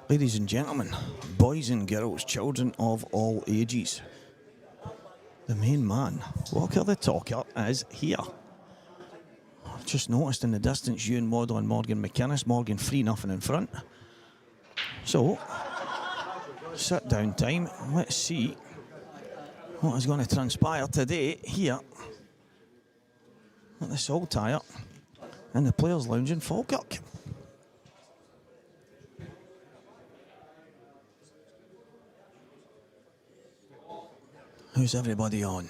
Ladies and gentlemen, boys and girls, children of all ages, the main man, Walker the Talker, is here. I've just noticed in the distance Yuan Waddell and Morgan McInnes. Morgan 3-0 in front. So, sit down time. Let's see what is going to transpire today here at the Saltire in the Players' Lounge in Falkirk. Who's everybody on?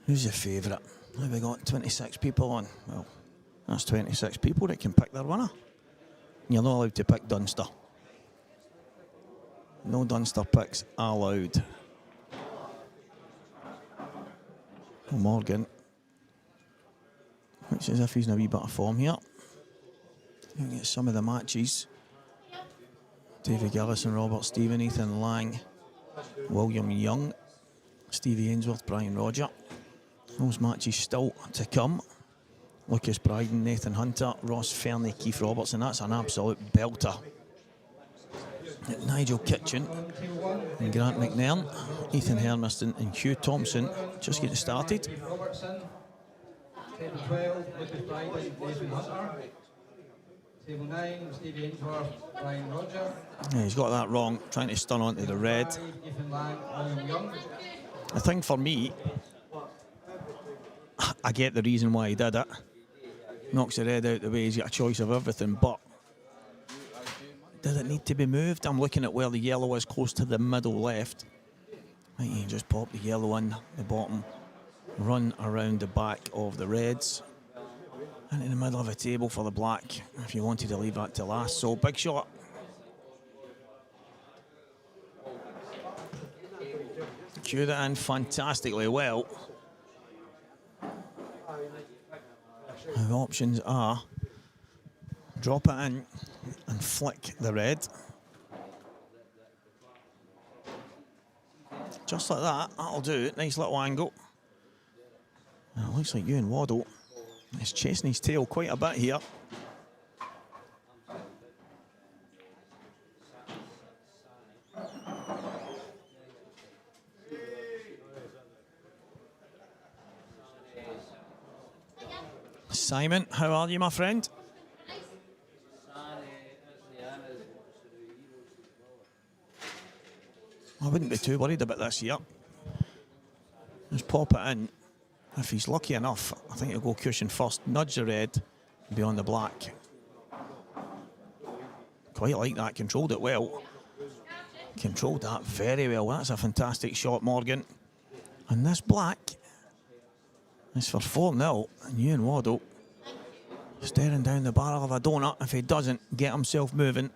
Who's your favourite? Have we got 26 people on? Well, that's 26 people that can pick their winner. You're not allowed to pick Dunster. No Dunster picks allowed. Morgan looks as if he's in a wee bit of form here. You can get some of the matches. David Gillison, Robert Stephen, Ethan Lang, William Young, Stevie Ainsworth, Brian Roger. Those matches still to come. Lucas Bryden, Nathan Hunter, Ross Fernie, Keith Robertson. That's an absolute belter. Nigel Kitchen and Grant McNairn, Ethan Hermiston and Hugh Thompson just getting started. Table 12, Lucas Bryden, Nathan Hunter. Table 9, Stevie Ainsworth, Brian Roger. Yeah, he's got that wrong, trying to stun onto the red. Ethan Lang, William Young. The thing for me, I get the reason why he did it. Knocks the red out the way, he's got a choice of everything, but did it need to be moved? I'm looking at where the yellow is, close to the middle left. I think you can just pop the yellow in the bottom, run around the back of the reds, and in the middle of a table for the black, if you wanted to leave that to last. So, big shot. Cue that in fantastically well. The options are drop it in and flick the red. Just like that, that'll do it. Nice little angle. Now, it looks like Yuan Waddell is chasing his tail quite a bit here. Simon, how are you, my friend? I wouldn't be too worried about this here. Just pop it in. If he's lucky enough, I think he'll go cushion first, nudge the red, be on the black. Quite like that, controlled it well. Controlled that very well. That's a fantastic shot, Morgan. And this black is for 4-0, and Yuan Waddell staring down the barrel of a donut. If he doesn't get himself moving.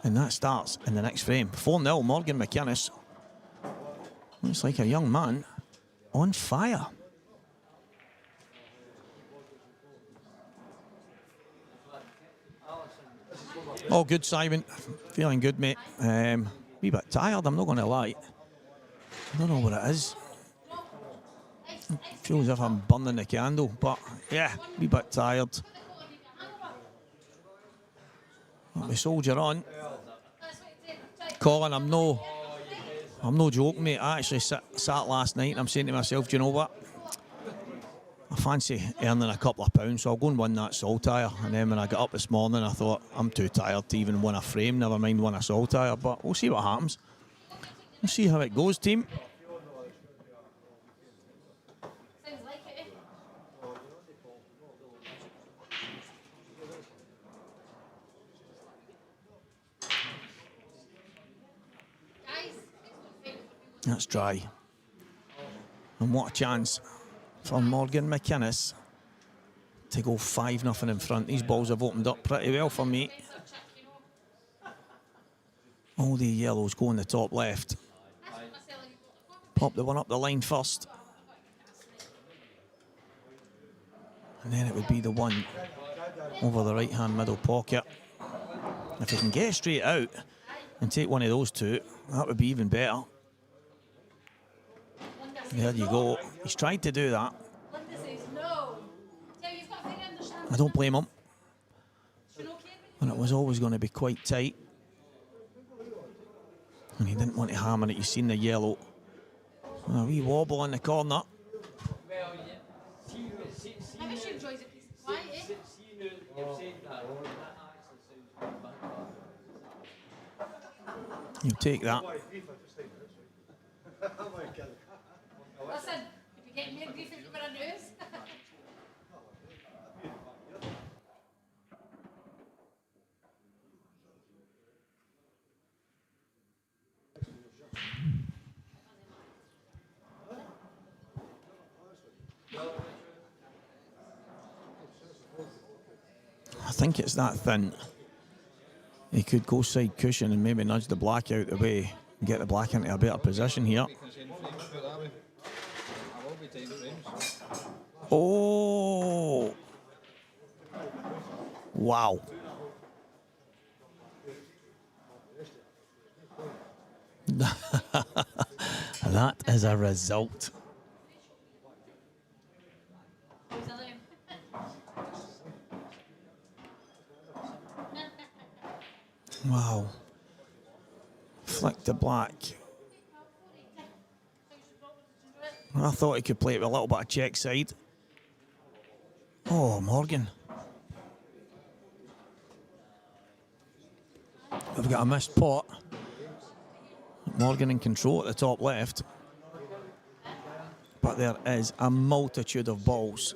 And that starts in the next frame. 4-0, Morgan McInnes. Looks like a young man on fire. Oh, good, Simon. Feeling good, mate. Wee bit tired, I'm not going to lie. I don't know what it is. Feels as if I'm burning the candle, but yeah, wee bit tired. We soldier on. Colin, I'm no joking, mate. I actually sat last night and I'm saying to myself, do you know what? I fancy earning a couple of pounds, so I'll go and win that Saltire. And then when I got up this morning, I thought, I'm too tired to even win a frame, never mind win a Saltire. But we'll see what happens. We'll see how it goes, team. That's dry. And what a chance for Morgan McInnes to go 5-0 in front. These balls have opened up pretty well for me. All the yellows go in the top left. Pop the one up the line first. And then it would be the one over the right-hand middle pocket. If he can get straight out, and take one of those two. That would be even better. There you go. He's tried to do that. I don't blame him. And it was always going to be quite tight. And he didn't want to hammer it. You've seen the yellow. A wee wobble in the corner. You take that. Listen, if you get more grief if you're going to lose. I think it's that thin. He could go side cushion and maybe nudge the black out the way and get the black into a better position here. Oh! Wow. That is a result. Wow. Flick the black. I thought he could play it with a little bit of check side. Oh, Morgan. We've got a missed pot. Morgan in control at the top left. But there is a multitude of balls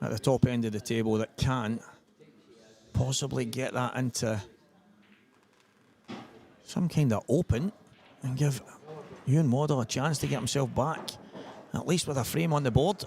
at the top end of the table that can possibly get that into some kind of open and give Yuan Waddell a chance to get himself back, at least with a frame on the board.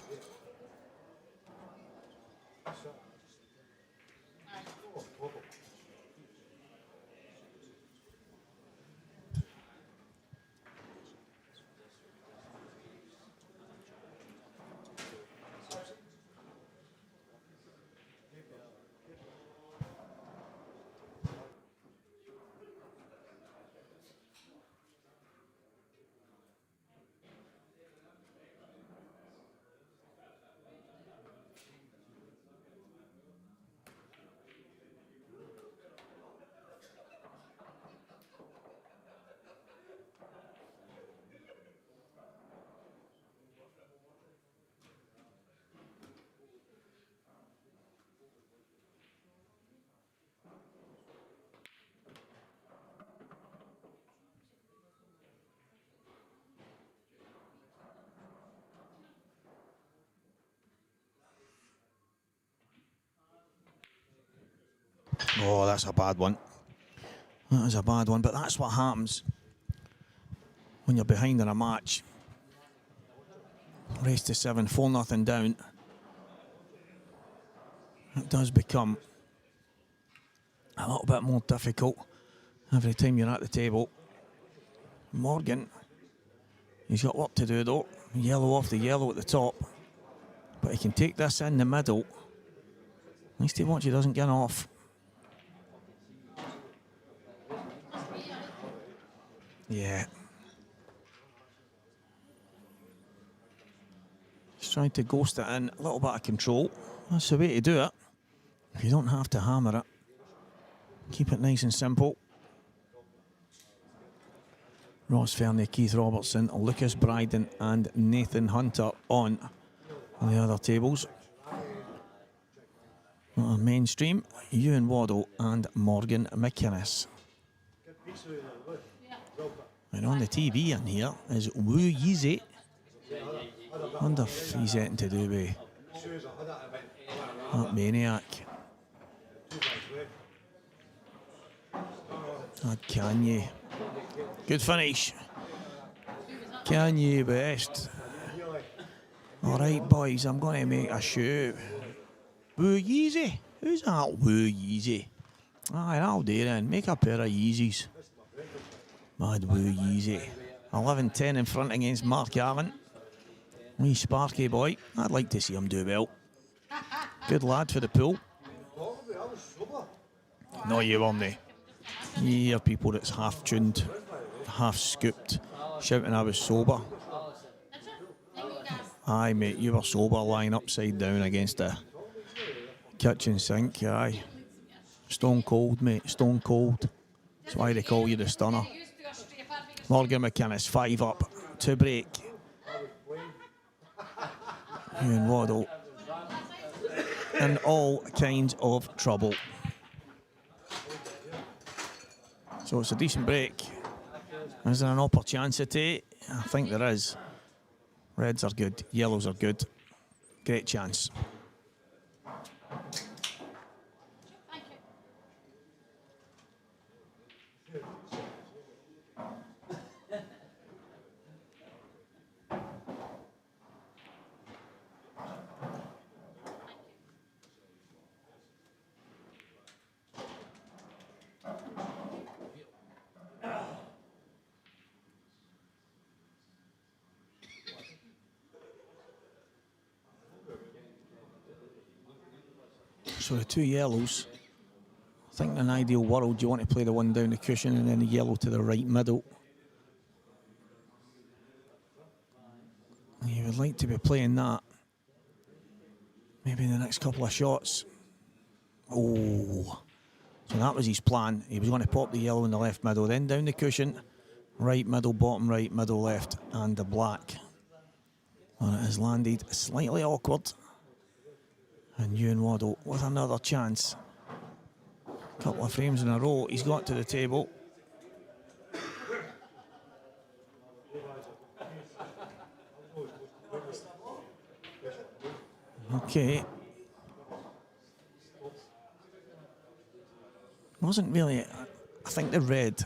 Oh, that's a bad one. That is a bad one, but that's what happens when you're behind in a match. Race to 7, 4-0 down. It does become a little bit more difficult every time you're at the table. Morgan, he's got work to do though. Yellow off the yellow at the top. But he can take this in the middle. At least he watch he doesn't get off. Yeah. He's trying to ghost it in, a little bit of control. That's the way to do it. If you don't have to hammer it, keep it nice and simple. Ross Fernie, Keith Robertson, Lucas Bryden and Nathan Hunter on the other tables. Mainstream, Yuan Waddell and Morgan McInnes. And on the TV in here is Wu Yeezy. Wonder if he's anything to do with that maniac. Kanye. Good finish. Kanye West. Alright boys, I'm going to make a shoe. Wu Yeezy? Who's that Wu Yeezy? Aye, that'll do then. Make a pair of Yeezys. Mad Wu Yeezy. 11-10 in front against Mark Allen. Wee Sparky boy. I'd like to see him do well. Good lad for the pool. No, you won't. You hear people that's half tuned, half scooped, shouting I was sober. Aye, mate, you were sober lying upside down against a kitchen sink, aye. Stone cold, mate, stone cold. That's why they call you the stunner. Morgan McInnes, 5 up, to break. Yuan Waddell in all kinds of trouble. So it's a decent break. Is there an opportunity? I think there is. Reds are good, yellows are good. Great chance. So the 2 yellows, I think in an ideal world you want to play the one down the cushion and then the yellow to the right middle. You would like to be playing that. Maybe in the next couple of shots. Oh, so that was his plan. He was going to pop the yellow in the left middle, then down the cushion, right middle, bottom right, middle left, and the black. And it has landed slightly awkward. And Yuan Waddell with another chance. Couple of frames in a row. He's got to the table. Okay. Wasn't really, I think the red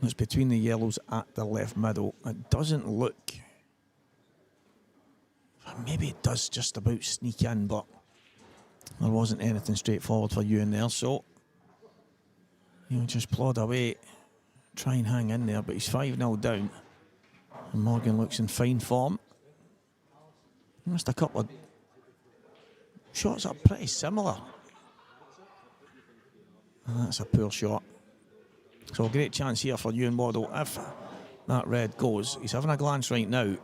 was between the yellows at the left middle. It doesn't look, maybe it does just about sneak in, but there wasn't anything straightforward for you in there, so you know, just plod away, try and hang in there, but he's 5-0 down. And Morgan looks in fine form. Missed a couple of shots that are pretty similar. And that's a poor shot. So a great chance here for Yuan Waddell. If that red goes, he's having a glance right now.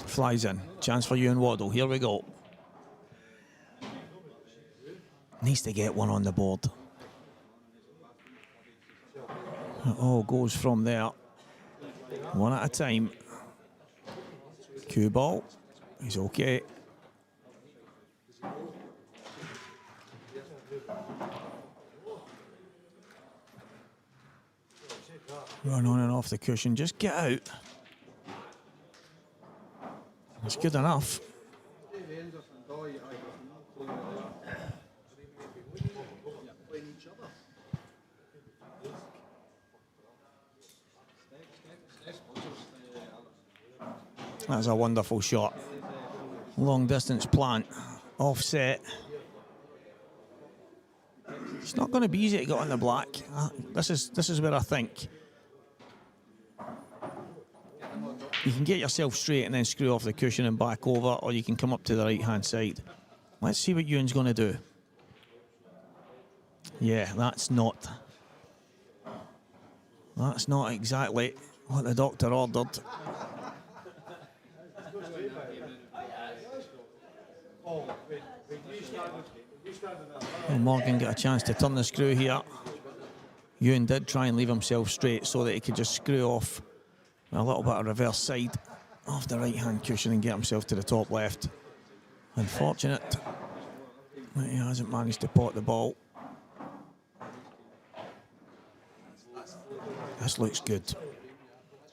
Flies in. Chance for Yuan Waddell. Here we go. Needs to get one on the board. Oh, goes from there. One at a time. Cue ball. He's okay. Run on and off the cushion. Just get out. It's good enough. That's a wonderful shot. Long distance plant. Offset. It's not going to be easy to get on the black. This is where I think you can get yourself straight and then screw off the cushion and back over, or you can come up to the right-hand side. Let's see what Yuan's going to do. Yeah, that's not exactly what the doctor ordered. Well, Morgan got a chance to turn the screw here. Yuan did try and leave himself straight so that he could just screw off a little bit of reverse side off the right-hand cushion and get himself to the top left. Unfortunate that he hasn't managed to pot the ball. This looks good.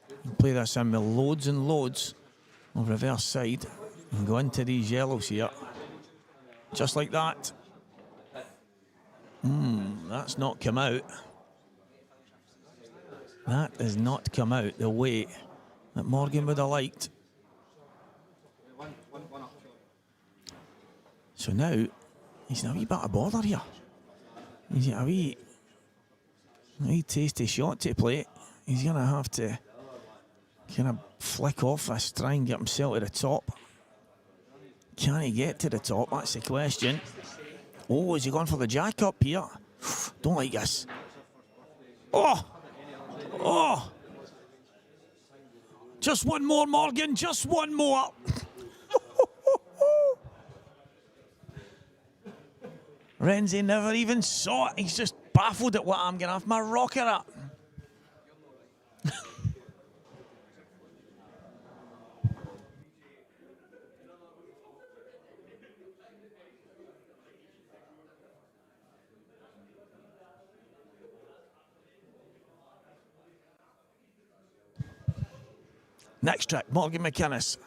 You can play this in with loads and loads of reverse side and go into these yellows here. Just like that. That's not come out. That has not come out the way that Morgan would have liked. So now, he's in a wee bit of bother here. He's a wee A tasty shot to play. He's going to have to kind of flick off this, try and get himself to the top. Can he get to the top? That's the question. Oh, is he going for the jack up here? Don't like this. Oh! Oh! Just one more, Morgan. Just one more. Renzi never even saw it. He's just baffled at what I'm going to have my rocker at. Next track, Morgan McInnes.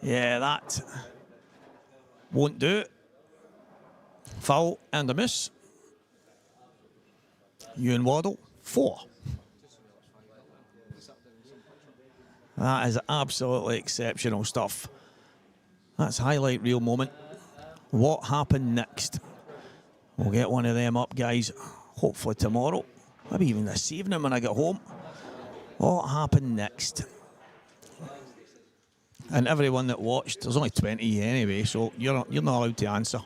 Yeah, that won't do it. Foul and a miss. Yuan Waddell, 4. That is absolutely exceptional stuff. That's highlight reel moment. What happened next? We'll get one of them up, guys, hopefully tomorrow. Maybe even this evening when I get home. What happened next? And everyone that watched, there's only 20 anyway, so you're not allowed to answer.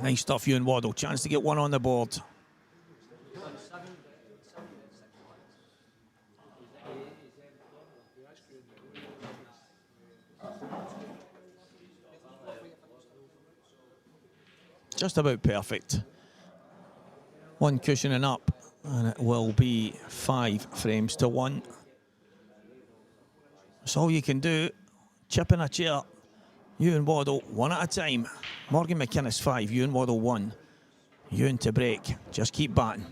Nice stuff, Yuan Waddell. Chance to get one on the board. Just about perfect. One cushioning up, and it will be 5 frames to 1. That's all you can do. Chip in a chair. Yuan Waddell, 1 at a time. Morgan McInnes, 5. Yuan Waddell, 1. Yuan to break. Just keep batting.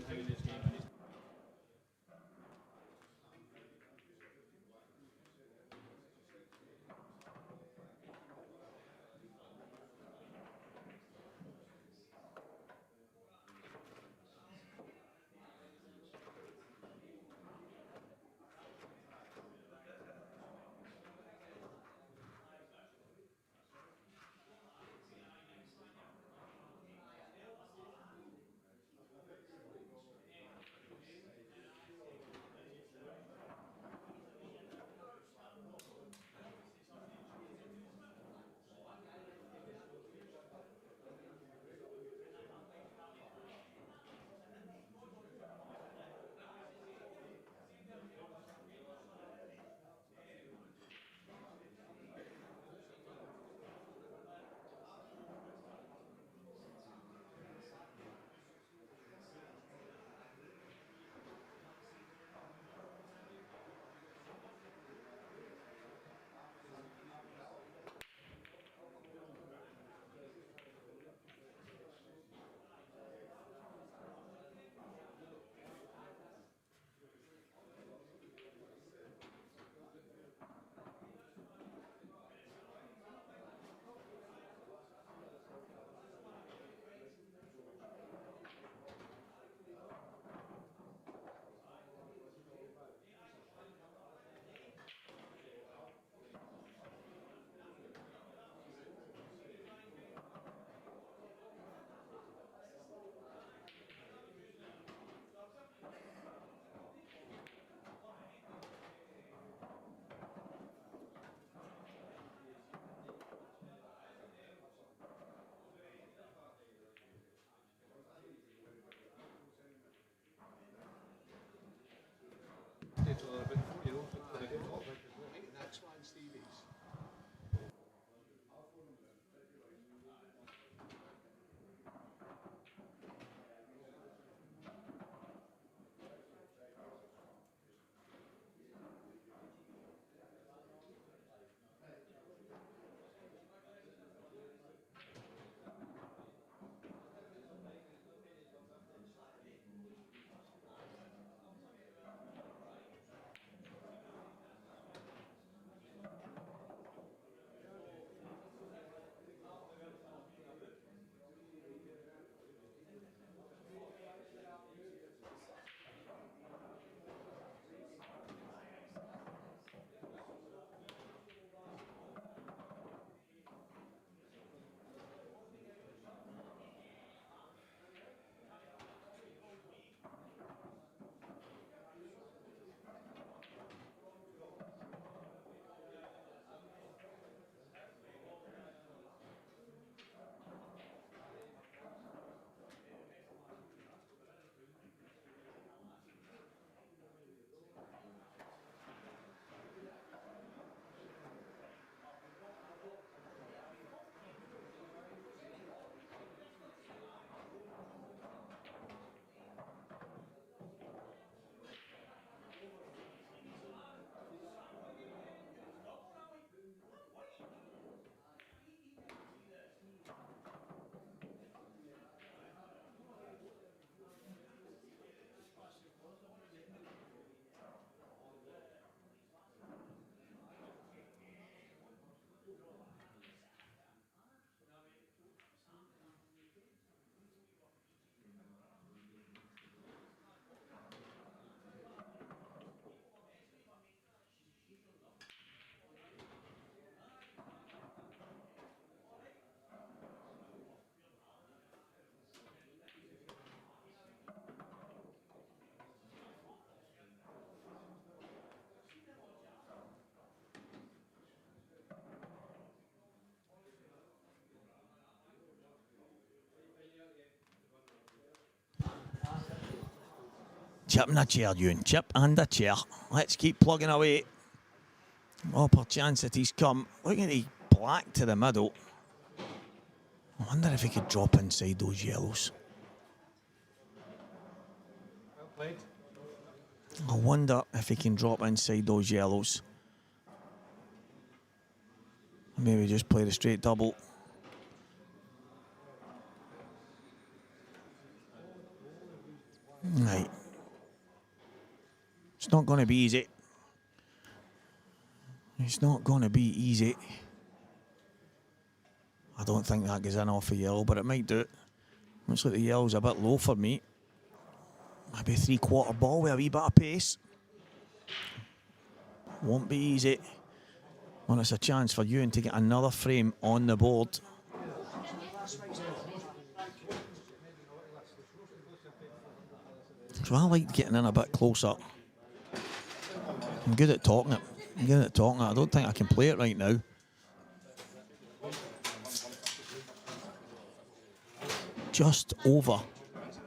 Chip and a chair, Ewan. Chip and a chair. Let's keep plugging away. Opportunities come. Look at the black to the middle. I wonder if he could drop inside those yellows. I wonder if he can drop inside those yellows. Maybe just play the straight double. Right. It's not going to be easy. It's not going to be easy. I don't think that goes in off a yellow, but it might do. Looks like the yellow's a bit low for me. Maybe a 3/4 ball with a wee bit of pace. Won't be easy. Well, it's a chance for Ewan to get another frame on the board. So I like getting in a bit closer. I'm good at talking it. I don't think I can play it right now. Just over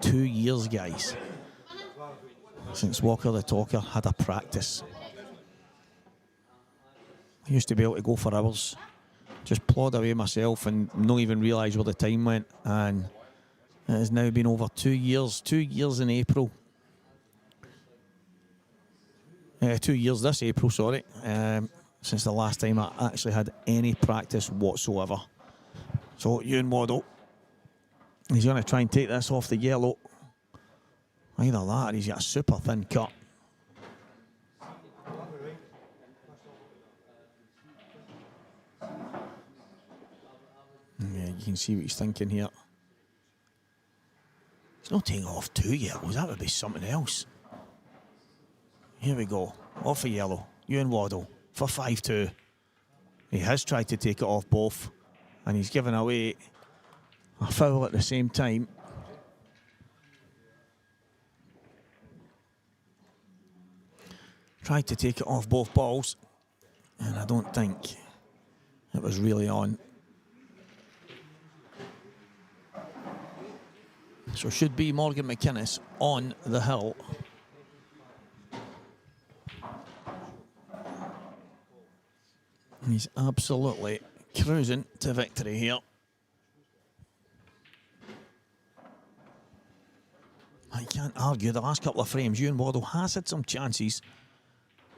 2 years, guys, since Walker the Talker had a practice. I used to be able to go for hours, just plod away myself and not even realise where the time went. And it has now been over 2 years. 2 years in April. 2 years this April, sorry, since the last time I actually had any practice whatsoever. So Yuan Waddell, he's going to try and take this off the yellow. Either that or he's got a super thin cut. Yeah, you can see what he's thinking here. He's not taking off 2 yellows, that would be something else. Here we go, off a yellow. Yuan Waddell for 5-2. He has tried to take it off both, and he's given away a foul at the same time. Tried to take it off both balls, and I don't think it was really on. So should be Morgan McInnes on the hill. He's absolutely cruising to victory here. I can't argue the last couple of frames. Yuan Waddell has had some chances.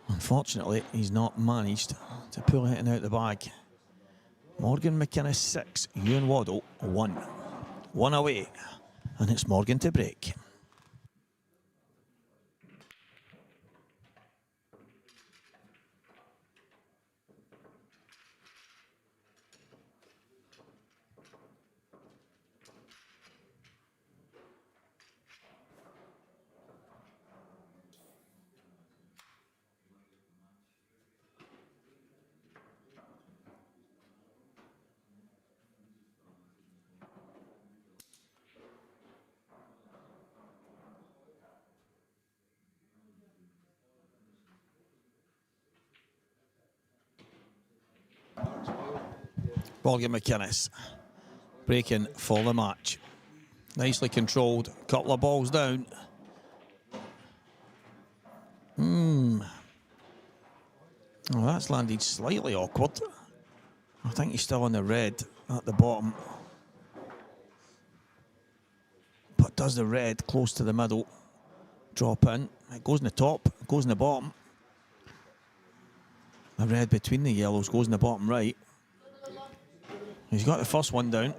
Unfortunately, he's not managed to pull anything out the bag. Morgan McInnes 6, Yuan Waddell 1. 1 away, and it's Morgan to break. Morgan McInnes breaking for the match. Nicely controlled, couple of balls down. Oh, that's landed slightly awkward. I think he's still on the red at the bottom. But does the red close to the middle drop in? It goes in the top, it goes in the bottom. The red between the yellows goes in the bottom right. He's got the first one down.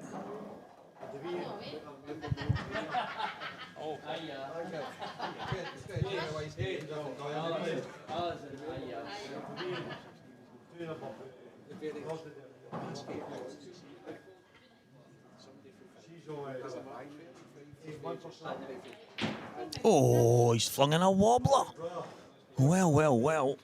Oh, he's flung in a wobbler. Well, well, well.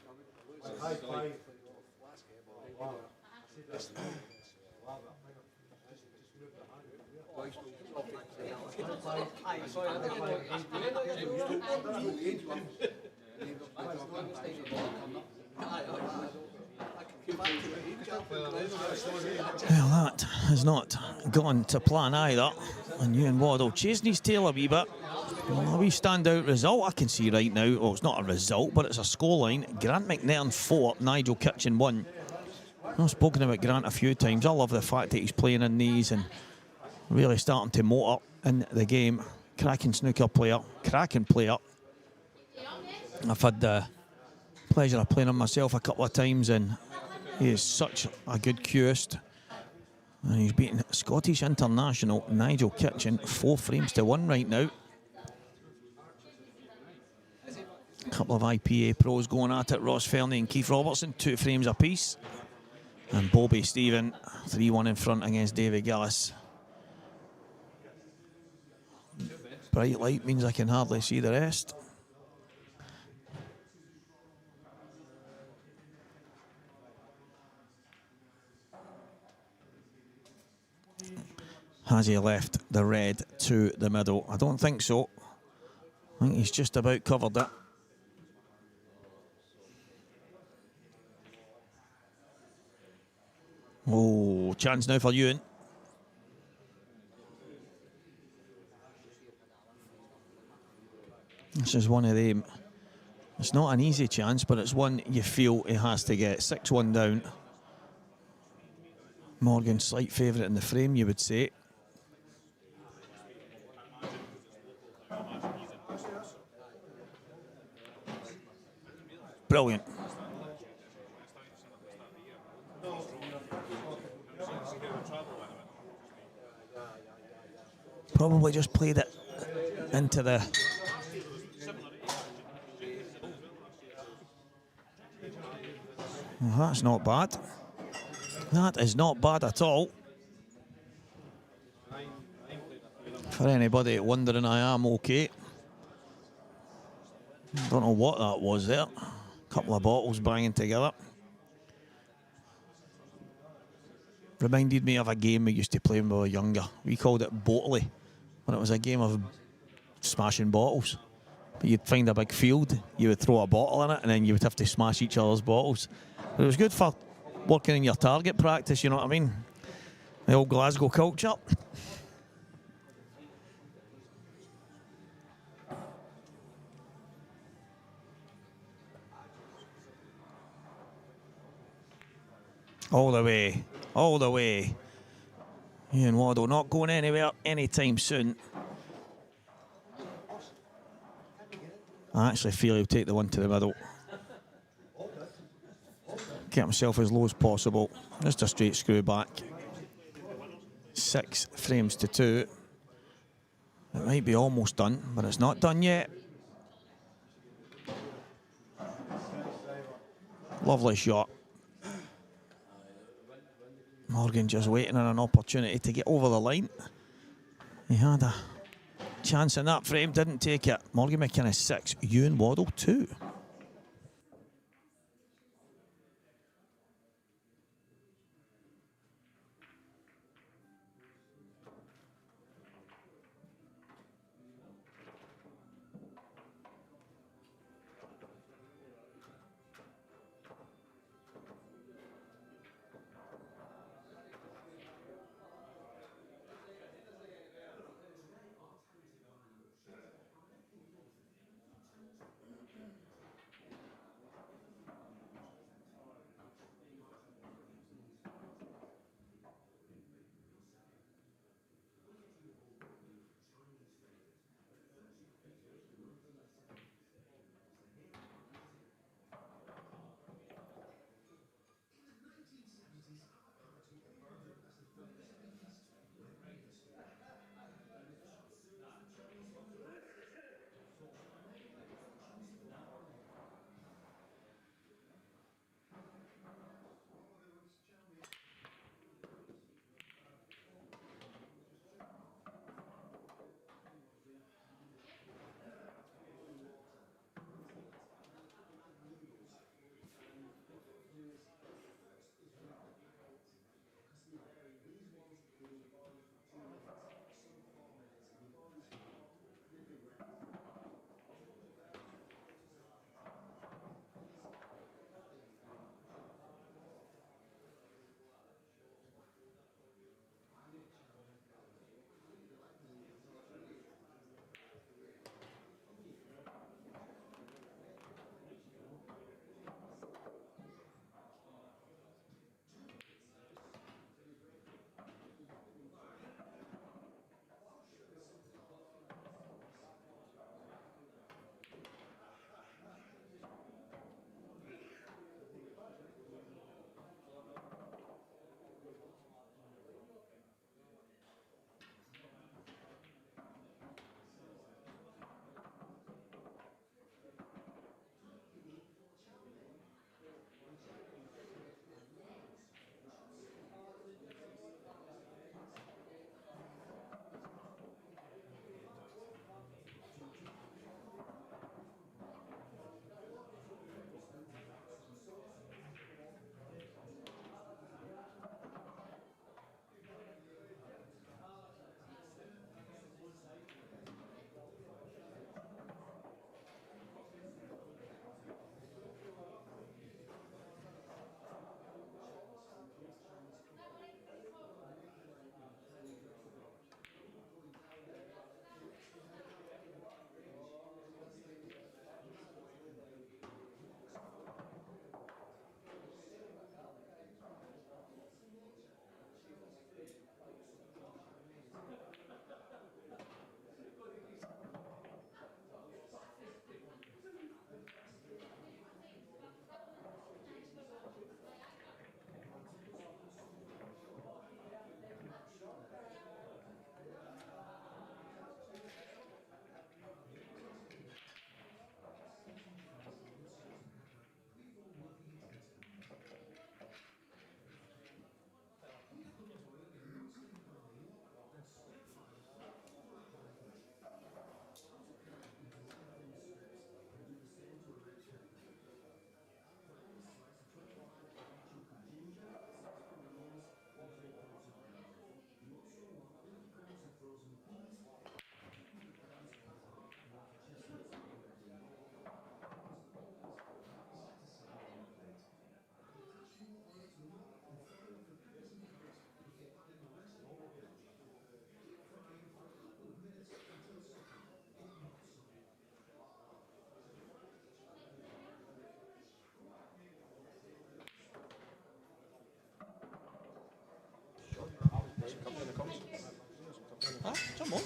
Well, that has not gone to plan either. And Yuan Waddell chasing his tail a wee bit. Well, a wee standout result I can see right now. Oh, it's not a result, but it's a scoreline. Grant McNairn 4, Nigel Kitchen 1. I've spoken about Grant a few times. I love the fact that he's playing in these and really starting to motor in the game. Cracking snooker player, cracking player. I've had the pleasure of playing him myself a couple of times, and he is such a good cueist. And he's beating Scottish international Nigel Kitchen 4 frames to 1 right now. A couple of IPA pros going at it. Ross Fernie and Keith Robertson, 2 frames apiece. And Bobby Stephen, 3-1 in front against David Gillis. Bright light means I can hardly see the rest. Has he left the red to the middle? I don't think so. I think he's just about covered it. Oh, chance now for Ewan. This is one of them. It's not an easy chance, but it's one you feel he has to get. 6-1 down. Morgan, slight favourite in the frame, you would say. Brilliant. Probably just played it into the... Well, that's not bad. That is not bad at all. For anybody wondering, I am okay. Don't know what that was there. Couple of bottles banging together. Reminded me of a game we used to play when we were younger. We called it Botley, when it was a game of smashing bottles. But you'd find a big field, you would throw a bottle in it, and then you would have to smash each other's bottles. But it was good for working in your target practice, you know what I mean? The old Glasgow culture. All the way, all the way. Yuan Waddell not going anywhere anytime soon. I actually feel he'll take the one to the middle. Get himself as low as possible. Just a straight screw back. 6 frames to 2. It might be almost done, but it's not done yet. Lovely shot. Morgan just waiting on an opportunity to get over the line. He had a chance in that frame, didn't take it. Morgan McInnes 6, Yuan Waddell 2. Come on.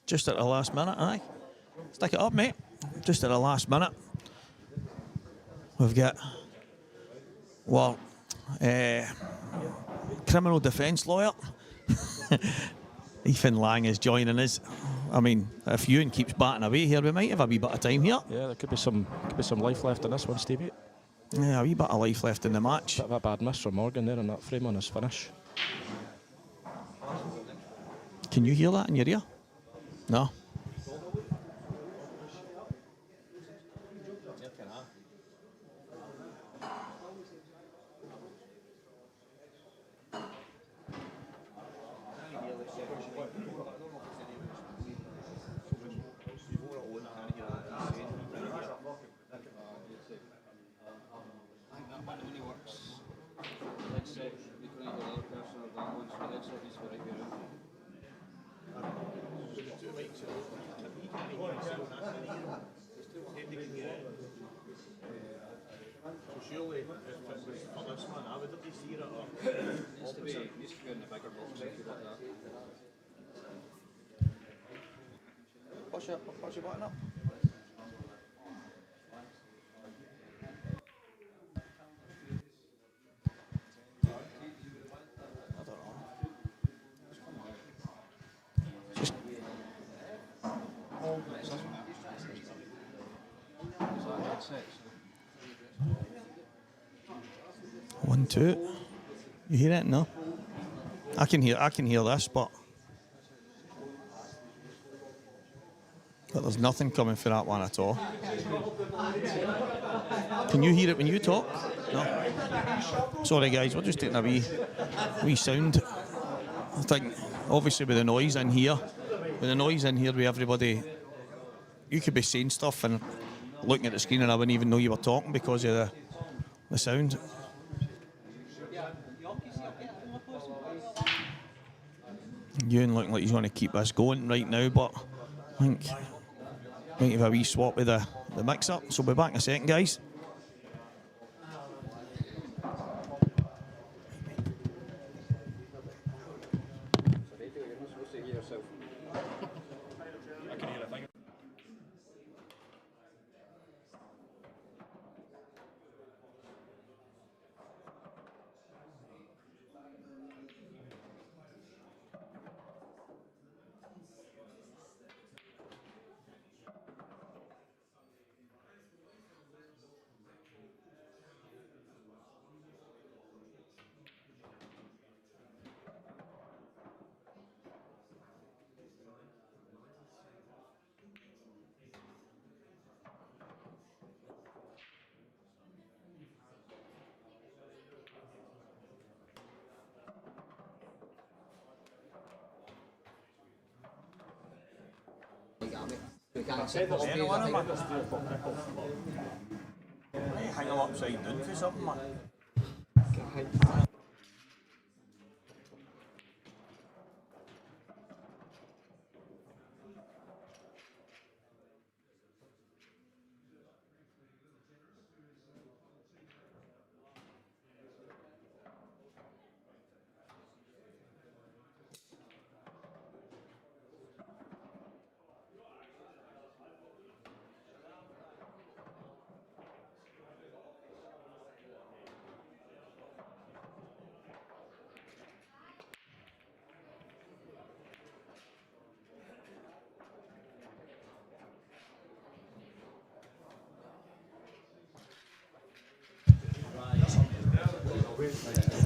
Just at the last minute, aye. Stick it up, mate. Just at the last minute. We've got, well, criminal defence lawyer. Ethan Lang is joining us. I mean, if Ewan keeps batting away here, we might have a wee bit of time here. Yeah, there could be some life left in this one, Stevie. Yeah, a wee bit of life left in the match. Bit of a bad miss from Morgan there on that frame on his finish. Can you hear that in your ear? No. Surely, if it was for this one, I would have to see it or needs to be in the bigger box if you want that. Push your button up. I don't know. Just 1, 2. You hear it? No. I can hear this, but there's nothing coming for that one at all. Can you hear it when you talk? No. Sorry guys, we're just taking a wee sound. I think obviously with the noise in here, with everybody, you could be saying stuff and looking at the screen and I wouldn't even know you were talking because of the sound. Ewan looking like he's going to keep this going right now, but I think might have a wee swap with the mix-up. So we'll be back in a second, guys. Hang them upside down for something, man.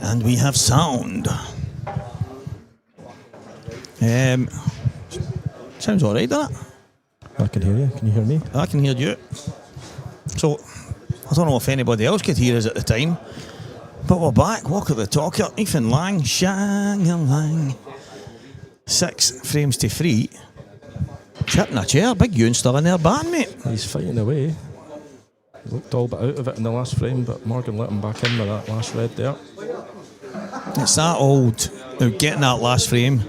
And we have sound. Sounds all right, doesn't it? I can hear you. Can you hear me? I can hear you. So, I don't know if anybody else could hear us at the time, but we're back. Walk at the talker. Ethan Lang, Shang-a-lang. 6 frames to 3. Chipping a chair. Big Ewan still in there batting, mate. He's fighting away. He looked all but out of it in the last frame, but Morgan let him back in with that last red there. It's that old, getting that last frame,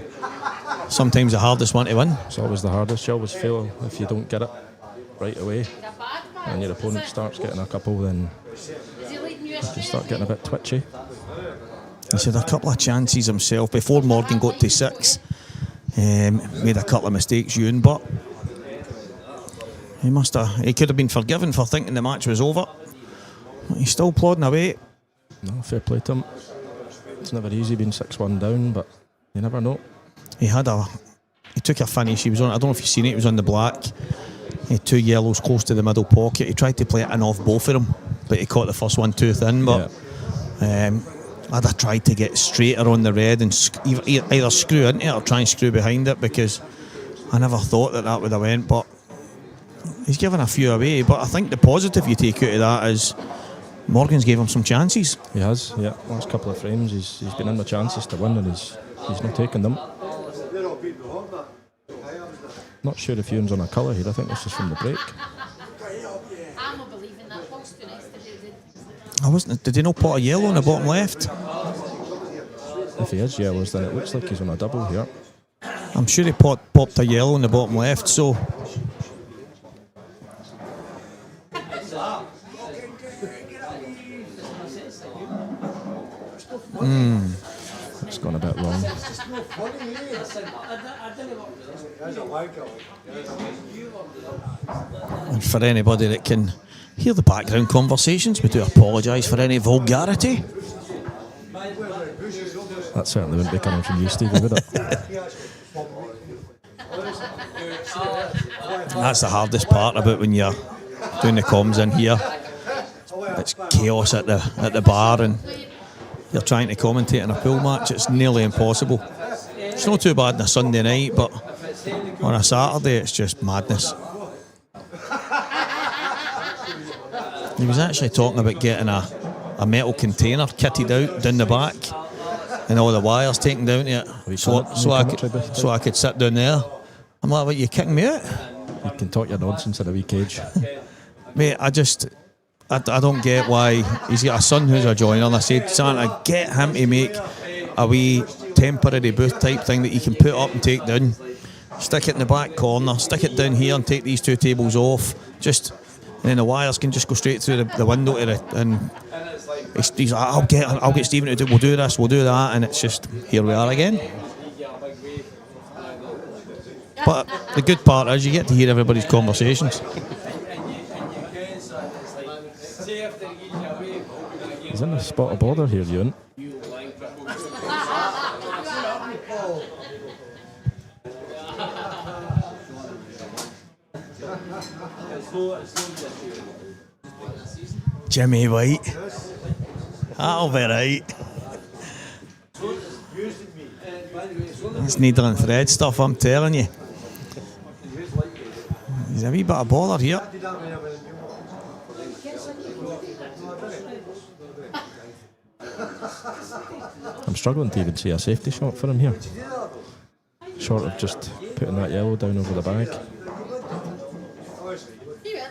sometimes the hardest one to win. It's always the hardest. You always fail if you don't get it right away, and your opponent starts getting a couple, then Is he leading you you astray? start getting a bit twitchy. He's had a couple of chances himself before Morgan got to 6. Made a couple of mistakes, Ewan, but he could have been forgiven for thinking the match was over. But he's still plodding away. No, fair play to him. It's never easy being 6-1 down, but you never know. He took a finish. He was on. I don't know if you've seen it. He was on the black. He had 2 yellows close to the middle pocket. He tried to play it in off both of them, but he caught the first one too thin. But I'd have tried to get straighter on the red and either screw into it or try and screw behind it, because I never thought that would have went. But he's given a few away. But I think the positive you take out of that is Morgan's gave him some chances. He has, yeah. Last couple of frames, he's been in the chances to win, and he's not taking them. Not sure if Ewan's on a colour here. I think this is from the break. I'm not believing that box too nice to do. I wasn't. Did he not put a yellow on the bottom left? If he is yellows, then it looks like he's on a double here. I'm sure he popped a yellow on the bottom left. So It's gone a bit wrong. and for anybody that can hear the background conversations, we do apologise for any vulgarity. That certainly wouldn't be coming from you, Stevie, would it? That's the hardest part about when you're doing the comms in here. It's chaos at the bar, and you're trying to commentate in a pool match. It's nearly impossible. It's not too bad on a Sunday night, but on a Saturday it's just madness. He was actually talking about getting a metal container kitted out down the back and all the wires taken down to it, so I could sit down there. I'm like, what, you kicking me out? You can talk your nonsense in a wee cage. Mate, I don't get why. He's got a son who's a joiner, and I said, Santa, get him to make a wee temporary booth type thing that you can put up and take down. Stick it in the back corner, stick it down here and take these 2 tables off. And then the wires can just go straight through the window to and he's like, I'll get Stephen to do, we'll do this, we'll do that, and it's just, here we are again. But the good part is you get to hear everybody's conversations. He's in the spot of bother here, Ewan. Jimmy White. That'll be right. That's needle and thread stuff, I'm telling you. There's a wee bit of bother here. I'm struggling to even see a safety shot for him here. Short of just putting that yellow down over the bag.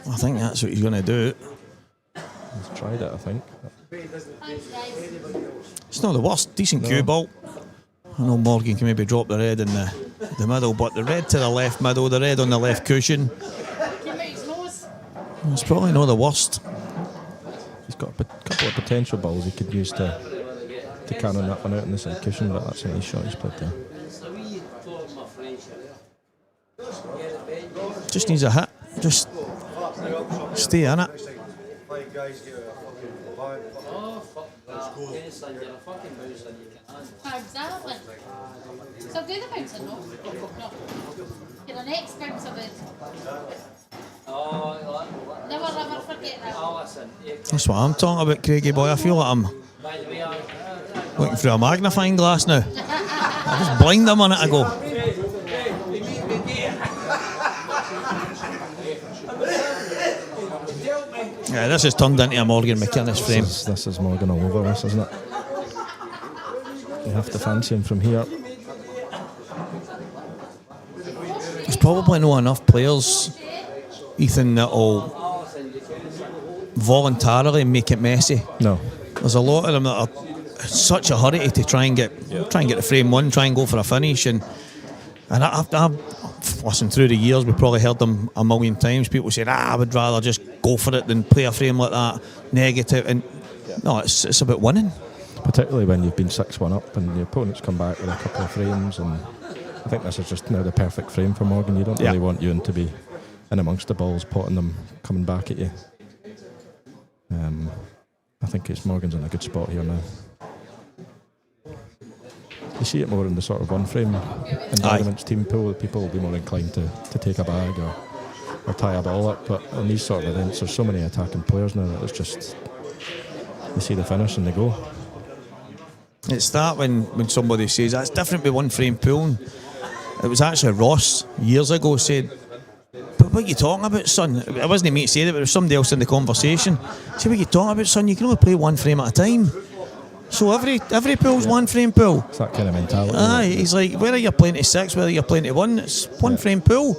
I think that's what he's going to do. He's tried it, I think. It's not the worst. Decent cue ball. I know Morgan can maybe drop the red in the middle, but the red to the left middle, the red on the left cushion, it's probably not the worst. He's got a couple of potential balls he could use to cannon that one out in the side cushion, but that's a nice shot he's played there. Just needs a hit. Just stay in it. Exactly. So do the bouncer, no? No. You're the next bouncer then. Never ever forget that. That's what I'm talking about, Craigie boy. I feel like I'm looking through a magnifying glass now. I was blind a minute ago. Yeah, this has turned into a Morgan McInnes frame. This is Morgan all over this, isn't it? You have to fancy him from here. There's probably not enough players, Ethan, that'll voluntarily make it messy. No. There's a lot of them that are in such a hurry to try and get the frame won, try and go for a finish, and I listen, through the years, we've probably heard them a million times. People saying, I would rather just go for it than play a frame like that, negative. And no, it's about winning. Particularly when you've been 6-1 up and your opponents come back with a couple of frames, and I think this is just now the perfect frame for Morgan. You don't really want Ewan to be in amongst the balls, potting them, coming back at you. I think Morgan's in a good spot here now. You see it more in the sort of one-frame environments, team pool. People will be more inclined to take a bag or tie a ball up. But in these sort of events, there's so many attacking players now that it's just, you see the finish and they go. It's that when somebody says that's different with one-frame pooling. It was actually Ross years ago said, "But what are you talking about, son?" It wasn't me to say it, but it was somebody else in the conversation. Say, "What are you talking about, son? You can only play one frame at a time. So every pool's one frame pool." It's that kind of mentality. Aye, he's like, whether you're playing to 6, whether you're playing to 1, it's one frame pool.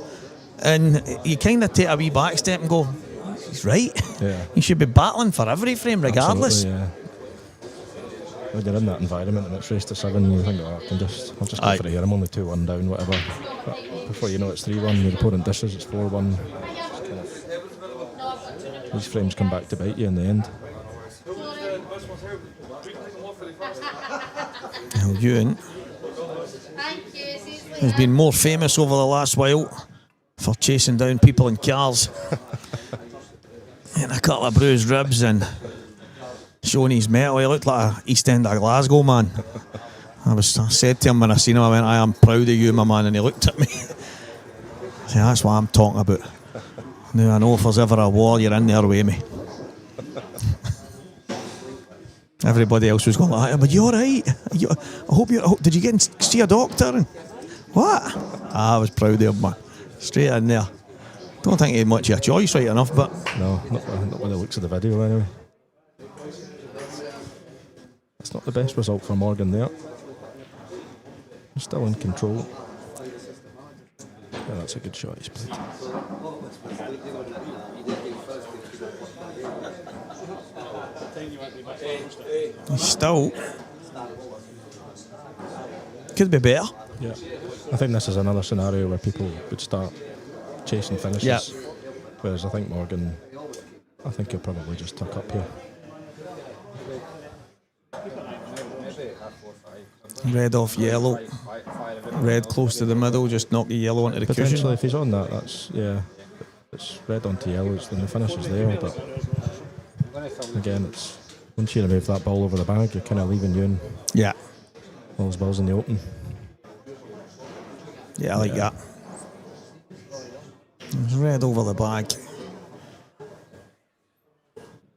And you kind of take a wee back step and go, he's right. Yeah. You should be battling for every frame regardless. Absolutely, yeah. When you're in that environment and it's race to 7, you think, I'll just go for it here. I'm only 2-1 down, whatever. But before you know it's 3-1, your opponent dishes, it's 4-1. These frames come back to bite you in the end. Now, Ewan has been more famous over the last while for chasing down people in cars and a couple of bruised ribs and showing his metal. He looked like an East End of Glasgow man. I said to him when I seen him, I went, "I am proud of you, my man," and he looked at me. I said, "That's what I'm talking about." Now I know if there's ever a war, you're in there with me. Everybody else was going like that. "But you all right? I hope you. Did you get and see a doctor?" And what? I was proud of him, man. Straight in there. Don't think he had much of a choice, right enough, but no, not with the looks of the video anyway. It's not the best result for Morgan there. He's still in control. Yeah, that's a good shot he's played. He's still could be better. Yeah, I think this is another scenario where people would start chasing finishes. Yeah. Whereas I think Morgan, I think he'll probably just tuck up here. Red off yellow. Red close to the middle, just knock the yellow onto the Potentially, cushion. if he's on that, that's it's red onto yellow. Then the finish is there. But again, it's once you remove that ball over the bag, you're kind of leaving you in. Yeah. All his balls in the open. Yeah, I like that. There's red over the bag.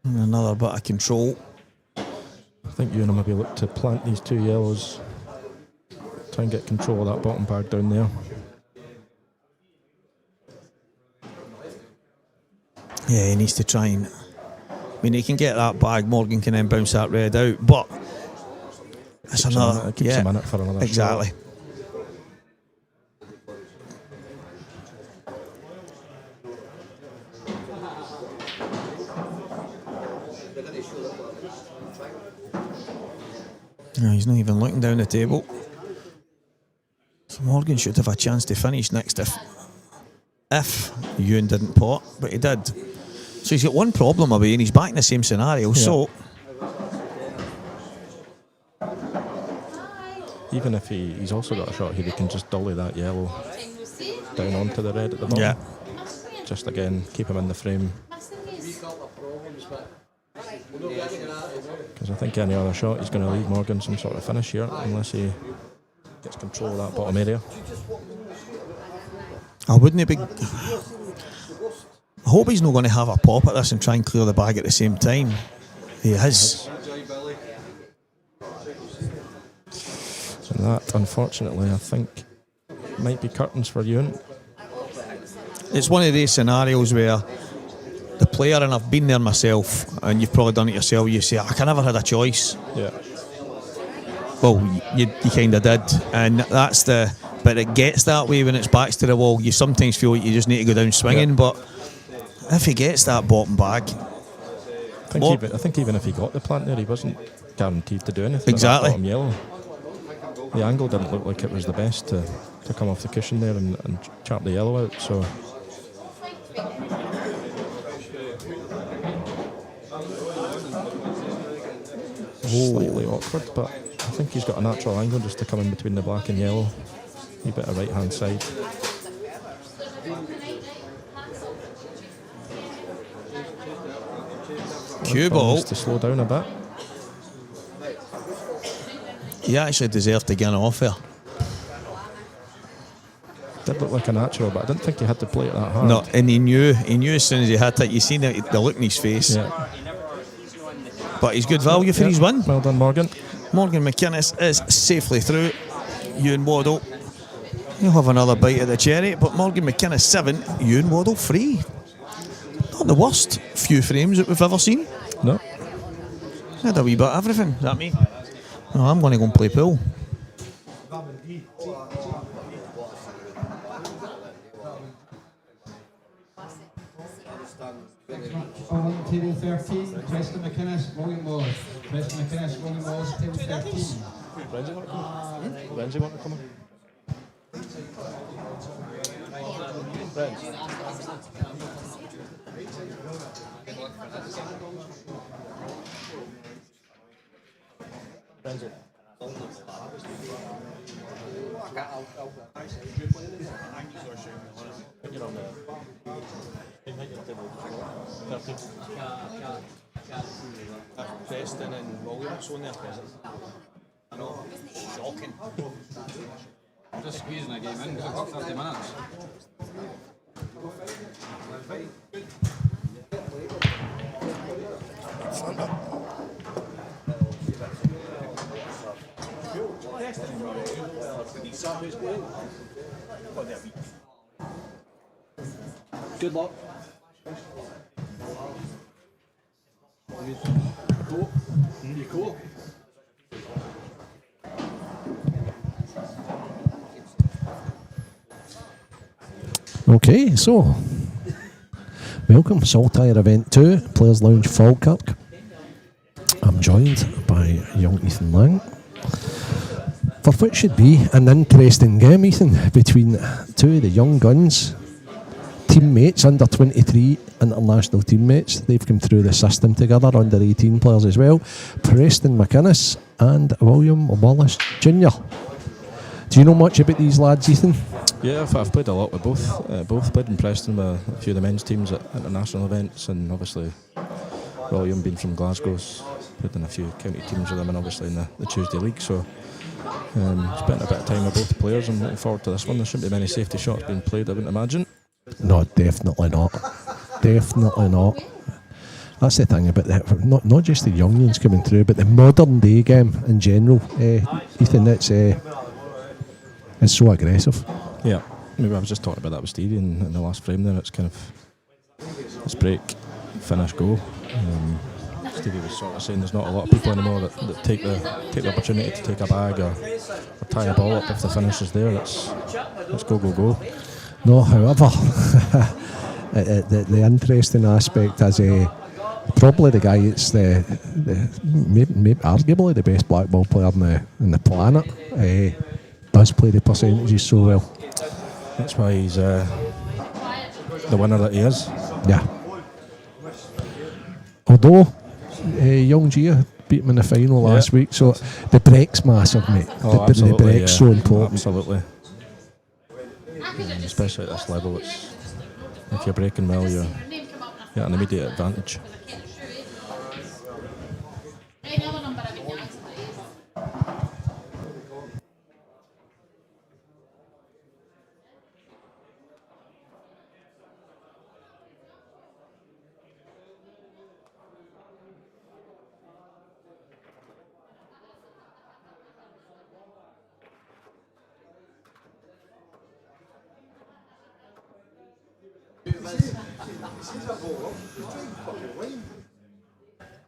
And another bit of control. I think you and him maybe look to plant these two yellows. Try and get control of that bottom bag down there. Yeah, he needs to try and... I mean, he can get that bag, Morgan can then bounce that red out, but... It's another... It keeps him in it for another exactly. shot. No, he's not even looking down the table. So Morgan should have a chance to finish next if Ewan didn't pot, but he did. So he's got one problem away and he's back in the same scenario. Yeah. So even if he's also got a shot here, he can just dolly that yellow down onto the red at the bottom. Yeah. Just again keep him in the frame. Because I think any other shot he's going to leave Morgan some sort of finish here unless he gets control of that bottom area. Wouldn't it be... I hope he's not going to have a pop at this and try and clear the bag at the same time. He is. And that, unfortunately, I think might be curtains for Ewan. It's one of these scenarios where the player, and I've been there myself, and you've probably done it yourself, you say, I never had a choice. Yeah. Well, you kind of did, and that's the... But it gets that way when it's backs to the wall. You sometimes feel like you just need to go down swinging, but if he gets that bottom bag... I think even if he got the plant there, he wasn't guaranteed to do anything. Exactly. Bottom yellow. the angle didn't look like it was the best to come off the cushion there and chop the yellow out. So slightly awkward, but I think he's got a natural angle just to come in between the black and yellow. A bit of right hand side. Cue ball. To slow down a bit. He actually deserved to get off there. Did look like a natural, but I didn't think he had to play it that hard. No, and he knew as soon as he hit it. You seen the look in his face. Yeah. But he's good value for his win. Well done, Morgan. Morgan McInnes is safely through. Yuan Waddell, he'll have another bite of the cherry, but Morgan McInnes 7, Yuan Waddell 3. Not the worst few frames that we've ever seen. No. Had a wee bit of everything. Is that me? No, I'm going to go and play pool. On table 13, Preston McInnes, William Moss. Preston McInnes, William Moss, table 13. Renzi want to come in? Renzi want to come in? Renzi. Preston and Williams on their presence. I know, shocking. Just squeezing a game in because it's 30 minutes. Good luck. Cool. You cool? Okay, so welcome Saltire Event 2, Players Lounge Falkirk. I'm joined by young Ethan Lang for what should be an interesting game, Ethan, between two of the young guns, teammates, under 23 international teammates. They've come through the system together, under 18 players as well. Preston McInnes and William Wallace Jr. Do you know much about these lads, Ethan? Yeah, I've played a lot with both. Both played in Preston with a few of the men's teams at international events, and obviously William being from Glasgow's played in a few county teams with them, and obviously in the Tuesday League. So spent a bit of time with both players. I'm looking forward to this one. There shouldn't be many safety shots being played, I wouldn't imagine. No, definitely not. Definitely not. That's the thing about that. Not just the youngins coming through, but the modern day game in general. Ethan, it's so aggressive. Yeah, maybe I was just talking about that with Stevie in the last frame there. It's kind of, it's break, finish, go. Stevie was sort of saying there's not a lot of people anymore that take the opportunity to take a bag or tie a ball up if the finish is there. It's go, go, go. No, however, the interesting aspect is probably the guy that's maybe arguably the best black ball player in the planet. Does play the percentages so well. That's why he's the winner that he is. Yeah. Although young Gia beat him in the final last week, so the break's massive, mate. The break's so important. Absolutely. Especially at this level, if you're breaking well, you're at an immediate advantage.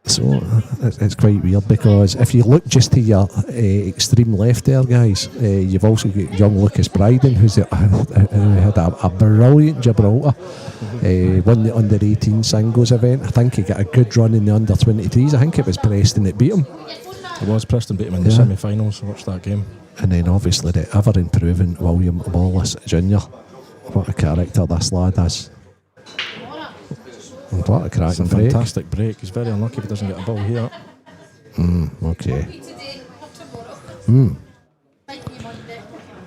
So it's quite weird because if you look just to your extreme left there, guys, you've also got young Lucas Bryden, who had a brilliant Gibraltar. Won the under 18 singles event. I think he got a good run in the under 23s. I think it was Preston that beat him. It was. Preston beat him in the semi-finals. I watched that game. And then obviously the ever-improving William Wallace Jr. What a character this lad is. And what a cracking It's a break. fantastic break. He's very unlucky if he doesn't get a ball here. Okay. Today or tomorrow. Might be Monday.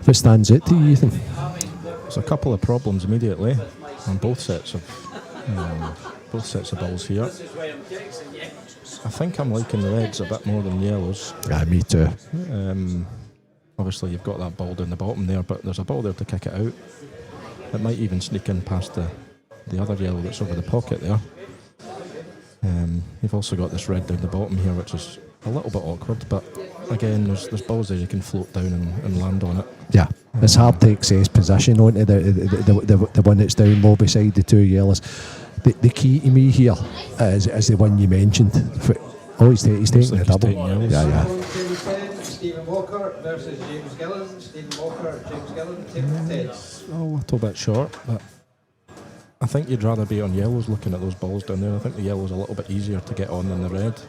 What stands out to you, Ethan? There's a couple of problems immediately on both sets of balls here. I think I'm liking the reds a bit more than yellows. Yeah, me too. Obviously, you've got that ball down the bottom there, but there's a ball there to kick it out. It might even sneak in past the other yellow that's over the pocket there. You've also got this red down the bottom here, which is a little bit awkward, but again, there's balls there you can float down and land on it. Yeah, it's hard to access position onto the one that's down low beside the two yellows. The key to me here is the one you mentioned. Oh, he's taking a double. Yeah. Table 10, Stephen Walker versus James Gillen. Stephen Walker, James Gillen, table 10. A little bit short, but I think you'd rather be on yellows looking at those balls down there. I think the yellow's a little bit easier to get on than the red.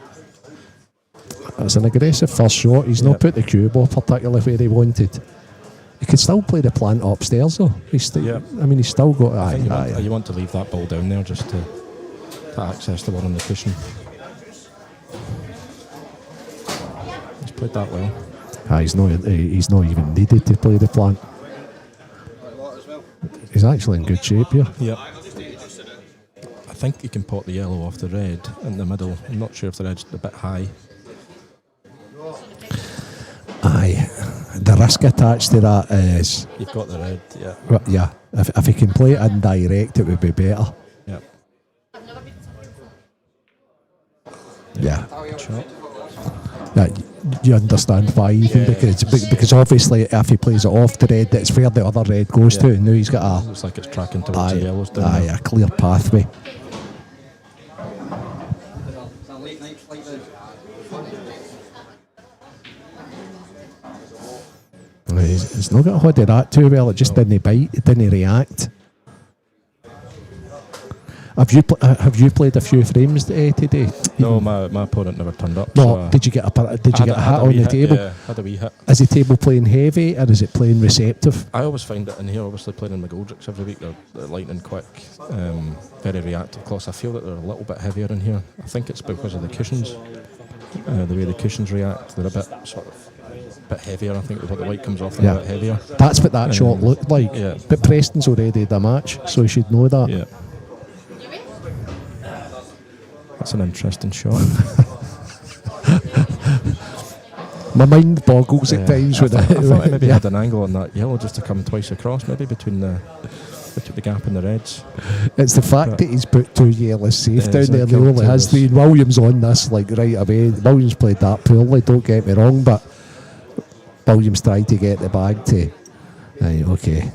It's an aggressive first shot. He's not put the cube off particularly where he wanted. He could still play the plant upstairs though. He's still got. You want to leave that ball down there just to access the one on the cushion. He's played that well. He's not even needed to play the plant. He's actually in good shape here. Yep. I think you can pot the yellow off the red in the middle. I'm not sure if the red's a bit high. Aye. The risk attached to that is... You've got the red, yeah. Well, yeah. If he can play it indirect, it would be better. Yep. Yeah. Good shot. Yeah, you understand why, Ethan, because obviously if he plays it off the red, that's where the other red goes to, and now he's got Looks like it's tracking towards the yellows down there. a clear pathway. It's a late night flight then. He's not got hold of that too well. It just didn't bite. It didn't react. Have you played a few frames today? No, my opponent never turned up. No, did you get a hit on the table? Yeah, had a wee hit. Is the table playing heavy or is it playing receptive? I always find it in here, obviously playing in McGoldricks every week, they're lightning quick, very reactive cloths. I feel that they're a little bit heavier in here. I think it's because of the cushions, the way the cushions react. They're a bit bit heavier. I think what the white comes off them a bit heavier. That's what that shot looked like. Yeah. But Preston's already the match, so you should know that. Yeah. That's an interesting shot. My mind boggles at times with I it. thought I maybe had an angle on that yellow just to come twice across, maybe between the gap and the reds. It's the fact that he's put two yellows safe down there. like He only has three. Williams on this like right away. Williams played that poorly, don't get me wrong, but Williams tried to get the bag to. Right, okay.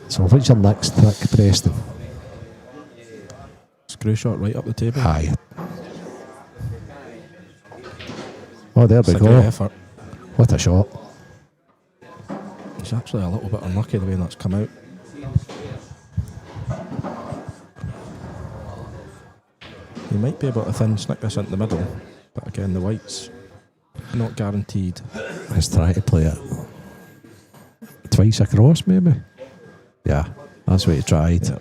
So what's your next trick, Preston? Screw shot right up the table. Aye. Oh, there we It's a go. great effort. What a shot. He's actually a little bit unlucky the way that's come out. You might be able to snick this into the middle, but again, the white's not guaranteed. Let's try to play it twice across, maybe. Yeah, that's what he tried. Yeah.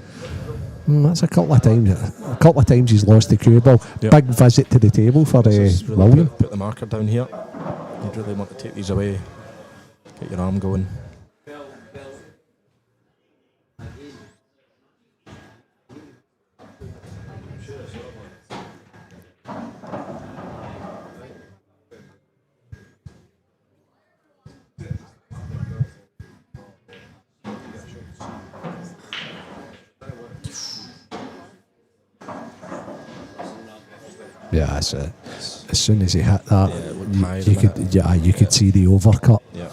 That's a couple of times. A couple of times he's lost the cue ball. Yep. Big visit to the table for Really William. put the marker down here. You'd really want to take these away, get your arm going. Yeah, as soon as he hit that, Yeah, it looked high, you could see the overcut. Yeah.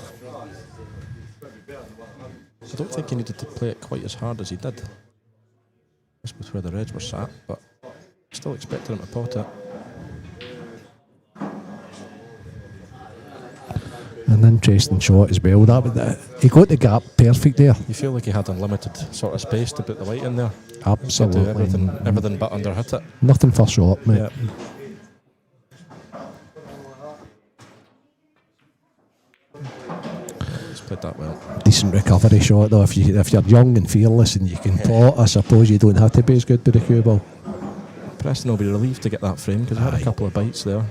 I don't think he needed to play it quite as hard as he did. Just with where the reds were sat, but still expected him to pot it. An interesting shot as well. He got the gap perfect there. You feel like he had unlimited sort of space to put the white in there. Absolutely. Do everything but under hit it. Nothing for shot, mate. Yeah. Played that well. Decent recovery shot though. If you're young and fearless and you can pot, I suppose you don't have to be as good with the cue ball. Preston will be relieved to get that frame because they had a couple of bites there.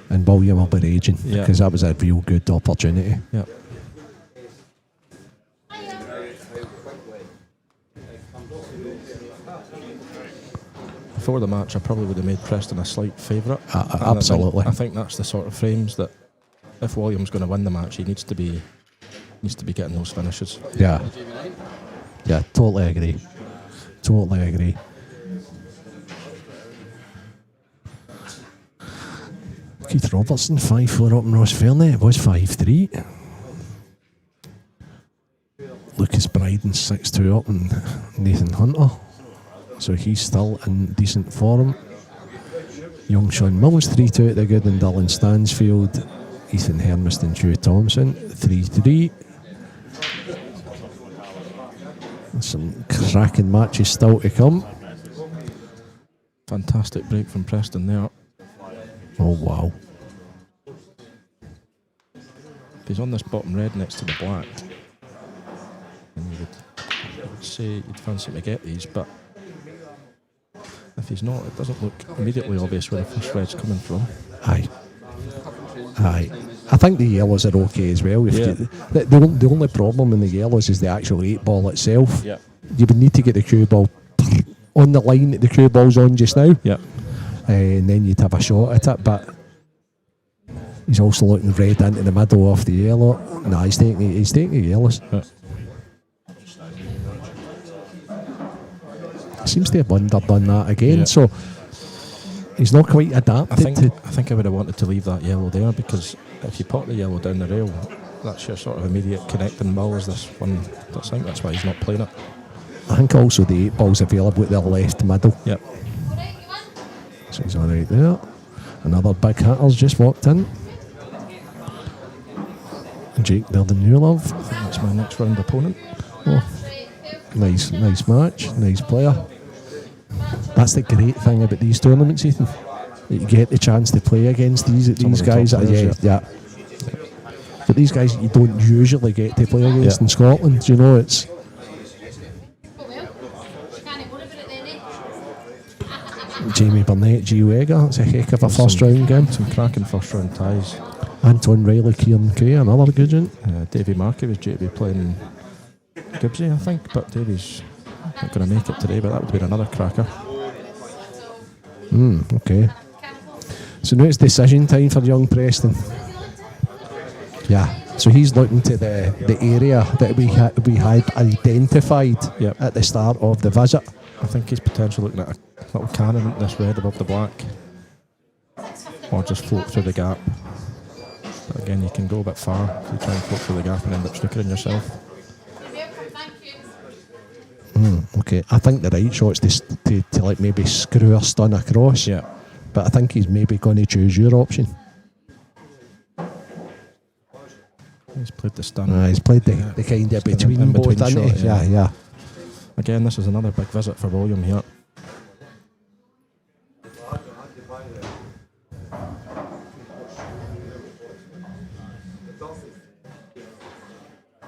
And William will be raging Yeah. because that was a real good opportunity. Yeah. Before the match, I probably would have made Preston a slight favourite. Absolutely. I think that's the sort of frames that, if William's going to win the match, he needs to be getting those finishes. Yeah. Yeah, totally agree. Totally agree. Keith Robertson, 5-4 up in Ross Fairney. It was 5-3. Lucas Bryden, 6-2 up in Nathan Hunter. So he's still in decent form. Young Sean Mills, 3-2 at the good, and Dylan Stansfield, Ethan Hermist and Hugh Thompson, 3-3. Some cracking matches still to come. Fantastic break from Preston there. Oh wow. If he's on this bottom red next to the black, then you would say you'd fancy to get these, but if he's not, it doesn't look immediately obvious where the first red's coming from. Aye. I think the yellows are okay as well. Yeah. The only problem in the yellows is the actual 8-ball itself. Yeah. You would need to get the cue ball on the line that the cue ball's on just now. Yeah. And then you'd have a shot at it, but he's also looking red into the middle off the yellow. No, he's taking the yellows. Yeah. Seems to have underdone that again, Yeah. so he's not quite adapted I think I would have wanted to leave that yellow there, because if you put the yellow down the rail, that's your sort of immediate connecting mills. This one, I think that's why he's not playing it. I think also the 8-ball's available at the left middle. Yep. So he's alright there. Another big hitter's just walked in. Jake Belden-Newlove. I think that's my next round opponent. Oh, nice match, nice player. That's the great thing about these tournaments, Ethan. That you get the chance to play against these the guys. top players, Yeah. But these guys you don't usually get to play against in Scotland. You know, it's Jamie Burnett, G. Wegger. That's a heck of a first round game. Some cracking first round ties. Anton Riley, Kieran Kay, another good one. Davy Markey was due to be playing Gibbsy, I think, but Davy's not going to make it today, but that would be another cracker. Okay. So now it's decision time for young Preston. Yeah. So he's looking to the area that we had identified Yep. at the start of the visit. I think he's potentially looking at a little cannon at this red above the black, or just float through the gap. But again, you can go a bit far if you try and float through the gap and end up snookering yourself. Okay. I think the right shot's to like maybe screw or stun across. Yeah. But I think he's maybe going to choose your option. He's played the stun. He's played the kind of between in both, between hasn't he? shot, Yeah. Again, this is another big visit for William here.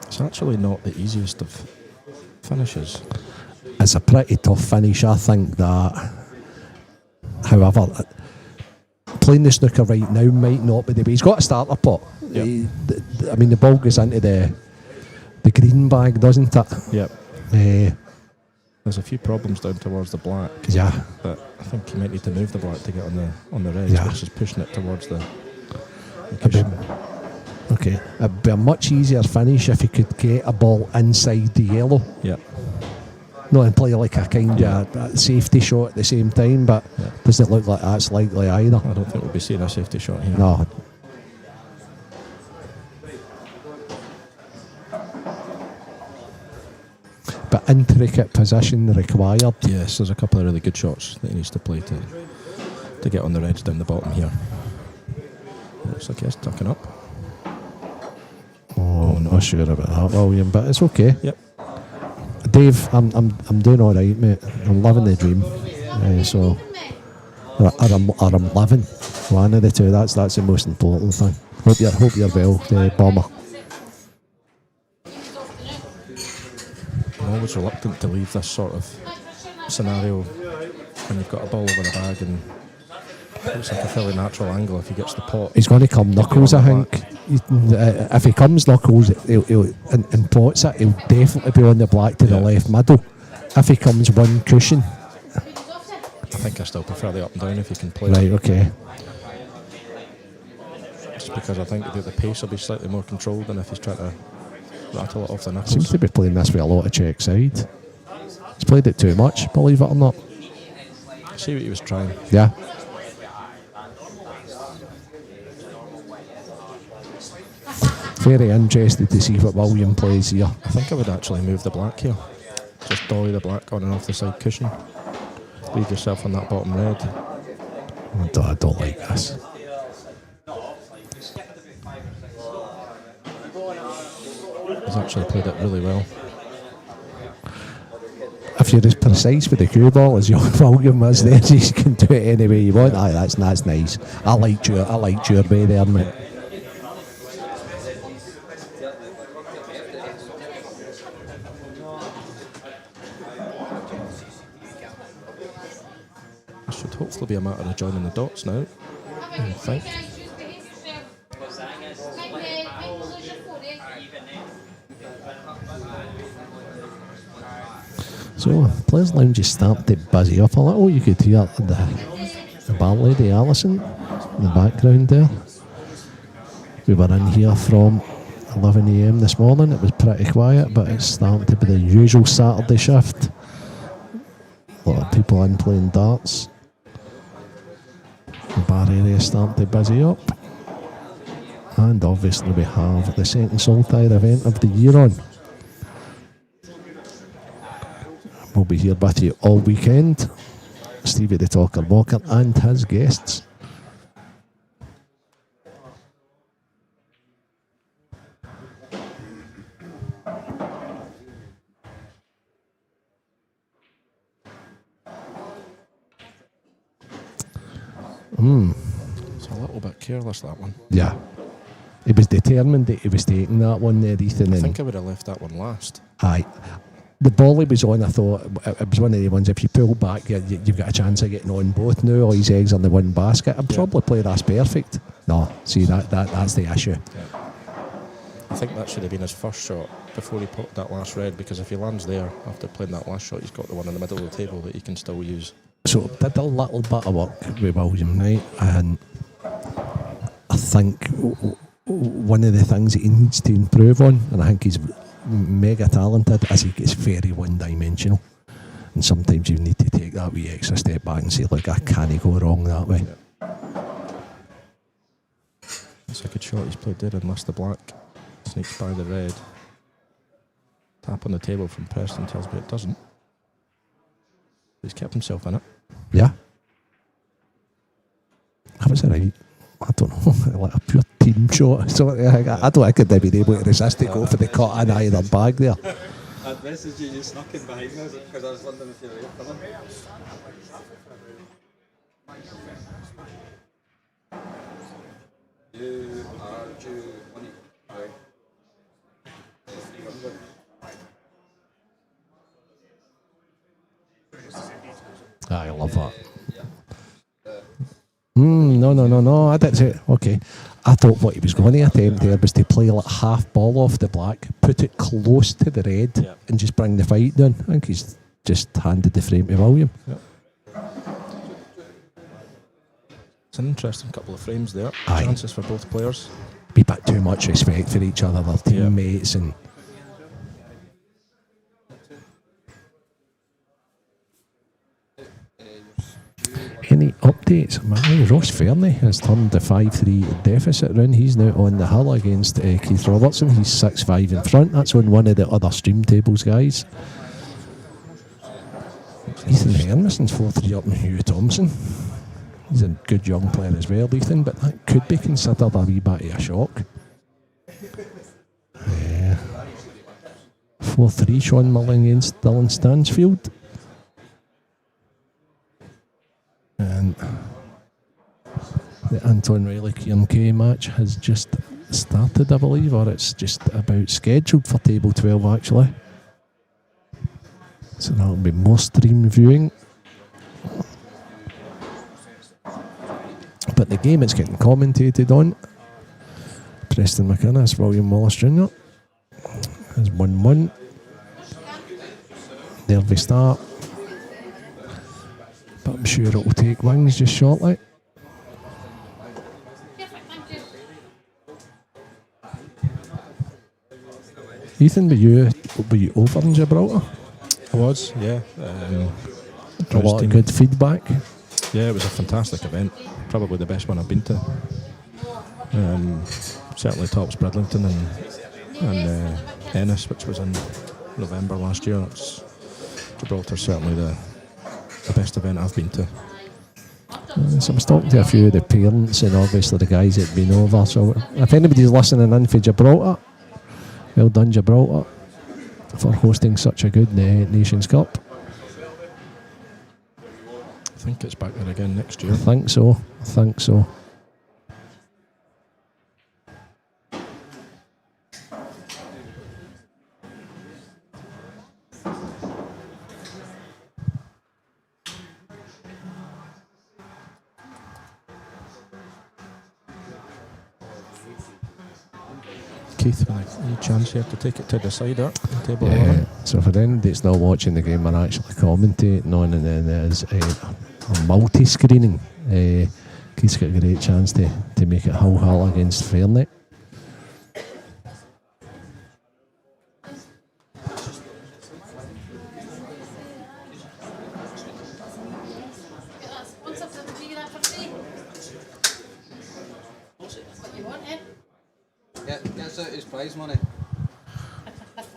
It's actually not the easiest of finishes. It's a pretty tough finish. I think that, however, playing the snooker right now might not be the way. He's got a starter pot. Yep. I mean, the ball goes into the green bag, doesn't it? Yep. There's a few problems down towards the black. Yeah. But I think you might need to move the black to get on the red, Yeah. which is pushing it towards the Okay. It'd be a much easier finish if he could get a ball inside the yellow. Yep. No, and play like a kind of safety shot at the same time, but doesn't look like that's likely either. I don't think we'll be seeing a safety shot here. No. But intricate position required. Yes, there's a couple of really good shots that he needs to play to get on the reds down the bottom here. Looks like he's tucking up. Oh, not sure about that, William, but it's okay. Yep. Dave, I'm doing all right, mate. I'm living the dream. So, or I'm living one of the two. That's the most important thing. Hope you're well, Bomber. always reluctant to leave this sort of scenario when you've got a ball over the bag, and it's like a fairly natural angle if he gets the pot. He's going to come knuckles, I think. If he comes knuckles and pots it, he'll definitely be on the black to the left middle. If he comes one cushion. I think I still prefer the up and down if you can play Right, it. okay. Just because I think the pace will be slightly more controlled than if he's trying to rattle it off the knuckles. Seems to be playing this with a lot of check side. He's played it too much, believe it or not. See what he was trying. Yeah. Very interested to see what William plays here. I think I would actually move the black here. Just dolly the black on and off the side cushion. Leave yourself on that bottom red. I don't like this. He's actually played it really well. If you're as precise with the cue ball as Yuan William is, then you can do it any way you want. Aye, that's nice. I liked your way there, mate. It should hopefully be a matter of joining the dots now. I think. So, Players Lounge is starting to buzzy up a little. You could hear the bar lady Alison in the background there. We were in here from 11 AM this morning. It was pretty quiet, but it's starting to be the usual Saturday shift. A lot of people in playing darts. The bar area is starting to busy up. And obviously we have the second Saltire event of the year on. We'll be here with you all weekend. Stevie the Talker Walker and his guests. It's a little bit careless, that one. Yeah. He was determined that he was taking that one there, Ethan. I think I would have left that one last. Aye. The ball he was on, I thought, it was one of the ones, if you pull back, you've got a chance of getting on both now. All his eggs on the one basket. I'd probably play that's perfect. No, see, that's the issue. Yeah. I think that should have been his first shot before he put that last red, because if he lands there after playing that last shot, he's got the one in the middle of the table that he can still use. So, did a little bit of work with William, right? And I think one of the things that he needs to improve on, and I think he's mega talented, is he gets very one-dimensional, and sometimes you need to take that wee extra step back and say, look, I can't go wrong that way. Yeah. That's a good shot he's played there, unless the black sneaks by the red. Tap on the table from Preston tells me it doesn't. He's kept himself in it. Yeah. How was it right? I don't know, like a pure team shot. So I don't think I'd be able to resist to go for the cut in either bag there. I'd messaged you snuck in behind me because I was wondering if you were coming. You are due money. Right. I love that. No, I didn't say it. Okay. I thought what he was going to attempt there was to play like half ball off the black, put it close to the red, and just bring the fight down. I think he's just handed the frame to William. Yep. It's an interesting couple of frames there. Aye. Chances for both players. Be bit too much respect for each other, their teammates, and any updates? Ross Fernie has turned the 5-3 deficit round. He's now on the hill against Keith Robertson. He's 6-5 in front. That's on one of the other stream tables, guys. Ethan Hermison's 4-3 up on Hugh Thompson. He's a good young player as well, Ethan, but that could be considered a wee bit of a shock. 4-3 Sean Mullen against Dylan Stansfield. And the Anton Riley Kieran Kay match has just started, I believe, or it's just about scheduled for table 12 actually. So that'll be more stream viewing. But the game it's getting commentated on, Preston McInnes, William Wallace Jr. is 1-1. There we start. But I'm sure it will take wings just shortly. Perfect, thank you. Ethan, were you over in Gibraltar? I was, yeah. A lot of good feedback. Yeah, it was a fantastic event. Probably the best one I've been to. Certainly tops Bridlington and Ennis, which was in November last year. Gibraltar's certainly the best event I've been to. So I was talking to a few of the parents and obviously the guys that had been over. So if anybody's listening in for Gibraltar, well done Gibraltar for hosting such a good Nations Cup. I think it's back there again next year. I think so. Keith, any chance you have to take it to the decider? Table Yeah. 11? So for anybody that's not watching the game, we're actually commentating on, and then there's a multi-screening. Keith's got a great chance to make it Hull against Fairnet. What's up with the that for free? What you want, eh? Yeah, gets out his prize money.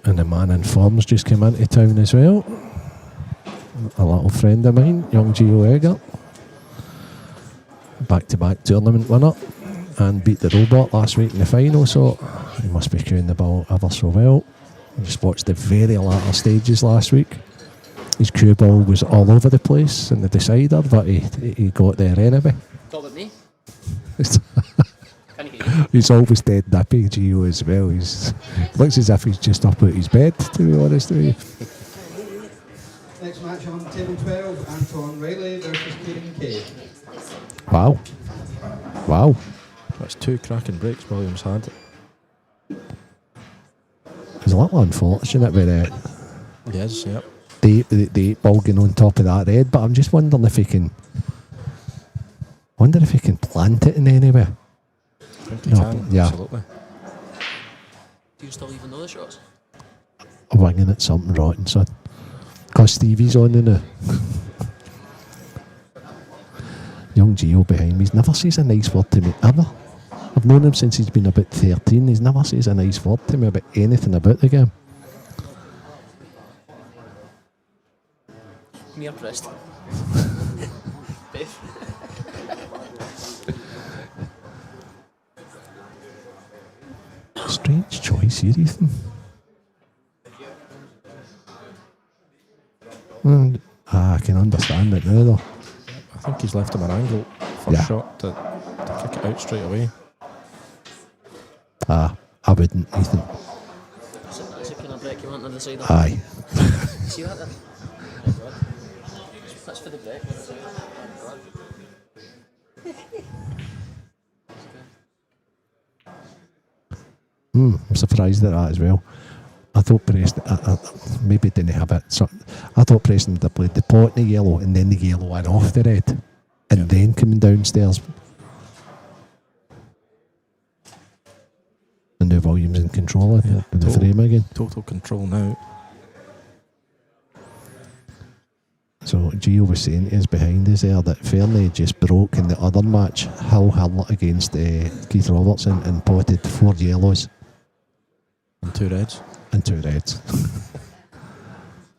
And the man in form's just came into town as well. A little friend of mine, young Gio Eggert. Back-to-back tournament winner. And beat the robot last week in the final, so he must be cueing the ball ever so well. I just watched the very latter stages last week. His cue ball was all over the place in the decider, but he got there anyway. Talk about me. He's always dead nippy, Gio, as well. He's looks as if he's just up out his bed, to be honest with you. Next match on table 12, Anton Riley versus Kieran Kay. Wow. That's 2 cracking breaks Williams had. It's a little unfortunate with Yes, yep. the 8 ball going on top of that red, but I'm just wondering if he can plant it in anywhere. I think he No, can, yeah. absolutely. Do you still even know the shots? I'm winging at something rotten, son. Because Stevie's on in the young Gio behind me. He's never says a nice word to me, ever. I've known him since he's been about 13. He's never says a nice word to me about anything about the game. Me or Preston? Biff. Strange choice here, Ethan. I can understand it now, though. I think he's left him an angle for Yeah. a shot to kick it out straight away. I wouldn't, Ethan. That's the kind of break you want on the side. Aye. See that there? That's for the break. I'm surprised at that as well. I thought Preston, maybe didn't have it. So I thought Preston would have played the pot in the yellow and then the yellow went off the red and then coming downstairs. And now Williams in control of the frame again. Total control now. So Gio was saying is behind us there that Fairley just broke in the other match, Hill against Keith Robertson, and potted 4 yellows. And 2 reds. And 2 reds.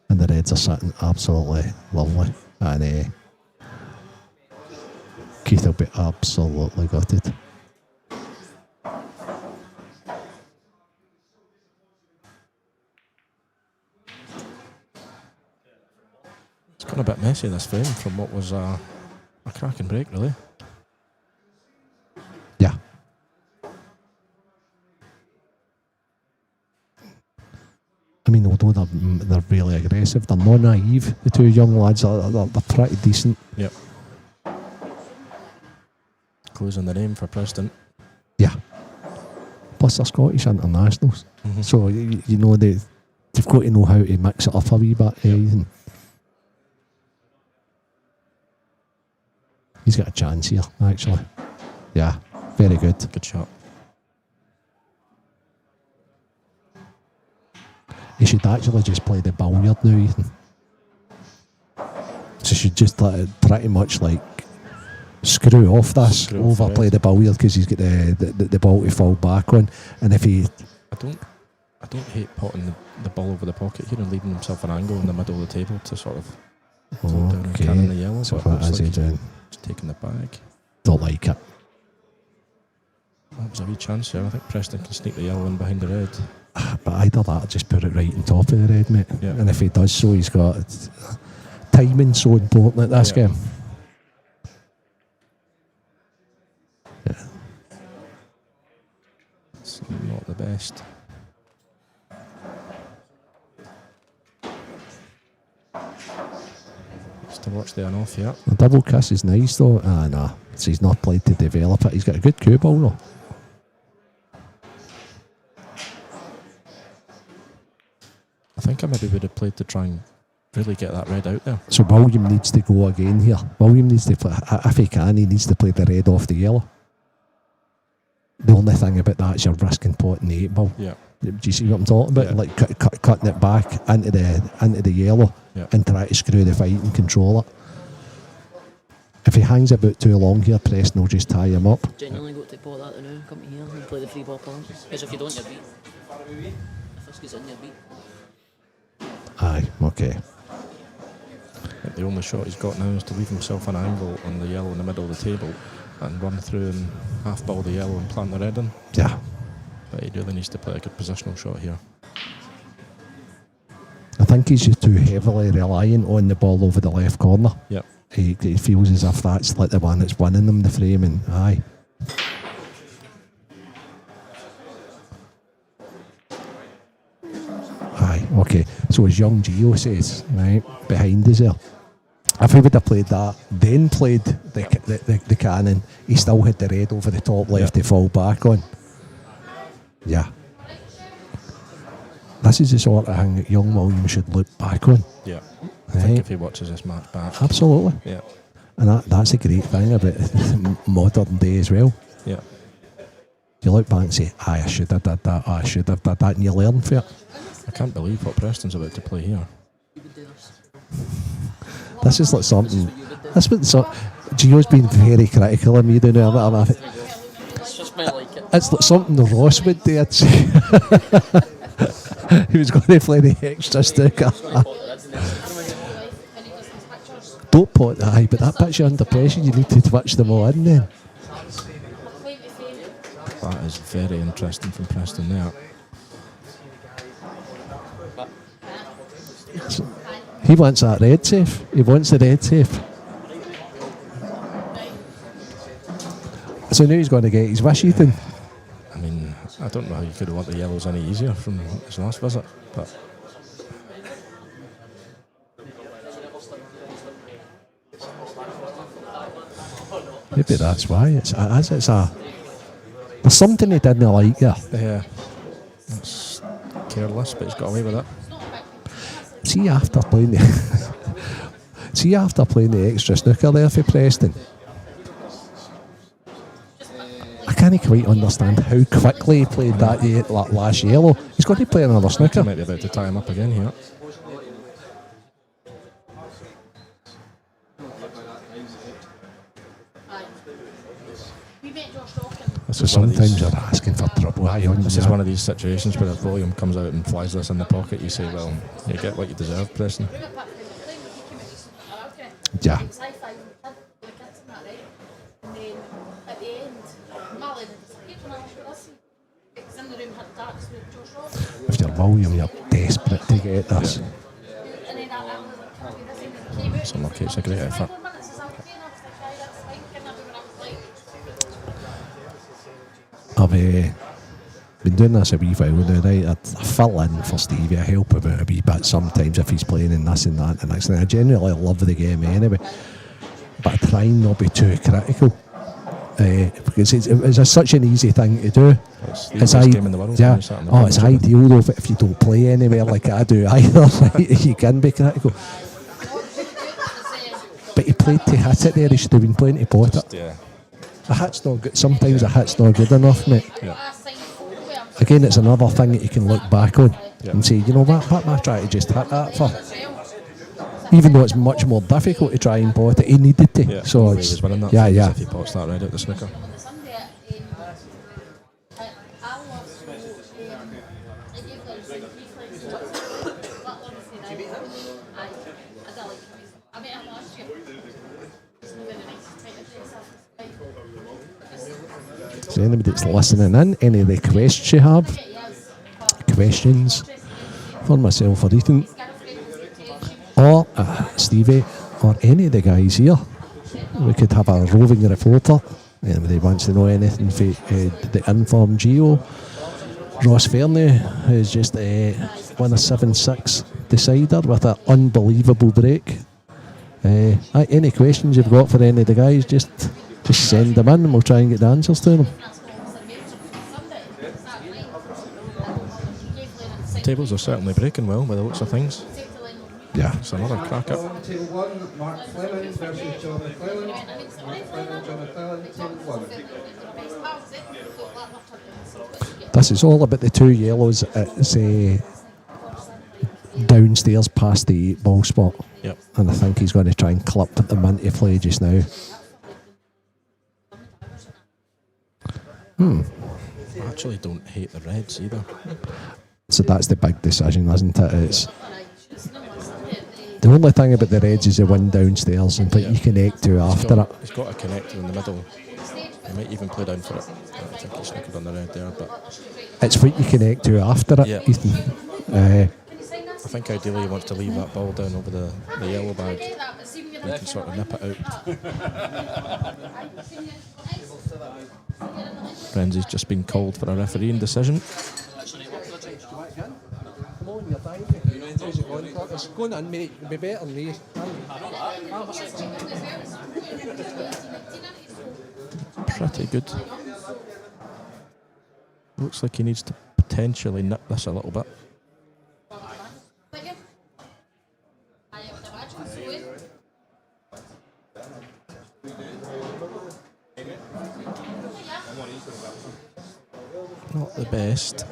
And the reds are sitting absolutely lovely. And Keith will be absolutely gutted. It's gone a bit messy, this frame, from what was a cracking break, really. mean, although they're really aggressive, they're not naive. The two young lads they're pretty decent. Yep. Clues in the name for Preston. Yeah. Plus they're Scottish internationals, so you know they've got to know how to mix it up a wee bit. And he's got a chance here, actually. Yeah, very good. Good shot. He should actually just play the billiard now, Ethan. So should just let it pretty much like screw off this, Screw off overplay it. the billiard because he's got the ball to fall back on. And if he, I don't hate potting the ball over the pocket here and leaving himself an angle in the middle of the table to sort of float down and cannon the yellow. So but it what looks is he like doing? he's taking the bag. Don't like it. That was a wee chance here. I think Preston can sneak the yellow in behind the red. But either that or just put it right on top of the red, mate. Yeah. And if he does so, he's got timing so important at this Yeah. game. It's not the best. Just to watch the on-off here. The double kiss is nice though. Nah. So he's not played to develop it. He's got a good cue ball though. I think I maybe would have played to try and really get that red out there. So William needs to go again here. William needs to play, if he can, he needs to play the red off the yellow. The only thing about that is you're risking potting the 8 ball. Yeah. Do you see what I'm talking about? Yeah. Like cutting it back into the yellow Yeah. and try to screw the fight and control it. If he hangs about too long here, Preston will just tie him up. Genuinely got to pot that now, come to here and play the free ball point. Because if you don't, you're beat. If this goes in, you're beat. Aye, okay. The only shot he's got now is to leave himself an angle on the yellow in the middle of the table and run through and half ball the yellow and plant the red in. Yeah. But he really needs to play a good positional shot here. I think he's just too heavily reliant on the ball over the left corner. Yep. He feels as if that's like the one that's winning them the frame, and aye. Aye, okay. So as young Gio says, right, behind us there, if he would have played that, then played the cannon, he still had the red over the top left to fall back on. Yeah. This is the sort of thing that young William should look back on. Yeah. I Right. think if he watches this match back. Absolutely. Yeah. And that's a great thing about modern day as well. Yeah. You look back and say, aye, I should have did that, I should have did that, and you learn from it. I can't believe what Preston's about to play here. You would do this. This is like something. That's what Gio's been very critical of me doing it. It's just me like it. It's like something Ross would do. I'd say. He was going to play the extra sticker. Don't pot the eye, but that puts you under pressure. You need to twitch them all in then. That is very interesting from Preston there. He wants that red safe. He wants the red safe. So now he's going to get his wish, Ethan. I mean, I don't know how you could have wanted the yellows any easier from his last visit, but Maybe that's why. There's something he didn't like there. yeah, it's careless, but he's got away with it. See after playing the extra snooker there for Preston, I can't quite understand how quickly he played that last yellow. He's got to play another He snooker. might be about to tie him up again here. So sometimes you're asking for trouble. This is one of these situations where if William comes out and flies this in the pocket, you say, well, you get what you deserve, Preston. Yeah. If you're William, you're desperate to get this. It's unlucky, it's a great effort. been doing this a wee while now, right? I fill in for Stevie, I help him out a wee bit sometimes if he's playing and this and that and the next thing. I generally love the game anyway, but I try and not be too critical. Because it's such an easy thing to do. It's the game in the world. Yeah. It's ideal though if you don't play anywhere like I do either. Right? You can be critical. But he played to hit it there. He should have been playing to pot it. Yeah. A hit's not good. Sometimes a hit's not good enough, mate. Yeah. Again, it's another thing that you can look back on and say, you know what am I trying to just hit that for? Even though it's much more difficult to try and pot it, he needed to. Yeah. So He it's was winning that. yeah. If he pots that red out the snooker. So anybody that's listening in, any requests you have, questions for myself or Ethan, or Stevie, or any of the guys here, we could have a roving reporter. Anybody wants to know anything for the Inform Geo. Ross Fairney has just won a 7-6 decider with an unbelievable break. Any questions you've got for any of the guys, just send them in and we'll try and get the answers to them. Tables are certainly breaking well by the looks of things. Yeah. It's another crack up. On table 1, Mark Fleming versus John McClellan. Mark Fleming, John McClellan, table 1. This is all about the two yellows. It's downstairs past the 8-ball spot. Yep. And I think he's going to try and clip them into play just now. I actually don't hate the reds either. So that's the big decision, isn't it? It's the only thing about the Reds is they win downstairs and you connect to after it. He's got a connector in the middle. He might even play down for it. I think he's snookered on the red there, but It's what you connect to after it, Yeah. Ethan. I think ideally he wants to leave that ball down over the yellow bag. He can sort of nip it out. Renzi's just been called for a refereeing decision. Come on, you're dying. How's it going? It's going on, mate. You'll be better than me. Pretty good. Looks like he needs to potentially nip this a little bit. Not the best.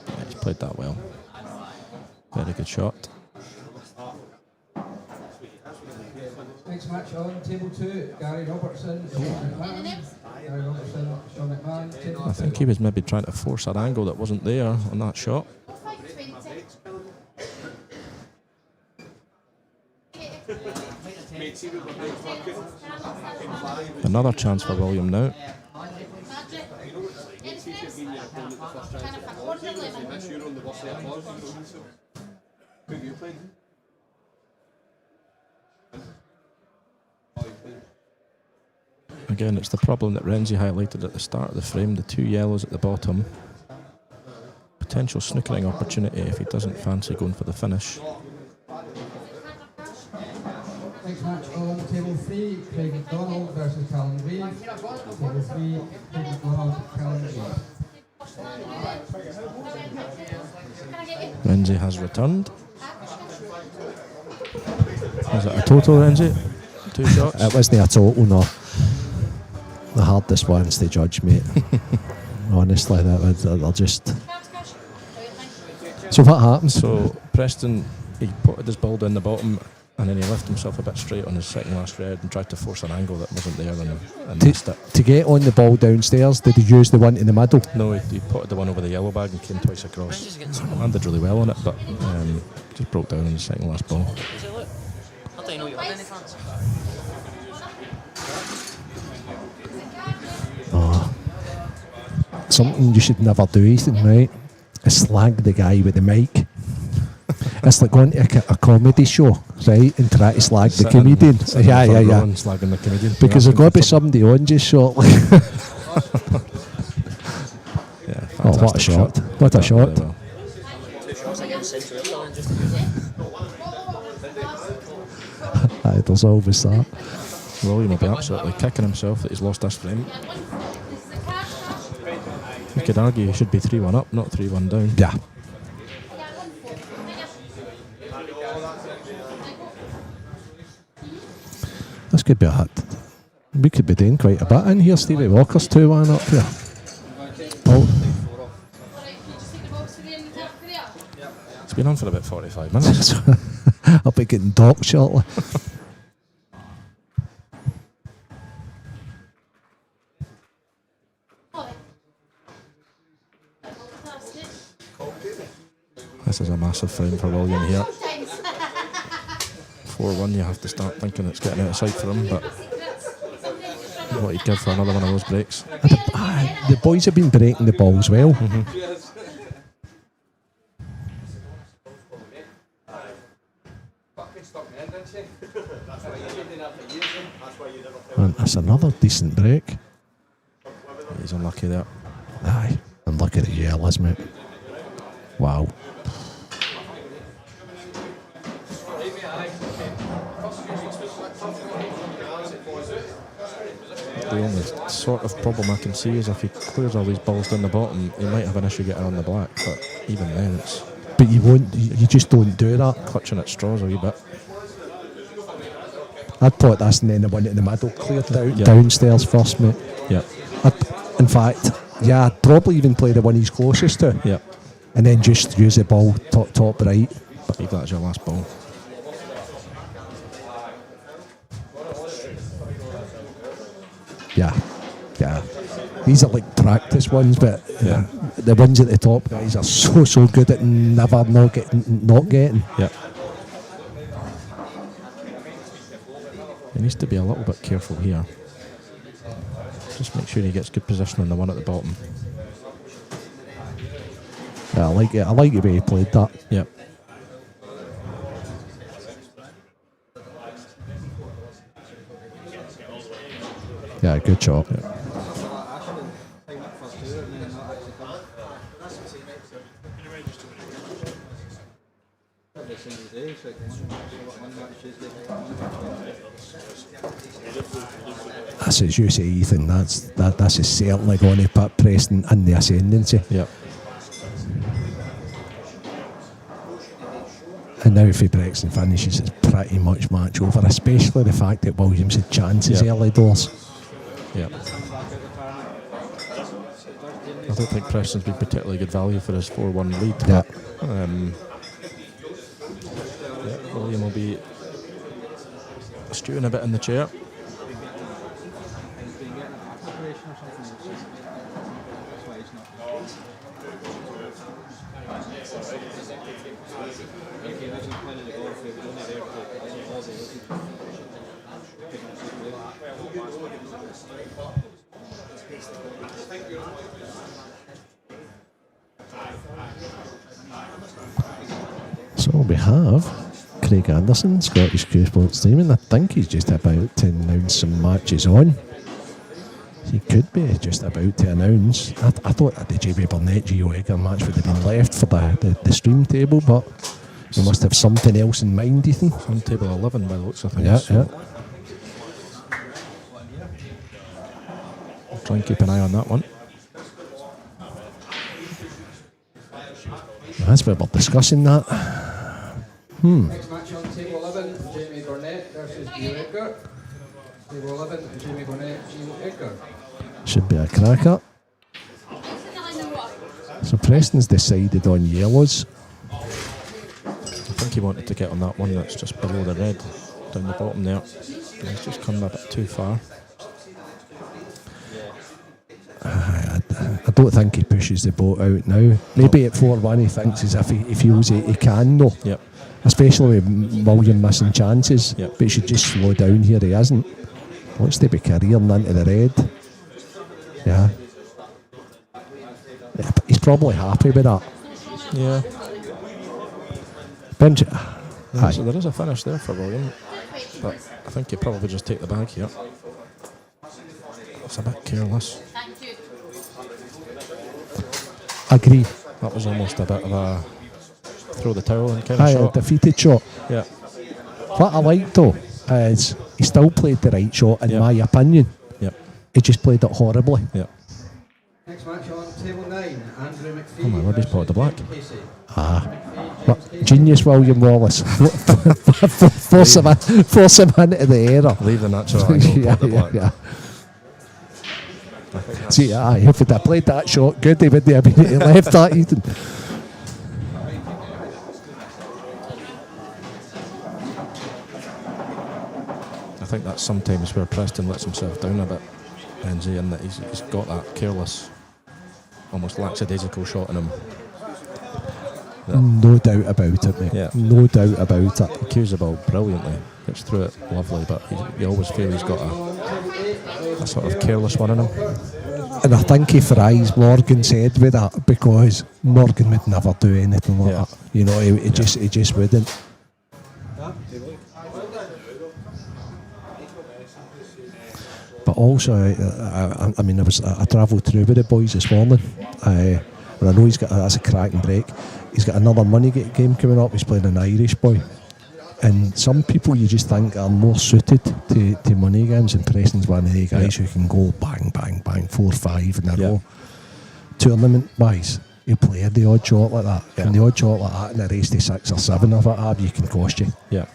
Yeah, he's played that well. Very good shot. Next match on table 2, Gary Robertson, Sean McMahon. Gary Robertson, Sean McMahon, table 2. I think he was maybe trying to force an angle that wasn't there on that shot. Another chance for William now. Again, it's the problem that Renzi highlighted at the start of the frame, the two yellows at the bottom. Potential snookering opportunity if he doesn't fancy going for the finish. Next match on table 3, Craig McDonald versus Callum Reeve. Table 3, Craig McDonald, Callum Reeve. Renzi has returned. Was it a total, Renzi? 2 shots? It wasn't a total, no. The hardest ones to judge, mate. Honestly, they'll just. So what happens? So Preston, he putted his ball down the bottom and then he left himself a bit straight on his second last red and tried to force an angle that wasn't there and missed it. To get on the ball downstairs, did he use the one in the middle? No, he putted the one over the yellow bag and came twice across. Landed really well on it, but just broke down on the second last ball. I don't know you had any fans. Something you should never do, Ethan, right? Is slag the guy with the mic. It's like going to a comedy show, right, and try to slag the Sitting- comedian. sitting Yeah, in yeah, front row yeah. and slagging the comedian. Because there's got to be somebody on just shortly. Yeah, Oh, what a fantastic shot. What a Did that shot. really well. 2 shots against Central Italy just Aye, there's always that. William will be absolutely kicking himself that he's lost this frame. You could argue he should be 3-1 up, not 3-1 down. Yeah. This could be a hit. We could be doing quite a bit in here. Stevie Walker's 2-1 up here. Oh, It's been on for about 45 minutes. I'll be getting docked shortly. This is a massive frame for William here. 4-1, you have to start thinking it's getting out of sight for him, but what he'd give for another one of those breaks. The boys have been breaking the balls well. And that's another decent break. He's unlucky there. Aye, and look at the yell, isn't it? Wow. The only sort of problem I can see is if he clears all these balls down the bottom, he might have an issue getting on the black, but even then it's But you won't, you just don't do that. clutching at straws a wee bit. I'd put this and then the one in the middle cleared Yeah. downstairs first, mate. Yeah, In fact, yeah, I'd probably even play the one he's closest to. yeah. And then just use the ball top right. Leave that as your last ball. Yeah, yeah. These are like practice ones, but Yeah. the ones at the top guys are so good at never not getting. Yeah. He needs to be a little bit careful here. Just make sure he gets good position on the one at the bottom. Yeah, I like it. I like the way he played that. Yep. Yeah, good shot. That's as you say, Ethan. This is certainly going to put Preston in the ascendancy. Yep. And now if he breaks and finishes, it's pretty much match over, especially the fact that Williams had chances Yeah. early doors. Yep. I don't think Preston's been particularly good value for his 4-1 lead. Yeah. William will be stewing a bit in the chair. So we have Craig Anderson, Scottish Cuesports team, and I think he's just about to announce some matches on. He could be just about to announce. I thought that the JB Burnett Gio Egger match would have been left for the stream table, but you must have something else in mind, Ethan. On table 11 by the looks of things. Yeah, so yeah. I'll try and keep an eye on that one. That's why we're discussing that. Next match on table 11, Jamie Burnett versus Gio Edgar. Table 11, Jamie Burnett, Gio Edgar. Should be a cracker. So Preston's decided on yellows. I think he wanted to get on that one that's just below the red, down the bottom there. He's just come a bit too far. I don't think he pushes the boat out now. Maybe at 4-1 he thinks as if he feels he can though. Yep. Especially with William missing chances. Yep. But he should just slow down here, he isn't. Wants to be careering into the red. Yeah. But he's probably happy with that. Yeah. Bench. So there is a finish there for William, but I think you probably just take the bag here. It's a bit careless. Thank you. Agree. That was almost a bit of a throw the towel in kind of Aye, a shot. defeated shot. Yeah. What I like though is he still played the right shot in my opinion. Yep. He just played it horribly. Yep. Next match on table 9, Andrew McPhee. Oh my word, he's spotted the black. Casey. But genius William Wallace. force him into the error. Leave the natural angle, yeah, pot the black. yeah. See, aye, if he'd have played that shot good, he wouldn't have been left that Ethan. I think that's sometimes where Preston lets himself down a bit, NZ, in that he's got that careless, almost lackadaisical shot in him. No doubt about it, mate. Yeah. No doubt about it. He cues the ball brilliantly, gets through it lovely, but you always feel he's got a sort of careless one in him. And I think he fries Morgan said with that, because Morgan would never do anything like that. You know, he just wouldn't. But also, I mean, I travelled through with the boys this morning, and I know that's a cracking break. He's got another money game coming up. He's playing an Irish boy, and some people you just think are more suited to money games. And Preston's one of the guys who can go bang, bang, bang, 4-5 in a row. Tournament wise, he'll play the odd shot like that, and the odd shot like that in a race to 6 or 7 of it, you can cost you. Yeah.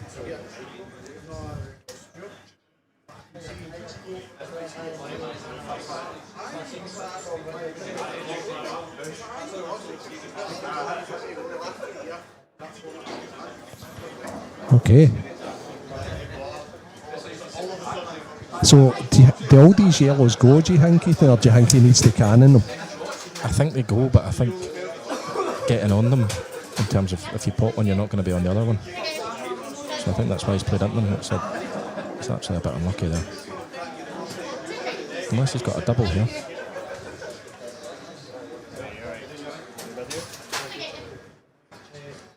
Okay. So, do all these yellows go, do you think, Ethan, or do you think he needs to cannon them? I think they go, but I think getting on them, in terms of if you pop one, you're not going to be on the other one. So I think that's why he's played into them. It's actually a bit unlucky there. Unless he's got a double here.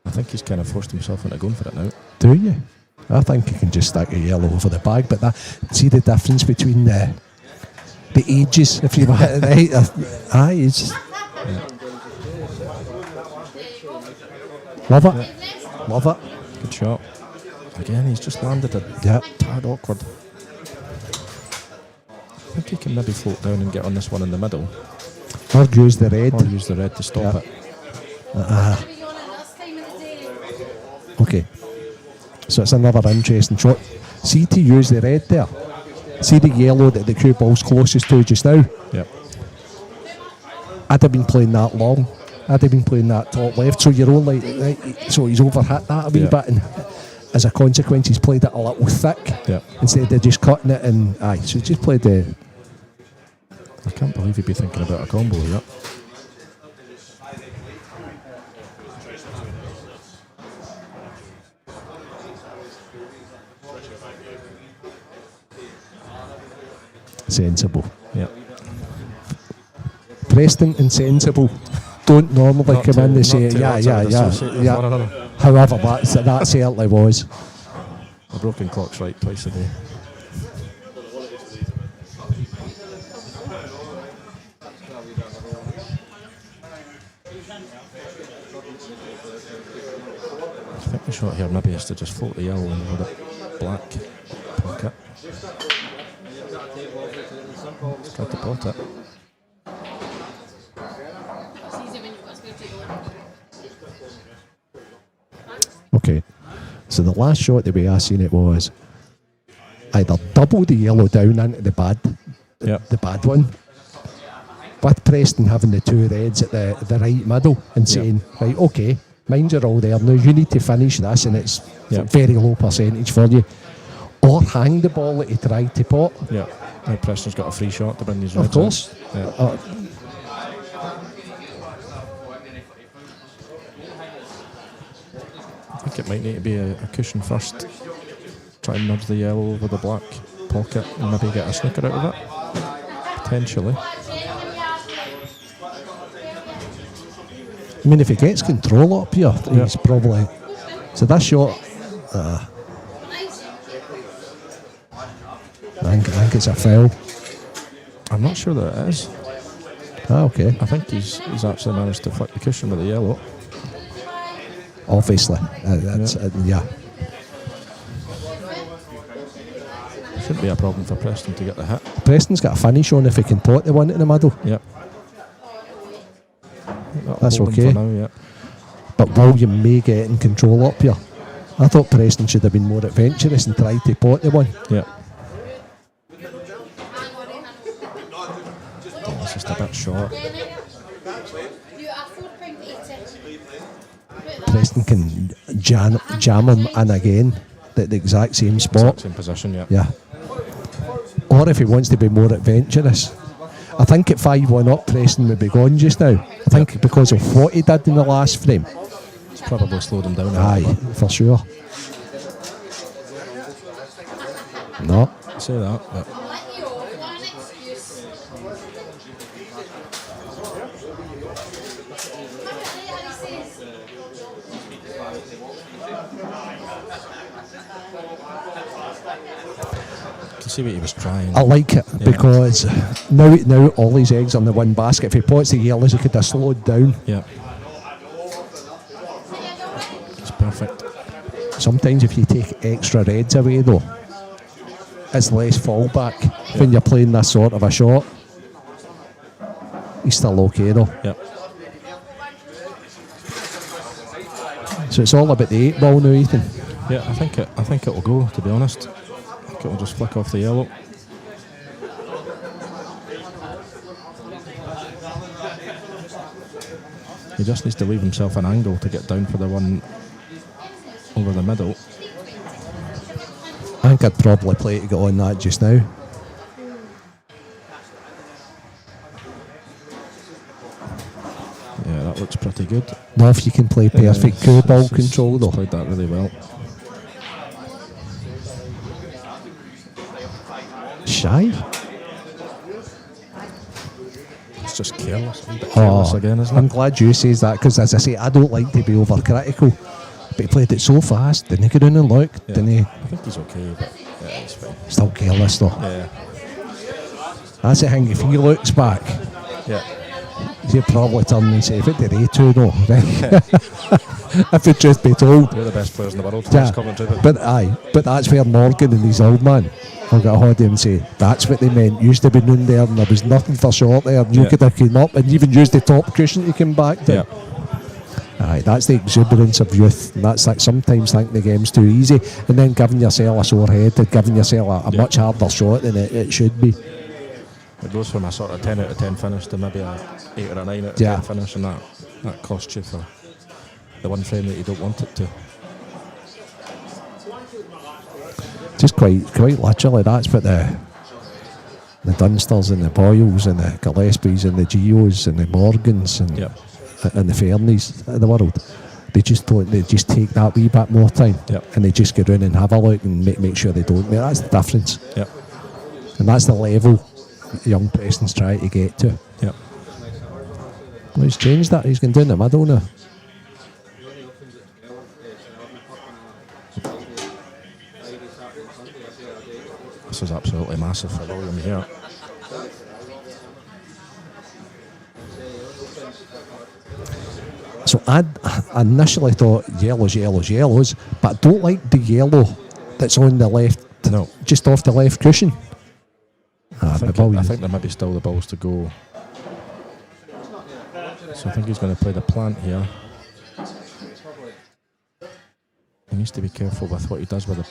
I think he's kind of forced himself into going for it now. Do you? I think he can just stack a yellow over the bag, but see the difference between the ages, if you want. Aye, it's love it. Love it. Good shot. Again, he's just landed a tad awkward. I think he can maybe float down and get on this one in the middle. Or use the red. Or use the red to stop it. Okay. So it's another interesting shot. See to use the red there. See the yellow that the cue ball's closest to just now? Yep. I'd have been playing that long. I'd have been playing that top left. So you're only so he's overhit that a wee bit, and as a consequence he's played it a little thick instead of just cutting it, and so he just played the. I can't believe he'd be thinking about a combo here. Sensible. Yeah. Preston and sensible don't normally come in and say yeah. However, that certainly was. A broken clock's right twice a day. I think the shot here maybe is to just float the yellow and with it black pocket. It's got to pot it. Okay, so the last shot that we are seeing it was either double the yellow down into the bad one, with Preston having the two reds at the right middle and saying, right, okay, mines are all there now, you need to finish this and it's very low percentage for you, or hang the ball that he tried to pot. Yeah, now Preston's got a free shot to bring these reds. Of course. I think it might need to be a cushion first. Try and nudge the yellow over the black pocket and maybe get a snooker out of it. Potentially. I mean, if he gets control up here, he's probably So that shot, I think it's a foul. I'm not sure that it is. Ah, okay. I think he's actually managed to flick the cushion with the yellow. Obviously. Yeah. Shouldn't be a problem for Preston to get the hit. Preston's got a finish on if he can pot the one in the middle. Yep. That's Hold him okay. for now, yeah. But William may get in control up here. I thought Preston should have been more adventurous and tried to pot the one. Yeah. It's just a bit short. Preston can jam him in again at the exact same spot. Exact same position, yeah. Yeah. Or if he wants to be more adventurous. I think at 5-1 up, Preston would be gone just now. I think because of what he did in the last frame. It's probably slowed him down. Aye, for sure. No. Say that, but you can see what he was trying. I like it because now all his eggs are in the one basket. If he pots the yellows, he could have slowed down. Yeah. It's perfect. Sometimes if you take extra reds away though, it's less fallback when you're playing this sort of a shot. He's still okay though. Yep. So it's all about the 8 ball now, Ethan. Yeah, I think it'll go, to be honest. I think it'll just flick off the yellow. He just needs to leave himself an angle to get down for the one over the middle. I think I'd probably play to get on that just now. Yeah, that looks pretty good. Now if you can play perfect cue ball control He's though. played that really well. Shy? It's just careless. A bit careless again, isn't I'm it? glad you says that because as I say, I don't like to be overcritical. But he played it so fast, didn't he go down and look? Yeah. Didn't he? I think he's okay, but yeah, he's fine. Still careless though. Yeah. That's the thing, if he looks back, Yeah. he'd probably turn and say, if it did A2 though, if it just be told. They're the best players in the world. Yeah, but that's where Morgan and his old man will get a hold of him and say, that's what they meant. Used to be noon there and there was nothing for short there. You could have came up and even used the top cushion to come back to. Yeah. Aye, that's the exuberance of youth. And that's like sometimes think the game's too easy and then giving yourself a sore head and giving yourself a much harder shot than it should be. It goes from a sort of 10 out of 10 finish to maybe a 8 or a 9 out of 10 finish, and that costs you for the one frame that you don't want it to. Just quite literally, that's what the Dunsters and the Boyles and the Gillespies and the Geos and the Morgans and and the Fernies of the world, they just take that wee bit more time and they just go round and have a look and make sure they don't. That's the difference. Yep. And that's the level young Preston's trying to get to. Yep. Well, he's changed that. He's going down the middle now. This is absolutely massive for William here. So I initially thought yellows, but I don't like the yellow that's on the left, just off the left cushion. I think there might be still the balls to go. So I think he's going to play the plant here. He needs to be careful with what he does with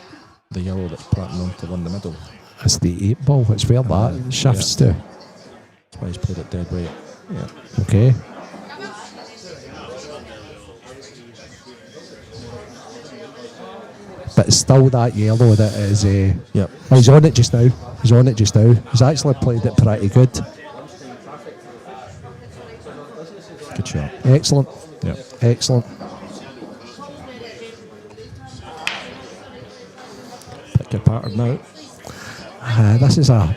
the yellow that's planting onto one in the middle. It's the 8 ball, it's where that shifts to. That's why he's played it dead weight. Yeah. Okay. But it's still that yellow that is. Yep. Oh, he's on it just now. He's actually played it pretty good. Good shot. Excellent. Yep. Excellent. Pick your pattern now. This is the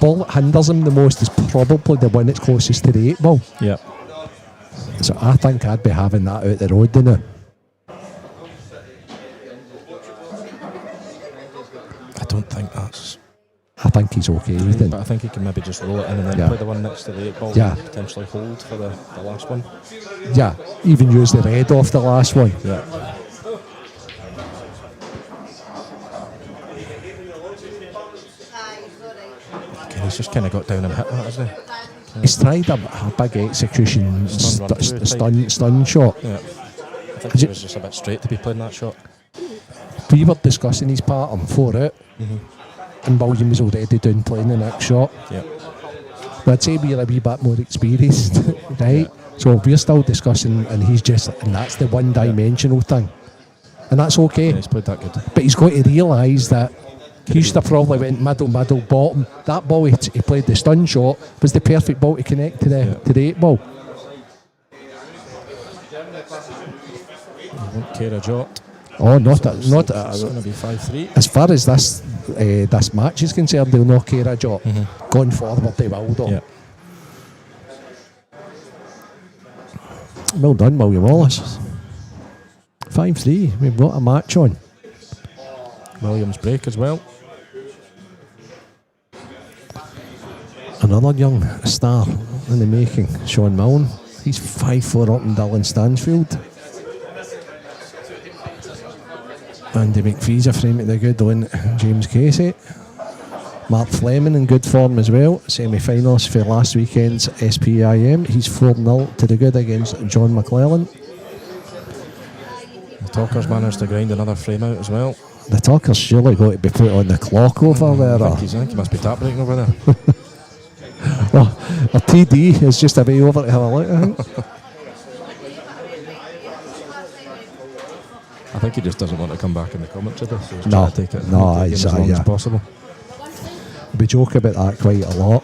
ball that hinders him the most is probably the one that's closest to the 8 ball. Yep. So I think I'd be having that out the road now. don't think that's. I think he's okay with it. But I think he can maybe just roll it in and then Yeah. play the one next to the 8 ball. Yeah. And potentially hold for the last one. Yeah, even use the red off the last one. Yeah. Okay, he's just kind of got down and hit that, hasn't he? He's tried a big execution Stun run through stun shot. Yeah. I think he was just a bit straight to be playing that shot. We were discussing his pattern 4 out, and William was already down playing the next shot. Yeah. But I'd say we're a wee bit more experienced, right? Yeah. So we're still discussing, and that's the one-dimensional thing, and that's okay. Yeah, he's played that good. But he's got to realise that he should have probably went middle, bottom. That ball he played the stun shot was the perfect ball to connect to the 8 ball. Won't care a jot. Oh, not It's going to be 5-3. as far as this match is concerned, they'll not care a jot. Going forward, they will though. Yeah. Well done, William Wallace. 5-3. We've got a match on. Williams break as well. Another young star in the making, Sean Milne. He's 5'4" up in Dylan Stansfield. Andy McPhee's a frame at the good on James Casey. Mark Fleming in good form as well. Semi-finals for last weekend's SPIM. He's 4-0 to the good against John McClellan. The Talkers managed to grind another frame out as well. The Talkers surely got to be put on the clock over there. I think he must be tap breaking over there. Well, our TD is just a way over to have a look, I think. I think he just doesn't want to come back in the commentary. So he's No, trying to take it no, take the game it's, as long yeah. as possible. We joke about that quite a lot.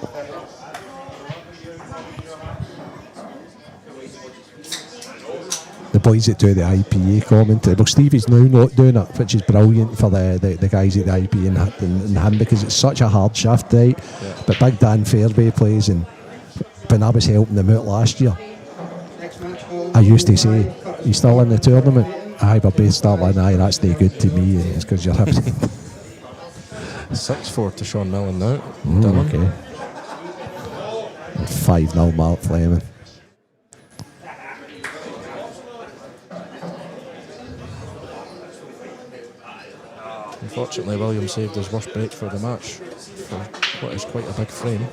The boys that do the IPA commentary, well, Stevie's now not doing it, which is brilliant for the guys at the IPA and him, because it's such a hard shift, right? Yeah. But Big Dan Fairby plays, and when I was helping them out last year, I used to say, "You still in the tournament?" Aye, we're both still in. Aye, that's no good to me, and it's because you're having 6-4 to Sean Millen now. okay. And 5-0 Mark Fleming. Unfortunately, Williams saved his worst break for the match for what is quite a big frame.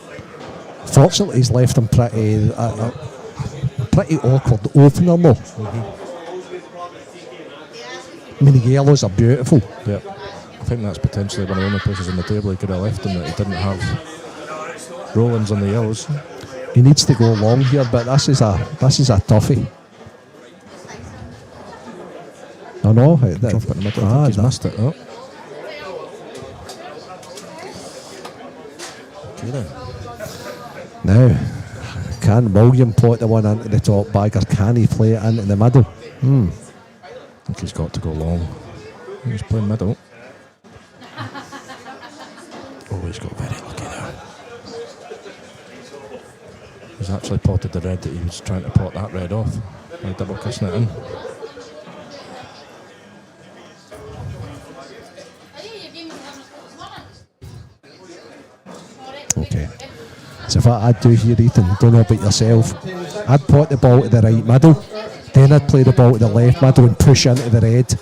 Fortunately, he's left him pretty awkward opener though. I mean, the yellows are beautiful. Yeah, I think that's potentially one of the only places on the table he could have left him that he didn't have roll-ins on the yellows. He needs to go long here, but this is a toughie. I know. Drop it in the middle. I think he's missed it. Oh. Okay then. Now, can William pot the one into the top bag, or can he play it into the middle? I think he's got to go long. He's playing middle. Oh, he's got very lucky there. He's actually potted the red that he was trying to pot that red off by double kissing it in. Okay. So what I'd do here, Ethan, don't know about yourself, I'd pot the ball to the right middle, then I'd play the ball to the left middle and push into the red.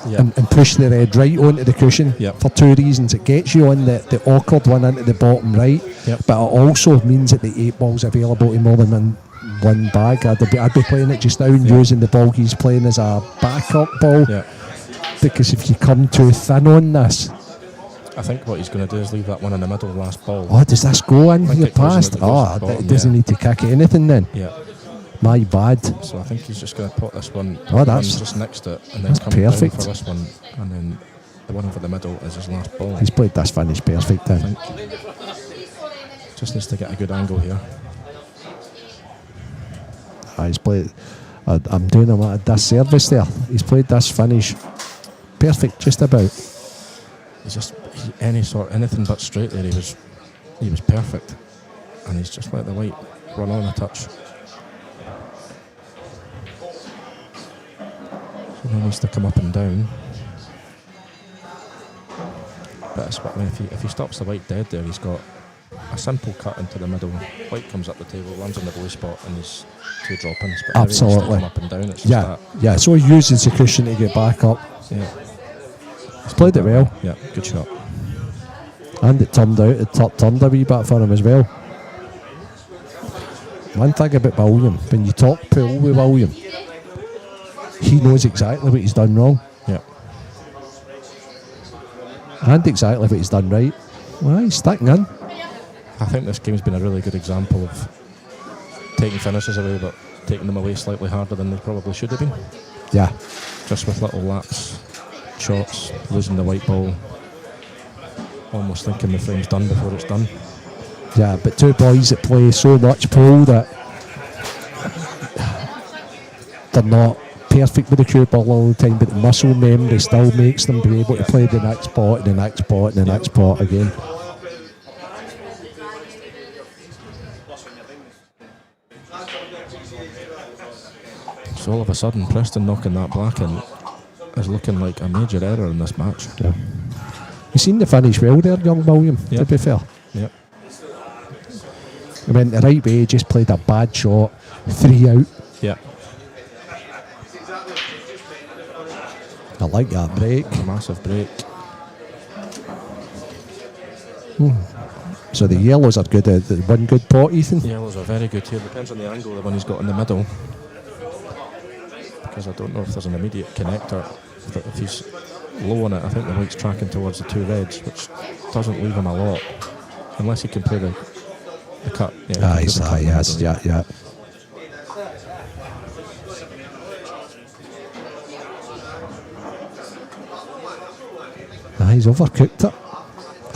Yeah. And push the red right onto the cushion for 2 reasons. It gets you on the awkward one into the bottom right, but it also means that the 8 ball's available to more than one bag. I'd be playing it just now and using the ball he's playing as a backup ball, because if you come too thin on this, I think what he's going to do is leave that one in the middle, last ball. oh, does this go in here it goes past? in, it goes to the It bottom, doesn't need to kick anything then. Yeah. My bad. So I think he's just going to pot this one that's just next to it and then come down perfect. for this one, and then the one over the middle is his last ball. He's played this finish perfect then. Just needs to get a good angle here. He's played. I'm doing him a disservice there. He's played this finish perfect, just about. He's just anything but straight there. He was perfect, and he's just let the white run on a touch. So he needs to come up and down. bit of spot. I mean, if he stops the white dead there, he's got a simple cut into the middle. White comes up the table, lands on the blue spot, and he's 2 drop-ins. But Absolutely. Up and down, it's just Yeah, that. yeah. So he uses the cushion to get back up. Yeah. He's played it well, Yeah, good shot. and it turned a wee bit for him as well. One thing about William, when you talk pool with William, he knows exactly what he's done wrong Yeah. and exactly what he's done right. Well, he's sticking in. I think this game's been a really good example of taking finishes away, but taking them away slightly harder than they probably should have been. Yeah, Just with little laps, shots, losing the white ball, almost thinking the frame's done before it's done. yeah. But two boys that play so much pool that they're not perfect with the cue ball all the time, but the muscle memory still makes them be able to play the next spot and the next spot and the next spot again. So all of a sudden, Preston knocking that black in is looking like a major error in this match. Yeah. You seen the finish well there, young William, Yeah. to be fair. Yep. He went the right way, just played a bad shot, 3 out. Yeah. I like that break. A massive break. So the yellows are good, the one good pot, Ethan. Yellows are very good here. Depends on the angle the one he's got in the middle. Because I don't know if there's an immediate connector. But if he's low on it, I think the white's tracking towards the 2 reds, which doesn't leave him a lot. Unless he can play the cut. Yeah, he can play the cut in the Yes, middle. yeah. He's overcooked it.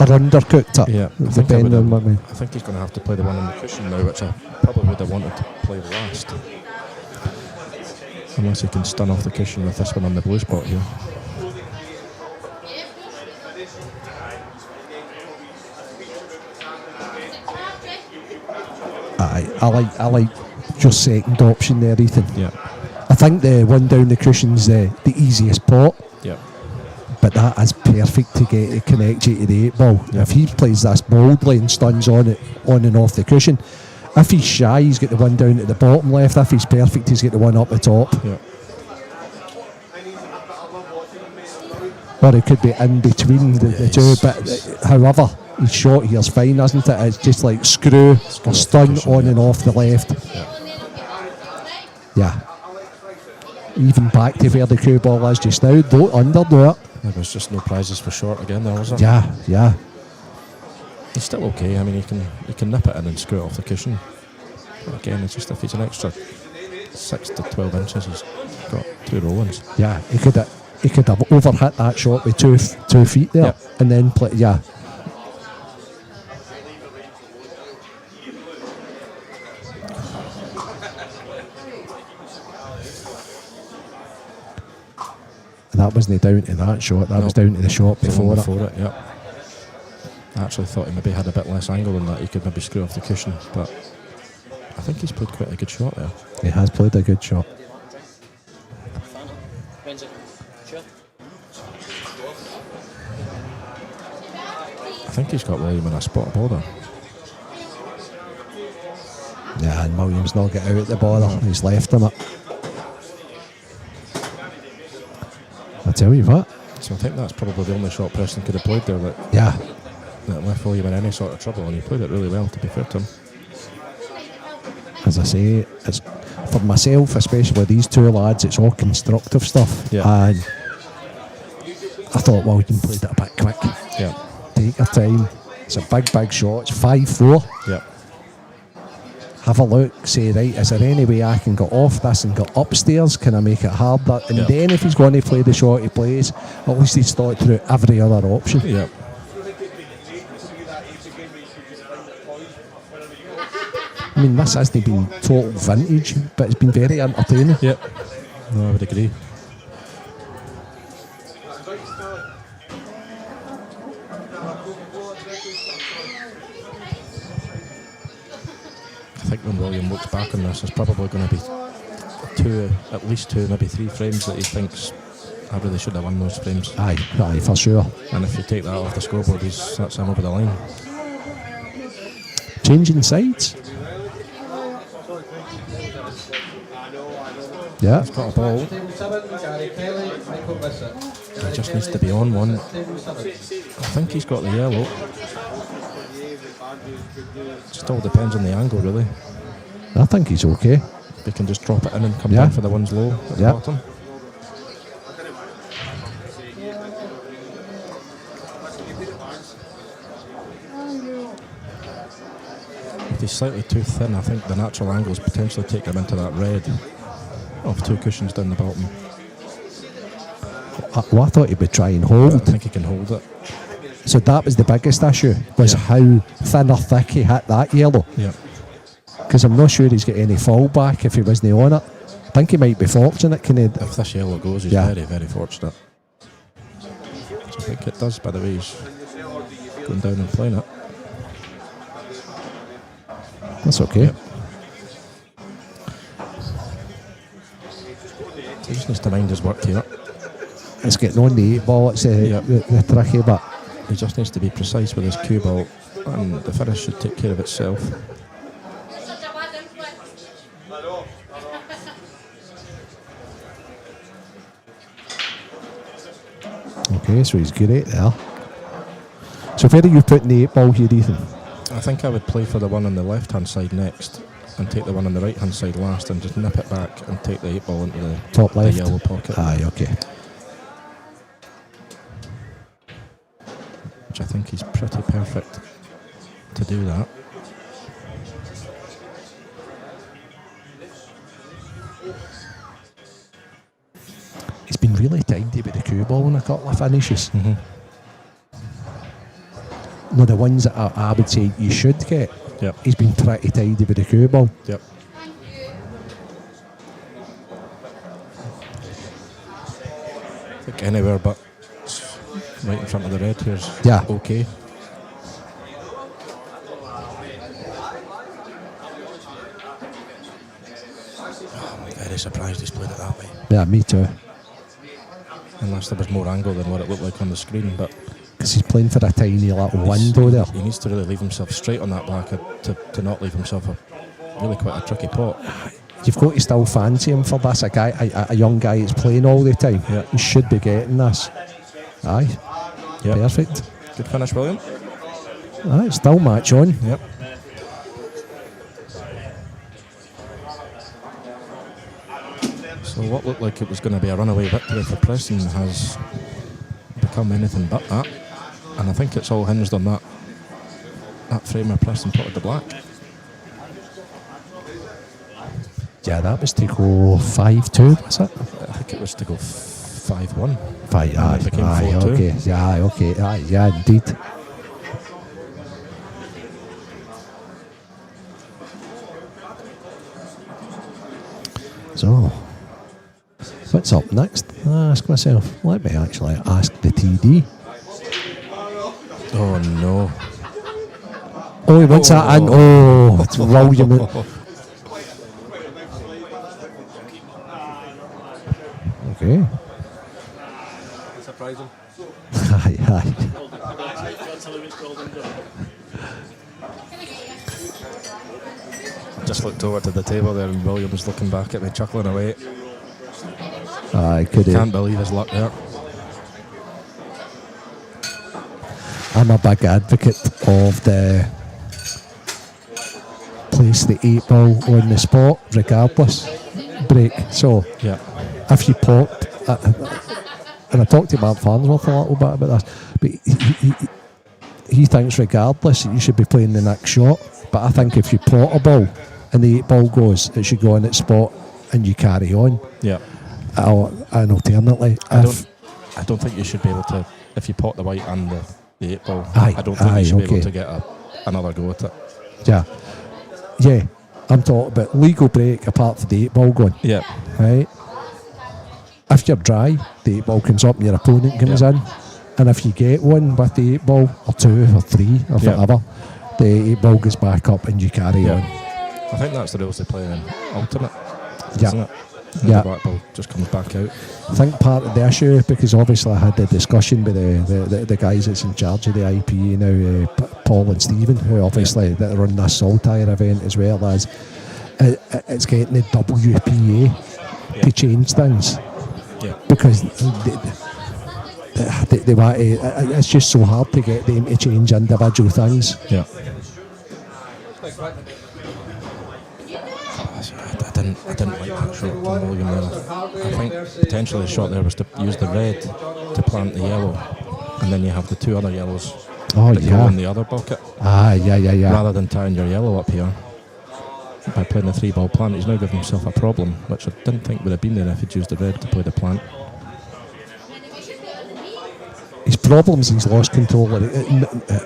Or undercooked it. Yeah, Depending on what way. I think he's going to have to play the one on the cushion now, which I probably would have wanted to play last. Unless he can stun off the cushion with this one on the blue spot here. I like your second option there, Ethan. Yeah, I think the one down the cushion's the easiest pot, yeah, but that is perfect to get to connect you to the 8 ball. Yeah. If he plays this boldly and stuns on and off the cushion, if he's shy, he's got the one down at the bottom left. If he's perfect, he's got the one up the top. yeah. Or it could be in between the two, but however, his shot here's fine, isn't it? It's just like screw or stun cushion, on yeah. and off the left. Yeah. Even back to where the cue ball is just now, don't underdo it. There was just no prizes for short again there, was there? Yeah. He's still okay. I mean, he can nip it in and screw it off the cushion. But again, it's just if he's an extra 6 to 12 inches, he's got 2 roll-ins. Yeah, he could have overhit that shot with 2 feet there, Yep. and then play. Yeah. And that wasn't down to that shot. That was down to the shot The one before it. before it, yeah. I actually thought he maybe had a bit less angle than that. He could maybe screw off the cushion, but I think he's played quite a good shot there. He has played a good shot. When's it? Sure. I think he's got William in a spot border. Yeah, and Williams not get out at the border. He's left him it. I tell you what. So I think that's probably the only shot Preston could have played there that Yeah. left William in any sort of trouble, and he played it really well, to be fair to him. As I say, it's for myself, especially with these two lads, it's all constructive stuff. Yeah. And I thought William played it a bit quick. Yeah, Take your time. It's a big shot. It's 5-4. yeah. Have a look. Say, right, is there any way I can get off this and get upstairs? Can I make it harder? And Yeah. then if he's going to play the shot he plays, at least he's thought through every other option. Yeah. I mean, this hasn't been total vintage, but it's been very entertaining. Yep. No, I would agree. I think when William looks back on this, there's probably going to be at least two, maybe 3 frames that he thinks I really should have won those frames. Aye, for sure. And if you take that off the scoreboard, that's him over the line. Changing sides. Yeah. He's got a ball. Table 7, Gary Kelly, Michael Bissett. He just needs to be on one. Table 7. I think he's got the yellow. Just all depends on the angle, really. I think he's okay. They can just drop it in and come Yeah. down for the ones low at the Yeah. bottom. If he's slightly too thin, I think the natural angles potentially take him into that red of 2 cushions down the bottom. I thought he would try and I hold. think he can hold it. So that was the biggest issue, was Yeah. how thin or thick he hit that yellow. Yeah. Because I'm not sure he's got any fallback if he wasn't on it. I think he might be fortunate, If this yellow goes, he's Yeah. very, very fortunate. Which I think it does, by the way he's going down and playing it. That's okay. Yep. He just needs to mind his work here. It's getting on the 8 ball, it's the tricky bit. He just needs to be precise with his cue ball, and the finish should take care of itself. Such a bad influence. Okay, so he's great there. So where are you putting the 8 ball here, Ethan? I think I would play for the one on the left hand side next, and take the one on the right hand side last, and just nip it back and take the 8 ball into the Top left? the yellow pocket. Aye, okay. Which I think he's pretty perfect to do that. He's been really tidy with the cue ball in a couple of finishes. No, the ones that I would say you should get. Yep. He's been pretty tidy with the cue ball. Yep. Thank you. I think anywhere but right in front of the red here's Yeah. okay. I'm very surprised he's played it that way. Yeah, me too. Unless there was more angle than what it looked like on the screen, but Because he's playing for a tiny little window there. he needs to really leave himself straight on that black to not leave himself a really quite a tricky pot. You've got to still fancy him for this. A young guy that's playing all the time. Yeah. He should be getting this. Aye. Yep. Perfect. Good finish, William. Aye, still match on. Yep. So what looked like it was going to be a runaway victory for Preston has become anything but that. And I think it's all hinged on that frame where Preston potted the black. Yeah, that was to go 5-2, was it? I think it was to go 5-1. Aye, it became aye, 4-2. okay. Yeah, aye, okay. Aye, yeah, indeed. So, what's up next? I ask myself. Let me actually ask the TD. Oh no. Oh, he wants that in. Oh, it's William. Okay. Surprising. Aye, aye. Just looked over to the table there and William was looking back at me, chuckling away. Aye, could Can't believe his luck there. I'm a big advocate of the place the 8 ball on the spot, regardless. Break. So, Yeah. if you pot, and I talked to Mark Farnsworth a little bit about this, but he thinks regardless you should be playing the next shot. But I think if you pot a ball and the 8 ball goes, it should go in its spot and you carry on. Yeah. And alternately, I don't think you should be able to, if you pot the white and the 8 ball, Aye, I don't think you should be okay. able to get another go at it. yeah, I'm talking about legal break apart from the 8 ball going. Yeah. Right? If you're dry, the 8 ball comes up and your opponent comes in. And if you get one with the 8 ball, or 2 or 3 or Yeah. whatever, the 8 ball goes back up and you carry on. I think that's the rules they play in alternate, Yeah. isn't it? And Yeah. the black ball just comes back out. I think part of the issue, because obviously I had the discussion with the guys that's in charge of the IPE now, Paul and Stephen, who obviously that run this Saltire event, as well as it's getting the WPA to change things. Yeah. Because they want to, it's just so hard to get them to change individual things. Yeah. I didn't like that shot from William there. I think potentially the shot there was to use the red to plant the yellow, and then you have the two other yellows that go in the other bucket. Yeah. Rather than tying your yellow up here by playing the 3-ball plant, he's now giving himself a problem, which I didn't think would have been there if he'd used the red to play the plant. His problems, he's lost control of it.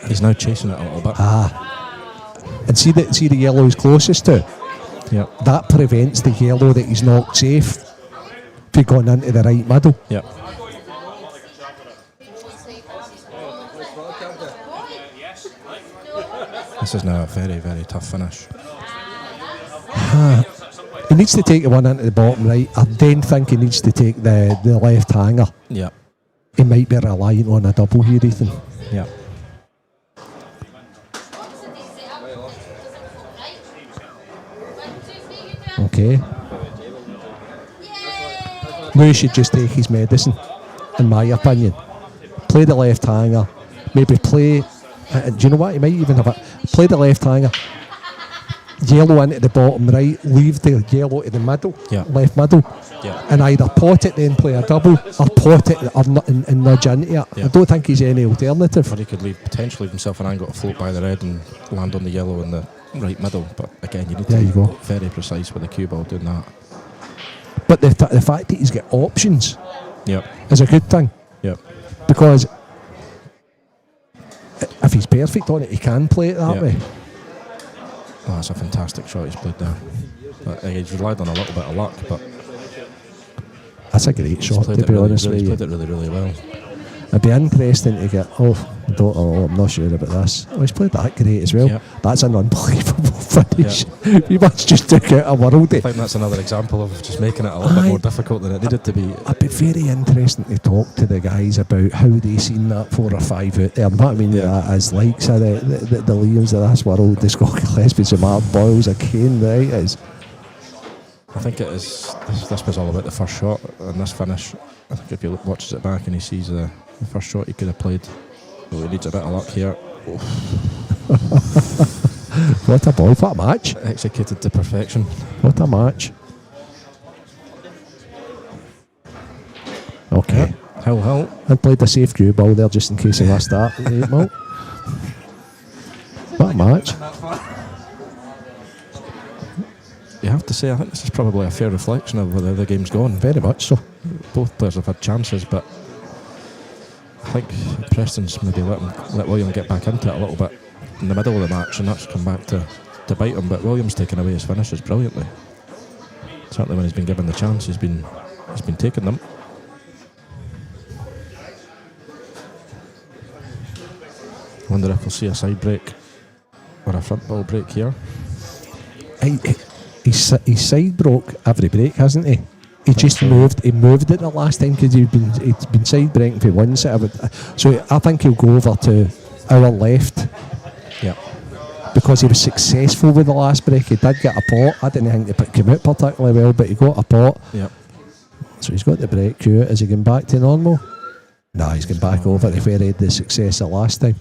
He's now chasing it a little bit. And see the yellow he's closest to? Yeah. That prevents the yellow that he's knocked safe from going into the right middle. Yeah. This is now a very, very tough finish. He needs to take the one into the bottom right. I then think he needs to take the left hanger. Yeah. He might be relying on a double here, Ethan. Yeah. Okay. Lou should just take his medicine, in my opinion. Play the left hanger. Maybe play. Do you know what? He might even have play the left hanger. Yellow into the bottom right. Leave the yellow to the middle. Yeah. Left middle. Yeah. And either pot it, then play a double, or pot it and nudge into it. Yeah. I don't think he's any alternative. Or he could potentially leave himself an angle to float by the red and land on the yellow in the right middle. But again, you need to be very precise with the cue ball doing that. But the fact that he's got options is a good thing. Yep. Because if he's perfect on it, he can play it that way. Oh, that's a fantastic shot he's played there. But, he's relied on a little bit of luck, but that's a great shot, to be honest with you. He's played it really, really well. It'd be interesting to get, I'm not sure about this. Oh, he's played that great as well. Yep. That's an unbelievable finish. He must just took out a worldie. I think that's another example of just making it a little bit more difficult than it needed to be. It'd be very interesting to talk to the guys about how they seen that 4 or 5 out there. What I mean as likes of the Liams of this world, the Scott Gillespies, the Mark Boyles, again, right? I think it is. This was all about the first shot and this finish. I think if he watches it back and he sees the first shot he could have played, well, he needs a bit of luck here. What a ball! What a match! Executed to perfection. What a match! Okay. Hill. I played a safe cue ball there just in case he missed that. What a match! You have to say, I think this is probably a fair reflection of where the game's gone. Very much so. Both players have had chances, but I think Preston's maybe let William get back into it a little bit in the middle of the match, and that's come back to bite him. But William's taken away his finishes brilliantly. Certainly when he's been given the chance, he's been taking them. I wonder if we'll see a side break or a front ball break here. He's side broke every break, hasn't he? He just moved. He moved it the last time because he'd been side breaking for one set. So I think he'll go over to our left. Yeah. Because he was successful with the last break. He did get a pot. I didn't think it came out particularly well, but he got a pot. Yeah. So he's got the break cue. Is he going back to normal? No, he's going back over to where he had the success the last time.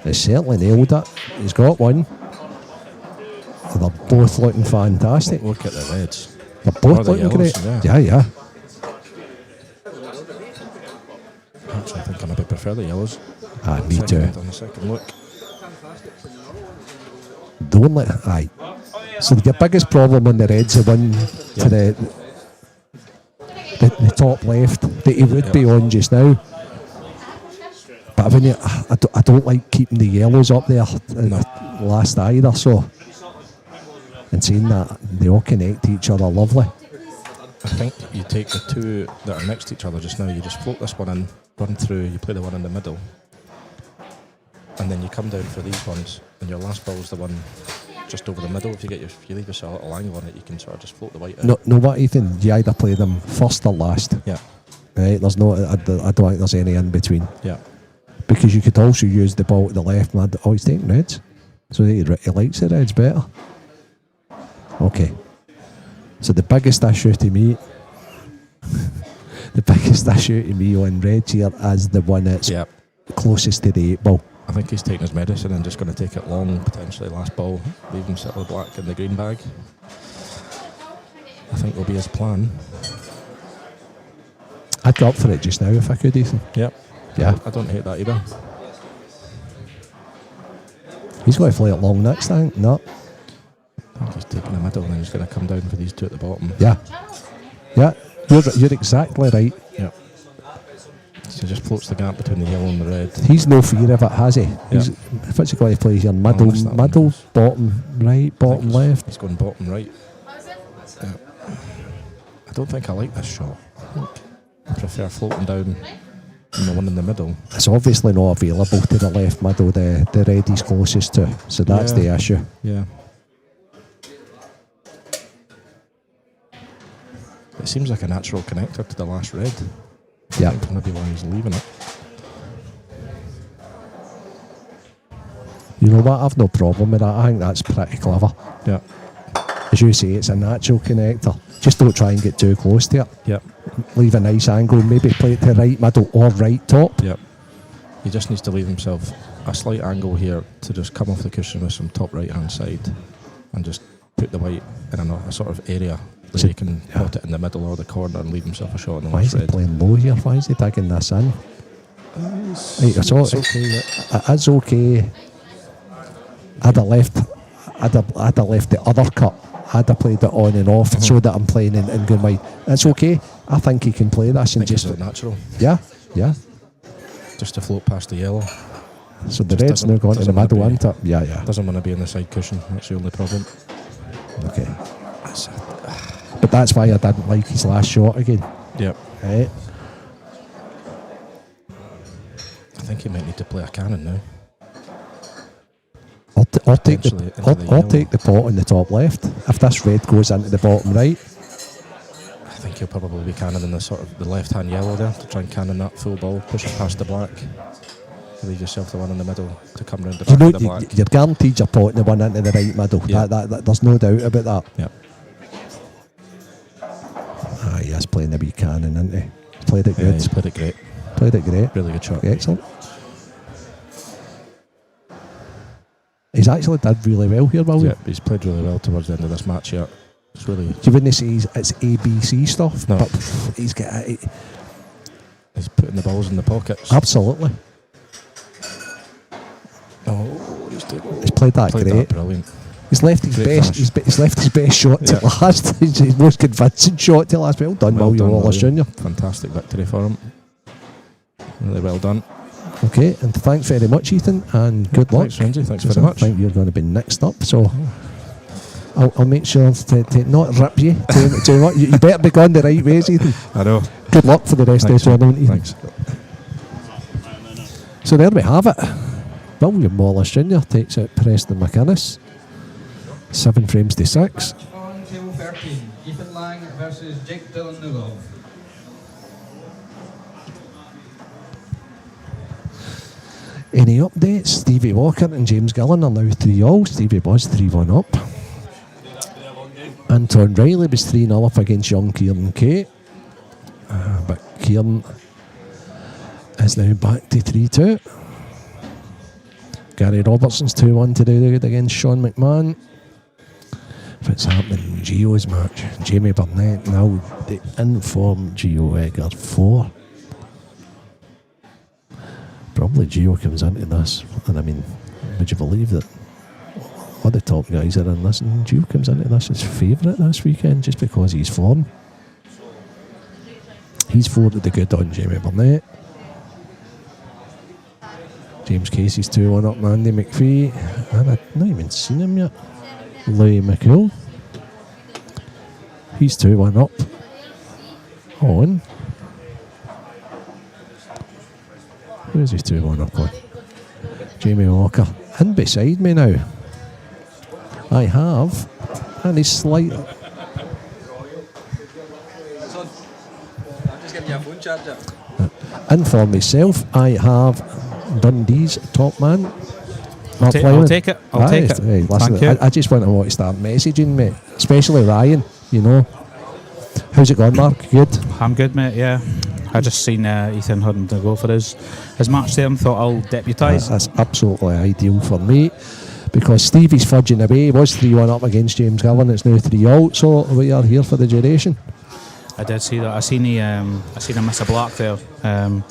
He's certainly nailed it. He's got one. They're both looking fantastic. Look at the reds. They're both looking yellows, great. Yeah. Actually, I think I maybe prefer the yellows. Me too. On the second look. Don't let. Aye. So the biggest problem on the reds, the one to the top left that he would be on just now. But I don't like keeping the yellows up there last either. So, and seeing that they all connect to each other, lovely. I think you take the two that are next to each other just now. You just float this one in, run through. You play the one in the middle, and then you come down for these ones, and your last ball's the one just over the middle. If you leave yourself a little angle on it, you can sort of just float the white out. No, what, Ethan? You either play them first or last. Yeah. Right, there's no, I don't think there's any in between. Yeah. Because you could also use the ball to the left, man. Oh, he's taking reds. So he likes the reds better. Okay. So the biggest issue to me, on reds here is the one that's closest to the 8 ball. I think he's taking his medicine and just going to take it long, potentially last ball, leave him sit with the black in the green bag. I think will be his plan. I'd go up for it just now if I could, Ethan. Yep. Yeah. I don't hate that either. He's going to play it long next time. No. I think he's taking the middle and then he's going to come down for these two at the bottom. Yeah. Yeah. You're exactly right. Yep. So just floats the gap between the yellow and the red. He's no fear of it, has he? He's, what's he going to play here? Middle, bottom right, bottom left. He's going bottom right. Yeah. I don't think I like this shot. I prefer floating down and the one in the middle. It's obviously not available to the left middle, the red he's closest to. So that's the issue. Yeah. It seems like a natural connector to the last red. Yeah. I think maybe why he's leaving it. You know what? I've no problem with that. I think that's pretty clever. Yeah. As you say, it's a natural connector. Just don't try and get too close to it. Yep. Leave a nice angle, maybe play it to right middle or right top. Yep. He just needs to leave himself a slight angle here to just come off the cushion with some top right hand side and just put the white in a sort of area where he can put it in the middle or the corner and leave himself a shot in the Why last is he red. playing low here? Why is he tagging this in? It's okay. It's okay. I'd have left the other cut. I'd have played it on and off so that I'm playing in good wide. It's okay. I think he can play this and just natural. Yeah. Just to float past the yellow. So the red's now gone to the middle, isn't it? Yeah. Doesn't want to be in the side cushion. That's the only problem. Okay. But that's why I didn't like his last shot again. Yep. Right. I think he might need to play a cannon now. I'll take the pot on the top left. If this red goes into the bottom right, I think he'll probably be cannoning the sort of the left-hand yellow there to try and cannon that full ball, push it past the black. Leave yourself the one in the middle to come round the back of the black. You're guaranteed you're potting the one into the right middle. Yeah. That, there's no doubt about that. Yep. He is playing the wee cannon, isn't he? He's played it good. He's played it great. Played it great. Really good shot. Excellent. He's actually did really well here, William. Yeah, he's played really well towards the end of this match. Yeah, it's really. You wouldn't say it's ABC stuff, No. but he's got. He's putting the balls in the pockets. Absolutely. Oh, He's played that played great. that brilliant. He's left his Great best. finish. He's left his best shot to last. His most convincing shot to last. Well done, William Wallace Jr. Fantastic victory for him. Really well done. Okay, and thanks very much, Ethan, and good luck. Thanks, Renzi. Thanks So very much. I think you're going to be next up, so I'll make sure to not rip you too much. You better be going the right ways, Ethan. I know. Good luck for the rest Thanks, of the tournament, Ethan. Thanks. So there we have it. William Wallace Jr. takes out Preston McInnes. 7 frames to 6. On table 13, Ethan Lang versus Jake Dillon-Nulov. Any updates? Stevie Walker and James Gillen are now 3-all. Stevie was 3-1 up. Anton Riley was 3-0 up against young Kieran Kay. But Kieran is now back to 3-2. Gary Robertson's 2-1 to do good against Sean McMahon. If it's happening in Gio's match, Jamie Burnett now the informed Gio Egger 4. Probably Gio comes into this, and I mean, would you believe that all the top guys are in this, and Gio comes into this as favourite this weekend just because he's form. He's 4 to the good on Jamie Burnett. James Casey's 2-1 up Andy McPhee, and I've not even seen him yet. Louis McCool. He's 2-1 up on. Who is he 2-1 up on? Jamie Walker. And beside me now, I have, and he's slight. I'm just giving you a phone charger. And for myself, I have Dundee's top man. Mark I'll Lyman. take it. I'll take it. Hey, listen, Thank you. I just want to start messaging, mate. Especially Ryan, you know. How's it going, Mark? Good? I'm good, mate, yeah. I just seen Ethan Hudden to go for his match there and thought I'll deputise. That's absolutely ideal for me. Because Stevie's fudging away. He was 3-1 up against James Gillen. It's now 3-0. So we are here for the duration. I did see that. I seen him miss a block there. And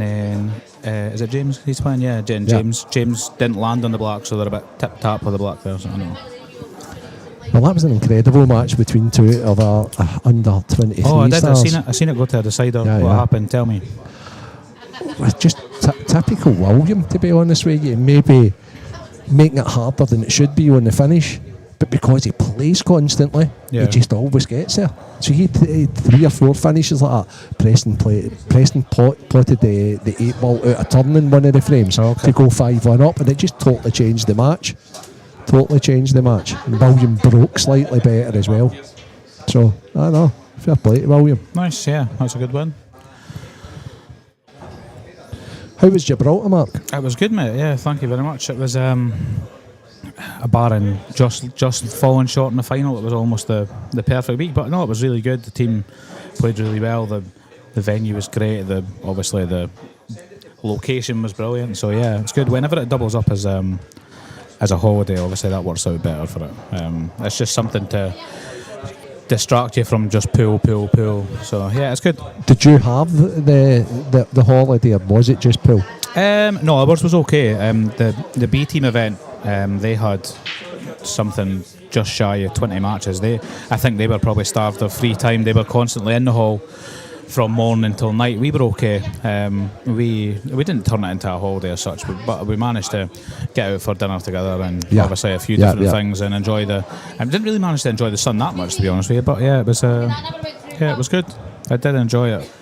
then, is it James he's playing? Yeah, James didn't land on the block, so they're a bit tip-tap with the block there. So I don't know. Well, that was an incredible match between two of our under 23 Oh, I did. stars. I seen it go to a decider. Yeah, What yeah. happened? Tell me. It's just typical William, to be honest with you. Maybe making it harder than it should be on the finish, but because he plays constantly, Yeah. he just always gets there. So he had 3 or 4 finishes like that. Preston plotted the 8 ball out of turn in one of the frames to go 5-1 up, and it just totally changed the match. And William broke slightly better as well. So, I don't know. Fair play to William. Nice, yeah. That's a good win. How was Gibraltar, Mark? It was good, mate. Yeah, thank you very much. It was a barring just falling short in the final. It was almost the perfect week, but no, it was really good. The team played really well. The venue was great. Obviously the location was brilliant. So yeah, it's good. Whenever it doubles up as a holiday, obviously that works out better for it. It's just something to distract you from just pool. So yeah, it's good. Did you have the holiday, or was it just pool? No, ours was okay. The B team event, they had something just shy of 20 matches. I think they were probably starved of free time. They were constantly in the hall from morning till night. We were okay. We didn't turn it into a holiday as such, but we managed to get out for dinner together and obviously a few different things and enjoy the. I didn't really manage to enjoy the sun that much, to be honest with you, but yeah, it was it was good. I did enjoy it.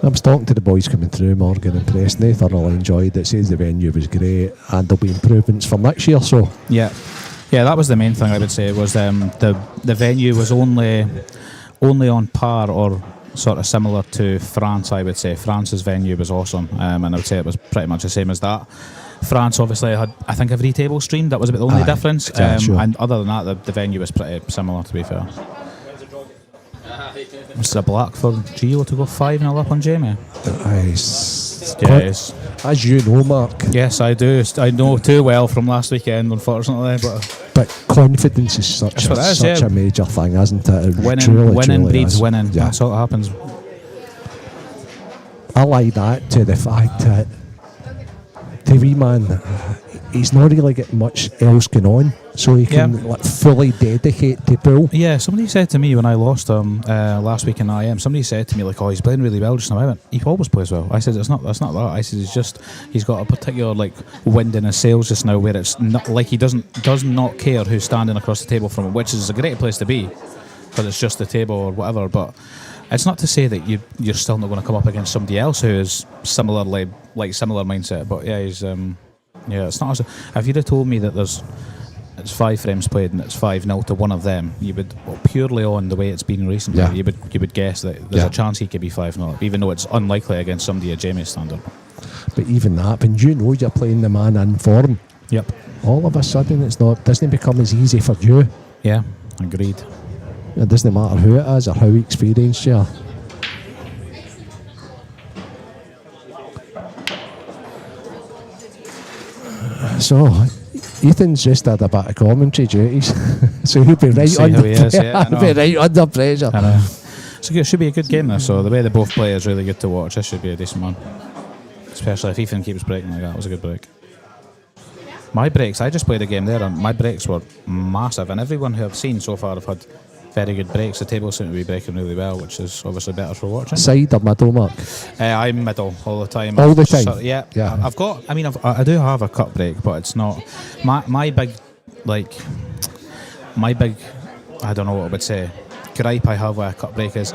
I was talking to the boys coming through, Morgan and Preston. They thoroughly enjoyed it. Says the venue was great, and there'll be improvements for next year. So yeah, that was the main thing I would say. Was the venue was only on par or sort of similar to France. I would say France's venue was awesome, and I would say it was pretty much the same as that. France obviously had, I think, every table streamed. That was about the only difference. Sure. And other than that, the venue was pretty similar, to be fair. This is a black for Gio to go 5-0 up on Jamie. Yes. As you know, Mark. Yes, I do. I know too well from last weekend, unfortunately. But confidence is such a major thing, isn't it? Winning breeds is. winning. Yeah. That's what happens. I like that to the fact that the wee man, he's not really getting much else going on, so he can fully dedicate to pool. Yeah, somebody said to me when I lost him last week in IM, somebody said to me, like, oh, he's playing really well just now. I went, he always plays well. I said, that's not that. I said, he's got a particular wind in his sails just now where it's not like he does not care who's standing across the table from him, which is a great place to be because it's just the table or whatever, but it's not to say that you're still not going to come up against somebody else who is similar mindset. But yeah, he's it's not. If you'd have told me that it's 5 frames played and it's 5-0 to one of them, you would purely on the way it's been recently, you would guess that there's a chance he could be 5-0, even though it's unlikely against somebody at Jamie's standard. But even that, when you know you're playing the man in form, all of a sudden doesn't become as easy for you. Yeah, agreed. It doesn't matter who it is or how experienced you are. So, Ethan's just had a bit of commentary duties, so he'll be right under pressure. I know. So it should be a good game there. So the way they both play is really good to watch. This should be a decent one, especially if Ethan keeps breaking like that. It was a good break. My breaks, I just played a game there, and my breaks were massive, and everyone who I've seen so far have had very good breaks. The table seems to be breaking really well, which is obviously better for watching. Side or middle, Mark? I'm middle all the time. All the time? So, yeah. I've got, I do have a cut break, but it's not my big, I don't know what I would say, gripe I have with a cut break is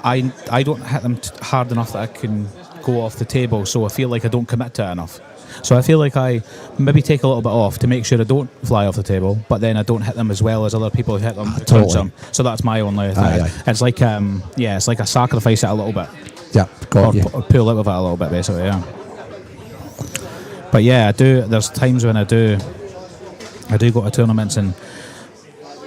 I don't hit them hard enough that I can go off the table, so I feel like I don't commit to it enough. So I feel like I maybe take a little bit off to make sure I don't fly off the table, but then I don't hit them as well as other people who hit them. Who Totally. them. So that's my only thing. Aye. It's like it's like I sacrifice it a little bit, Yeah, got you. or pull out of it a little bit, basically. Yeah. But yeah, I do. There's times when I do go to tournaments, and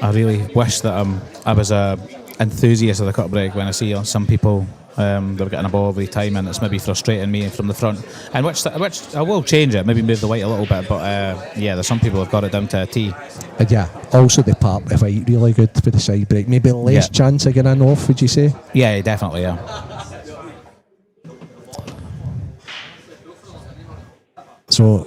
I really wish that I was a enthusiast of the cut break. When I see some people they're getting a ball every time, and it's maybe frustrating me from the front, and which I will change it, maybe move the weight a little bit. But there's some people have got it down to a T. And yeah, also the part the fight really good for the side break. Maybe less chance of getting off, would you say? Yeah, definitely. Yeah. So,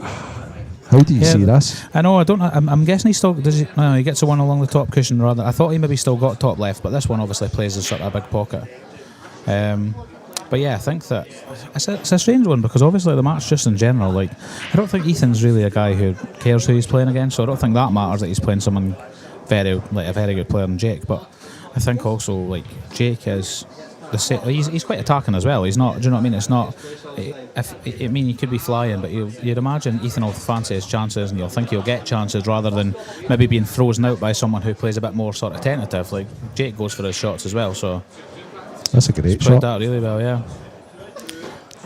how do you see this? I know. I don't. I'm guessing he still does. He gets the one along the top cushion rather. I thought he maybe still got top left, but this one obviously plays as sort of a big pocket. But yeah, I think that it's a strange one because obviously the match just in general, like I don't think Ethan's really a guy who cares who he's playing against, so I don't think that matters that he's playing someone a very good player than Jake. But I think also like Jake is he's quite attacking as well. He's not. Do you know what I mean? It's not. You could be flying, but you'd imagine Ethan will fancy his chances, and you'll think he'll get chances rather than maybe being frozen out by someone who plays a bit more sort of tentative. Like Jake goes for his shots as well, so. That's a great Played shot. that really well, yeah.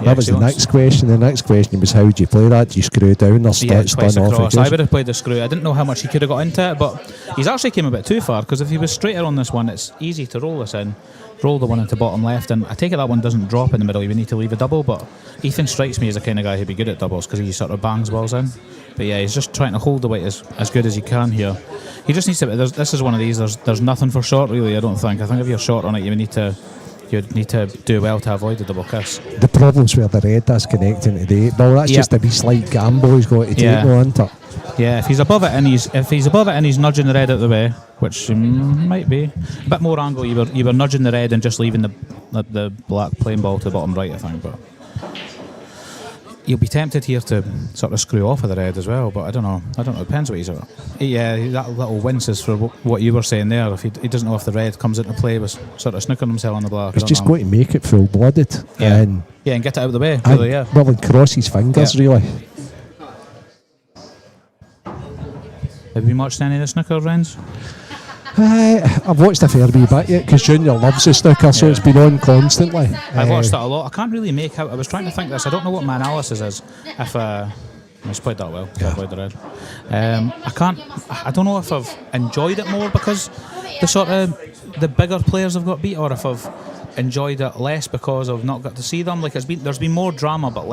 That was the next question. The next question was how do you play that? Do you screw down or twice spin off? across. I would have played the screw. I didn't know how much he could have got into it, but he's actually came a bit too far because if he was straighter on this one, it's easy to roll this in, roll the one into bottom left, and I take it that one doesn't drop in the middle. You would need to leave a double, but Ethan strikes me as the kind of guy who'd be good at doubles because he sort of bangs balls in. But yeah, he's just trying to hold the weight as good as he can here. He just needs to. This is one of these. There's nothing for short really. I don't think. I think if you're short on it, you'd need to do well to avoid the double kiss. The problem's where the red is connecting to the 8 ball. That's just a wee slight gamble he's got to take, though, isn't it? Yeah, if he's above it and he's nudging the red out of the way, which might be a bit more angle. You were nudging the red and just leaving the black plain ball to the bottom right, I think. But you'll be tempted here to sort of screw off of the red as well, but I don't know. It depends what he's at. Yeah, that little wince is for what you were saying there. If he doesn't know if the red comes into play, was sort of snookering himself on the black. He's just going to make it full-blooded. And get it out of the way. Really, yeah. Well, and cross his fingers, really. Have you watched any of the snooker rounds? I've watched a fair wee bit yet because Junior loves the snooker, so it's been on constantly. I've watched that a lot. I can't really make out. I was trying to think this. I don't know what my analysis is. If he's played that well. Yeah. Played the red. I don't know if I've enjoyed it more because the bigger players have got beat, or if I've enjoyed it less because I've not got to see them. Like there's been more drama, but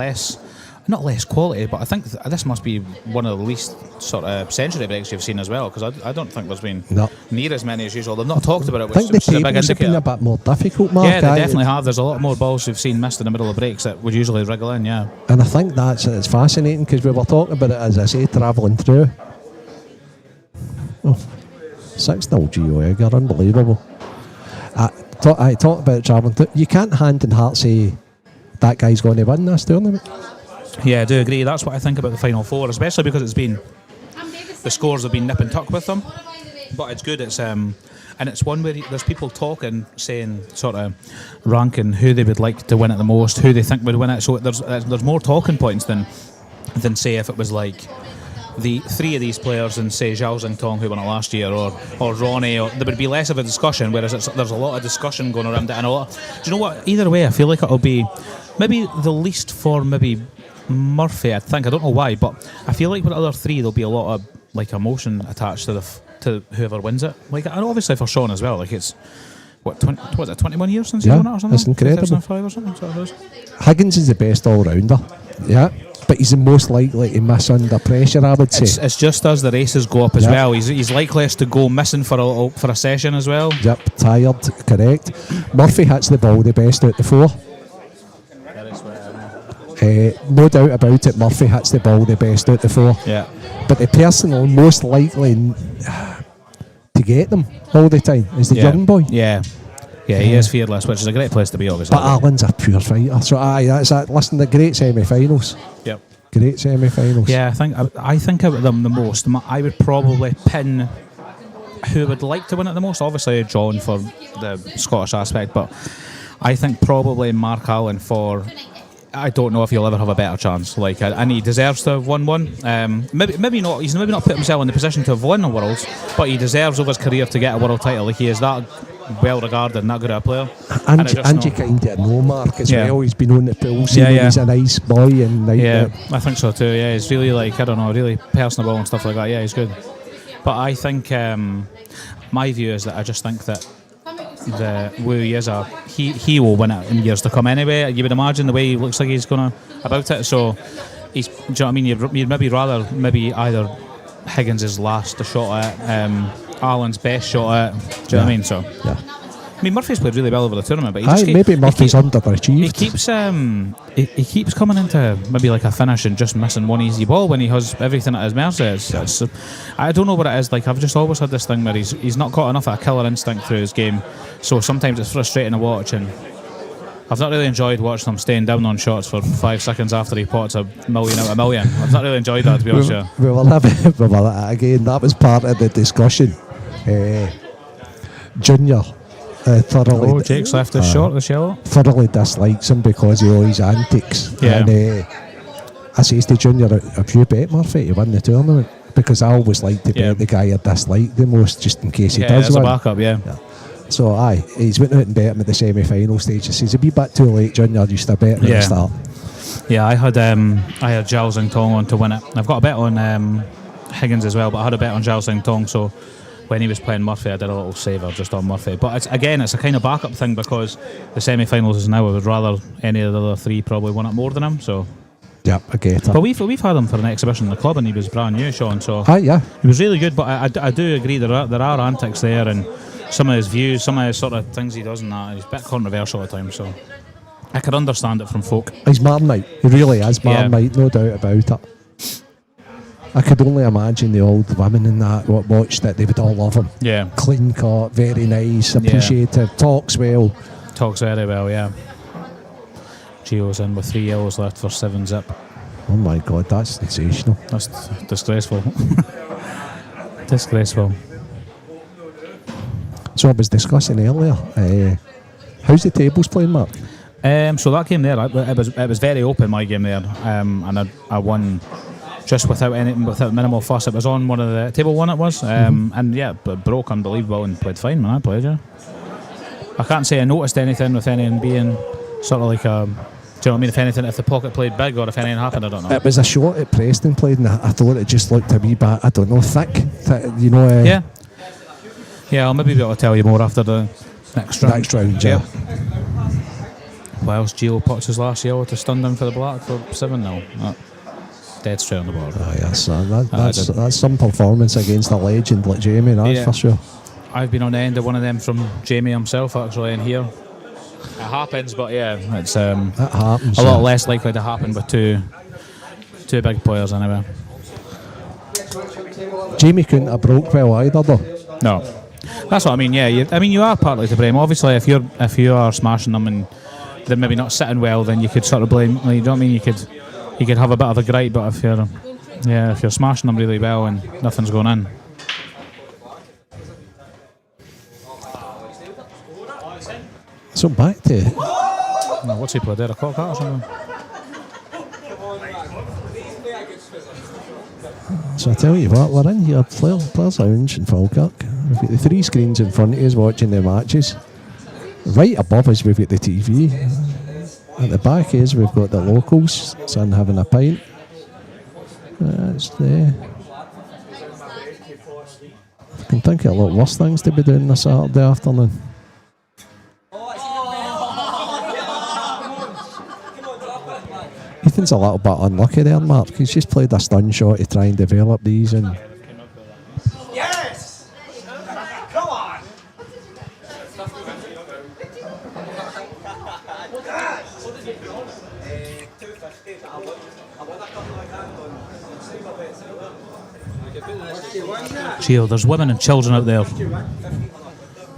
not less quality, but I think this must be one of the least sort of century breaks you've seen as well, because I don't think there's been near as many as usual. They've not talked about it, which is a big indicator. Been a bit more difficult, Mark. Yeah, they definitely have. There's a lot more balls we've seen missed in the middle of breaks that would usually wriggle in, yeah. And I think it's fascinating because we were talking about it, as I say, travelling through. 6-0 Gio Egger, unbelievable. I talk about travelling through. You can't hand in heart say that guy's going to win this tournament. Yeah, I do agree. That's what I think about the Final Four, especially because the scores have been nip and tuck with them. But it's good. And it's one where there's people talking, saying sort of ranking who they would like to win it the most, who they think would win it. So there's more talking points than say if it was like the three of these players and say Zhao Xingtong who won it last year, or Ronnie, or there would be less of a discussion. Whereas there's a lot of discussion going around it, and a lot. Do you know what? Either way, I feel like it'll be maybe the least for maybe Murphy, I think. I don't know why, but I feel like with the other three there'll be a lot of like emotion attached to whoever wins it. Like, and obviously for Sean as well. Like it's 21 years since he won it or something? It's incredible. 2005 or something. So it is. Higgins is the best all-rounder. Yeah. But he's the most likely to miss under pressure, I would say. It's just as the races go up as well. He's likeliest to go missing for a session as well. Yep, tired, correct. Murphy hits the ball the best out the four. No doubt about it, Murphy hits the ball the best out the four. Yeah. But the person most likely to get them all the time is the young boy. Yeah. Yeah, he is fearless, which is a great place to be, obviously. But Alan's a pure fighter. So that's that. Listen, the great semi-finals. Yep. Great semi-finals. Yeah, I think about them the most. I would probably pin who would like to win it the most. Obviously, John for the Scottish aspect, but I think probably Mark Allen for I don't know if he'll ever have a better chance. Like, and he deserves to have won one. Maybe not. He's maybe not put himself in the position to have won a Worlds, but he deserves over his career to get a world title. Like, he is that well regarded and that good a player. And you kind of know Mark as well. He's been on the pool scene. He's a nice boy, and I think so too. Yeah, he's really, like, I don't know, really personable and stuff like that. Yeah, he's good. But I think my view is that I just think that where he is, he will win it in years to come anyway. You would imagine the way he looks like he's gonna about it. So he's, do you know what I mean? You'd maybe rather either Higgins' last shot at it, Allen's best shot at it. Do you know what I mean? So I mean, Murphy's played really well over the tournament, but maybe Murphy's underachieved. He keeps coming into maybe like a finish and just missing one easy ball when he has everything at his mercy. I don't know what it is. Like, I've just always had this thing where he's not got enough of a killer instinct through his game, so sometimes it's frustrating to watch, and I've not really enjoyed watching him staying down on shots for 5 seconds after he pots a million out of a million. I've not really enjoyed that, to be honest with you. We will have that again. That was part of the discussion. Junior thoroughly. Jake's left his short, the shallow. Thoroughly dislikes him because of all his antics. Yeah. And I says to Junior, have you bet Murphy to win the tournament? Because I always like to bet the guy I dislike the most, just in case he does win. As a backup, yeah. So he's went out and bet him at the semi-final stage. He says, a wee bit too late, Junior, used to bet him at the start. Yeah, I had Zhao Xing Tong on to win it. I've got a bet on Higgins as well, but I had a bet on Zhao Xing Tong, so when he was playing Murphy, I did a little saver just on Murphy. But it's a kind of backup thing, because the semi-finals is now. I would rather any of the other three probably won it more than him. So yeah, I get it. But we've had him for an exhibition in the club, and he was brand new, Sean. So he was really good. But I do agree there are antics there, and some of his views, some of his sort of things he does, and that he's a bit controversial at times. So I could understand it from folk. He's Marmite. He really is Marmite, no doubt about it. I could only imagine the old women in that what watched it, they would all love him. Yeah. Clean cut, very nice, appreciative, talks well. Talks very well, yeah. Gio's in with 3 yellows left for 7 zip. Oh my God, that's sensational. That's disgraceful. Disgraceful. So I was discussing earlier, how's the tables playing, Mark? So that game there, it was very open, my game there, and I won just without minimal fuss. It was on one of the table one, it was, and yeah, but broke unbelievable and played fine, man. I played, yeah. I can't say I noticed anything with anything being sort of like a, do you know what I mean? If the pocket played big or if anything happened, I don't know. It was a shot at Preston played, and I thought it just looked a wee bit, I don't know, thick, you know. Yeah, I'll maybe be able to tell you more after the next round. Yeah. Whilst Gio pots his last yellow to stun them for the black for 7-0. Dead straight on the board. Oh yes, that's some performance against a legend like Jamie, that's for sure. I've been on the end of one of them from Jamie himself actually in here. It happens, but yeah, it's it happens, a lot less likely to happen with two big players anyway. Jamie couldn't have broke well either though. No, that's what I mean. Yeah, you are partly to blame. Obviously, if you are smashing them and they're maybe not sitting well, then you could sort of blame. Like, you know what I mean? You could have a bit of a gripe, but if you're smashing them really well and nothing's going in. So back to what's he played there? A cock or something? So I tell you what, we're in here, Players Lounge in Falkirk. We've got the 3 screens in front of us watching the matches. Right above us we've got the TV. At the back is we've got the locals, son having a pint. That's there. I can think of a lot worse things to be doing this Saturday afternoon. Ethan's a little bit unlucky there, Mark. He's just played a stun shot to try and develop these, and Yes! Come on! Gio, there's women and children out there.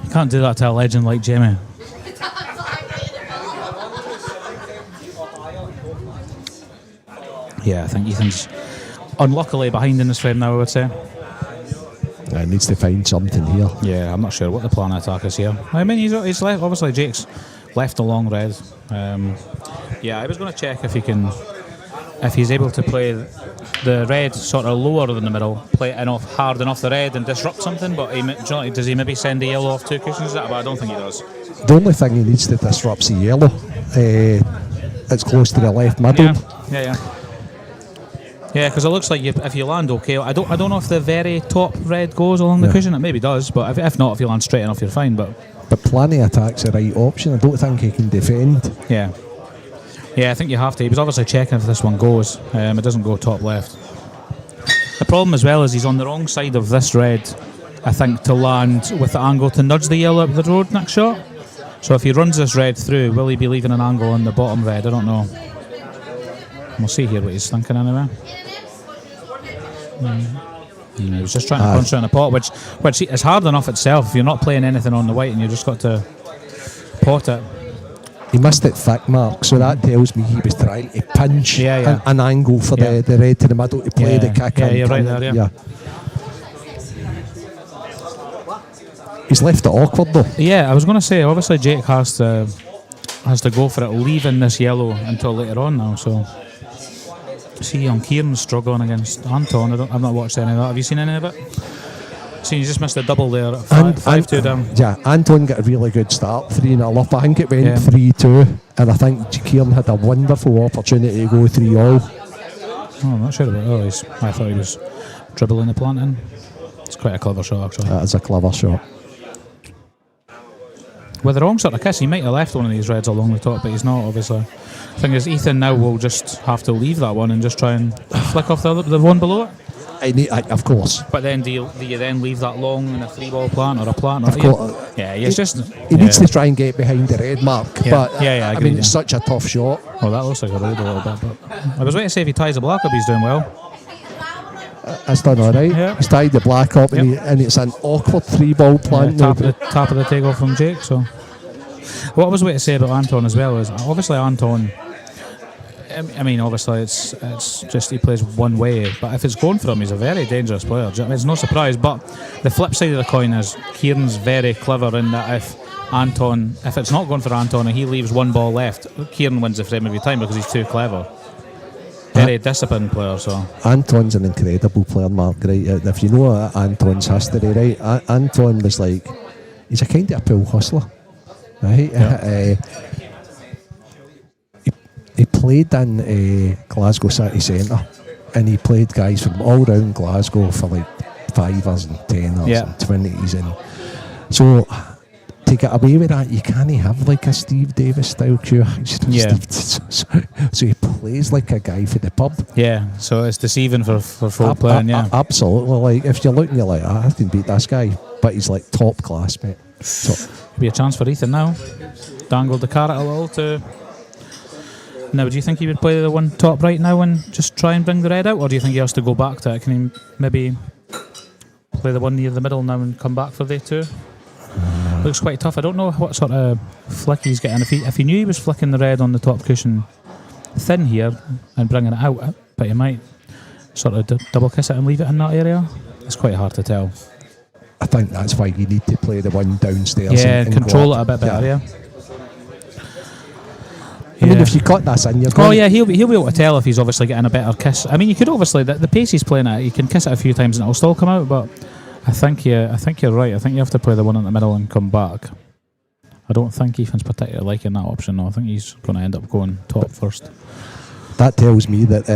You can't do that to a legend like Jamie. Yeah, I think Ethan's unluckily behind in this frame now, I would say. He needs to find something here. Yeah, I'm not sure what the plan of attack is here. I mean, he's left. Obviously, Jake's left a long red. I was going to check if he's able to play the red sort of lower than the middle, play it hard enough the red and disrupt something. But does he maybe send the yellow off 2 cushions? But I don't think he does. The only thing he needs to disrupt's the yellow. It's close to the left middle. Yeah, because it looks like if you land okay, I don't know if the very top red goes along the cushion. It maybe does, but if not, if you land straight enough, you're fine. But plenty attack's the right option. I don't think he can defend. Yeah, I think you have to. He was obviously checking if this one goes. It doesn't go top left. The problem as well is he's on the wrong side of this red, I think, to land with the angle to nudge the yellow up the road next shot. So if he runs this red through, will he be leaving an angle on the bottom red? I don't know. We'll see here what he's thinking anyway. He was just trying to punch around the pot, which is hard enough itself if you're not playing anything on the white and you've just got to pot it. He missed it thick, Mark, so that tells me he was trying to pinch an angle for the red to the middle to play the kick in. You're right there, yeah. He's left it awkward though. Yeah, I was going to say, obviously Jake has to go for it, leaving this yellow until later on now, so... See young Kieran struggling against Anton. I've not watched any of that. Have you seen any of it? See, he's just missed a double there. 5-2 down. Yeah, Anton got a really good start, 3-0 up. I think it went 3-2, and I think Kieran had a wonderful opportunity to go 3-all. Oh, I'm not sure about it. I thought he was dribbling the plant in. It's quite a clever shot, actually. That is a clever shot. With the wrong sort of kiss, he might have left one of these reds along the top, but he's not, obviously. The thing is, Ethan now will just have to leave that one and just try and flick off the one below it. Of course. But then do you then leave that long in a 3-ball plant or a plant? Of course. Yeah, it's just... He needs to try and get behind the red mark, but I mean, it's such a tough shot. Oh, that looks like a road a little bit, but... I was waiting to say if he ties the black up, he's doing well. That's done all right. Yeah. He's tied the black up, and it's an awkward 3-ball plant. Top of the takeoff from Jake, so... What I was waiting to say about Anton as well is, obviously Anton... I mean, obviously it's just he plays one way, but if it's going for him, he's a very dangerous player. I mean, it's no surprise, but the flip side of the coin is Kieran's very clever in that if it's not going for Anton and he leaves one ball left, Kieran wins the frame every time because he's too clever. Very disciplined player, so... Anton's an incredible player, Mark, right? If you know Anton's history, right, Anton was like... He's a kind of a pool hustler, right? Yeah. He played in Glasgow City Centre, and he played guys from all round Glasgow for like 5ers and 10ers and 20s, and so to get away with that, you can't have like a Steve Davis style cue. So he plays like a guy for the pub. Yeah, so it's deceiving for folk playing. Absolutely. Like if you're looking, you're like, I can beat this guy, but he's like top class, mate. So be a chance for Ethan now. Dangled the carrot a little to. Now, do you think he would play the one top right now and just try and bring the red out, or do you think he has to go back to it? Can he maybe play the one near the middle now and come back for the two? Looks quite tough. I don't know what sort of flick he's getting. If he knew he was flicking the red on the top cushion thin here and bringing it out, but he might sort of double kiss it and leave it in that area. It's quite hard to tell. I think that's why you need to play the one downstairs. Yeah, and control it a bit better. Yeah. I mean, if you cut this in, you're going... he'll be able to tell if he's obviously getting a better kiss. I mean, you could obviously the pace he's playing at, you can kiss it a few times and it'll still come out. But I think you're right. I think you have to play the one in the middle and come back. I don't think Ethan's particularly liking that option. No, I think he's going to end up going top first. That tells me that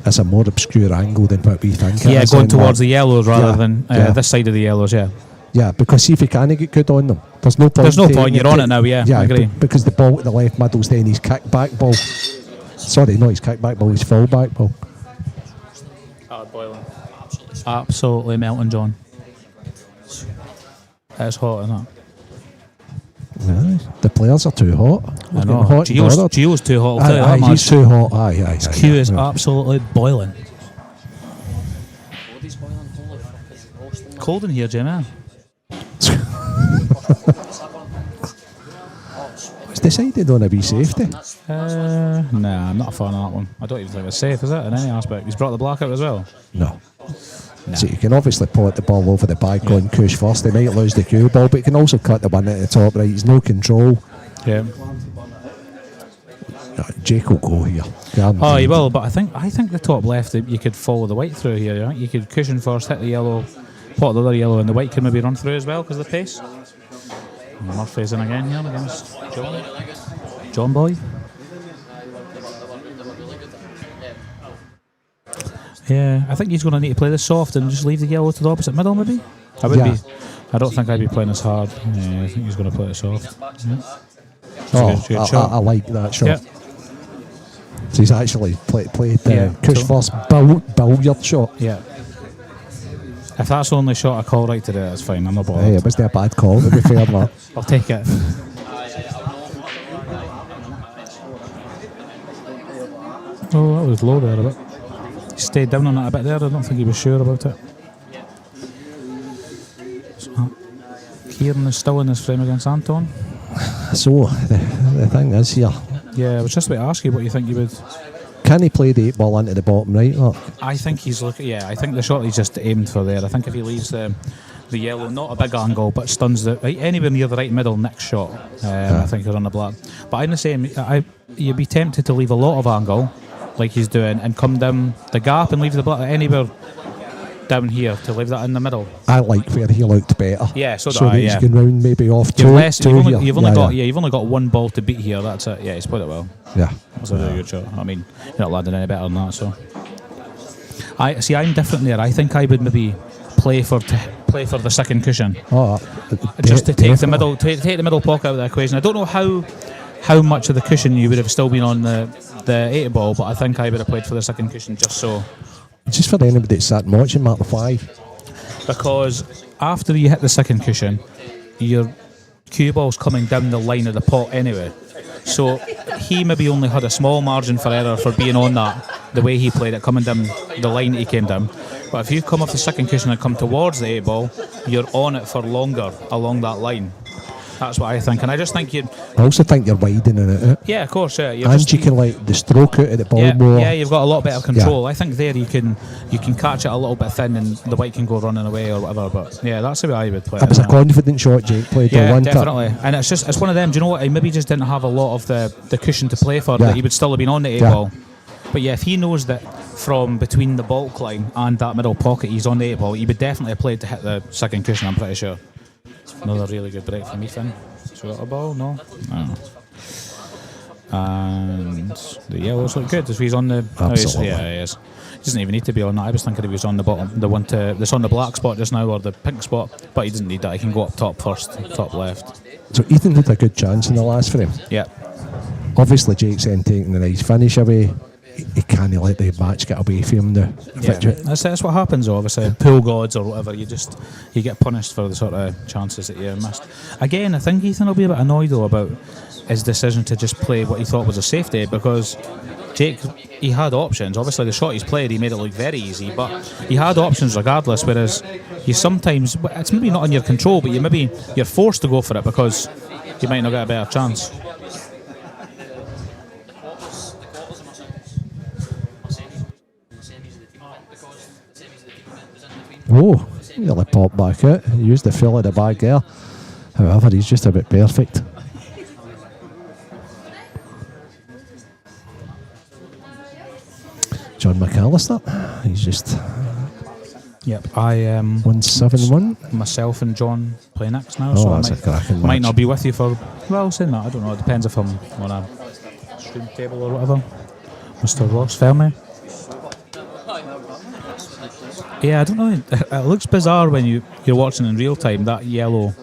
it's a more obscure angle than what we think. Yeah, going towards the yellows rather than this side of the yellows. Yeah. Yeah, because see if he can get good on them. There's no point. You're on it now, I agree. Because the ball at the left middle's then his kick back ball. Sorry, not his kick back ball, his full back ball. Boiling. Absolutely melting, John. It's hot, isn't it? Yeah, the players are too hot. I know. Gio's too hot. He's too hot. His Q is absolutely boiling. Cold in here, Jimmy. It's decided on a wee safety. Nah, I'm not a fan of that one. I don't even think it's safe, is it, in any aspect? He's brought the black out as well? No. So you can obviously pot the ball over the back on Cuesports. They might lose the cue ball, but you can also cut the one at the top right. He's no control. Yeah. Jake will go here. Oh, he will, but I think the top left, you could follow the white through here. You could cushion first, hit the yellow, pot the other yellow, and the white can maybe run through as well because of the pace. And Murphy's in again here against John Boy. Yeah, I think he's going to need to play this soft and just leave the yellow to the opposite middle, maybe. I would be. I don't think I'd be playing as hard. Yeah, I think he's going to play it soft. Yeah. I like that shot. Yeah. So he's actually played Cuesports billiard shot. Yeah. If that's the only shot I call right today, that's fine. I'm not bothered. Hey, it wasn't a bad call, to be fair, Mark. I'll take it. Oh, that was low there a bit. He stayed down on it a bit there. I don't think he was sure about it. So, Kieran is still in his frame against Anton. So, the thing is here. Yeah, I was just about to ask you what you think you would. Can he play the 8 ball into the bottom right, Mark? I think he's looking. Yeah, I think the shot he's just aimed for there. I think if he leaves the yellow, not a big angle, but stuns the anywhere near the right middle next shot, I think he'll run the black. But I'm the same. You'd be tempted to leave a lot of angle, like he's doing, and come down the gap and leave the black anywhere down here to leave that in the middle. I like where he looked better. Yeah, so that he's going round maybe off you've only got one ball to beat here. That's it. Yeah, he's played it well. Yeah, that's a really good shot. I mean, you're not landing any better than that. So, I'm different there. I think I would maybe play for the second cushion. Just to take the middle pocket out of the equation. I don't know how much of the cushion you would have still been on the 8 ball, but I think I would have played for the second cushion just so. Just for anybody that's sat watching, Mark, why? Because after you hit the second cushion, your cue ball's coming down the line of the pot anyway. So he maybe only had a small margin for error for being on that, the way he played it, coming down the line that he came down. But if you come off the second cushion and come towards the 8 ball, you're on it for longer along that line. That's what I think, and I just think I also think you're widening it. Yeah, of course. Yeah, and you can like the stroke out of the ball more. Yeah, you've got a lot better control. Yeah. I think there you can catch it a little bit thin, and the white can go running away or whatever. But yeah, that's the way I would play it. It was a confident shot Jake played. Yeah, definitely. And it's one of them. Do you know what? He maybe just didn't have a lot of the cushion to play for. That he would still have been on the 8 ball. But yeah, if he knows that from between the baulk line and that middle pocket he's on the 8 ball, he would definitely have played to hit the second cushion. I'm pretty sure. Another really good break from Ethan. So got a ball? No. And the yellows look good. He's on the. Absolutely. He is. He doesn't even need to be on that. I was thinking he was on the bottom, the one that's on the black spot just now, or the pink spot. But he doesn't need that. He can go up top first, top left. So Ethan had a good chance in the last frame. Yeah. Obviously, Jake's then taking the nice finish away. He can't let the match get away from him. That's what happens. Obviously, pool gods or whatever. You get punished for the sort of chances that you missed. Again, I think Ethan will be a bit annoyed though about his decision to just play what he thought was a safety, because Jake, he had options. Obviously, the shot he's played, he made it look very easy, but he had options regardless. Whereas you sometimes, it's maybe not in your control, but you're forced to go for it because you might not get a better chance. Oh, nearly popped back out. He used the fill of the bag there. However, he's just a bit perfect. John McAllister, he's just. Yep, I 1-7-1. Myself and John play next now, so that's a cracking match. Might not be with you for. Well, saying that, I don't know. It depends if I'm on a stream table or whatever. Mr. Ross Fermi. Yeah, I don't know. It looks bizarre when you're watching in real time, that yellow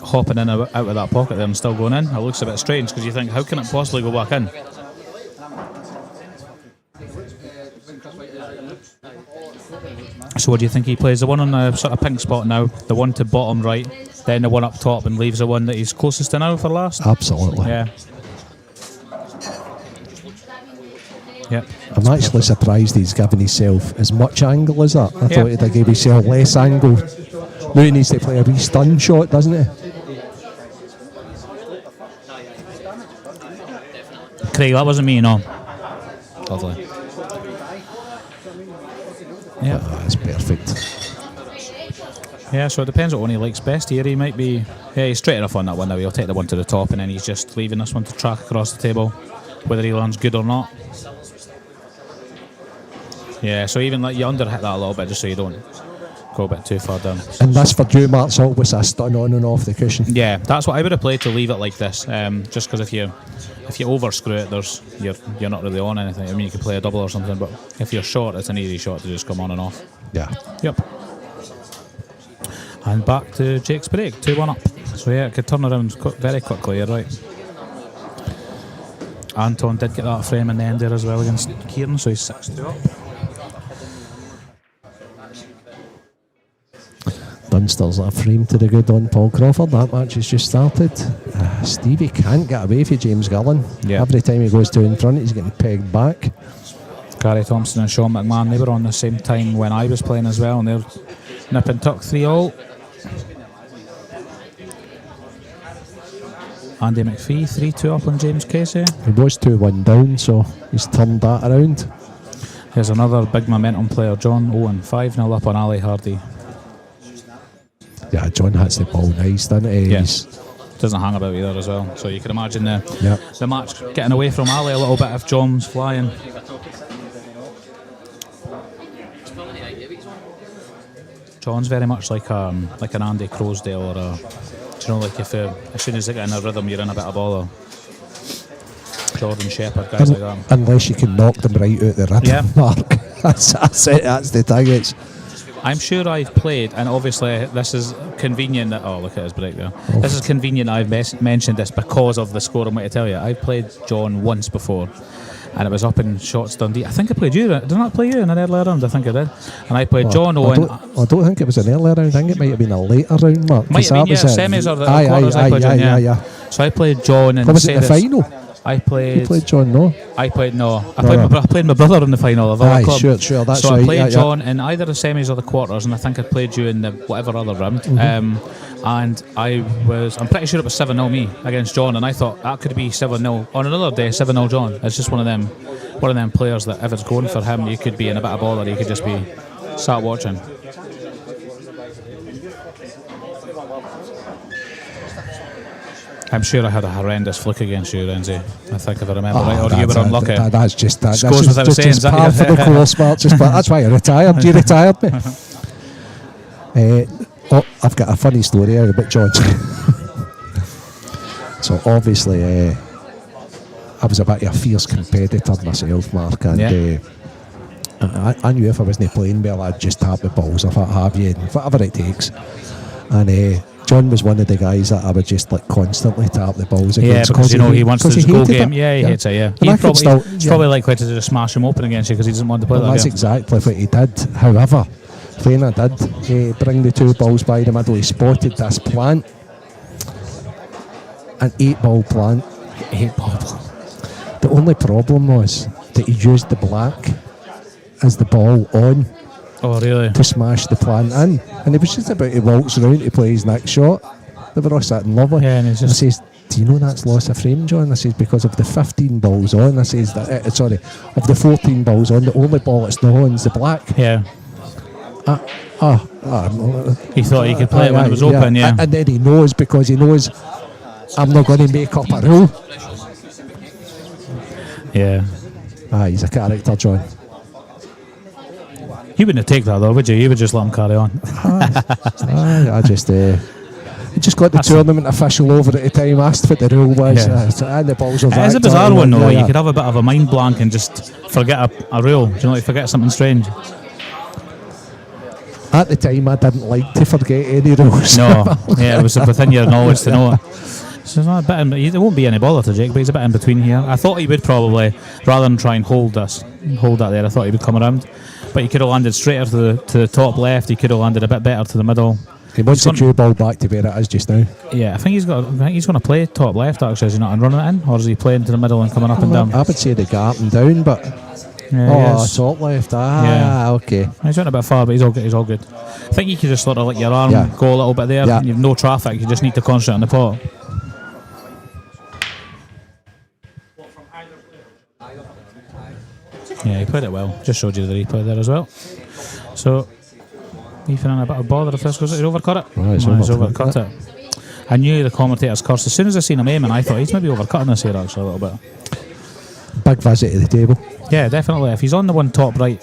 hopping in out of that pocket there and still going in. It looks a bit strange because you think, how can it possibly go back in? So what do you think he plays? The one on the sort of pink spot now, the one to bottom right, then the one up top, and leaves the one that he's closest to now for last? Absolutely. Yeah. Yep. I'm actually surprised he's given himself as much angle as that. I thought he'd have gave himself less angle. Now he needs to play a wee stun shot, doesn't he? Craig, that wasn't me, no. Lovely. Yeah, that's perfect. Yeah, so it depends what one he likes best here. He might be... Yeah, he's straight enough on that one now. He'll take the one to the top and then he's just leaving this one to track across the table, whether he lands good or not. Yeah, so even like you underhit that a little bit just so you don't go a bit too far down. And this for you, Mark's always a stun on and off the cushion. Yeah, that's what I would have played, to leave it like this. Just because if you over screw it, you're not really on anything. I mean, you could play a double or something, but if you're short, it's an easy shot to just come on and off. Yeah. Yep. And back to Jake's break, 2-1 up. So yeah, it could turn around very quickly, you're right. Anton did get that frame in the end there as well against Kieran, so he's 6-2 up. Dunster's a frame to the good on Paul Crawford. That match has just started. Stevie can't get away from James Gillen. Yeah. Every time he goes two in front, he's getting pegged back. Gary Thompson and Sean McMahon, they were on the same time when I was playing as well, and they're nip and tuck 3-all. Andy McPhee 3-2 up on James Casey. He was 2-1 down, so he's turned that around. Here's another big momentum player, John Owen, 5-0 up on Ali Hardy. Yeah, John hits the ball nice, doesn't he? Yes. Doesn't hang about either as well. So you can imagine the match getting away from Ali a little bit if John's flying. John's very much like an Andy Crosdale or a, do you know, like if as soon as they get in a rhythm, you're in a bit of bother. Jordan Shepherd, guys like that. Unless you can knock them right out the rhythm, Mark. That's it. That's the thing. I'm sure I've played, and obviously this is convenient that, oh, look at his break there. Oh. This is convenient I've mentioned this because of the score I'm going to tell you. I've played John once before, and it was up in Shorts Dundee. I think I played you. Did I not play you in an earlier round? I think I did. And I played John Owen. I don't think it was an earlier round. I think it might have been a later round, Mark. Might have been, semis or the quarters I played in, So I played John in was it the final? I played... You played John, no? I played my brother in the final of our club. Sure, that's so right. I played John in either the semis or the quarters, and I think I played you in the whatever other round. Mm-hmm. And I'm pretty sure it was 7-0 me against John, and I thought that could be 7-0 on another day. 7-0 John. It's just one of them players that if it's going for him, you could be in a bit of bother. You could just be sat watching. I'm sure I had a horrendous flick against you, Renzi. I think if I remember right, or you were unlucky. That's just that. Scores without saying. Just par for the course, Mark. That's why you retired. You retired me. I've got a funny story here about John. So obviously, I was a bit of a fierce competitor myself, Mark, and I knew if I wasn't playing well, I'd just tap the balls off, have you, whatever it takes. And John was one of the guys that I would just like constantly tap the balls against. Yeah, because he wants to go game. It. Yeah, he hates it. Yeah, he's probably likely to just smash him open against you because he doesn't want to play that. That's exactly what he did. However, Faina did bring the 2 balls by the middle. He spotted this plant, an 8-ball plant. 8-ball plant. The only problem was that he used the black as the ball on. Oh, really? To smash the plant in. And he was just about to waltz around to play his next shot. They were all sitting lovely. Yeah, and I says, do you know that's loss of frame, John? I says, because of the 15 balls on. I says, of the 14 balls on, the only ball that's not on is the black. Yeah. He thought he could play it when it was open, yeah. And then he knows, because he knows I'm not going to make up a rule. Yeah. He's a character, John. You wouldn't take that though, would you? You would just let him carry on. I just got the tournament official over at the time, asked what the rule was, and the balls were It's a bizarre one though. You could have a bit of a mind blank and just forget a rule. Do you know, like forget something strange? At the time, I didn't like to forget any rules. No, it was within your knowledge to know it. So it's not a bit there won't be any bother to Jake, but he's a bit in between here. I thought he would probably, rather than try and hold that there, I thought he would come around. But he could have landed straighter to the top left. He could have landed a bit better to the middle. He wants the cue ball back to where it is just now. Yeah, I think he's going to play top left actually. Is he not, and running it in, or is he playing to the middle and coming up and down? I would say the gap and down, but top left. Okay. He's went a bit far, but he's all good. I think you could just sort of let your arm go a little bit there. You've no traffic. You just need to concentrate on the pot. Yeah, he played it well. Just showed you the replay there as well. So Ethan in a bit of bother if this goes. He's overcut it. Right, he's He's overcut overcut it. I knew the commentators cursed. As soon as I seen him aiming, I thought he's maybe overcutting this here actually a little bit. Big visit to the table. Yeah, definitely. If he's on the one top right,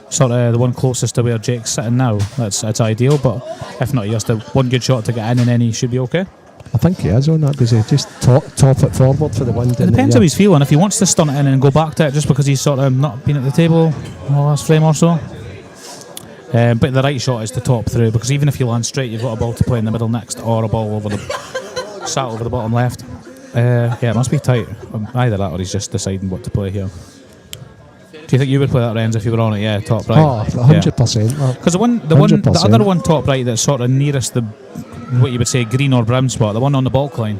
sort of the one closest to where Jake's sitting now, it's ideal. But if not, he has to one good shot to get in, and then he should be okay. I think he is on that because he just top it forward for the wind. It depends how he's feeling. If he wants to stunt it in and go back to it just because he's sort of not been at the table the last frame or so. But the right shot is to top through, because even if you land straight, you've got a ball to play in the middle next, or a ball over the sat over the bottom left. Yeah, it must be tight. Either that or he's just deciding what to play here. Do you think you would play that, Renz, if you were on it? Yeah, top right. Oh, 100%. Because the other one top right that's sort of nearest the, what you would say, green or brown spot, the one on the balk line,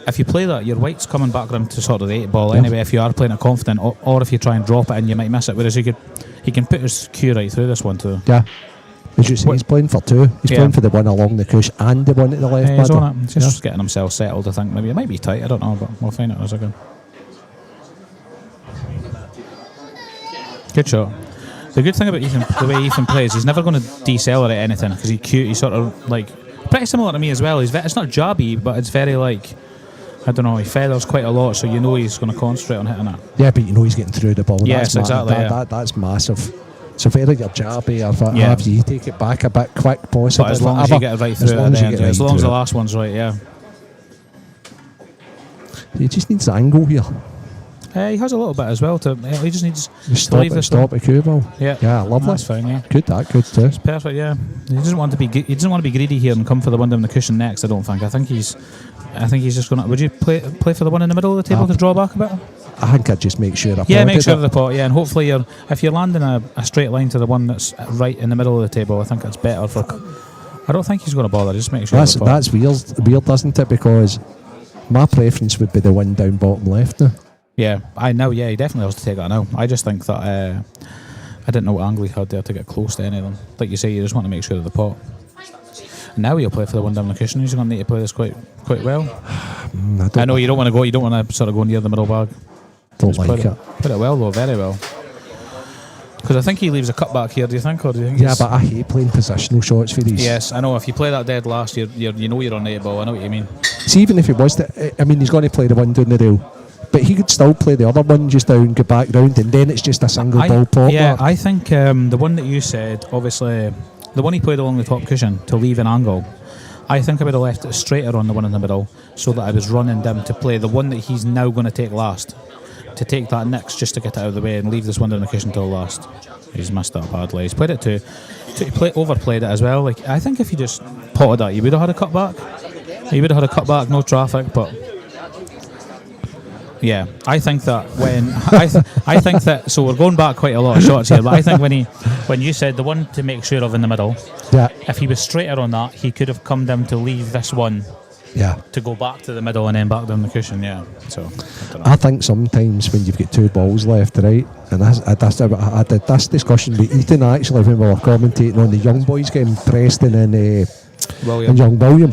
if you play that, your white's coming back around to sort of the 8 ball anyway, if you are playing it confident, or if you try and drop it in, you might miss it, whereas he can put his cue right through this one too. Yeah. As you say, he's playing for 2. He's playing for the one along the cush and the one at the left. He's on it. He's just getting himself settled, I think. Maybe it might be tight, I don't know, but we'll find out in a second. Good shot. The good thing about the way Ethan plays, he's never going to decelerate anything, because he's sort of like pretty similar to me as well. It's not jabby, but it's very like, I don't know, he feathers quite a lot, so you know he's going to concentrate on hitting it. Yeah, but you know he's getting through the ball. Yes, exactly. That's massive. So if you're jabby, or if you take it back a bit quick, possibly. But as long as you get it right through it, as long as the last one's right, yeah. He just needs angle here. He has a little bit as well. He just needs to leave this. Stop a cue ball. Yeah, lovely. That's fine. Yeah, good too. It's perfect. Yeah, he doesn't want to be greedy here and come for the one down the cushion next. I don't think. I think he's just going to. Would you play for the one in the middle of the table to draw back a bit? I think I'd just make sure. Make sure of the pot. Yeah, and hopefully if you're landing a straight line to the one that's right in the middle of the table, I think it's better for. I don't think he's going to bother. Just make sure. That's weird, isn't it? Because my preference would be the one down bottom left now. Yeah, I know. Yeah, he definitely has to take that now. I just think that I didn't know what angle he had there to get close to any of them. Like you say, you just want to make sure of the pot. And now he'll play for the one down the cushion. He's going to need to play this quite well. I know you don't want to go. You don't want to sort of go near the middle bag. Don't like it. Put it well though, very well. Because I think he leaves a cutback here. Do you think, or do you think? Yeah, but I hate playing positional shots for these. Yes, I know. If you play that dead last, you know you're on the 8 ball. I know what you mean. See, even if he was, he's going to play the one down the rail. But he could still play the other one just down, go back round, and then it's just a single ball pot. Yeah, I think the one that you said, obviously, the one he played along the top cushion to leave an angle, I think I would have left it straighter on the one in the middle, so that I was running them to play the one that he's now going to take last, to take that next just to get it out of the way and leave this one down the cushion till last. He's messed up badly. He's played it too. Overplayed it as well. Like, I think if he just potted that, he would have had a cutback. He would have had a cutback, no traffic, but. Yeah, I think that I think that, so we're going back quite a lot of shots here, but I think when you said the one to make sure of in the middle, if he was straighter on that, he could have come down to leave this one to go back to the middle and then back down the cushion, So I think sometimes when you've got 2 balls left, right, and I did this discussion with Ethan actually when we were commentating on the young boys game, Preston and Young William.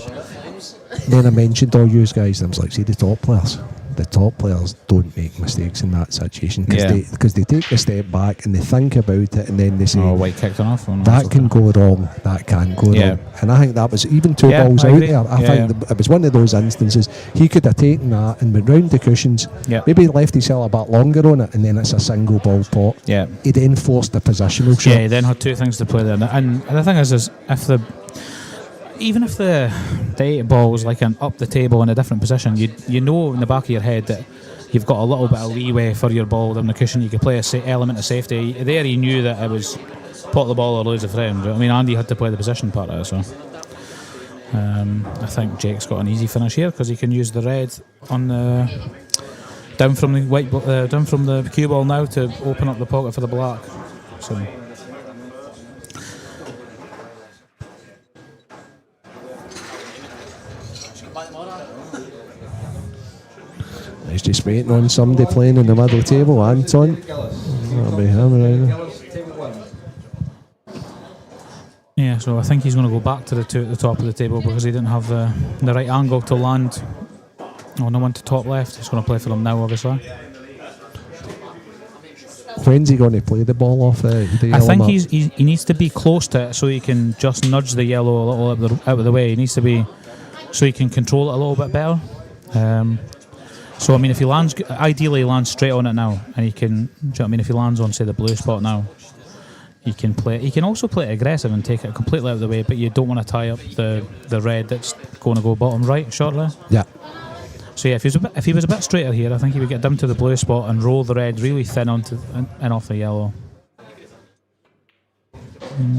Then I mentioned all you guys, and I was like, see the top players. The top players don't make mistakes in that situation because they take a step back and they think about it, and then they say, white kicked off. That can go wrong, that can go wrong. And I think that was even 2 balls out there. I think it was one of those instances. He could have taken that and went round the cushions, maybe left his cell a bit longer on it, and then it's a single ball pot. He then forced a positional shot. He then had 2 things to play there. And the thing is even if the 8 ball was like up the table in a different position, you know in the back of your head that you've got a little bit of leeway for your ball down the cushion. You could play a element of safety. There he knew that it was pot the ball or lose a frame. I mean, Andy had to play the position part of it, so I think Jake's got an easy finish here because he can use the red on the down from the white down from the cue ball now to open up the pocket for the black. So. He's just waiting on somebody playing in the middle table. Anton. That'll be him right. Yeah, so I think he's going to go back to the 2 at the top of the table because he didn't have the right angle to land. No one to top left. He's going to play for them now, obviously. When's he going to play the ball off the yellow I think mark? he needs to be close to it so he can just nudge the yellow a little out of the way. He needs to be so he can control it a little bit better. So I mean, if he lands, ideally he lands straight on it now, and he can. Do you know what I mean? If he lands on, say, the blue spot now, he can play. He can also play it aggressive and take it completely out of the way, but you don't want to tie up the red that's going to go bottom right shortly. Yeah. So yeah, if he was a bit straighter here, I think he would get down to the blue spot and roll the red really thin onto and off the yellow.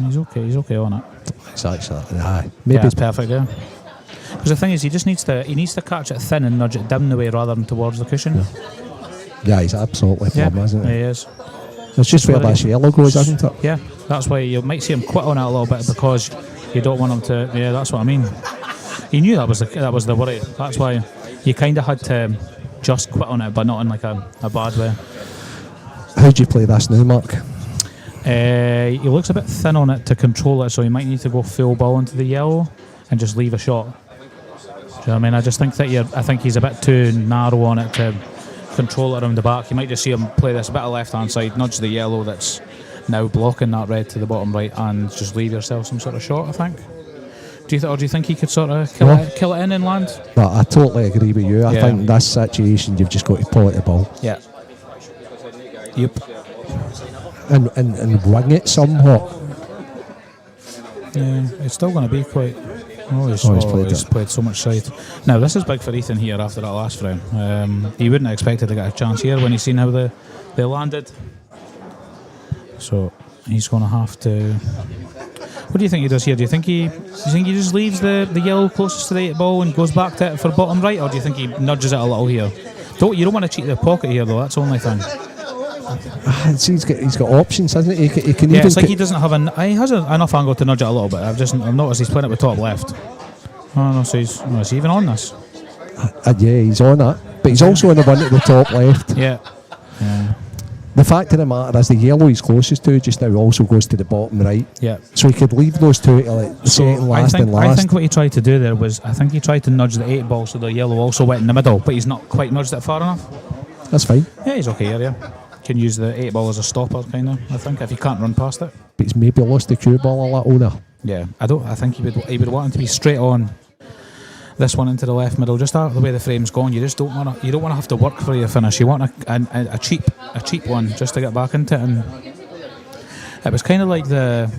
He's okay on it. It's actually, maybe Yeah, it's perfect. Yeah. Because the thing is, he needs to catch it thin and nudge it down the way rather than towards the cushion. Yeah, he's absolutely plumb, isn't he? He is. It's just where this yellow goes, isn't it? Yeah, that's why you might see him quit on it a little bit because you don't want him to. Yeah, that's what I mean. He knew that was the worry. That's why you kind of had to just quit on it, but not in like a bad way. How do you play this now, Mark? He looks a bit thin on it to control it, so he might need to go full ball into the yellow and just leave a shot. Do you know what I mean? I just think I think he's a bit too narrow on it to control it around the back. You might just see him play this a bit of left-hand side, nudge the yellow that's now blocking that red to the bottom right, and just leave yourself some sort of shot, I think. Do you think he could sort of kill it in and land? No, I totally agree with you. I Yeah. think in this situation you've just got to pull at the ball. Yeah. Yep. And wing it somewhat. Yeah, it's still going to be quite. He's played so much side. Now this is big for Ethan here after that last frame. He wouldn't have expected to get a chance here when he's seen how they landed. So he's going to have to. What do you think he does here? Do you think he just leaves the yellow closest to the 8 ball and goes back to it for bottom right, or do you think he nudges it a little here? You don't want to cheat the pocket here though. That's the only thing. He's got options, hasn't he? He can Yeah, even it's like he doesn't have he has enough angle to nudge it a little bit. I've noticed he's playing it with top left. Oh no, so is he even on this? Yeah, he's on that, but he's also on the one at the top left. Yeah. The fact of the matter is the yellow he's closest to just now also goes to the bottom right. Yeah. So he could leave those two to like second last and last. I think what he tried to do there was he tried to nudge the 8 ball so the yellow also went in the middle, but he's not quite nudged it far enough. That's fine. Yeah, he's okay here, yeah. Can use the 8 ball as a stopper, kind of, I think, if he can't run past it. But he's maybe lost the cue ball a little there. Yeah, I think he would want him to be straight on this one into the left middle, just the way the frame's gone. You just don't want to have to work for your finish. You want a cheap one just to get back into it. And it was kind of like the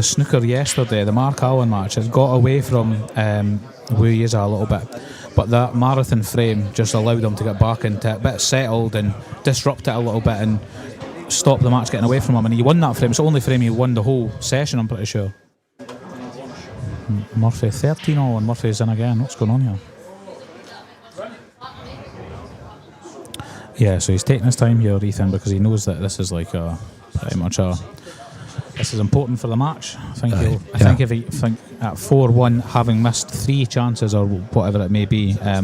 snooker yesterday, the Mark Allen match. It got away from where he is a little bit, but that marathon frame just allowed him to get back into it, a bit settled and disrupt it a little bit and stop the match getting away from him. And he won that frame. It's the only frame he won the whole session, I'm pretty sure. Murphy 13-0 and Murphy's in again. What's going on here? Yeah, so he's taking his time here, Ethan, because he knows that this is like pretty much this is important for the match. I think if he at 4-1, having missed 3 chances or whatever it may be, I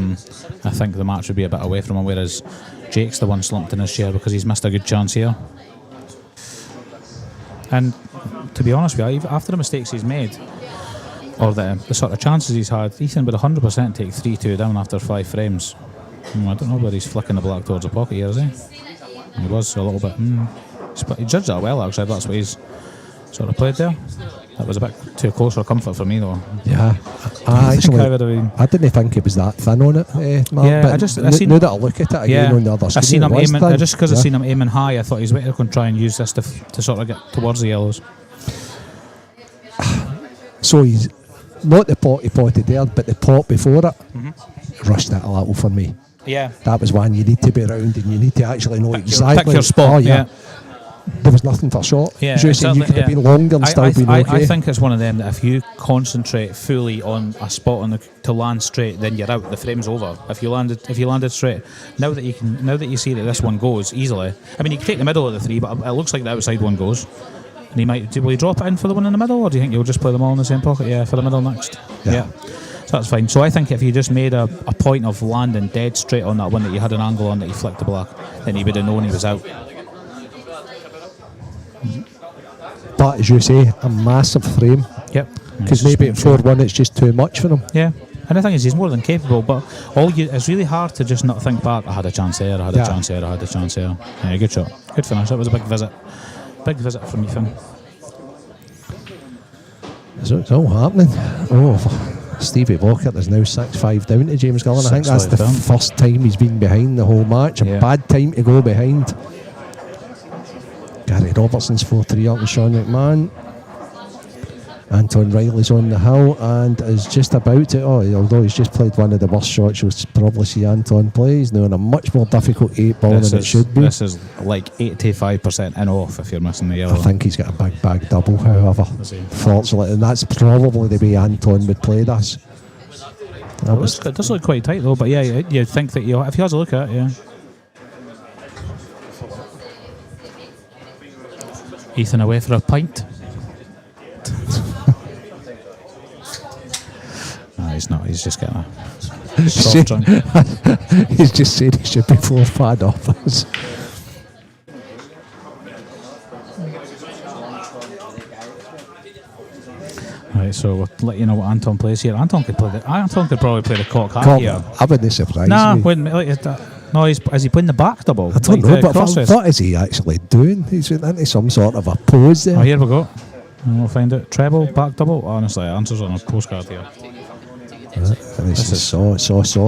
think the match would be a bit away from him. Whereas Jake's the one slumped in his chair because he's missed a good chance here. And to be honest with you, after the mistakes he's made, or the sort of chances he's had, Ethan would 100% take 3-2 down after 5 frames. I don't know whether he's flicking the black towards the pocket here, is he? He was a little bit. He judged that well, actually. That's what he's sort of played there. That was a bit too close for comfort for me, though. Yeah, I didn't think it was that thin on it. Mark, yeah, but now that I look at it again on the other screen, I seen him aiming. Just because I seen him aiming high, I thought he's going to try and use this to sort of get towards the yellows. So he's not the potty there, but the pot before it rushed it a little for me. Yeah, that was one you need to be around and you need to actually know exactly. Pick your spot. Oh, yeah. There was nothing for shot. Yeah, you could have been longer and still been okay. I think it's one of them that if you concentrate fully on a spot to land straight, then you're out. The frame's over. If you landed straight, now that you see that this one goes easily. I mean, you can take the middle of the 3, but it looks like the outside one goes. And will he drop it in for the one in the middle, or do you think you'll just play them all in the same pocket? Yeah, for the middle next. Yeah. So that's fine. So I think if you just made a point of landing dead straight on that one that you had an angle on that you flicked the black, then he would have known he was out. But as you say, a massive frame. Yep. Because maybe at 4-1 it's just too much for him. Yeah. And the thing is, he's more than capable, but it's really hard to just not think back, I had a chance there, I had a chance there, I had a chance there. Yeah, good shot. Good finish. That was a big visit. Big visit from Ethan. So it's all happening. Stevie Falkirk is now 6-5 down to James Gillen. I think that's the first time he's been behind the whole match. A bad time to go behind. Gary Robertson's 4-3 up and Sean McMahon. Anton Riley's on the hill and is just about to, although he's just played one of the worst shots you'll probably see Anton play. He's now in a much more difficult 8-ball than it should be. This is like 85% in off if you're missing the yellow. I think he's got a big bag double, however. Fortunately, and that's probably the way Anton would play this. It does look quite tight though, but yeah, you'd think that if he has a look at it, yeah. Ethan away for a pint. No, he's not. He's just getting a soft drink. He's just said he should be 4-pad off us. Right, so we'll let you know what Anton plays here. Anton could probably play the cock hat here. I wouldn't surprise me. Wait a minute. No, is he playing the back double? I don't know, but what is he actually doing? He's into some sort of a pose there. Oh, here we go. And we'll find it. Treble, back double. Honestly, answers on a postcard here. This is so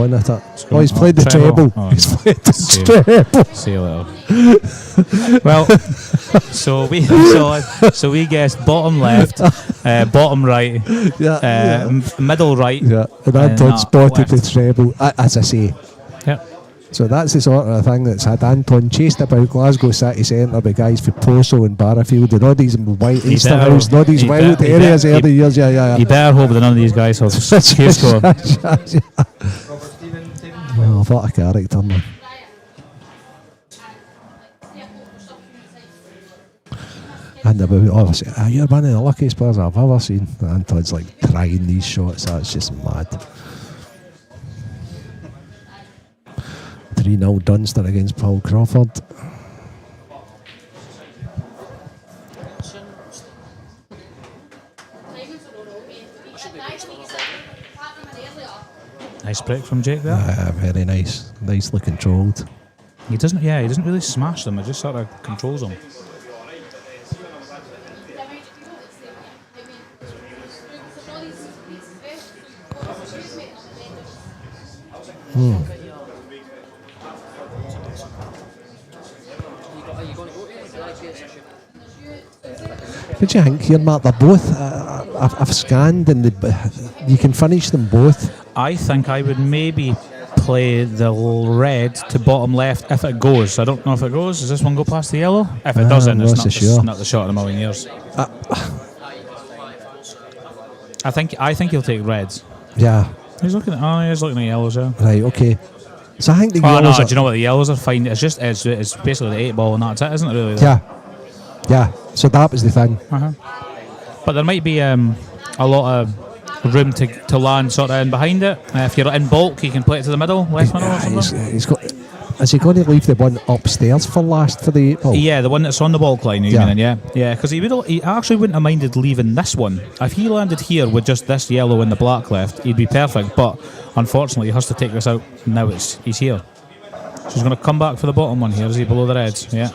in it. He's played the treble. He's played the treble. See you later. Well, so we guessed bottom left, bottom right, middle right. Yeah, and Anton spotted the treble, as I say. Yeah. So that's the sort of thing that's had Anton chased about Glasgow city centre by guys for Poso and Barrafield and all these wild Easterhouse and all these wild areas over the years. Yeah. You better hope that none of these guys have cue score. Oh, what a character, man. And obviously, you're one of the luckiest players I've ever seen. Anton's like trying these shots. That's just mad. 3-0 Dunster against Paul Crawford. Nice break from Jake there. Very nice. Nicely controlled. He doesn't really smash them, it just sort of controls them. What do you think here, Mark? They're both, I've scanned and you can finish them both. I think I would maybe play the red to bottom left if it goes. I don't know if it goes. Does this one go past the yellow? If it doesn't, it's not the shot of a million years. I think he'll take reds. Yeah. He's looking at the yellows, yeah. Right, okay. So I think the yellows do you know what the yellows are fine? It's basically the 8-ball and that's it, isn't it really? Yeah. So that was the thing. But there might be a lot of room to land sort of in behind it. If you're in bulk, you can play it to the middle, left middle or something. Is he going to leave the one upstairs for last for the 8-ball? Yeah, the one that's on the bulk line. Yeah, because he actually wouldn't have minded leaving this one. If he landed here with just this yellow and the black left, he'd be perfect. But unfortunately, he has to take this out. Now he's here. So he's going to come back for the bottom one here. Is he below the reds? Yeah.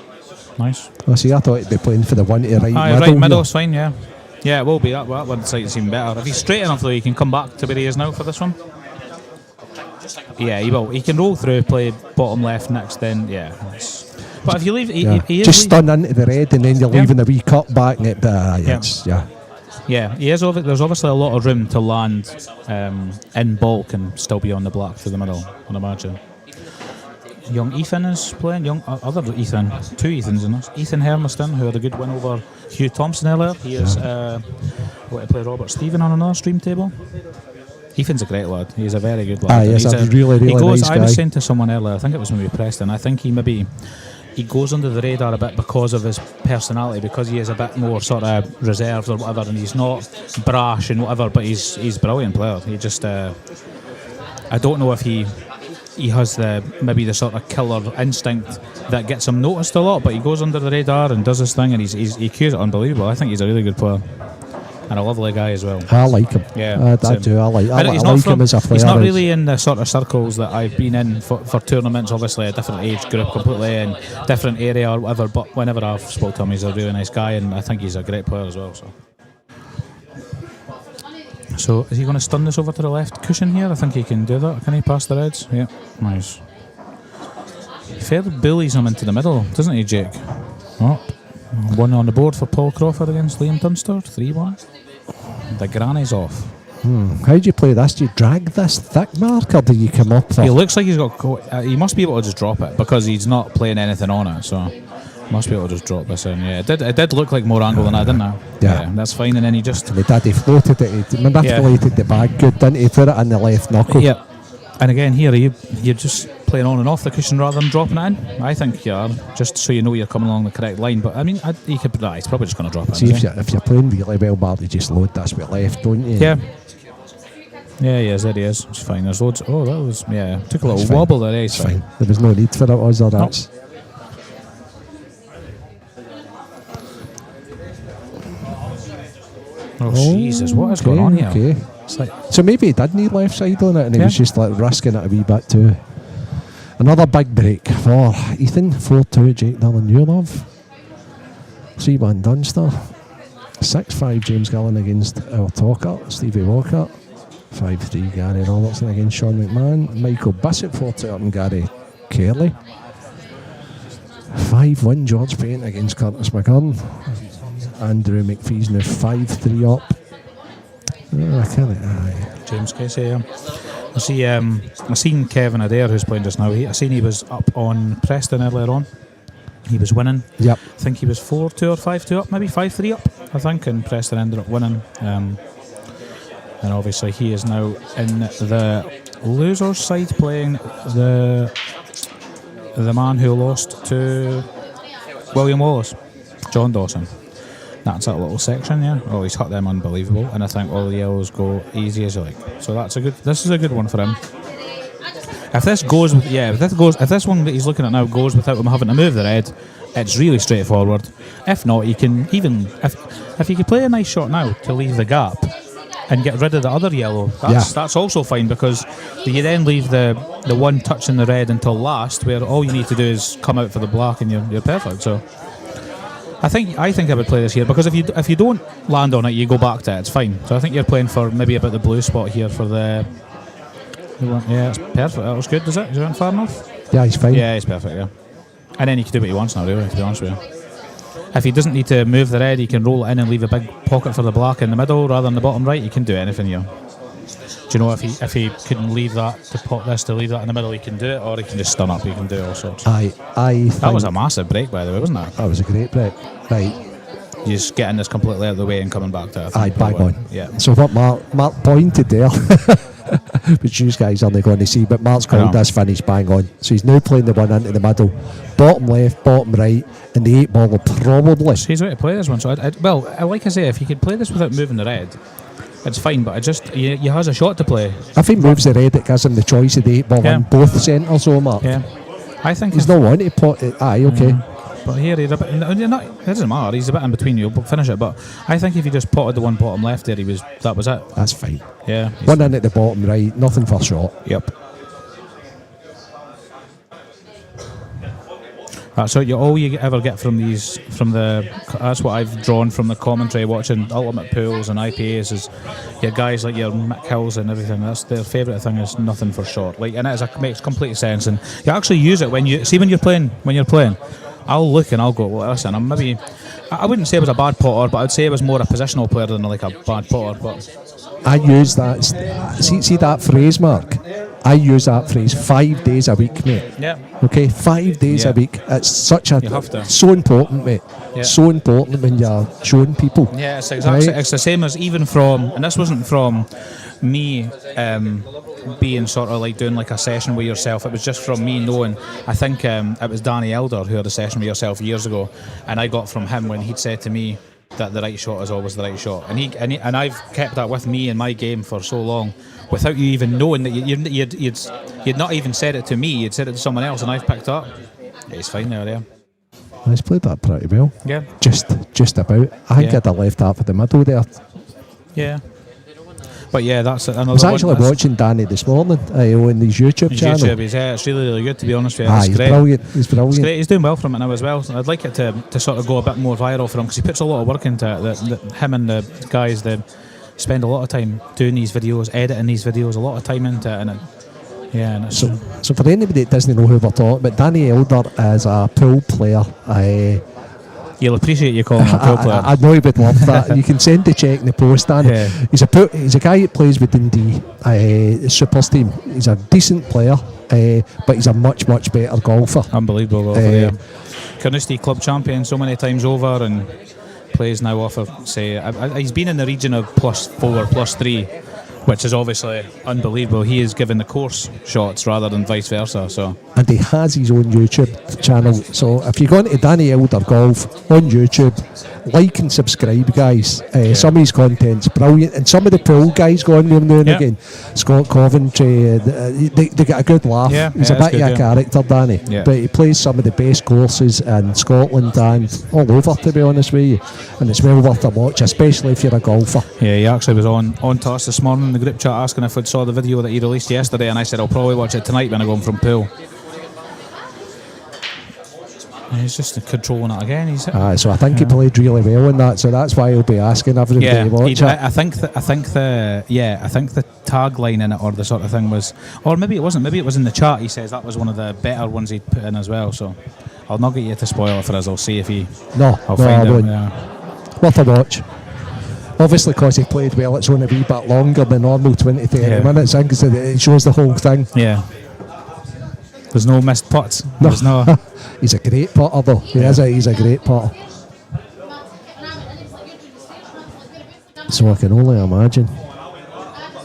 Nice. I thought he'd be playing for the one to right middle. Right middle's fine, yeah. Yeah, it will be. That one side's even better. If he's straight enough, though, he can come back to where he is now for this one. Yeah, he will. He can roll through, play bottom left next, then, yeah. But if you leave... He just stun into the red and then you're leaving a wee cut back. And Yeah, there's obviously a lot of room to land in bulk and still be on the block through the middle, I'd imagine. Young Ethan is playing. Other Ethan, two Ethans in this. Ethan Hermiston, who had a good win over Hugh Thompson earlier. He is going to play Robert Stephen on another stream table. Ethan's a great lad. He's a very good lad. Yes, a really nice guy. I was saying to someone earlier, I think it was maybe Preston, I think he goes under the radar a bit because of his personality, because he is a bit more sort of reserved or whatever, and he's not brash and whatever, but he's a brilliant player. He just, I don't know if he has maybe the sort of killer instinct that gets him noticed a lot, but he goes under the radar and does his thing, and he cues it unbelievable. I think he's a really good player. and a lovely guy as well. I like him. Yeah, I do. I like he's not him as a player. He's not really in the sort of circles that I've been in for tournaments. Obviously, a different age group completely, and different area or whatever. But whenever I've spoken to him, he's a really nice guy, and I think he's a great player as well. So is he going to stun this over to the left cushion here? I think he can do that. Can he pass the reds? Yeah, nice. Fair bullies him into the middle, doesn't he, Jake? Oh, one on the board for Paul Crawford against Liam Dunster, 3-1. The granny's off. How do you play this? Do you drag this thick, Mark, or do you come up? He looks like he's got. He must be able to just drop it because he's not playing anything on it. So must be able to just drop this in. Yeah, it did look like more angle than that, didn't it? Yeah, that's fine. And then he just. He floated it. He manipulated the bag good, didn't he? Put it in the left knuckle. Yeah. And again, here you're just playing on and off the cushion rather than dropping it in. I think you are, just so you know you're coming along the correct line. But I mean, he's probably just going to drop it. See, if you're playing really well, Bart, you just load this with left, don't you? Yeah. Yeah, he is. There he is. It's fine. There's loads. Oh, that was took a little wobble there. It's fine. There was no need for it, was there? That's. Oh, Jesus! What is going on here? Okay. So maybe he did need left side on it, and he was just like risking it a wee bit too. Another big break for Ethan. 4-2 Jake Dillon Newlove. 3-1 Dunster. 6-5 James Gillen against our talker Stevie Walker. 5-3 Gary Robertson against Sean McMahon. Michael Bissett 4-2 and Gary Kelly. 5-1 George Payne against Curtis McGurn. Andrew McPhee's now 5-3 up. James Casey, yeah. I seen Kevin Adair, who's playing just now. I seen he was up on Preston earlier on. He was winning. Yep. I think he was 4-2 or 5-2 up, maybe 5-3 up, I think, and Preston ended up winning. And obviously he is now in the losers' side playing the man who lost to William Wallace, John Dawson. That's that little section, yeah. Oh, he's hit them unbelievable, and I think all the yellows go easy as you like. So this is a good one for him. If this goes with, if this one that he's looking at now goes without him having to move the red, it's really straightforward. If not, he can even if he could play a nice shot now to leave the gap and get rid of the other yellow, that's also fine, because you then leave the one touching the red until last, where all you need to do is come out for the black and you're perfect. So I think I would play this here, because if you don't land on it, you go back to it. It's fine. So I think you're playing for maybe about the blue spot here for the. Yeah, it's perfect. That was good. Is it? Is it went far enough? Yeah, he's fine. Yeah, he's perfect. Yeah, and then he can do what he wants now, really. To be honest with you, if he doesn't need to move the red, he can roll it in and leave a big pocket for the black in the middle rather than the bottom right. He can do anything here. Do you know, if he couldn't leave that to pot this to leave that in the middle, he can do it, or he can just stun up. He can do all sorts. That was a massive break, by the way, wasn't it? That was a great break. Right. You're just getting this completely out of the way and coming back to it. Aye, bang on. Yeah. So what Mark pointed there, which you guys aren't going to see, but Mark's called this finish bang on. So he's now playing the one into the middle, bottom left, bottom right, and the 8 ball will probably. So he's going to play this one. So like I say, if he could play this without moving the red, it's fine, but he has a shot to play. If he moves the red, it gives him the choice of the 8 ball in both centres, so Mark. Yeah. I think he's not wanting to pot it. Aye, okay. But here he's a bit. It doesn't matter. He's a bit in between. You'll finish it. But I think if he just potted the one bottom left there, that was it. That's fine. Yeah. One in at the bottom right. Nothing for shot. Yep. That's all you ever get from these. That's what I've drawn from the commentary watching Ultimate Pools and IPAs is your guys like your Mick Hills and everything. That's their favourite thing is nothing for short. Like, and it makes complete sense. And you actually use it when you're playing. I'll look and I'll go, well, listen, I wouldn't say I was a bad potter, but I'd say I was more a positional player than like a bad potter. But I use that. See that phrase, Mark? I use that phrase 5 days a week, mate. Yeah. Okay, 5 days a week. It's so important, mate. Yeah. So important when you're showing people. Yeah, it's exactly. Right? It's the same as even from, and this wasn't from me being sort of like doing like a session with yourself. It was just from me knowing. I think it was Danny Elder who had a session with yourself years ago, and I got from him when he'd said to me that the right shot is always the right shot, and I've kept that with me in my game for so long, without you even knowing that you'd not even said it to me. You'd said it to someone else, and I've picked it up. Yeah, he's fine there. Yeah. He's played that pretty well. Yeah. Just about. I think I had a left half of the middle there. Yeah. But yeah, that's another I was actually one. watching Danny this morning on his YouTube His channel. YouTube, it's really, really good, to be honest with you. He's Great. brilliant. He's brilliant. It's great. He's doing well from it now as well. I'd like it to sort of go a bit more viral for him, because he puts a lot of work into it. Him and the guys, they spend a lot of time doing these videos, editing these videos, a lot of time into it. And it's So for anybody that doesn't know who we're talking about, Danny Elder is a pool player. You'll appreciate you calling him a pool player. I know he would love that. You can send the check in the post, Danny. Yeah. He's a guy that plays with Dundee Supers team. He's a decent player, but he's a much, much better golfer. Unbelievable golfer, yeah. Carnoustie club champion so many times over, and plays now off of, say, he's been in the region of +4, +3, which is obviously unbelievable. He is given the course shots rather than vice versa. So, and he has his own YouTube channel. So if you go into Danny Elder Golf on YouTube, like and subscribe, guys. Some of his content's brilliant, and some of the pool guys go on with him now and again. Scott Coventry, they get a good laugh. Yeah, He's a bit of a character, Danny, but he plays some of the best courses in Scotland and all over, to be honest with you. And it's well worth a watch, especially if you're a golfer. Yeah, he actually was on to us this morning in the group chat asking if we'd saw the video that he released yesterday, and I said I'll probably watch it tonight when I go home from pool. And he's just controlling it again. So I think he played really well in that, so that's why he'll be asking everybody to watch it. I think the tagline in it, or the sort of thing was, or maybe it wasn't. Maybe it was in the chat. He says that was one of the better ones he'd put in as well. So I'll not get you to spoil it for us. I'll see if he. I'll find won't. him. Yeah. Worth a watch. Obviously, because he played well, it's only a wee bit longer than normal 20-30 minutes. I think it shows the whole thing. Yeah. There's no missed putts. No. There's no. He's a great putter, though. He's a great putter. So I can only imagine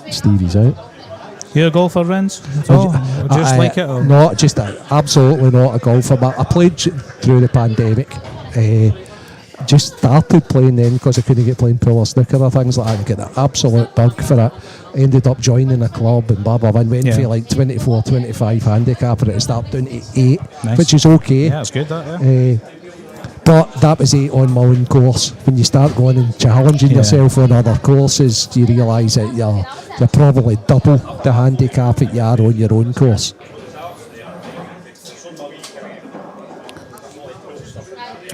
Stevie's out. You're a golfer, Renz? Just like it? Or? No, absolutely not a golfer. But I played through the pandemic. Just started playing then because I couldn't get playing pool or snooker or things like that, and get an absolute bug for it. Ended up joining a club and blah blah blah, and went for like 24, 25 handicap, and it started down to 8, which is okay. Yeah, it's good that, but that was 8 on my own course. When you start going and challenging yourself on other courses, you realise that you're probably double the handicap that you are on your own course.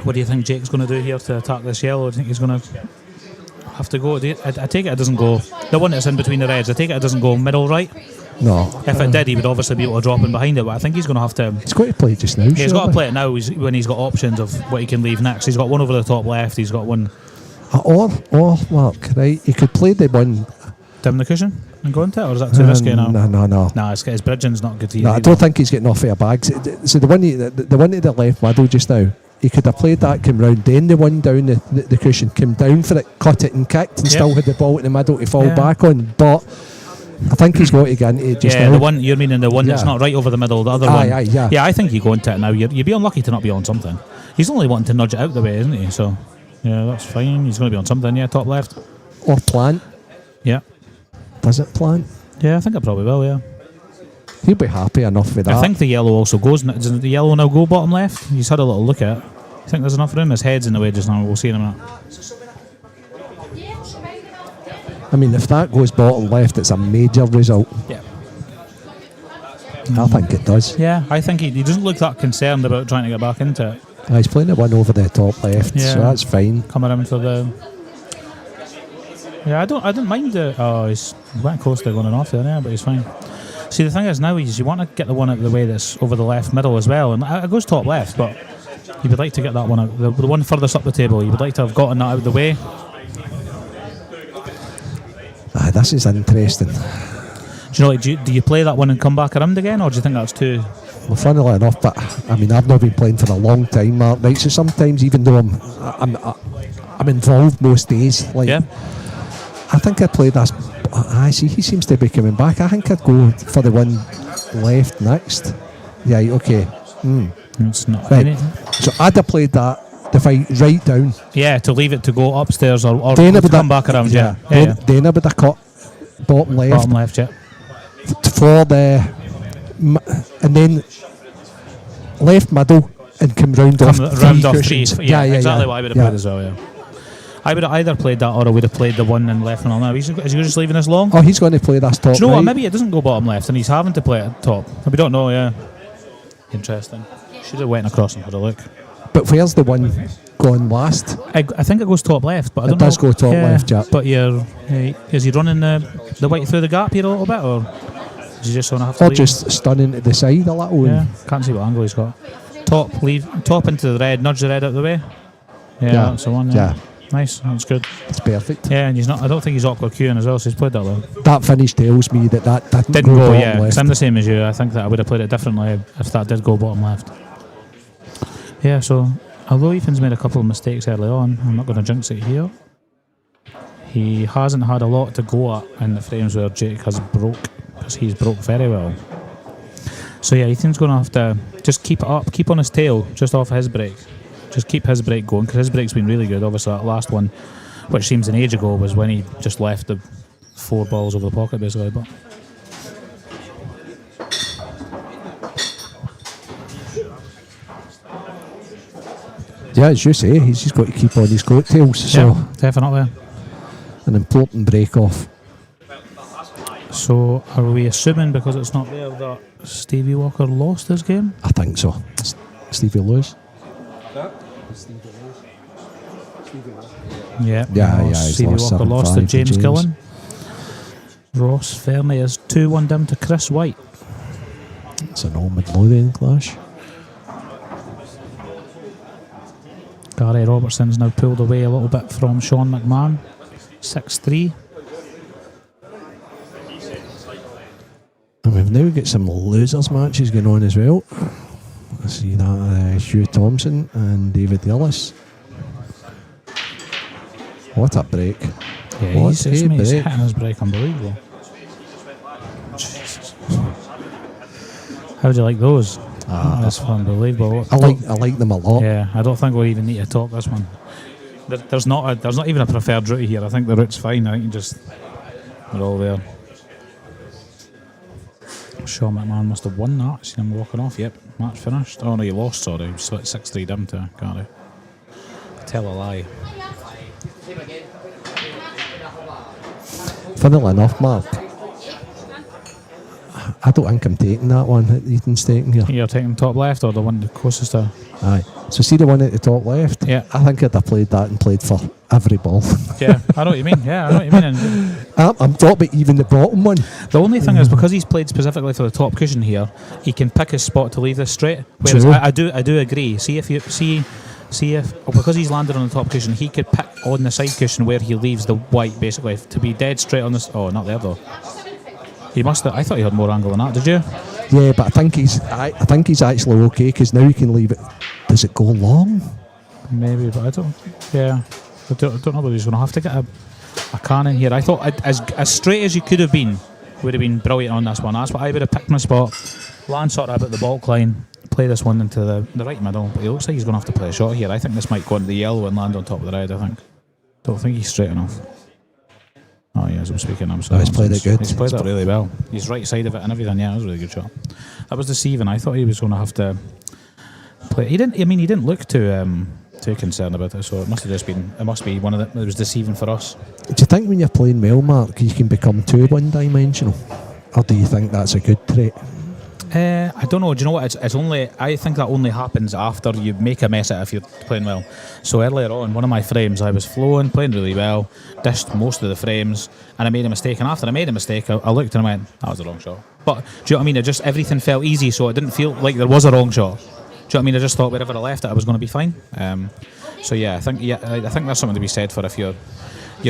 What do you think Jake's going to do here to attack this yellow? Do you think he's going to have to go? I take it doesn't go. The one that's in between the reds, I take it doesn't go middle right. No. If it did, he would obviously be able to drop in behind it, but I think he's going to have to. He's got to play it just now. Yeah, he's got to play it now when he's got options of what he can leave next. He's got one over the top left, he's got one. Or Mark, right? He could play the one. Dim the cushion and go into it, or is that too risky now? No. Nah, his bridging's not good either. No, I don't think he's getting off of a bag. So the one to the left middle just now, he could have played that, come round, then the one down the cushion, came down for it, cut it and kicked, and still had the ball in the middle to fall back on. But I think he's got to get into it just now. The one you're meaning, the one that's not right over the middle, the other one. Yeah, I think you go into it now. You'd be unlucky to not be on something. He's only wanting to nudge it out the way, isn't he? So yeah, that's fine. He's going to be on something. Yeah, top left or plant. Yeah. Does it plant? Yeah, I think it probably will. Yeah. He'll be happy enough with that. I think the yellow also goes. Does the yellow now go bottom left? He's had a little look at it. I think there's enough room. His head's in the way just now. We'll see in a minute. I mean, if that goes bottom left, it's a major result. Yeah. I think it does. Yeah, I think he doesn't look that concerned about trying to get back into it. He's playing the one over the top left, so that's fine. Coming in for the. Yeah, I don't mind the. Oh, he's went close to going off there, yeah, but he's fine. See, the thing is now is you want to get the one out of the way that's over the left middle as well, and it goes top left, but you would like to get that one out, the one furthest up the table. You would like to have gotten that out of the way. This is interesting. Do you know? Do you play that one and come back around again, or do you think that's too? Well, funnily enough, but I mean, I've not been playing for a long time, Mark. Right, so sometimes, even though I'm involved most days, like I think I'd play this. I see he seems to be coming back. I think I'd go for the one left next. Yeah, okay. It's not right. So I'd have played that to fight right down. Yeah, to leave it to go upstairs or to come back around. Yeah. Then I would have cut bottom left. Bottom left, yeah. For the and then left middle and come round off three. Yeah, exactly what I would have played as well. Yeah. I would have either played that or I would have played the one and left one on. Is he just leaving us long? Oh, he's going to play this top Do you know right. what? Maybe it doesn't go bottom left and he's having to play it at top. We don't know, yeah. Interesting. Should have went across and had a look. But where's the one going last? I think it goes top left, but I don't know. It does go top left, yeah. But is he running the white through the gap here a little bit, or is he just going to have to Or leave? just stunning to the side a little? Yeah, can't see what angle he's got. Top into the red, nudge the red out of the way. Yeah, that's the one. Yeah. Nice, that's good. It's perfect. Yeah, and he's not. I don't think he's awkward queuing as well, so he's played that well. That finish tells me that Didn't go go, bottom yeah. 'Cause left. I'm the same as you. I think that I would have played it differently if that did go bottom left. Yeah, so although Ethan's made a couple of mistakes early on, I'm not going to jinx it here. He hasn't had a lot to go at in the frames where Jake has broke, because he's broke very well. So yeah, Ethan's going to have to just keep it up, keep on his tail, just off his break. Just keep his break going, because his break's been really good. Obviously, that last one, which seems an age ago, was when he just left the 4 balls over the pocket, basically. But Yeah, as you say, he's just got to keep on his coattails. So yeah, definitely. an important break off. So are we assuming, because it's not there, that Stevie Walker lost his game? I think so. Stevie lose. Yeah, he's Stevie lost Walker lost to 7-5 James Gillen. Ross Fernie is 2-1 down to Chris White. It's an old Midlothian clash. Gary Robertson's now pulled away a little bit from Sean McMahon. 6-3. And we've now got some losers matches going on as well. I see that Hugh Thompson and David Ellis. What a break. Yeah, What he's a hitting break. his break unbelievable. Jesus. How do you like those? That's unbelievable. I like them a lot. Yeah, I don't think we even need to talk this one. There's not even a preferred route here. I think the route's fine. I think you just we're all there. Sean McMahon must have won that. Seen him walking off. Yep, match finished. Oh no, he lost. Sorry, he split 6-3 down to Gary. Tell a lie. Funnily enough, Mark, I don't think I'm taking that one that Ethan's taking here. You're taking top left or the one closest to? Aye. So see the one at the top left? Yeah. I think I'd have played that and played for every ball. Yeah, I know what you mean. Yeah, I know what you mean. And I'm talking about even the bottom one. the only thing is, because he's played specifically for the top cushion here, he can pick his spot to leave this straight. Whereas True. I do agree. See if because he's landed on the top cushion, he could pick on the side cushion where he leaves the white, basically to be dead straight on this. Oh, not there though. He must have. I thought he had more angle than that. Did you? Yeah, but I think he's actually okay, because now he can leave it. Does it go long? Maybe, but I don't. Yeah, I don't know whether he's going to have to get a can in here. I thought as straight as you could have been would have been brilliant on this one. That's what I would have picked my spot. Land sort of at the baulk line. Play this one into the right middle. But he looks like he's going to have to play a shot here. I think this might go into the yellow and land on top of the red. I think. Don't think he's straight enough. Oh yeah, as I'm speaking, I'm sorry. He's played it good. He's played it really well. He's right side of it and everything. Yeah, that was a really good shot. That was deceiving. I thought he was going to have to play. He didn't. I mean, he didn't look too concerned about it. So it must have just been. It must be one of the. It was deceiving for us. Do you think when you're playing well, Mark, you can become too one-dimensional, or do you think that's a good trait? I don't know. Do you know what? It's only. I think that only happens after you make a mess out if you're playing well. So earlier on, one of my frames, I was flowing, playing really well, dished most of the frames, and I made a mistake. And after I made a mistake, I looked and I went, "That was the wrong shot." But do you know what I mean? It just everything felt easy, so it didn't feel like there was a wrong shot. Do you know what I mean? I just thought wherever I left it, I was going to be fine. So yeah, I think there's something to be said for if you're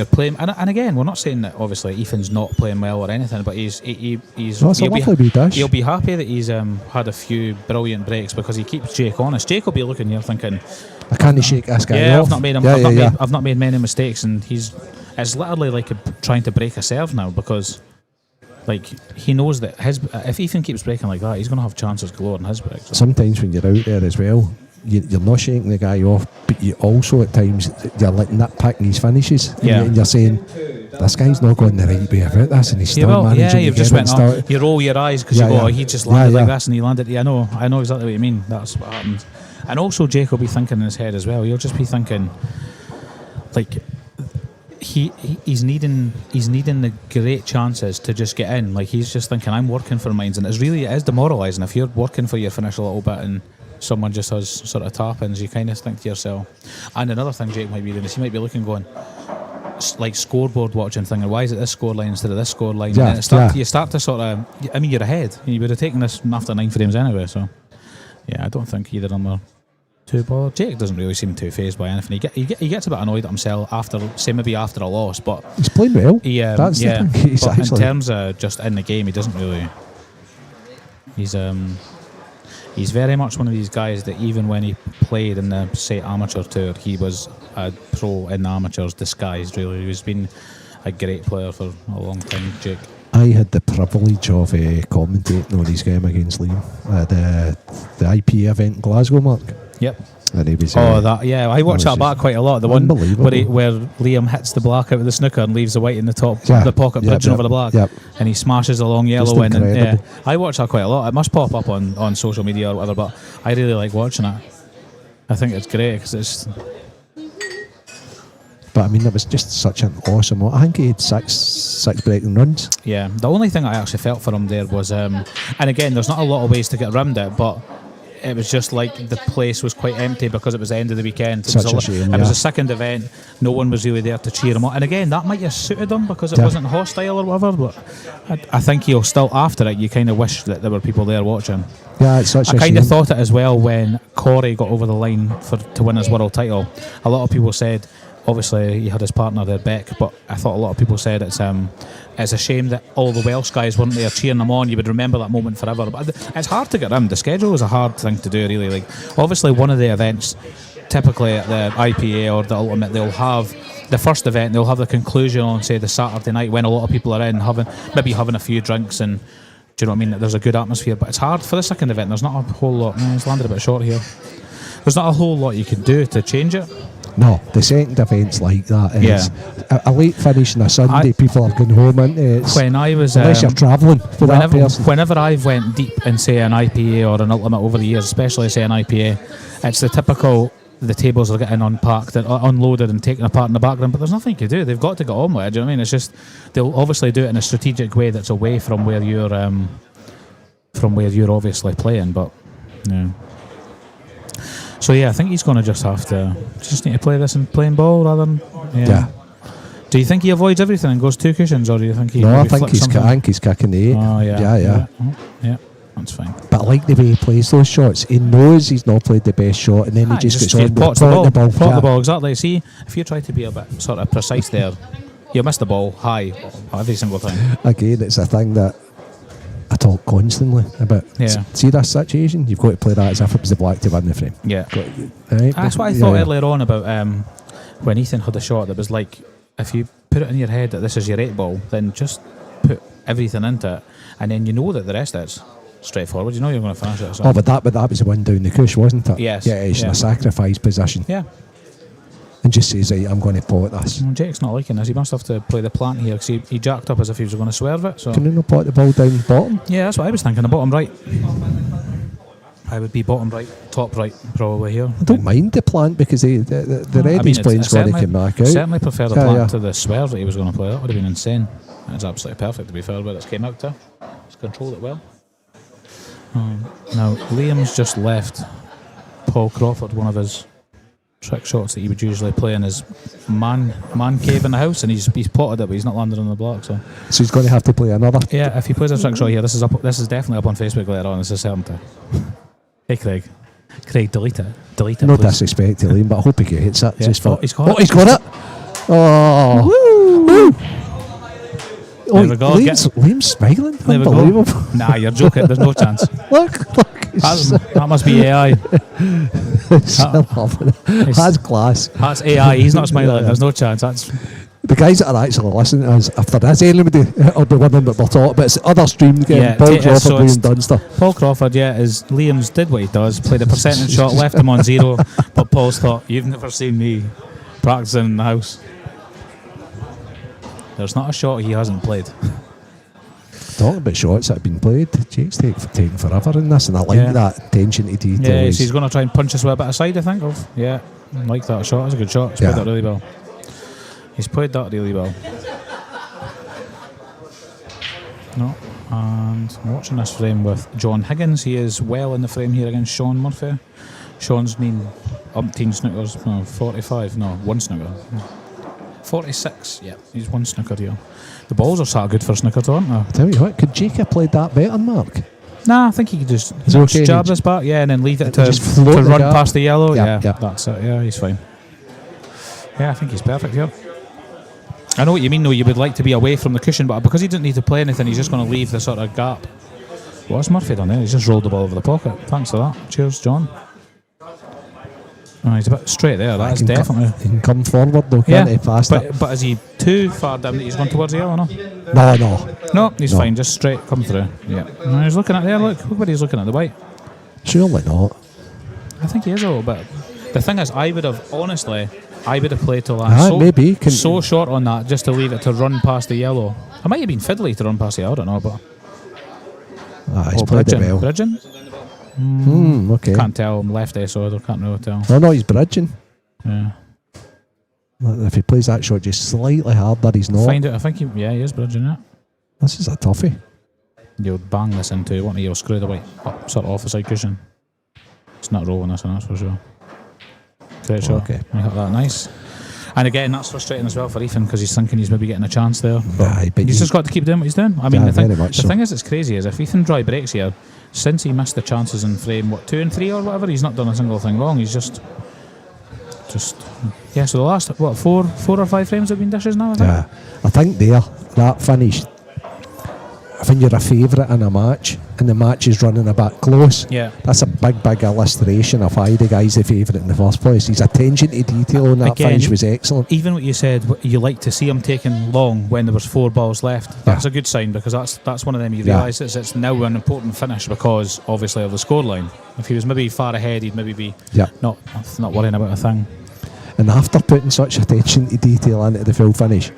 playing, and again, we're not saying that obviously Ethan's not playing well or anything, but he's No, it's a lovely wee dish. he'll be happy that he's had a few brilliant breaks, because he keeps Jake honest. Jake will be looking here thinking, I can't shake this guy yeah, off. I've not made him. I've not made many mistakes, and it's literally like trying to break a serve now, because like he knows that if Ethan keeps breaking like that, he's going to have chances galore in his breaks. So. Sometimes when you're out there as well, you're not shaking the guy off, but you also at times you're letting that pick in his finishes. Yeah. And you're saying, this guy's not going the right way about this, and he's still managing you've to just get went it up. started. You roll your eyes because he just landed like this and he landed. Yeah, I know exactly what you mean. That's what happens. And also Jake will be thinking in his head as well. He'll just be thinking, like, he's needing the great chances to just get in. Like, he's just thinking, I'm working for mines, and it is demoralising if you're working for your finish a little bit and someone just has sort of tap-ins. You kind of think to yourself. And another thing Jake might be doing is he might be looking, going like scoreboard watching, thinking, why is it this scoreline instead of this scoreline? Yeah, And then you start to sort of, I mean, you're ahead. You would have taken this after 9 frames anyway. So yeah, I don't think either of them are too bored. Jake doesn't really seem too phased by anything. He gets a bit annoyed at himself maybe after a loss, but he's playing well. That's the thing. But in terms of just in the game, he doesn't really. He's very much one of these guys that even when he played in the, say, amateur tour, he was a pro in the amateurs disguised, really. He's been a great player for a long time, Jake. I had the privilege of commentating on his game against Liam at the IPA event in Glasgow, Mark. Yep. And he was, I watched that back quite a lot. The one where Liam hits the black out with the snooker and leaves the white in the top, the pocket, bridging over the black, and he smashes the long yellow in. And, I watch that quite a lot. It must pop up on social media or whatever, but I really like watching it. I think it's great because it's. But I mean, it was just such an awesome. I think he had six breaking runs. Yeah, the only thing I actually felt for him there was, and again, there's not a lot of ways to get around it, but it was just like the place was quite empty because it was the end of the weekend. It was a second event. No one was really there to cheer him on. And again, that might have suited him because it wasn't hostile or whatever. But I think he'll still, after it, you kind of wish that there were people there watching. Yeah, it's such a shame. I kind of thought it as well when Corey got over the line to win his world title. A lot of people said, obviously he had his partner there, Beck, but I thought a lot of people said it's a shame that all the Welsh guys weren't there cheering them on. You would remember that moment forever. But it's hard to get around. The schedule is a hard thing to do, really. Like, obviously, one of the events, typically at the IPA or the Ultimate, they'll have the first event, they'll have the conclusion on, say, the Saturday night when a lot of people are in, having a few drinks, and do you know what I mean? There's a good atmosphere. But it's hard for the second event. There's not a whole lot. It's landed a bit short here. There's not a whole lot you can do to change it. No, the second event's like that. It's a late finish on a Sunday, people are going home into it. When I was, unless you're travelling for that person. Whenever I've went deep in, say, an IPA or an Ultimate over the years, especially, say, an IPA, it's the typical, the tables are getting unpacked and unloaded and taken apart in the background, but there's nothing you can do. They've got to get on with it, do you know what I mean? It's just, they'll obviously do it in a strategic way that's away from where you're obviously playing, but, yeah. So yeah, I think he's going to just need to play this and playing ball rather than. Yeah. Do you think he avoids everything and goes 2 cushions, or do you think he? No, I think he's kicking the 8. Oh yeah. Yeah, that's fine. But I like the way he plays those shots. He knows he's not played the best shot, and then he just gets on with the ball. Exactly. See, if you try to be a bit sort of precise there, you'll miss the ball high every single time. Again, it's a thing that I talk constantly about. See this situation, you've got to play that as if it was the black to win the frame. Yeah. Right? That's what I thought earlier on about when Ethan had a shot that was like, if you put it in your head that this is your 8 ball, then just put everything into it, and then you know that the rest is straightforward. You know you're going to finish it. So. But that was the one down the cush, wasn't it? Yes. Yeah, it's in a sacrifice position. Yeah. And just says, I'm going to pot this. Jake's not liking this. He must have to play the plant here because he jacked up as if he was going to swerve it. So. Can he not pot the ball down bottom? Yeah, that's what I was thinking. The bottom right. I would be bottom right, top right, probably here. I don't mind the plant because the red he's playing is going to come back out. Certainly prefer the plant to the swerve that he was going to play. That would have been insane. That's absolutely perfect, to be fair, but it's came out to. He's controlled it well. Now, Liam's just left Paul Crawford, one of his trick shots that he would usually play in his man cave in the house, and he's potted it, but he's not landed on the block. So he's going to have to play another. Yeah, if he plays a trick shot here, this is definitely up on Facebook later on. This is certain to. Hey, Craig, delete it. No disrespect to Liam, but I hope he gets it. Yeah. Just for he's got it. Oh, woo! Liam's smiling. Unbelievable. Nah, you're joking. There's no chance. Look. That must be AI. That's class. That's AI. He's not smiling. There's no chance. That's the guys that are actually listening to us. If there is anybody, it'll be one of them that we'll talk. But it's the other stream again. Paul Crawford, Liam Dunster. Paul Crawford, is Liam's did what he does. Played a percentage shot, left him on 0. But Paul's thought, you've never seen me practicing in the house. There's not a shot he hasn't played. Talking about shots that have been played, Jake's taking forever in this, and I like that attention to detail. Yeah, so he's going to try and punch us with a bit of side, I think. Yeah, I like that shot. It's a good shot. He's played that really well. He's played that really well. No, and I'm watching this frame with John Higgins. He is well in the frame here against Sean Murphy. Sean's been umpteen snookers, no, 45, no, one snooker. 46, yeah, he's one snooker here. The balls are sort of good for snookers, aren't they? I tell you what, could Jake have played that better, Mark? Nah, I think he could just okay, jab this back, yeah, and then leave it to just float the run gap. past the yellow. Yeah, Yeah, that's it. Yeah, he's fine. Yeah, I think he's perfect here. I know what you mean, though. You would like to be away from the cushion, but because he didn't need to play anything, he's just going to leave the sort of gap. What's Murphy done there? He's just rolled the ball over the pocket. Thanks for that. Cheers, John. Oh, he's a bit straight there. That is definitely. He can come forward though, can't he? Past it. But is he too far down that he's gone towards the yellow? No. No, he's fine. Just straight come through. Yeah. No, he's looking at there. Look what he's looking at the white. Surely not. I think he is a little bit. The thing is, I would have played to land maybe so short on that just to leave it to run past the yellow. I might have been fiddly to run past the yellow. I don't know, but he's played it well. Bridging? Okay. Can't tell. I'm lefty, so I can't really tell. No, he's bridging. Yeah. If he plays that shot just slightly harder, he's not. Find it. I think he is bridging it. This is a toughie. You'll bang this into, won't you? You'll screw the white up, sort of off the side cushion. It's not rolling this one, that's for sure. Great shot. Okay. You hit that nice. And again, that's frustrating as well for Ethan because he's thinking he's maybe getting a chance there. But he's just got to keep doing what he's doing. I mean, the thing is, it's crazy is if Ethan dry breaks here, since he missed the chances in frame 2 and 3 or whatever, he's not done a single thing wrong. He's just yeah. So the last 4 or 5 frames have been dishes now. I think that finish. When you're a favourite in a match and the match is running a bit close, that's a big illustration of why the guy's the favourite in the first place. His attention to detail on that finish was excellent. Even what you said, you like to see him taking long when there was 4 balls left. That's a good sign because that's one of them you realise it's now an important finish because obviously of the scoreline. If he was maybe far ahead, he'd maybe be not worrying about a thing. And after putting such attention to detail into the full finish,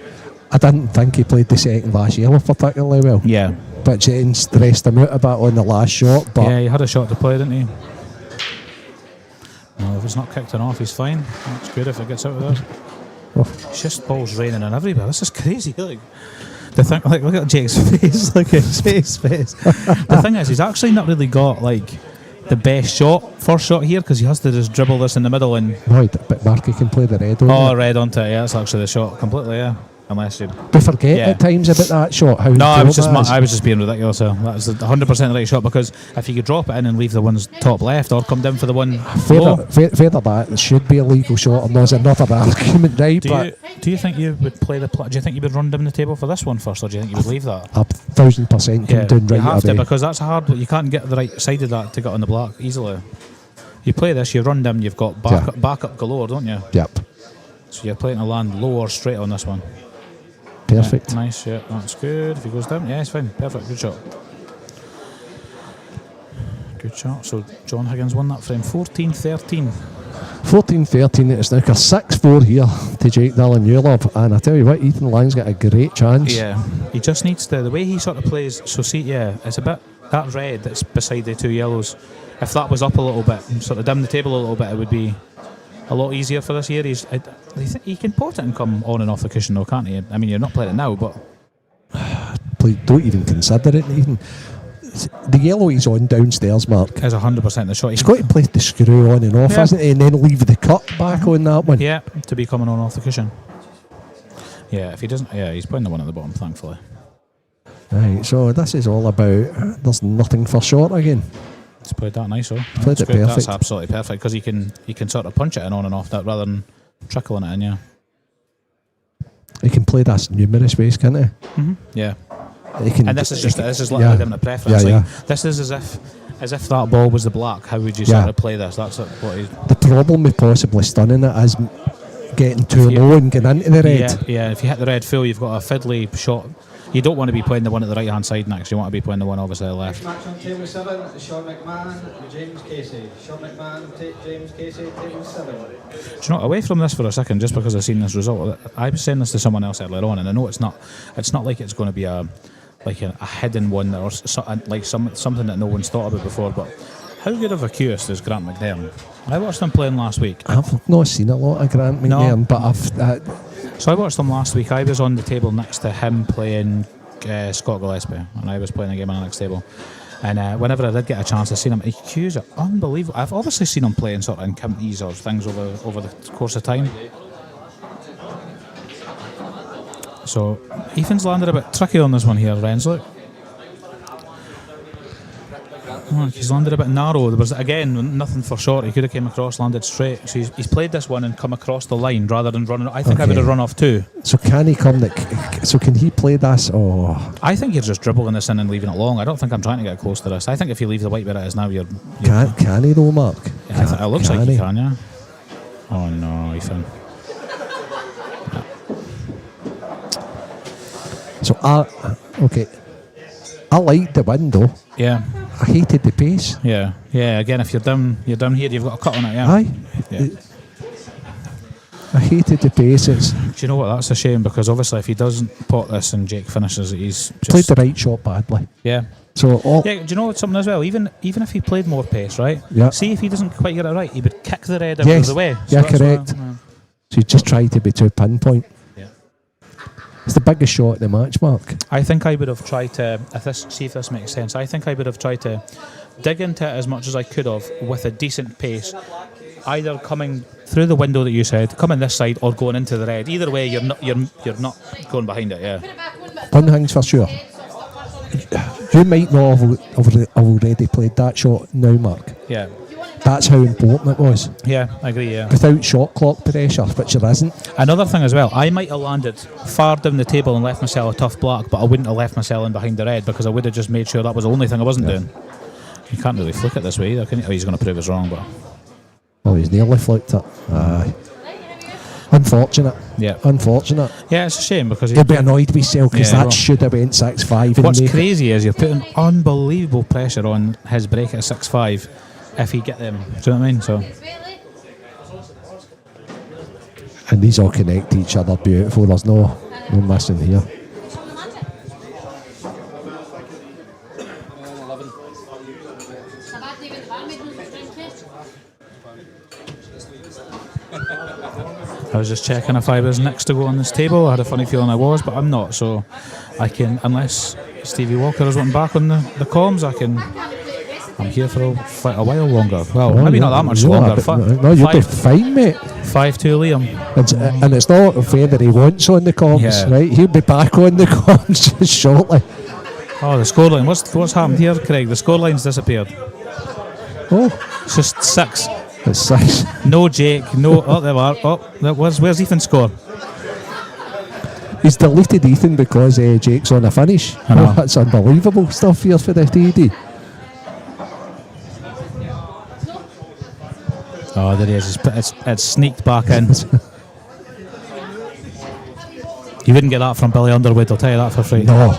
I didn't think he played the second last yellow particularly well. Yeah. But Jane stressed him out a bit on the last shot. But yeah, he had a shot to play, didn't he? No, if it's not kicked it off, he's fine. That's good if it gets out of there. It's just balls raining on everywhere. This is crazy. Look at Jake's face. Look at his face. The thing is, he's actually not really got the best first shot here because he has to just dribble this in the middle and. Right, but Marky can play the red on it. Red onto it. Yeah, that's actually the shot completely. Yeah. Unless you forget at times about that shot. I was just being ridiculous. So that was 100% the right shot because if you could drop it in and leave the ones top left or come down for the one further that, it should be a legal shot. And there's another argument, right? Do you think you would play the? Do you think you would run down the table for this one first, or do you think you would leave that? 1,000% come down right You have away. to because that's hard. You can't get the right side of that to get on the block easily. You play this, you run down, you've got backup galore, don't you? Yep. So you're playing to land low or straight on this one. Perfect. Yeah, nice, that's good. If he goes down, it's fine. Perfect, good shot. Good shot. So John Higgins won that frame 14-13. 14-13, it's now a 6-4 here to Jake Dillon Newlop. And I tell you what, Ethan Lang's got a great chance. Yeah, he just needs the way he sort of plays. So see, it's a bit, that red that's beside the 2 yellows, if that was up a little bit, sort of dim the table a little bit, it would be a lot easier for this year. He can pot it and come on and off the cushion though, can't he? I mean, you're not playing it now, but please don't even consider it. Even the yellow he's on downstairs, Mark, is 100% the shot. He's got to play the screw on and off, hasn't he? And then leave the cut back on that one. Yeah, to be coming on off the cushion. Yeah, if he doesn't, he's playing the one at the bottom, thankfully. Right, so this is all about there's nothing for short again. He's played that nice, though. Played it perfect. That's absolutely perfect because he can sort of punch it in on and off that rather than trickling it in. Yeah, he can play this numerous ways, can't he? Mm-hmm. Yeah. And this is literally them a preference. This is as if that ball was the black. How would you sort of play this? That's what he's. The problem with possibly stunning it is getting too low and getting into the red. Yeah. If you hit the red full, you've got a fiddly shot. You don't want to be playing the one at the right hand side next. You want to be playing the one obviously left. Next match on table 7, Sean McMahon, James Casey. Sean McMahon, James Casey, table 7. Do you know, away from this for a second, just because I've seen this result, I was saying this to someone else earlier on, and I know it's not like it's going to be a hidden one or something that no one's thought about before. But how good of a Cuesports is Grant McNairn? I watched him playing last week. I've not seen a lot of Grant McNairn, but I've. So I watched them last week. I was on the table next to him playing Scott Gillespie, and I was playing a game on the next table. And whenever I did get a chance to see him, his cues are unbelievable. I've obviously seen him playing sort of in counties or things over the course of time. So Ethan's landed a bit tricky on this one here, Renz. Look. Oh, he's landed a bit narrow. There was, again, nothing for short. He could have came across, landed straight. So he's played this one and come across the line rather than running. I think I would have run off too. So can he come? So can he play this? Or I think you're just dribbling this in and leaving it long. I don't think I'm trying to get close to this. I think if you leave the white where it is now, you're can he though, Mark? Yeah, it looks like he can, yeah. Oh no, Ethan. So I liked the window. Yeah. I hated the pace. Yeah. Again, if you're down here, you've got a cut on it. Yeah. Aye. Yeah. I hated the pace. Do you know what? That's a shame because obviously if he doesn't pot this and Jake finishes it, he's just played the right shot badly. Yeah. So do you know what's something as well? Even if he played more pace, right? Yeah. See if he doesn't quite get it right, he would kick the red out of the way. Yeah, correct. So he just tried to be too pinpoint. It's the biggest shot of the match, Mark. I think I would have tried to, see if this makes sense, I think I would have tried to dig into it as much as I could have with a decent pace, either coming through the window that you said, coming this side or going into the red. Either way, you're not going behind it, yeah. One thing's for sure. You might not have already played that shot now, Mark. Yeah. That's how important it was. Yeah, I agree, yeah. Without shot clock pressure, which there isn't. Another thing as well, I might have landed far down the table and left myself a tough black, but I wouldn't have left myself in behind the red because I would have just made sure that was the only thing I wasn't doing. You can't really flick it this way either, can you? Oh, he's going to prove us wrong, but... Oh, he's nearly flicked it. Aye. Unfortunate. Yeah. Unfortunate. Yeah, it's a shame because... He'll be annoyed with himself because that should have went 6-5. What's crazy is you're putting unbelievable pressure on his break at 6-5 if he get them. Do you know what I mean? So... And these all connect to each other beautiful. There's no missing here. I was just checking if I was next to go on this table. I had a funny feeling I was, but I'm not. So I can, unless Stevie Walker is wanting back on the comms, I'm here for quite a while longer. Well, maybe not that much longer. No, you'll be fine, mate. 5-2 Liam. And it's not fair that he wants on the comms, right? He'll be back on the comms just shortly. Oh, the scoreline. What's happened here, Craig? The scoreline's disappeared. Oh. It's just 6. It's 6. No Jake, no... Oh, there we are. Oh, where's Ethan's score? He's deleted Ethan because Jake's on a finish. Oh, that's unbelievable stuff here for the TD. Oh, there he is. It's sneaked back in. You wouldn't get that from Billy Underwood, I'll tell you that for free. No.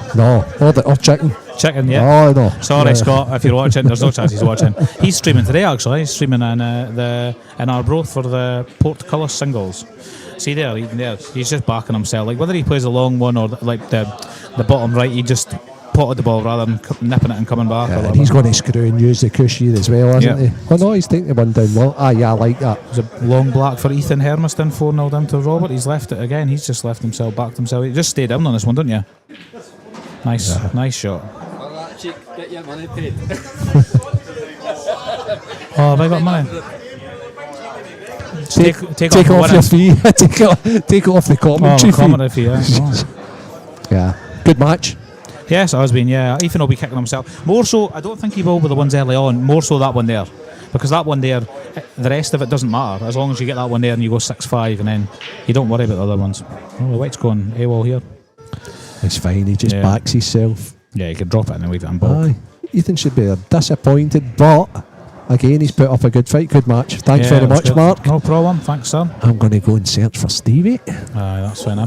Or chicken. Chicken, yeah. Oh, no. Sorry, Scott, if you're watching. There's no chance he's watching. He's streaming today, actually. He's streaming in Arbroath for the Portcullis singles. See there, he's just backing himself. Like whether he plays a long one or like the bottom right, he just potted the ball rather than nipping it and coming back. Yeah, and he's going to screw and use the cush here as well, isn't he? Oh no, he's taking the one down well. I like that. There's a long black for Ethan Hermiston, 4-0 down to Robert. He's left it again. He's just left himself, backed himself. He just stayed in on this one, didn't you? Nice shot. Well, that cheek, get your money paid. Oh, have I got money? Take off your fee. take off the commentary fee. Commentary fee, yeah. Yeah. Good match. Yes, it has been, yeah. Ethan will be kicking himself. More so, I don't think he will with the ones early on, more so that one there. Because that one there, the rest of it doesn't matter. As long as you get that one there and you go 6-5 and then you don't worry about the other ones. Oh, the white's going AWOL here. It's fine, he just backs himself. Yeah, he could drop it and leave it in bulk. Aye. Ethan should be disappointed, but again, he's put up a good fight, good match. Thanks very much, good. Mark. No problem, thanks, sir. I'm going to go and search for Stevie. Aye, that's fine. I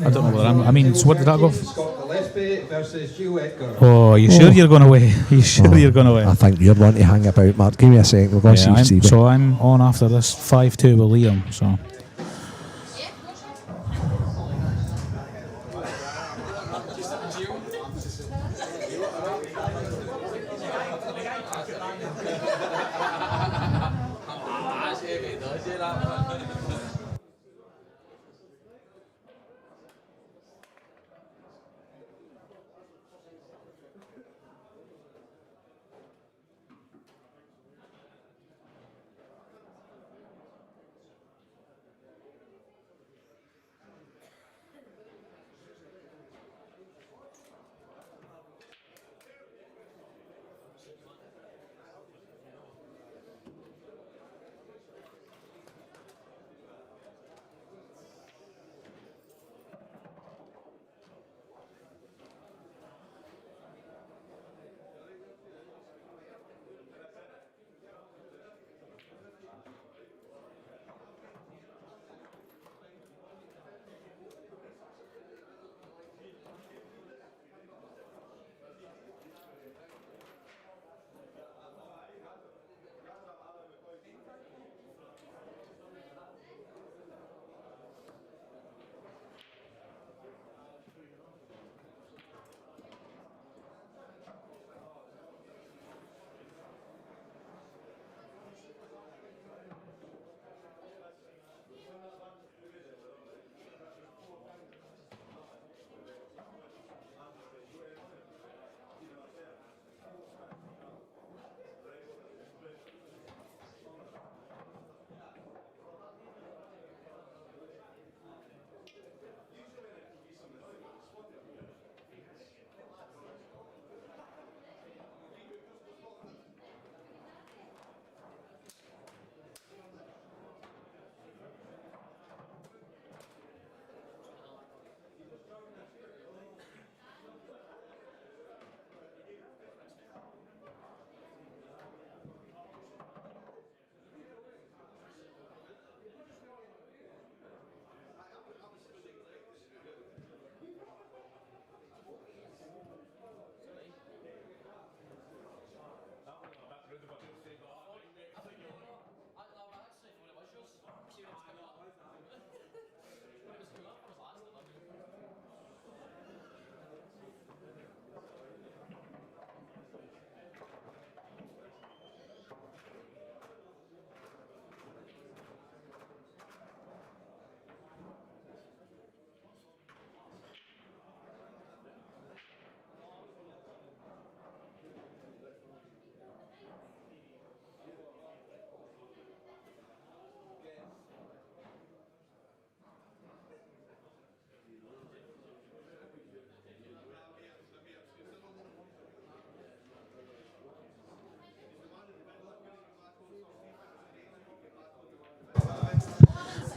don't know whether I mean, so what did that go? Oh, you sure you're going away? You sure you're going away? I think you're wanting to hang about, Mark. Give me a second. We're going to see Stevie. So I'm on after this 5-2 with Liam. So.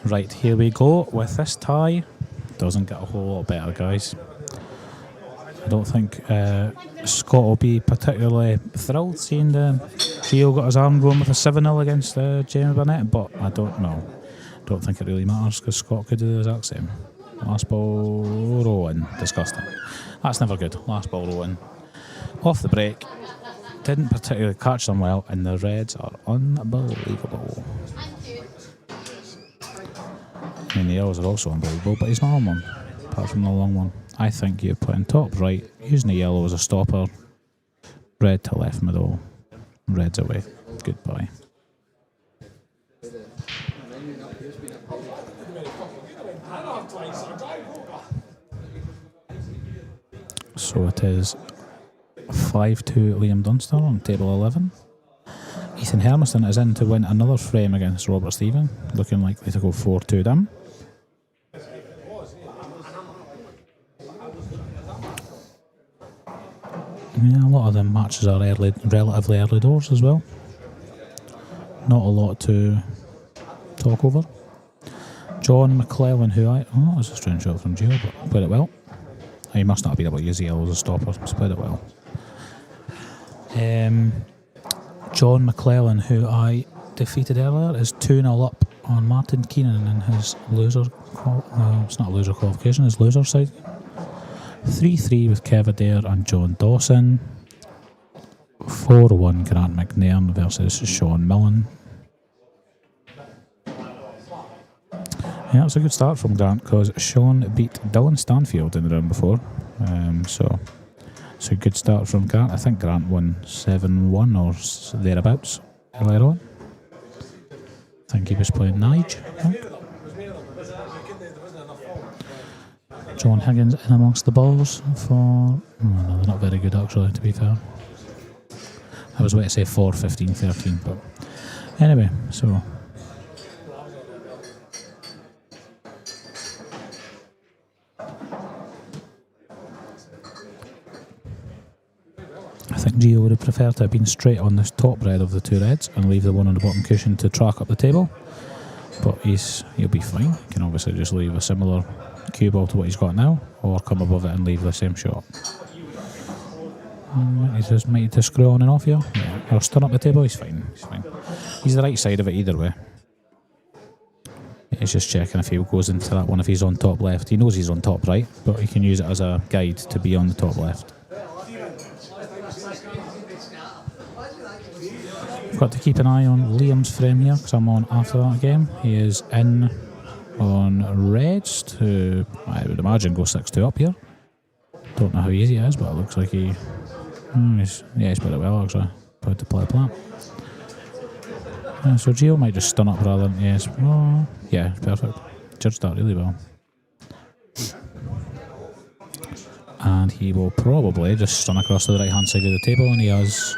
Right, here we go with this tie. Doesn't get a whole lot better, guys. I don't think Scott will be particularly thrilled seeing Gio got his arm going with a 7-0 against Jamie Burnett, but I don't know. Don't think it really matters because Scott could do the exact same. Last ball Rowan. Disgusting. That's never good. Last ball Rowan. Off the break. Didn't particularly catch them well, and the Reds are unbelievable. I mean, the yellows are also unbelievable, but he's not on one, apart from the long one. I think you're putting top right, using the yellow as a stopper, red to left middle, red's away. Goodbye. So it is 5-2 Liam Dunster on table 11. Ethan Hermiston is in to win another frame against Robert Stephen, looking likely to go 4-2 down. Yeah, a lot of the matches are relatively early doors as well. Not a lot to talk over. John McClellan, who that was a strange shot from Gio, but played it well. He must not have been able to use the yellow as a stopper, so played it well. John McClellan, who I defeated earlier, is 2-0 up on Martin Keenan in his loser, it's not a loser qualification, his loser side. 3-3 with Kev Adair and John Dawson. 4-1 Grant McNairn versus Sean Millen. Yeah, it's a good start from Grant because Sean beat Dylan Stanfield in the round before. So it's a good start from Grant. I think Grant won 7-1 or thereabouts earlier on. I think he was playing Nige. John Higgins in amongst the balls for... no, they're not very good actually, to be fair. I was about to say 4-15-13, but anyway, so... I think Gio would have preferred to have been straight on this top red of the two reds and leave the one on the bottom cushion to track up the table. But he'll be fine. He can obviously just leave a similar cue ball to what he's got now, or come above it and leave the same shot. He just might need to screw on and off here. Yeah. Or stun up the table, he's fine. He's the right side of it either way. He's just checking if he goes into that one if he's on top left. He knows he's on top right, but he can use it as a guide to be on the top left. I've got to keep an eye on Liam's frame here because I'm on after that game. He is in on reds to, I would imagine, go 6-2 up here. Don't know how easy it is, but it looks like he's put it well actually. Put to play a plan. So Gio might just stun up rather than, yes. Oh, yeah, perfect. Judged that really well. And he will probably just stun across to the right hand side of the table and he has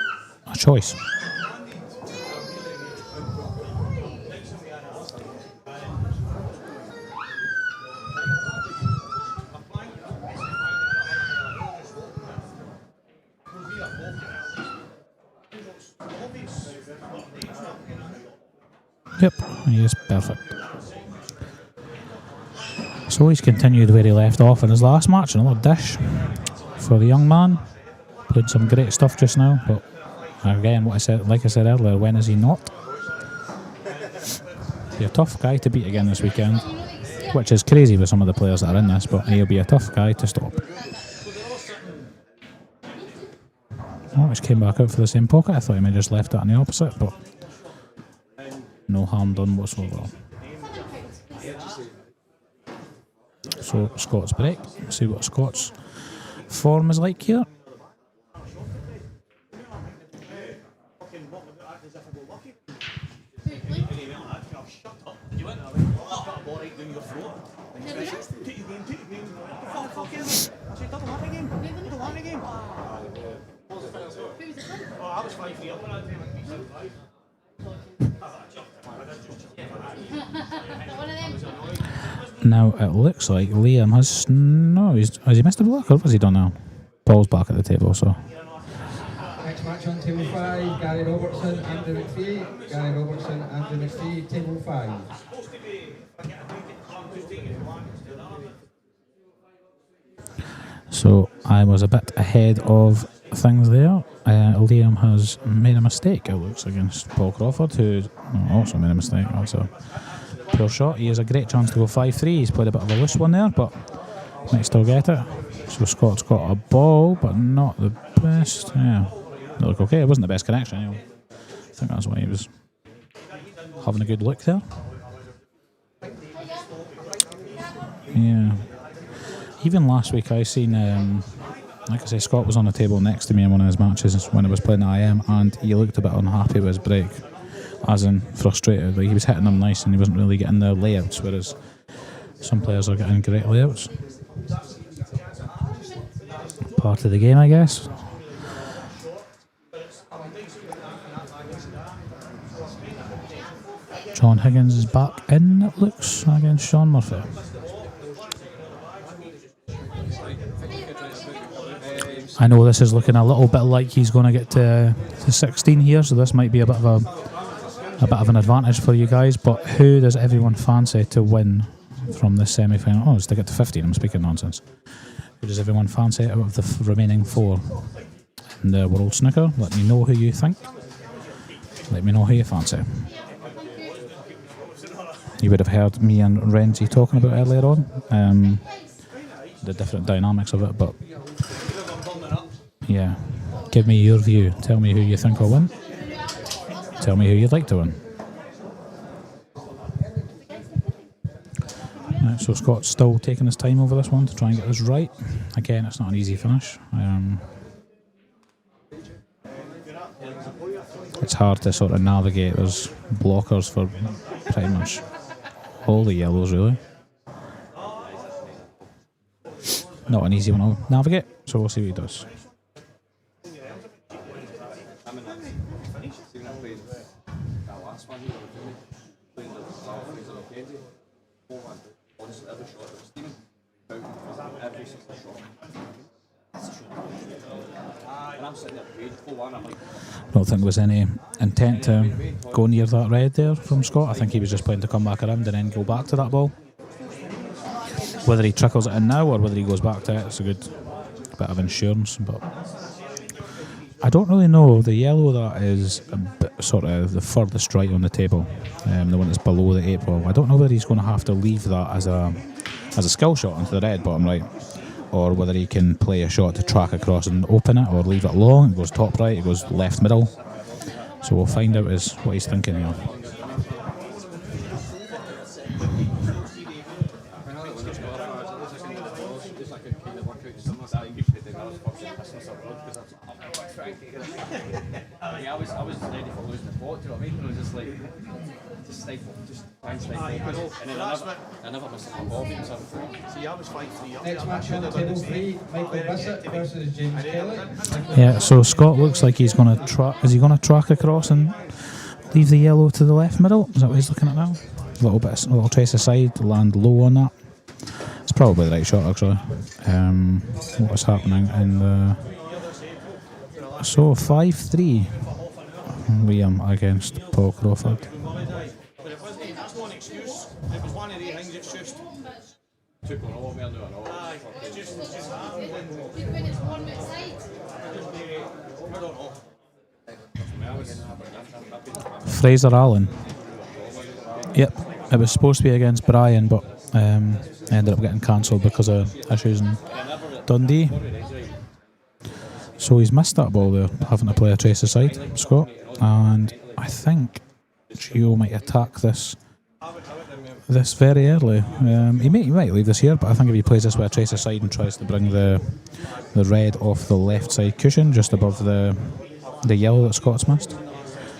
a choice. Yep, he is perfect. So he's continued where he left off in his last match. Another dish for the young man. Played some great stuff just now, but again, like I said earlier, when is he not? Be a tough guy to beat again this weekend, which is crazy with some of the players that are in this, but he'll be a tough guy to stop. Oh, which came back out for the same pocket. I thought he may have just left it on the opposite, but no harm done whatsoever. So Scott's break. See what Scott's form is like here. Now it looks like Liam has has he missed a block or what's he done now? Paul's back at the table, so. Next match on table 5, Gary Robertson, Andrew McPhee. Gary Robertson, Andrew McPhee, table 5. So I was a bit ahead of things there. Liam has made a mistake, it looks, against Paul Crawford, who also made a mistake. That's a poor shot. He has a great chance to go 5-3. He's played a bit of a loose one there, but might still get it. So Scott's got a ball, but not the best. Yeah, they look okay. It wasn't the best connection. Anyway. I think that's why he was having a good look there. Yeah. Even last week I seen, like I say, Scott was on the table next to me in one of his matches when I was playing IM, and he looked a bit unhappy with his break, as in frustrated. Like he was hitting them nice and he wasn't really getting the layouts, whereas some players are getting great layouts. Part of the game, I guess. John Higgins is back in, it looks, against Sean Murphy. I know this is looking a little bit like he's going to get to 16 here, so this might be a bit of an advantage for you guys. But who does everyone fancy to win from this semi-final? Oh, it's to get to 15. I'm speaking nonsense. Who does everyone fancy out of the remaining 4 in the World Snooker? Let me know who you think. Let me know who you fancy. You would have heard me and Renzi talking about earlier on, the different dynamics of it, but yeah, give me your view. Tell me who you think will win. Tell me who you'd like to win. Right, so Scott's still taking his time over this one to try and get this right. Again, it's not an easy finish. It's hard to sort of navigate. There's blockers for pretty much all the yellows, really. Not an easy one to navigate, so we'll see what he does. I don't think there was any intent to go near that red there from Scott. I think he was just playing to come back around and then go back to that ball. Whether he trickles it in now or whether he goes back to it, it's a good bit of insurance. But I don't really know. The yellow that is a bit, sort of the furthest right on the table, the one that's below the 8 ball. I don't know whether he's going to have to leave that as a skill shot into the red bottom right, or whether he can play a shot to track across and open it, or leave it long. It goes top right, it goes left middle. So we'll find out what he's thinking here. I was ready for losing the pot, do you know what I mean? It was just like, just try and stifle. And then I never missed a ball. See, I was 5-3 up. Next match on table 3, Michael Bissett versus James Kelly. Yeah, so Scott looks like he's going to track. Is he going to track across and leave the yellow to the left middle? Is that what he's looking at now? A little trace aside, land low on that. It's probably the right shot, actually. What's happening in the... So 5-3, Liam against Paul Crawford. But it wasn't, that's not an excuse. It was one of the things, it's just... Took on all, man, no. It's just When it's one side. I don't know. Fraser Allen. Yep, it was supposed to be against Brian, but ended up getting cancelled because of issues in Dundee. So he's missed that ball there, having to play a trace aside, Scott. And I think Gio might attack this very early. He might leave this here, but I think if he plays this with a trace aside and tries to bring the red off the left side cushion just above the yellow that Scott's missed,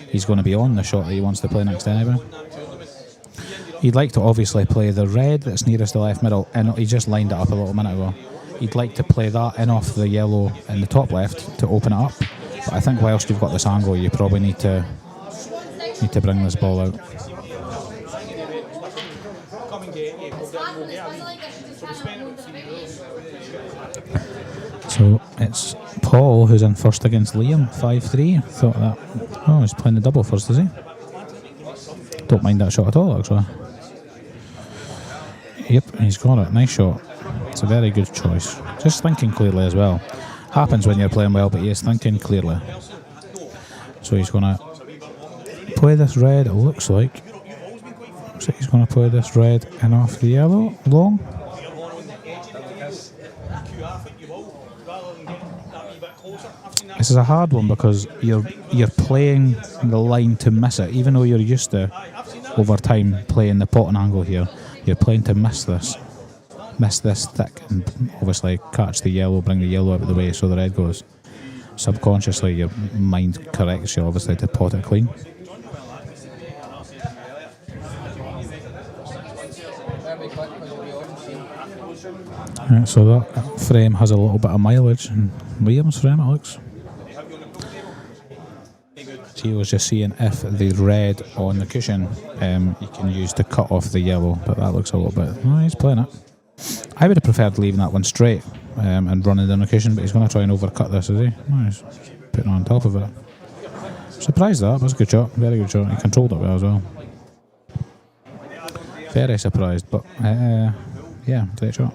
he's going to be on the shot that he wants to play next anyway. He'd like to obviously play the red that's nearest the left middle, and he just lined it up a little minute ago. He'd like to play that in off the yellow in the top left to open it up. But I think whilst you've got this angle, you probably need to bring this ball out. So it's Paul who's in first against Liam, 5-3. Thought that. Oh, he's playing the double first, is he? Don't mind that shot at all, actually. Yep, he's got it. Nice shot. It's a very good choice. Just thinking clearly as well. Happens when you're playing well, but he is thinking clearly. So he's going to play this red, it looks like. Looks like he's going to play this red and off the yellow. Long. This is a hard one because you're playing the line to miss it. Even though you're used to, over time, playing the potting angle here, you're playing to miss this thick and obviously catch the yellow, bring the yellow out of the way so the red goes. Subconsciously your mind corrects you obviously to pot it clean. Right, so that frame has a little bit of mileage, and Liam's frame it looks. Gio was just seeing if the red on the cushion you can use to cut off the yellow, but that looks a little bit. Oh, he's playing it. I would have preferred leaving that one straight and running down the cushion, but he's going to try and overcut this, is he? Oh, he's putting on top of it. Surprised that was a good shot, very good shot. He controlled it well as well. Very surprised, but yeah, great shot.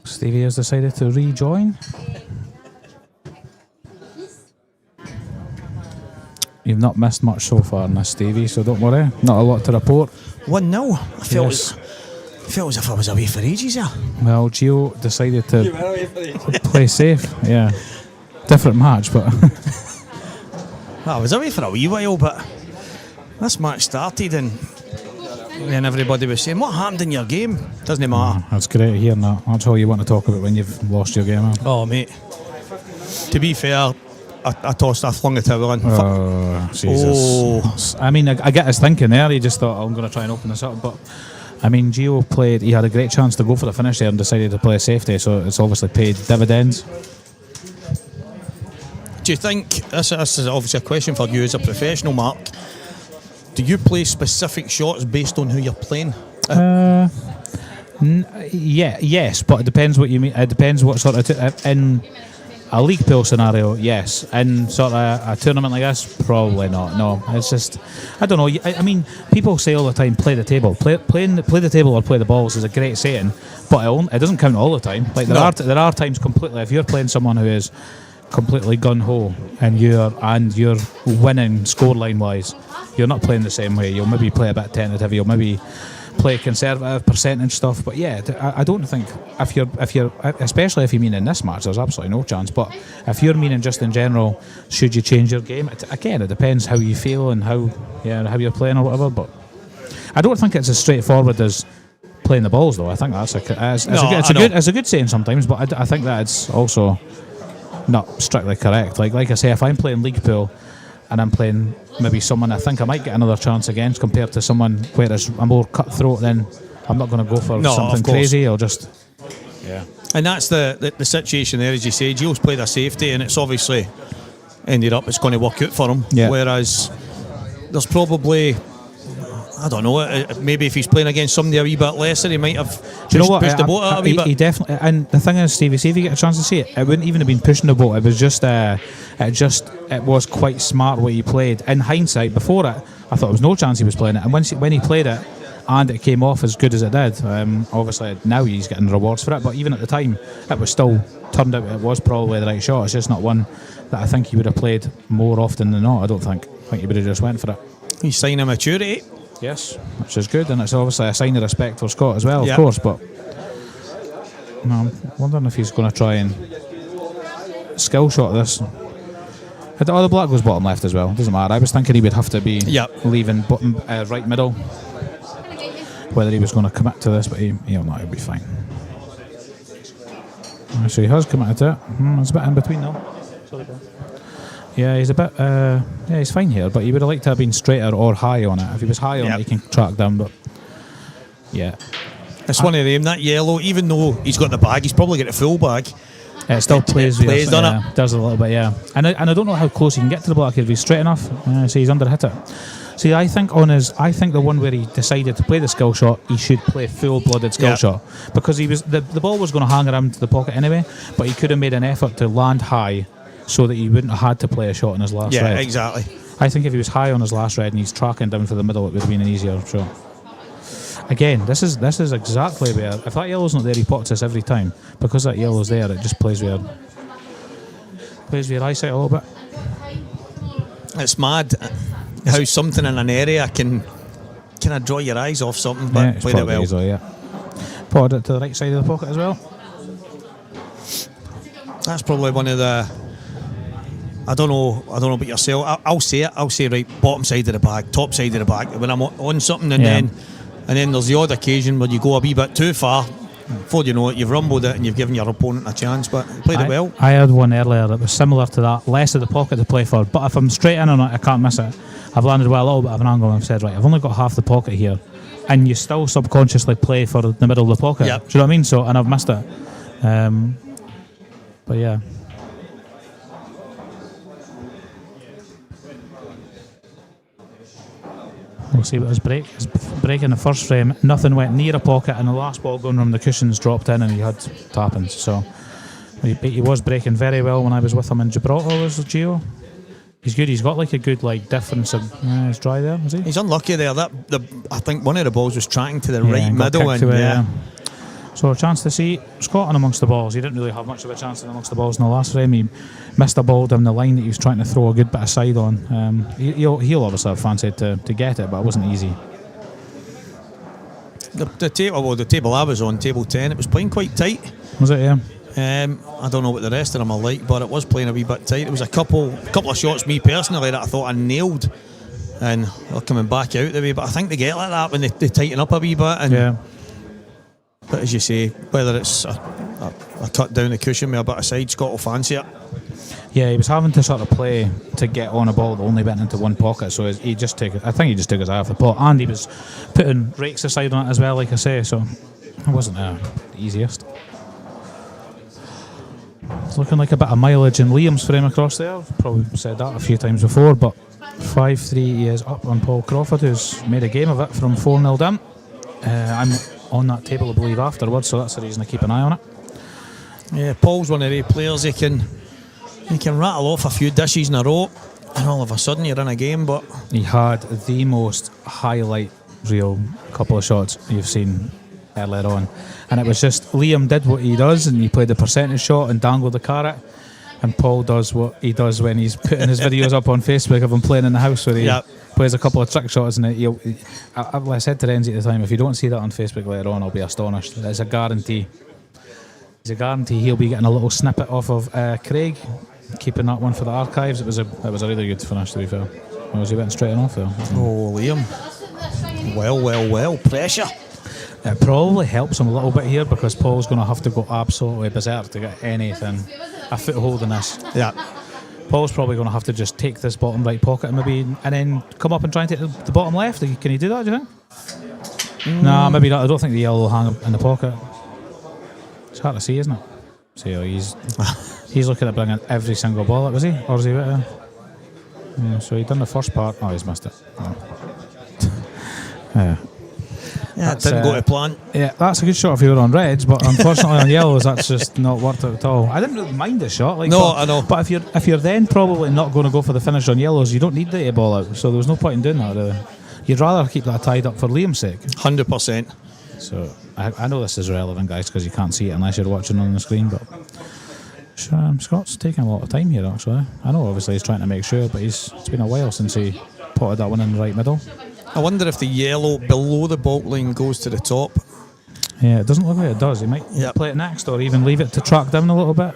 Stevie has decided to rejoin. You've not missed much so far in this, Stevie, so don't worry. Not a lot to report. 1-0. I felt as if I was away for ages there. Well, Gio decided to play safe. Yeah. Different match, but... I was away for a wee while, but this match started and then everybody was saying, what happened in your game? Doesn't matter. That's great hearing that. That's all you want to talk about when you've lost your game. Huh? Oh, mate. To be fair, I flung the towel in. Oh, Jesus. I mean, I get his thinking there. He just thought, I'm going to try and open this up. But, I mean, Gio played, he had a great chance to go for the finish there and decided to play safety, so it's obviously paid dividends. Do you think, this is obviously a question for you as a professional, Mark, do you play specific shots based on who you're playing? Yes, but it depends what you mean. It depends what sort of... in a league pool scenario, yes. In sort of a tournament like this, probably not. No, it's just... I don't know. I mean, people say all the time, play the table. Play the table or play the balls is a great saying, but it doesn't count all the time. Like there are times completely... If you're playing someone who is completely gun-ho and you're winning scoreline wise, you're not playing the same way. You'll maybe play a bit tentative, you'll maybe play conservative percentage stuff, but yeah, I don't think if you're especially if you mean in this match, there's absolutely no chance. But if you're meaning just in general, should you change your game? Again, it depends how you feel and how you're playing or whatever, but I don't think it's as straightforward as playing the balls though. I think that's it's a good saying sometimes, but I think that it's also not strictly correct. Like I say, if I'm playing league pool and I'm playing maybe someone I think I might get another chance against compared to someone where it's a more cutthroat, then I'm not going to go for something crazy. I'll just... Yeah. And that's the situation there, as you say. Gio's played a safety and it's obviously ended up it's going to work out for him. Yeah. Whereas there's probably... I don't know, maybe if he's playing against somebody a wee bit lesser, he might have pushed the boat out a wee bit. He definitely, and the thing is, Stevie, see if you get a chance to see it, it wouldn't even have been pushing the boat. It was just, it was quite smart what he played. In hindsight, before it, I thought there was no chance he was playing it. And when he played it, and it came off as good as it did. Obviously, now he's getting rewards for it, but even at the time, it was still turned out it was probably the right shot. It's just not one that I think he would have played more often than not. I don't think. I think he would have just went for it. He's signing maturity. Yes, which is good, and it's obviously a sign of respect for Scott as well, Yeah. of course. But I'm wondering if he's going to try and skill shot this. Oh, the black goes bottom left as well. Doesn't matter. I was thinking he would have to be leaving bottom right middle. Whether he was going to commit to this, but he'll not. He'll be fine. So he has committed to it. It's a bit in between though. Sorry, Bill. Yeah, he's a bit. He's fine here, but he would have liked to have been straighter or high on it. If he was high on it, he can track down. But yeah, it's one of them. That yellow, even though he's got the bag, he's probably got a full bag. It still plays, doesn't it? Does a little bit, yeah. And I don't know how close he can get to the black if he's straight enough. See, he's under hit it. See, I think the one where he decided to play the skill shot, he should play full-blooded skill shot, because he was the ball was going to hang around the pocket anyway, but he could have made an effort to land high so that he wouldn't have had to play a shot in his last red. Yeah, exactly. I think if he was high on his last red and he's tracking down for the middle, it would have been an easier shot. Again, this is exactly where, if that yellow's not there, he pots this every time. Because that yellow's there, it just plays with your eyesight a little bit. It's mad how something in an area can kind of draw your eyes off something, but played it well. Potted it to the right side of the pocket as well. That's probably one of the. I don't know about yourself. I'll say it. I'll say right, bottom side of the bag, top side of the bag when I'm on something, and then there's the odd occasion where you go a wee bit too far. Before you know it, you've rumbled it and you've given your opponent a chance, but he played it well. I had one earlier that was similar to that, less of the pocket to play for, but if I'm straight in on it, I can't miss it. I've landed well a little bit of an angle and I've said, right, I've only got half the pocket here, and you still subconsciously play for the middle of the pocket. Yep. Do you know what I mean? So, and I've missed it. But yeah. We'll see what his break. His break in the first frame, nothing went near a pocket, and the last ball going from the cushions dropped in, and he had tappings. So he was breaking very well when I was with him in Gibraltar. Was Gio? He's good. He's got like a good difference of. He's dry there, is he? He's unlucky there. I think one of the balls was tracking to the right middle, and So a chance to see Scott in amongst the balls. He didn't really have much of a chance in amongst the balls in the last frame. He missed a ball down the line that he was trying to throw a good bit of side on. He'll obviously have fancied to get it, but it wasn't easy. The table I was on, table 10, it was playing quite tight. Was it? Yeah. I don't know what the rest of them are like, but it was playing a wee bit tight. It was a couple of shots, me personally, that I thought I nailed, and they're coming back out the way. But I think they get like that when they tighten up a wee bit. And but as you say, whether it's a cut down the cushion with a bit of side, Scott will fancy it. Yeah, he was having to sort of play to get on a ball that only went into one pocket, so I think he just took his eye off the pot, and he was putting rakes aside on it as well, like I say, so it wasn't the easiest. It's looking like a bit of mileage in Liam's frame across there. I've probably said that a few times before, but 5-3 he is up on Paul Crawford, who's made a game of it from 4-0 down. I'm on that table, I believe, afterwards, so that's the reason I keep an eye on it. Yeah, Paul's one of the players, he can rattle off a few dishes in a row, and all of a sudden you're in a game. But he had the most highlight reel couple of shots you've seen earlier on, and it was just Liam did what he does, and he played the percentage shot and dangled the carrot, and Paul does what he does when he's putting his videos up on Facebook of him playing in the house, where he plays a couple of trick shots, and I said to Renzi at the time, if you don't see that on Facebook later on, I'll be astonished. It's a guarantee. It's a guarantee he'll be getting a little snippet off of Craig, keeping that one for the archives. It was a really good finish, to be fair. Or was he went straight off there? Oh, Liam. Well, pressure. It probably helps him a little bit here, because Paul's going to have to go absolutely berserk to get anything, a foothold in this. Yeah. Paul's probably going to have to just take this bottom right pocket and then come up and try and take the bottom left. Can he do that, do you think? Nah, maybe not. I don't think the yellow will hang in the pocket. It's hard to see, isn't it? So he's looking at bringing every single ball up, is he? Or is he right there? Yeah, so he done the first part. Oh, he's missed it. Yeah, it didn't go to plan. Yeah, that's a good shot if you were on reds, but unfortunately on yellows, that's just not worked out at all. I didn't really mind the shot. I know. But if you're then probably not going to go for the finish on yellows, you don't need the ball out, so there was no point in doing that, really. you'd rather keep that tied up for Liam's sake. 100%. So I know this is relevant, guys, because you can't see it unless you're watching on the screen. But Scott's taking a lot of time here, actually. I know, obviously, he's trying to make sure, but it's been a while since he potted that one in the right middle. I wonder if the yellow below the baulk line goes to the top. Yeah, it doesn't look like it does. He might play it next, or even leave it to track down a little bit.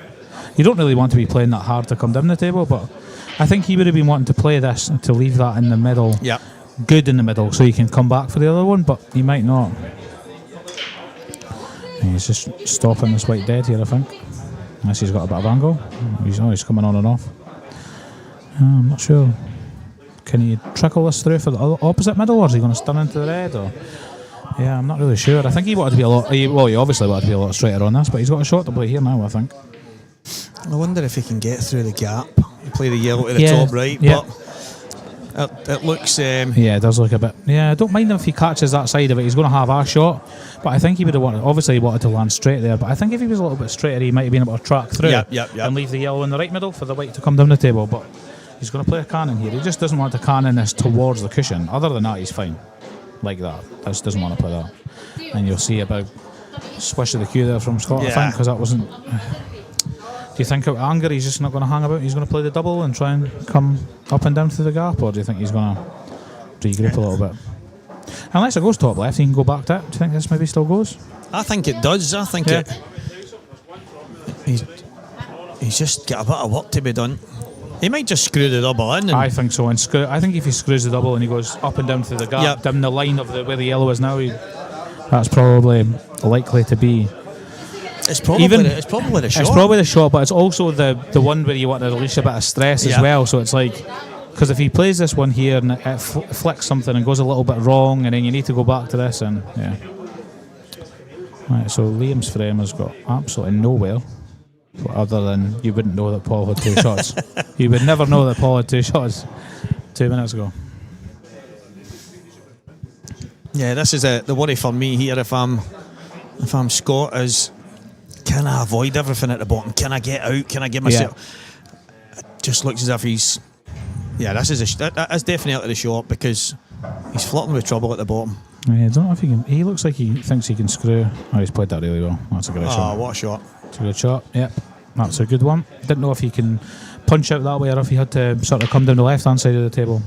You don't really want to be playing that hard to come down the table, but I think he would have been wanting to play this to leave that in the middle. Yeah. Good in the middle, so he can come back for the other one, but he might not. And he's just stopping this white dead here, I think. Unless he's got a bit of angle. He's coming on and off. I'm not sure. Can he trickle this through for the opposite middle, or is he going to stun into the red? Or yeah, I'm not really sure. I think he wanted to be a lot. He obviously wanted to be a lot straighter on this, but he's got a shot to play here now, I think. I wonder if he can get through the gap. Play the yellow to the top right, but it looks. Yeah, it does look a bit. Yeah, I don't mind him if he catches that side of it. He's going to have our shot, but I think he would have wanted. Obviously, he wanted to land straight there, but I think if he was a little bit straighter, he might have been able to track through and leave the yellow in the right middle for the white to come down the table. But he's going to play a cannon here. He just doesn't want to cannon this towards the cushion. Other than that, he's fine. Like that. Just doesn't want to play that. And you'll see about swish of the cue there from Scott, I think, because that wasn't. Do you think out of anger he's just not going to hang about? He's going to play the double and try and come up and down through the gap, or do you think he's going to regroup a little bit? Unless it goes top left, he can go back to it. Do you think this maybe still goes? I think it does. I think it. He's just got a bit of work to be done. He might just screw the double in. I think so. I think if he screws the double and he goes up and down through the gap, down the line of where the yellow is now, that's probably likely to be. It's probably the shot. It's probably the shot, but it's also the one where you want to release a bit of stress as well. So it's like, because if he plays this one here and it flicks something and goes a little bit wrong, and then you need to go back to this, and Right, so Liam's frame has got absolutely nowhere, other than you wouldn't know that Paul had 2 shots. You would never know that Paul had 2 shots 2 minutes ago. Yeah, this is the worry for me here. If I'm Scott, is can I avoid everything at the bottom? Can I get out? Can I give myself? It just looks as if he's. Yeah, that's definitely the shot, because he's flirting with trouble at the bottom. Yeah, I don't know if he can. He looks like he thinks he can screw. Oh, he's played that really well. That's a great shot. Oh, what a shot! It's a good shot. Yep, that's a good one. Didn't know if he can punch out that way or if he had to sort of come down the left-hand side of the table.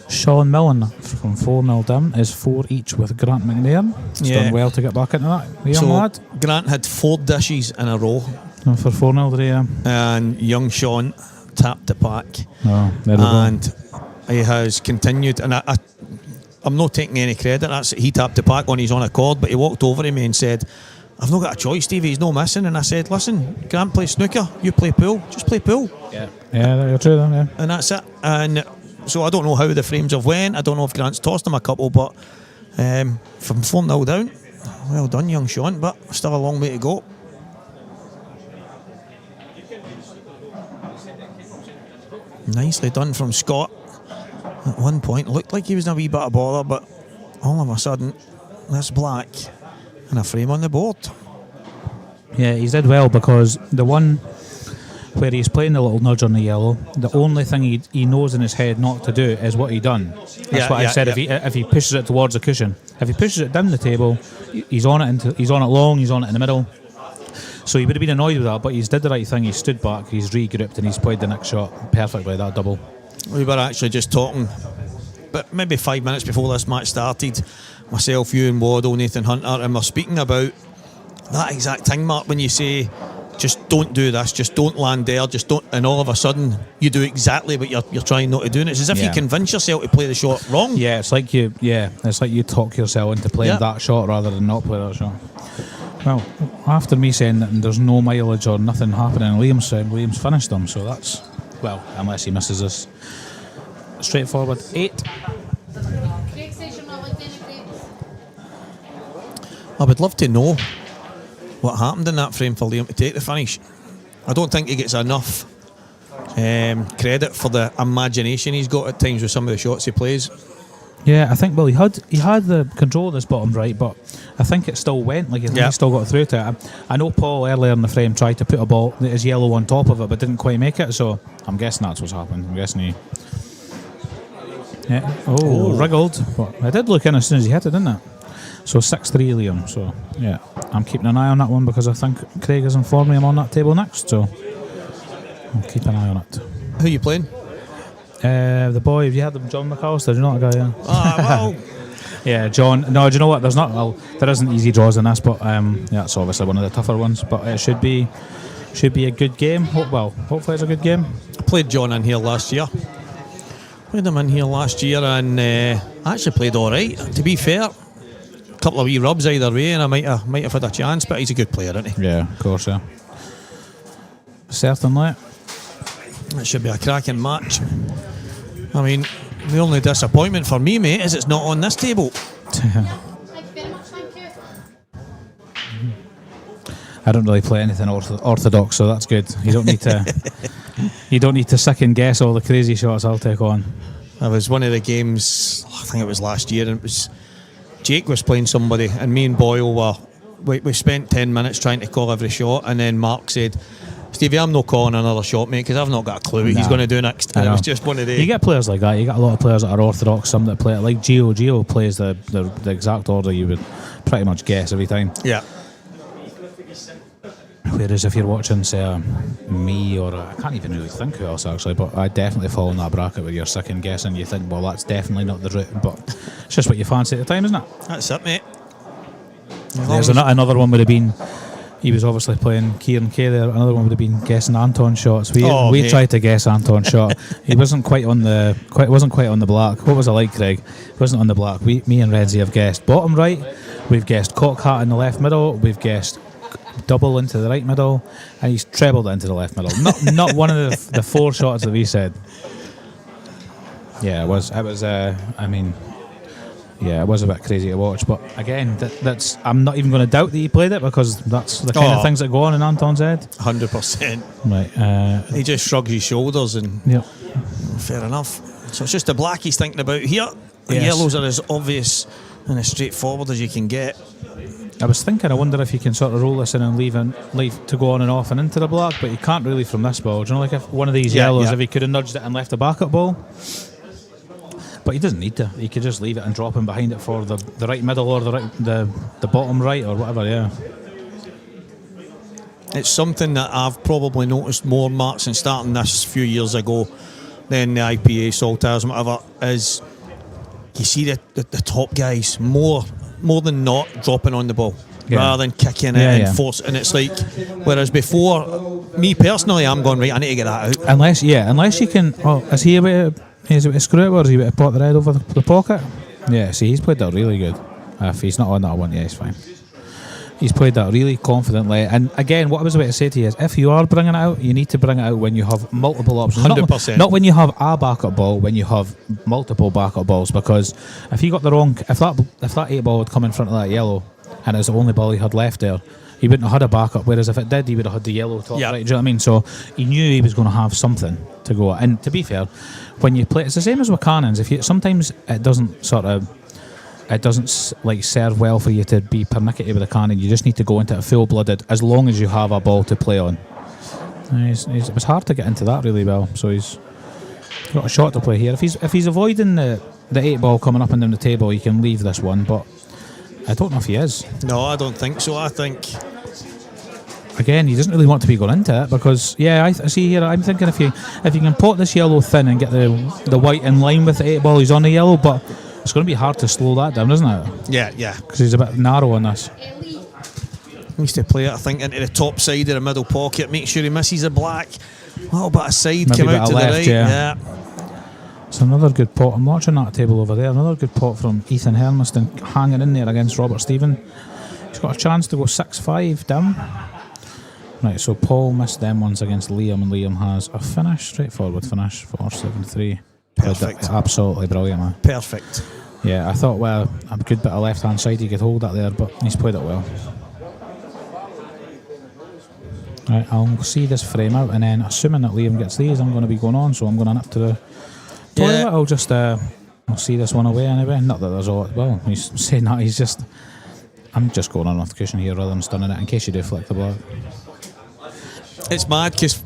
Sean Millen from 4-0 down is 4 each with Grant McNair. He's done well to get back into that. The young lad. Grant had 4 dishes in a row. For 4-0 today, yeah. And young Sean tapped the pack. Oh, there we go. And he has continued. And I'm not taking any credit. He tapped the pack on his own accord, but he walked over to me and said, "I've not got a choice, Stevie. He's no missing." And I said, "Listen, Grant plays snooker. You play pool. Just play pool." Yeah, you're true then. Yeah. And that's it. And so I don't know how the frames have went. I don't know if Grant's tossed him a couple, but from 4-0 down, well done, young Sean, but still a long way to go. Nicely done from Scott. At one point, looked like he was in a wee bit of bother, but all of a sudden, that's black and a frame on the board. Yeah, he's did well, because the one where he's playing the little nudge on the yellow, the only thing he knows in his head not to do is what he done. That's what I said. If he pushes it towards the cushion, if he pushes it down the table, he's on it long, he's on it in the middle. So he would have been annoyed with that, but he's did the right thing. He stood back, he's regrouped, and he's played the next shot perfectly. That double. We were actually just talking, but maybe 5 minutes before this match started, myself, Yuan Waddell, Nathan Hunter, and we're speaking about that exact thing, Mark, when you say, just don't do this, just don't land there, just don't, and all of a sudden you do exactly what you're trying not to do. And it's as if you convince yourself to play the shot wrong. Yeah, it's like you talk yourself into playing that shot rather than not play that shot. Well, after me saying that there's no mileage or nothing happening, Liam's finished them, so that's, well, unless he misses this. Straightforward 8. I would love to know what happened in that frame for Liam to take the finish. I don't think he gets enough credit for the imagination he's got at times with some of the shots he plays. Yeah, I think, well, he had the control of this bottom right, but I think it still went, like he still got through to it. I know Paul earlier in the frame tried to put a ball that is yellow on top of it, but didn't quite make it, so I'm guessing that's what's happened. I'm guessing Yeah. Oh, wriggled. But it did look in as soon as he hit it, didn't it? So 6-3 Liam. So yeah, I'm keeping an eye on that one because I think Craig has informed me I'm on that table next. So I'll keep an eye on it. Who are you playing? The boy, have you had him, John McAllister? Do you know that guy? Yeah. Well. Yeah, John. No, do you know what? There isn't easy draws in this, but yeah, it's obviously one of the tougher ones. But it should be a good game. Hopefully it's a good game. I played John in here last year. And actually played all right. To be fair, a couple of wee rubs either way, and I might have had a chance. But he's a good player, isn't he? Yeah, of course. Yeah, certainly. It should be a cracking match. I mean, the only disappointment for me, mate, is it's not on this table. Thank you very much, thank you. I don't really play anything orthodox, so that's good. You don't need to. You don't need to second guess all the crazy shots I'll take on. It was one of the games. I think it was last year, and it was Jake was playing somebody, and me and Boyle we spent 10 minutes trying to call every shot, and then Mark said, Stevie, I'm not calling another shot, mate, because I've not got a clue what he's going to do next. And it was just one of the... You get players like that. You get a lot of players that are orthodox, some that play it like Gio. Gio plays the exact order you would pretty much guess every time. Yeah. Whereas if you're watching, say, me or I can't even really think who else actually, but I definitely fall in that bracket where you're second guessing. You think, well, that's definitely not the route, but it's just what you fancy at the time, isn't it? That's it, mate. There's another one would have been... He was obviously playing Kieran Kay there. Another one would have been guessing Anton's shots. We tried to guess Anton's shot. He wasn't quite on the black. What was it like, Craig? He wasn't on the black. Me and Redzi have guessed bottom right. We've guessed cock hat in the left middle. We've guessed double into the right middle, and he's trebled it into the left middle. Not one of the four shots that we said. Yeah, it was. Yeah, it was a bit crazy to watch, but again, that's I'm not even going to doubt that he played it because that's the kind of things that go on in Anton's head. 100%. Right. He just shrugs his shoulders and yep. Fair enough. So it's just the black he's thinking about here. The yes. yellows are as obvious and as straightforward as you can get. I was thinking, I wonder if you can sort of roll this in and leave to go on and off and into the black, but you can't really from this ball. Do you know, like if one of these yellows, if he could have nudged it and left the backup ball? But he doesn't need to. He could just leave it and drop him behind it for the right middle or the bottom right or whatever, yeah. It's something that I've probably noticed more, Mark, since starting this a few years ago than the IPA, Saltires and whatever, is you see the top guys more than not dropping on the ball rather than kicking it and force. And it's like, whereas before, me personally, I'm going, right, I need to get that out. Unless you can, is he able to screw it or is he able to pot the red over the pocket? Yeah, see, he's played that really good. If he's not on that one, he's fine. He's played that really confidently. And again, what I was about to say to you is, if you are bringing it out, you need to bring it out when you have multiple options. 100%. Not when you have a backup ball, when you have multiple backup balls. Because if you got the wrong, if that 8 ball had come in front of that yellow, and it was the only ball he had left there, he wouldn't have had a backup. Whereas if it did, he would have had the yellow top right. Do you know what I mean? So he knew he was going to have something to go at. And to be fair, when you play, it's the same as with cannons. Sometimes it doesn't like serve well for you to be pernickety with a cannon. You just need to go into it full-blooded as long as you have a ball to play on. It was hard to get into that really well, so he's got a shot to play here. If he's avoiding the 8 ball coming up and down the table, he can leave this one, but I don't know if he is. No, I don't think so. I think again, he doesn't really want to be going into it because I see here. I'm thinking if you can pot this yellow thin and get the white in line with the 8 ball, he's on the yellow, but it's going to be hard to slow that down, isn't it? Yeah. Because he's a bit narrow on this. He needs to play it, I think, into the top side of the middle pocket. Make sure he misses the black. A little bit of side, maybe come out to left, the right. Yeah. It's another good pot. I'm watching that table over there. Another good pot from Ethan Hermiston hanging in there against Robert Stephen. He's got a chance to go 6-5 down. Right, so Paul missed them ones against Liam, and Liam has a straightforward finish for 7-3. Perfect. Absolutely brilliant, man. Perfect. Yeah, I thought, well, a good bit of left-hand side, he could hold that there, but he's played it well. Right, I'll see this frame out, and then assuming that Liam gets these, I'm going to be going on, so I'm going to nip to the toilet. I'll just I'll see this one away anyway. Not that there's all, well, he's saying that, I'm just going on with the cushion here rather than stunning it in case you do flick the block. It's mad because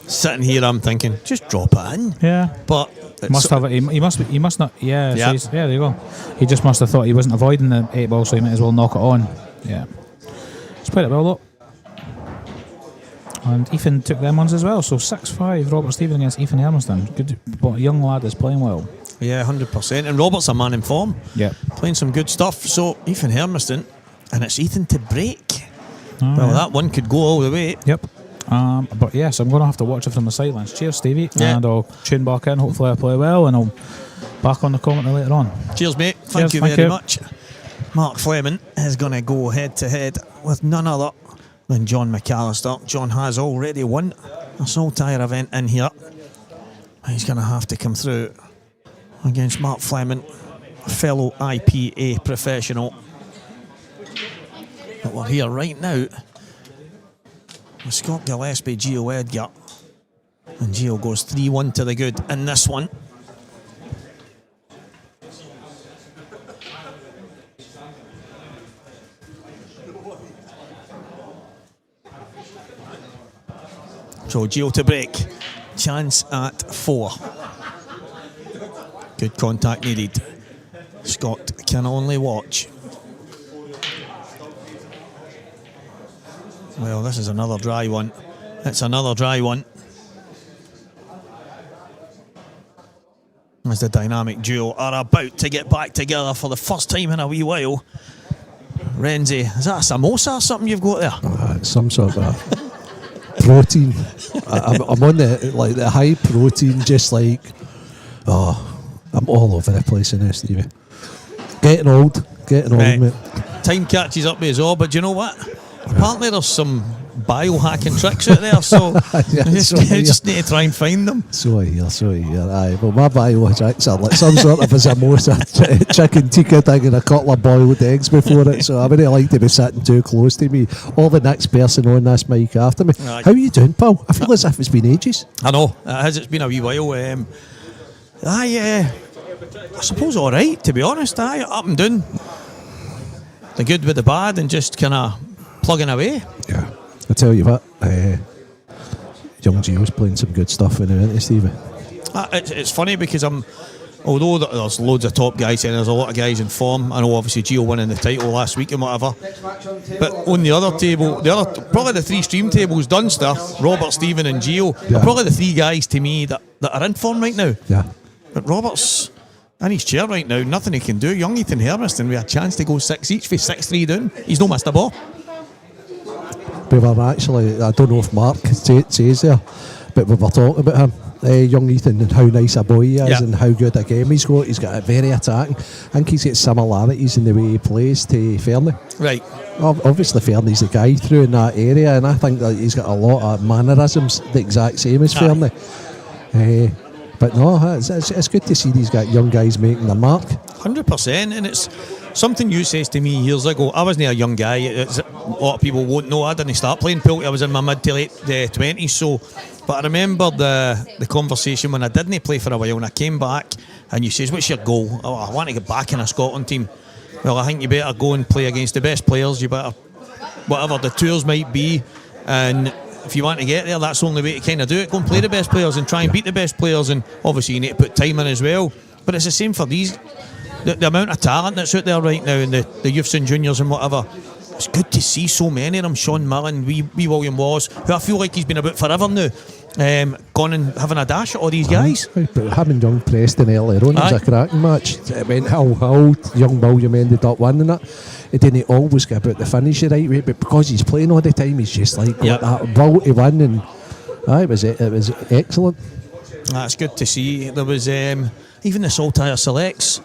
Sitting here, I'm thinking, just drop it in. Yeah. But Must have it. He must not. Yeah. Yeah. So there you go. He just must have thought he wasn't avoiding the 8 ball, so he might as well knock it on. Yeah. He's played it well though. And Ethan took them ones as well. So 6-5 Robert Stephen against Ethan Hermiston. Good, but a young lad is playing well. Yeah, 100%. And Robert's a man in form. Yeah. Playing some good stuff. So Ethan Hermiston, and it's Ethan to break. Oh, Well, yeah. that one could go all the way. Yep. But yes, I'm going to have to watch it from the sidelines. Cheers, Stevie. Yeah. And I'll tune back in. Hopefully I play well, and I'll back on the commentary later on. Cheers, mate. Cheers, Thank you thank very you. much. Mark Fleming is going to go head to head with none other than John McAllister. John has already won a Saltire event in here. He's going to have to come through against Mark Fleming, a fellow IPA professional. But we're here right now with Scott Gillespie, Gio Edgar. And Gio goes 3-1 to the good in this one. So Gio to break. Chance at 4. Good contact needed. Scott can only watch. Well, this is another dry one. It's another dry one. As the dynamic duo are about to get back together for the first time in a wee while. Renzi, is that a samosa or something you've got there? Some sort of protein. I'm on the high protein, just like, I'm all over the place in this, Stevie. Getting old, Right. mate. Time catches up with us all, but do you know what? Apparently there's some biohacking tricks out there, so Yeah, you so I just need to try and find them. So I hear. Aye, well, my biohacks are like some sort of a samosa chicken tikka thing and a couple of boiled eggs before it, so I wouldn't like to be sitting too close to me or the next person on this mic after me. Aye. How are you doing, pal? I feel as if it's been ages. I know, it has, it's been a wee while. I suppose all right, to be honest. Up and down. The good with the bad and just kind of plugging away. Yeah. I tell you what, young Gio's playing some good stuff in the event, Stevie. It's funny because although there's loads of top guys and there's a lot of guys in form, I know obviously Gio winning the title last week and whatever, but on the other table, probably the 3 stream tables, Dunster, Robert, Stephen and Gio, Yeah. are probably the 3 guys to me that are in form right now. Yeah. But Robert's in his chair right now, nothing he can do. Young Ethan Hermiston with a chance to go 6 each for 6-3 down. He's no missed a ball. We were actually, I don't know if Mark says there, but we were talking about him, young Ethan, and how nice a boy he is, Yeah. and how good a game he's got. He's got a very attacking. I think he's got similarities in the way he plays to Fairley. Right. Obviously, Fairley's the guy through in that area, and I think that he's got a lot of mannerisms the exact same as Fairley. But no, it's good to see these young guys making their mark. 100%, and it's something you says to me years ago. I wasn't a young guy. A lot of people won't know. I didn't start playing pool. I was in my mid to late 20s. So, but I remember the conversation when I didn't play for a while, and I came back, and you says, "What's your goal?" "Oh, I want to get back in a Scotland team." "Well, I think you better go and play against the best players. You better, whatever the tours might be, and if you want to get there, that's the only way to kind of do it. Go and play the best players and try and beat the best players, and obviously you need to put time in as well. But it's the same for these, the amount of talent that's out there right now, and the youths and juniors and whatever. It's good to see so many of them. Sean Millen, wee William Wallace, who I feel like he's been about forever now, gone and having a dash at all these guys. But having young Preston earlier on was a cracking match. It went how young William ended up winning it. He didn't always get about the finish the right way, but because he's playing all the time, he's just like got that will to win, and it was excellent. That's good to see. There was even the Saltire Selects.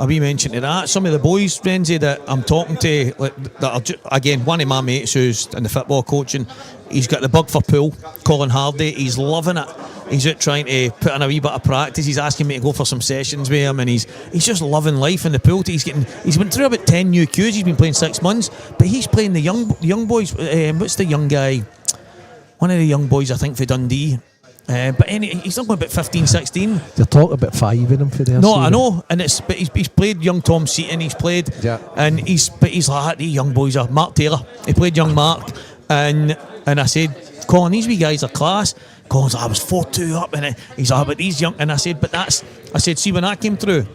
A wee mention to that. Some of the boys, Renzi, that I'm talking to, like, that are again, one of my mates who's in the football coaching, he's got the bug for pool, Colin Hardy. He's loving it. He's out trying to put in a wee bit of practice. He's asking me to go for some sessions with him, and he's just loving life in the pool. He's been through about 10 new cues. He's been playing 6 months, but he's playing the young boys. What's the young guy? One of the young boys, I think, for Dundee. But he's not going about 15, 16. You're talking about 5 in him for there. No, I know, and but he's played young Tom Seaton. He's played, and he's like, the young boys are Mark Taylor. He played young Mark, and I said, Colin, these wee guys are class. Colin's like, I was 4-2 up, and he's like, but these young, and I said, see, when I came through,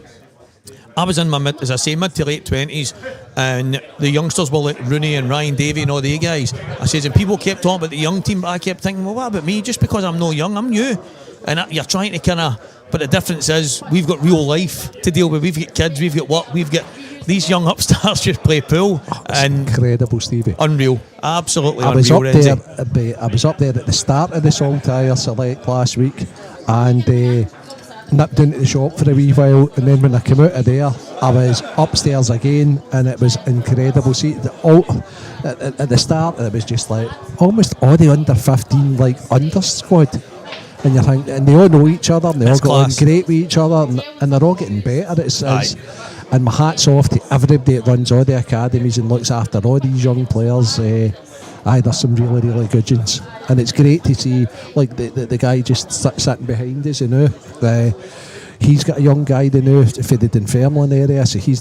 I was in my mid to late 20s, and the youngsters were like Rooney and Ryan Davey and all the guys. I said, and people kept talking about the young team, but I kept thinking, well, what about me? Just because I'm no young, I'm new. And you're trying to kind of, but the difference is we've got real life to deal with. We've got kids, we've got work, we've got these young upstarts just play pool. And incredible, Stevie. Unreal. Absolutely I unreal. I was up there at the start of the Saltire Select last week, and nipped into the shop for a wee while, and then when I came out of there, I was upstairs again, and it was incredible. See, at the start, it was just like almost all the under 15 like under squad, and you think, and they all know each other, and they all get on great with each other, and they're all getting better. It's and my hat's off to everybody that runs all the academies and looks after all these young players. There's some really, really good ones, and it's great to see like the guy just sitting behind us, you know. He's got a young guy for the Dunfermline area, so he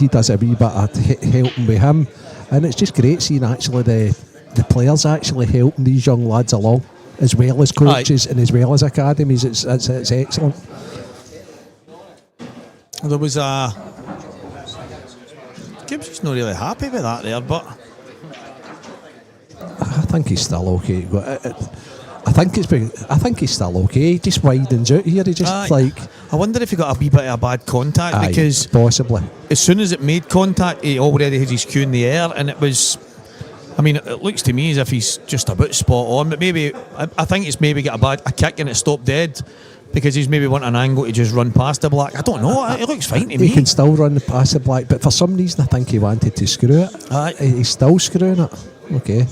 does a wee bit of helping with him, and it's just great seeing actually the players actually helping these young lads along, as well as coaches and as well as academies. It's excellent. There was Gibbs not really happy with that there, but I think he's still okay. I think he's still okay. He just widens out here. He just I wonder if he got a wee bit of a bad contact, because possibly as soon as it made contact, he already had his cue in the air, and it was. I mean, it looks to me as if he's just about spot on, but maybe I think it's maybe got a kick and it stopped dead, because he's maybe wanting an angle to just run past the black. I don't know. It looks fine to me. He can still run past the black, but for some reason I think he wanted to screw it. He's still screwing it. Okay.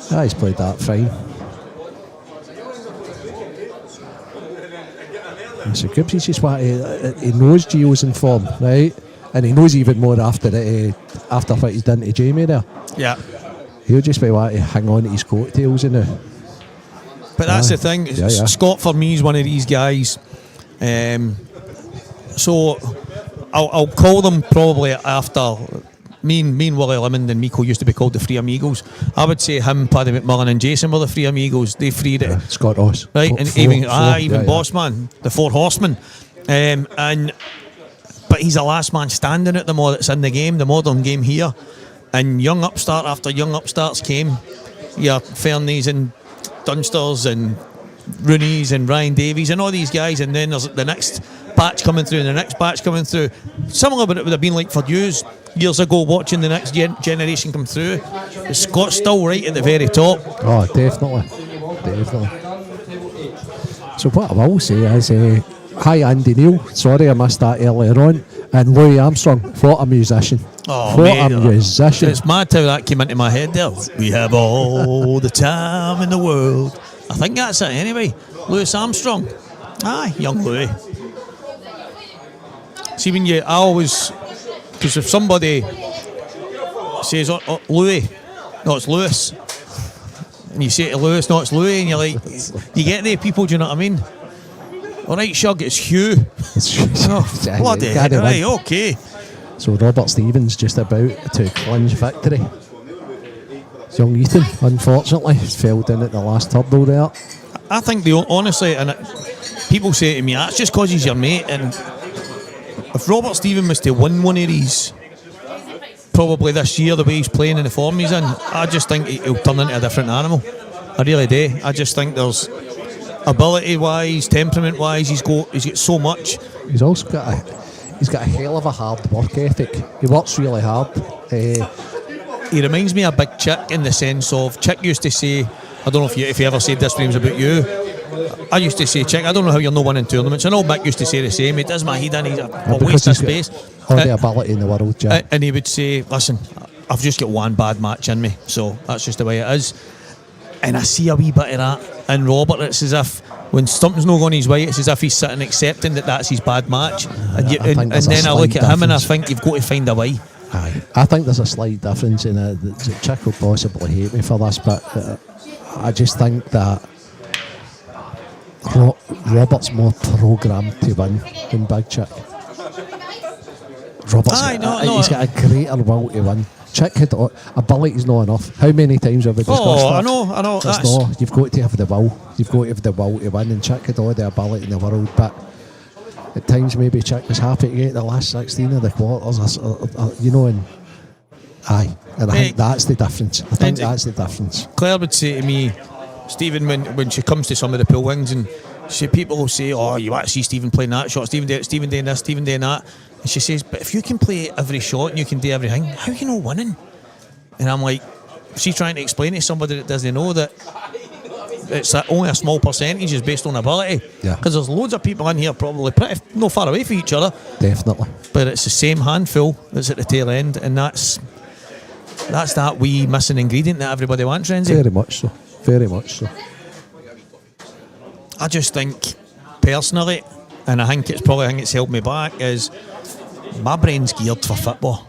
He's played that fine. So Gibbs, he's just he knows Gio's in form, right? And he knows even more after what he's done to Jamie there. Yeah. He'll just be wanting to hang on to his coattails, you know. But that's the thing. Scott for me is one of these guys. So I'll call them probably after. Me and Willie Lemon and Miko used to be called the Three Amigos. I would say him, Paddy McMullen and Jason were the Three Amigos. They freed it. Scott Ross. Right, and even Bossman, the Four Horsemen. But he's the last man standing at the more that's in the game, the modern game here. And young upstart after young upstarts came. Your Fernies and Dunsters and Roonies and Ryan Davies and all these guys, and then there's the next batch coming through and the next batch coming through. Similar what it would have been like for years ago, watching the next generation come through. Scott's still right at the very top. Oh, definitely. So what I will say is, hi Andy Neal, sorry I missed that earlier on, and Louis Armstrong, what a musician. Musician. It's mad how that came into my head there. We have all the time in the world. I think that's it anyway. Louis Armstrong. Aye, young Louis. See, I always, because if somebody says, oh, Louis, no, it's Lewis, and you say to Lewis, no, it's Louis, and you're like, you get there, people, do you know what I mean? All right, Shug, it's Hugh. Bloody hell, right, okay. So Robert Stevens just about to plunge victory. Young Ethan, unfortunately, fell down at the last hurdle there. I think honestly, and people say to me, that's just because he's your mate, and if Robert Stevens was to win one of these, probably this year, the way he's playing and the form he's in, I just think he'll turn into a different animal. I really do. I just think there's ability-wise, temperament-wise, he's got so much. He's also got a hell of a hard work ethic. He works really hard. He reminds me of Big Chick in the sense of, Chick used to say, I don't know if you ever said this when he was about you, I used to say, Chick, I don't know how you're not winning tournaments. I know Mick used to say the same. He does my head in, he's a waste of space. All the ability in the world, Jack. And he would say, listen, I've just got one bad match in me, so that's just the way it is. And I see a wee bit of that in Robert. It's as if when something's not going his way, it's as if he's sitting accepting that that's his bad match. And then I look at him and I think you've got to find a way. Aye. I think there's a slight difference in it. Chick will possibly hate me for this, but I just think that Robert's more programmed to win than Big Chick. Robert's he's got a greater will to win. Chick had ability's not enough. How many times have we discussed that? I know. It's not. You've got to have the will. You've got to have the will to win. And Chick had all the ability in the world, but at times maybe Chick was happy to get the last 16 of the quarters, you know. And aye, and I think that's the difference. That's the difference. Claire would say to me, Stephen, when she comes to some of the pool wings, and people will say, "Oh, you want to see Stephen playing that shot? Stephen doing this, Stephen doing that." And she says, "But if you can play every shot and you can do everything, how are you not winning?" And I'm like, she's trying to explain to somebody that doesn't know that it's only a small percentage is based on ability. Yeah. Because there's loads of people in here probably pretty no far away from each other. Definitely. But it's the same handful that's at the tail end, and that's that wee missing ingredient that everybody wants, Renzi. Very much so. Very much so. I just think, personally, and I think it's probably the thing that's held me back, is my brain's geared for football.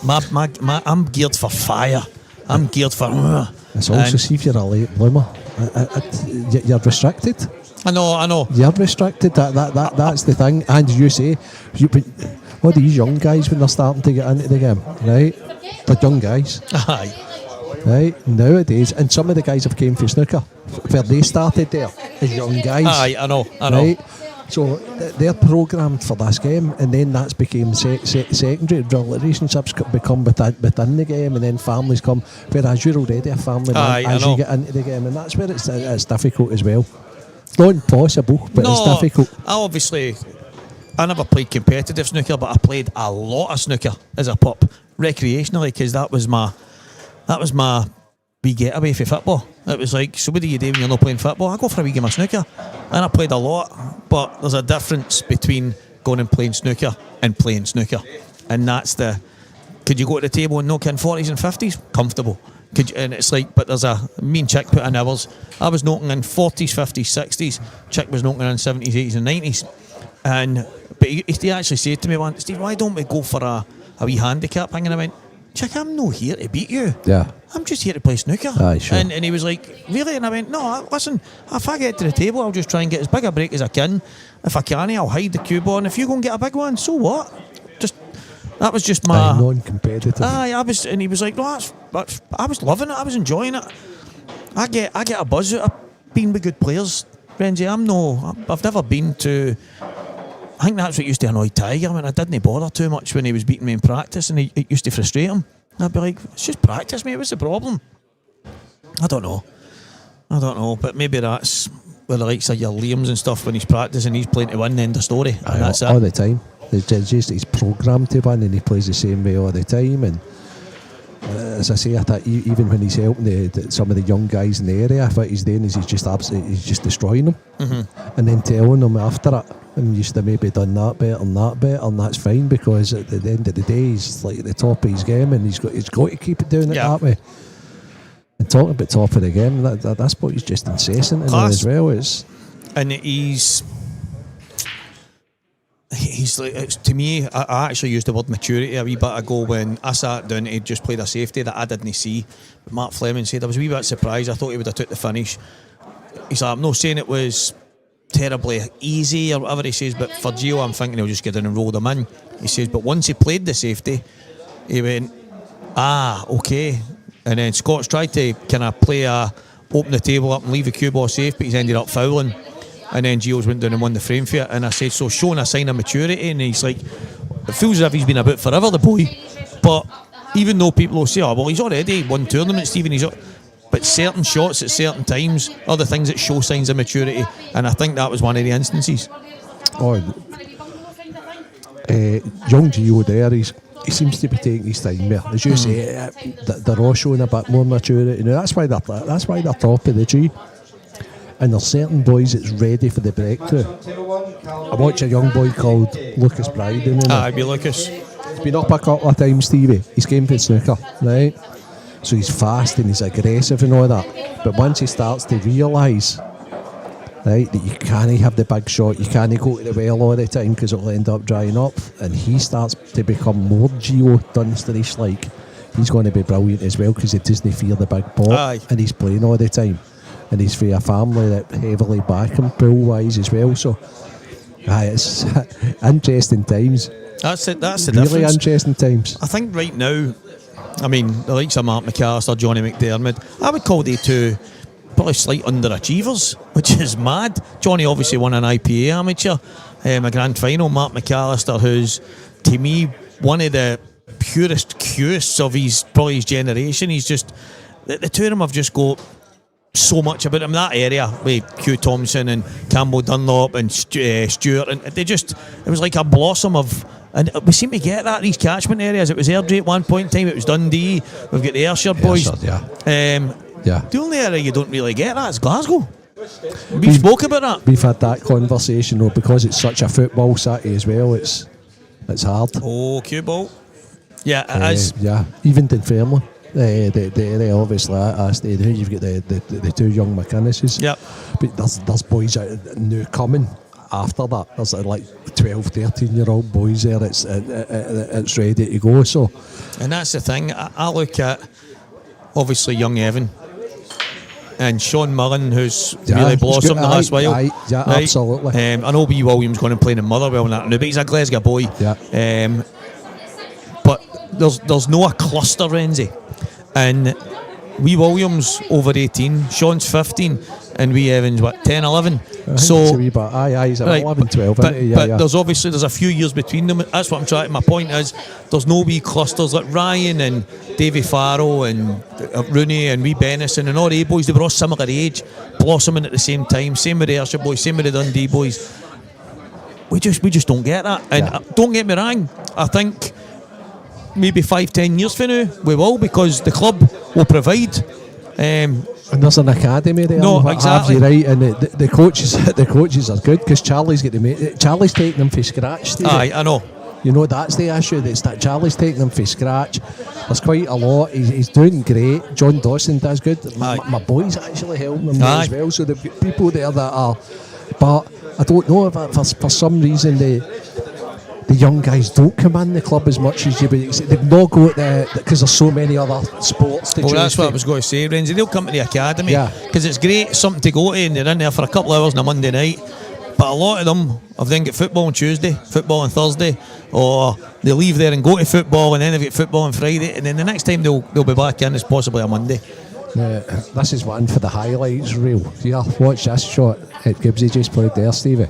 I'm geared for fire. I'm geared for... It's also, see if you're a late bloomer, you're restricted. I know. You're restricted. That's the thing. And you say, what are these young guys when they're starting to get into the game, right? They're young guys. Aye. Right, nowadays, and some of the guys have came from snooker, where they started there as young guys. Aye, I know. Right? So they're programmed for this game, and then that's became secondary. Relationships become within the game, and then families come. Whereas you're already a family man as you get into the game, and that's where it's difficult as well. It's not impossible, but it's difficult. I never played competitive snooker, but I played a lot of snooker as a pup, recreationally, because that was my wee getaway for football. It was like, so what do you do when you're not playing football? I go for a wee game of snooker. And I played a lot, but there's a difference between going and playing snooker and playing snooker. And that's could you go to the table and knock in 40s and 50s? Comfortable. And it's like, but there's me and Chick put in hours. I was knocking in 40s, 50s, 60s. Chick was knocking in 70s, 80s and 90s. But he actually said to me once, "Steve, why don't we go for a wee handicap thing?" And I went, "Chick, I'm not here to beat you. Yeah. I'm just here to play snooker." Aye, sure. And he was like, "Really?" And I went, "No, listen, if I get to the table, I'll just try and get as big a break as I can. If I can, I'll hide the cue ball. And if you go and get a big one, so what?" That was just my... non-competitive. Aye, and he was like, "No, that's I was loving it. I was enjoying it. I get a buzz out of being with good players, Renzi. I've never been to... I think that's what used to annoy Tiger. I mean, I didn't bother too much when he was beating me in practice, and it used to frustrate him. I'd be like, "It's just practice, mate. What's the problem?" I don't know, but maybe that's where the likes of your Liams and stuff, when he's practicing, he's playing to win, end of story. And that's it. All the time. He's programmed to win, and he plays the same way all the time. And as I say, I thought even when he's helping some of the young guys in the area, what he's doing is he's just destroying them, and then telling them after it, "And you should have maybe done that better and that better," and that's fine, because at the end of the day, he's like at the top of his game, and he's got to keep it doing it that way. And talking about top of the game, that's what he's just incessant in as well. And he's like, to me, I actually used the word maturity a wee bit ago when I sat down. He just played a safety that I didn't see. But Mark Fleming said, I was a wee bit surprised. I thought he would have took the finish. He's like, "I'm not saying it was terribly easy or whatever," he says, "but for Gio, I'm thinking he'll just get in and roll them in." He says, "But once he played the safety, he went, okay." And then Scott's tried to kind of open the table up and leave the cue ball safe, but he's ended up fouling. And then Gio's went down and won the frame for it. And I said, so showing a sign of maturity. And he's like, it feels as if he's been about forever, the boy. But even though people will say, "Oh, well, he's already won tournaments, Stephen." But certain shots at certain times are the things that show signs of maturity. And I think that was one of the instances. Young Gio there, he seems to be taking his time there. As you say, they're all showing a bit more maturity. Now, that's why they're top of the tree. And there's certain boys that's ready for the breakthrough. I watch a young boy called Lucas Bryden. Aye, be Lucas. He's been up a couple of times, Stevie. He's came for snooker, right? So he's fast and he's aggressive and all that. But once he starts to realise, right, that you can't have the big shot, you can't go to the well all the time because it'll end up drying up, and he starts to become more Gio Dunstan-ish like, he's going to be brilliant as well, because he doesn't fear the big pot. And he's playing all the time. And he's for a family that heavily back him pool-wise as well. So, it's interesting times. That's the really difference. Interesting times. I think right now, I mean, the likes of Mark McAllister, Johnny McDermott, I would call they two probably slight underachievers, which is mad. Johnny obviously won an IPA amateur, a grand final. Mark McAllister, who's, to me, one of the purest Cuesports of his generation. He's just, the two of them have just got so much about him. That area with Hugh Thompson and Campbell Dunlop and Stewart, and it was like a blossom of. And we seem to get that, these catchment areas. It was Airdrie at one point in time, it was Dundee, we've got the Ayrshire boys. The only area you don't really get that is Glasgow. We spoke about that. We've had that conversation, though, because it's such a football city as well, it's hard. Oh, cue ball. Yeah, it is. Yeah, even Dunfermline. The area, obviously, I stayed here. You've got the two young McInneses. Yep. But there's boys out new coming after that. There's like 12, 13-year-old boys there. It's ready to go. So, and that's the thing. I look at obviously young Evan and Sean Mullen, who's really blossomed the last while. Yeah, right? Absolutely. I know B. Williams going and playing in Motherwell and that now, but he's a Glasgow boy. Yeah. But there's no a cluster, Renzi. And Wee Williams over 18, Sean's 15, and Wee Evans 10, 11. So he's right, 11, 12. But there's a few years between them. That's what I'm trying. My point is, there's no wee clusters like Ryan and Davy Farrow and Rooney and Wee Bennison and all the boys. They were all similar age, blossoming at the same time. Same with the Ayrshire boys, same with the Dundee boys. We just don't get that. And don't get me wrong, I think maybe 5-10 years from now we will, because the club will provide. And there's an academy there. No, exactly. You're right, and the coaches are good, because Charlie's taking them from scratch. Steve. Aye, I know. You know, that's the issue. That's that Charlie's taking them from scratch. There's quite a lot. He's doing great. John Dawson does good. My boys actually helping him as well. So they've got people there that are. But I don't know if for some reason the young guys don't come in the club as much as you would expect. They've not got because there's so many other sports to choose. Well, that's what I was going to say, Renzi. They'll come to the academy because it's great, something to go to, and they're in there for a couple of hours on a Monday night. But a lot of them have then got football on Tuesday, football on Thursday, or they leave there and go to football, and then they've got football on Friday, and then the next time they'll be back in is possibly a Monday. This is one for the highlights reel. Yeah, watch this shot. It Gibbsy just played there, Stevie.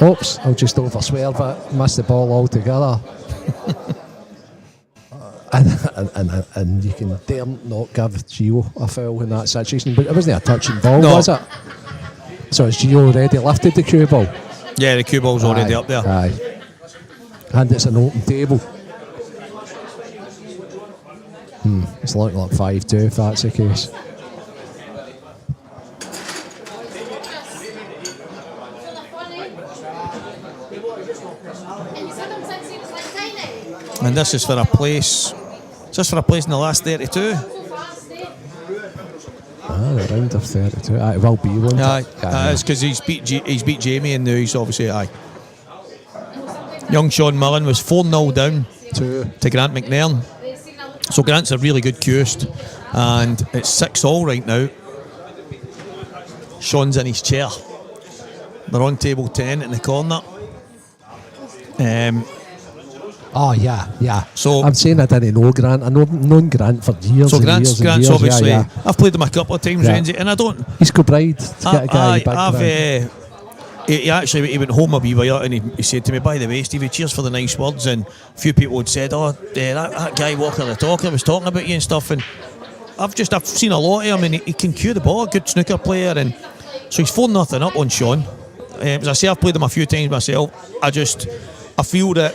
Oops, I'll just overswear, but missed the ball altogether. and you can dare not give Gio a foul in that situation, but it wasn't a touching ball, was it? So has Gio already lifted the cue ball? Yeah, the cue ball's already up there. Aye. And it's an open table. It's looking like 5-2 if that's the case. And this is for a place. Just for a place in the last 32. The round of 32. It will be one. It's because he's beat Jamie, and now he's obviously Young Sean Mullen was 4-0 down to Grant McNairn. So Grant's a really good Cuesports, and it's 6-all right now. Sean's in his chair. They're on table 10 in the corner. Yeah. So I'm saying I didn't know Grant. I've known Grant for years. So and Grant's years obviously. I've played him a couple of times, Renzi, and I don't. He's good bride. He went home a wee while, and he said to me, "By the way, Stevie, cheers for the nice words." And a few people had said, that guy Walker the Talker was talking about you and stuff. And I've seen a lot of him, and he can cue the ball, a good snooker player, and so he's 4-0 up on Sean. As I say, I've played him a few times myself. I feel that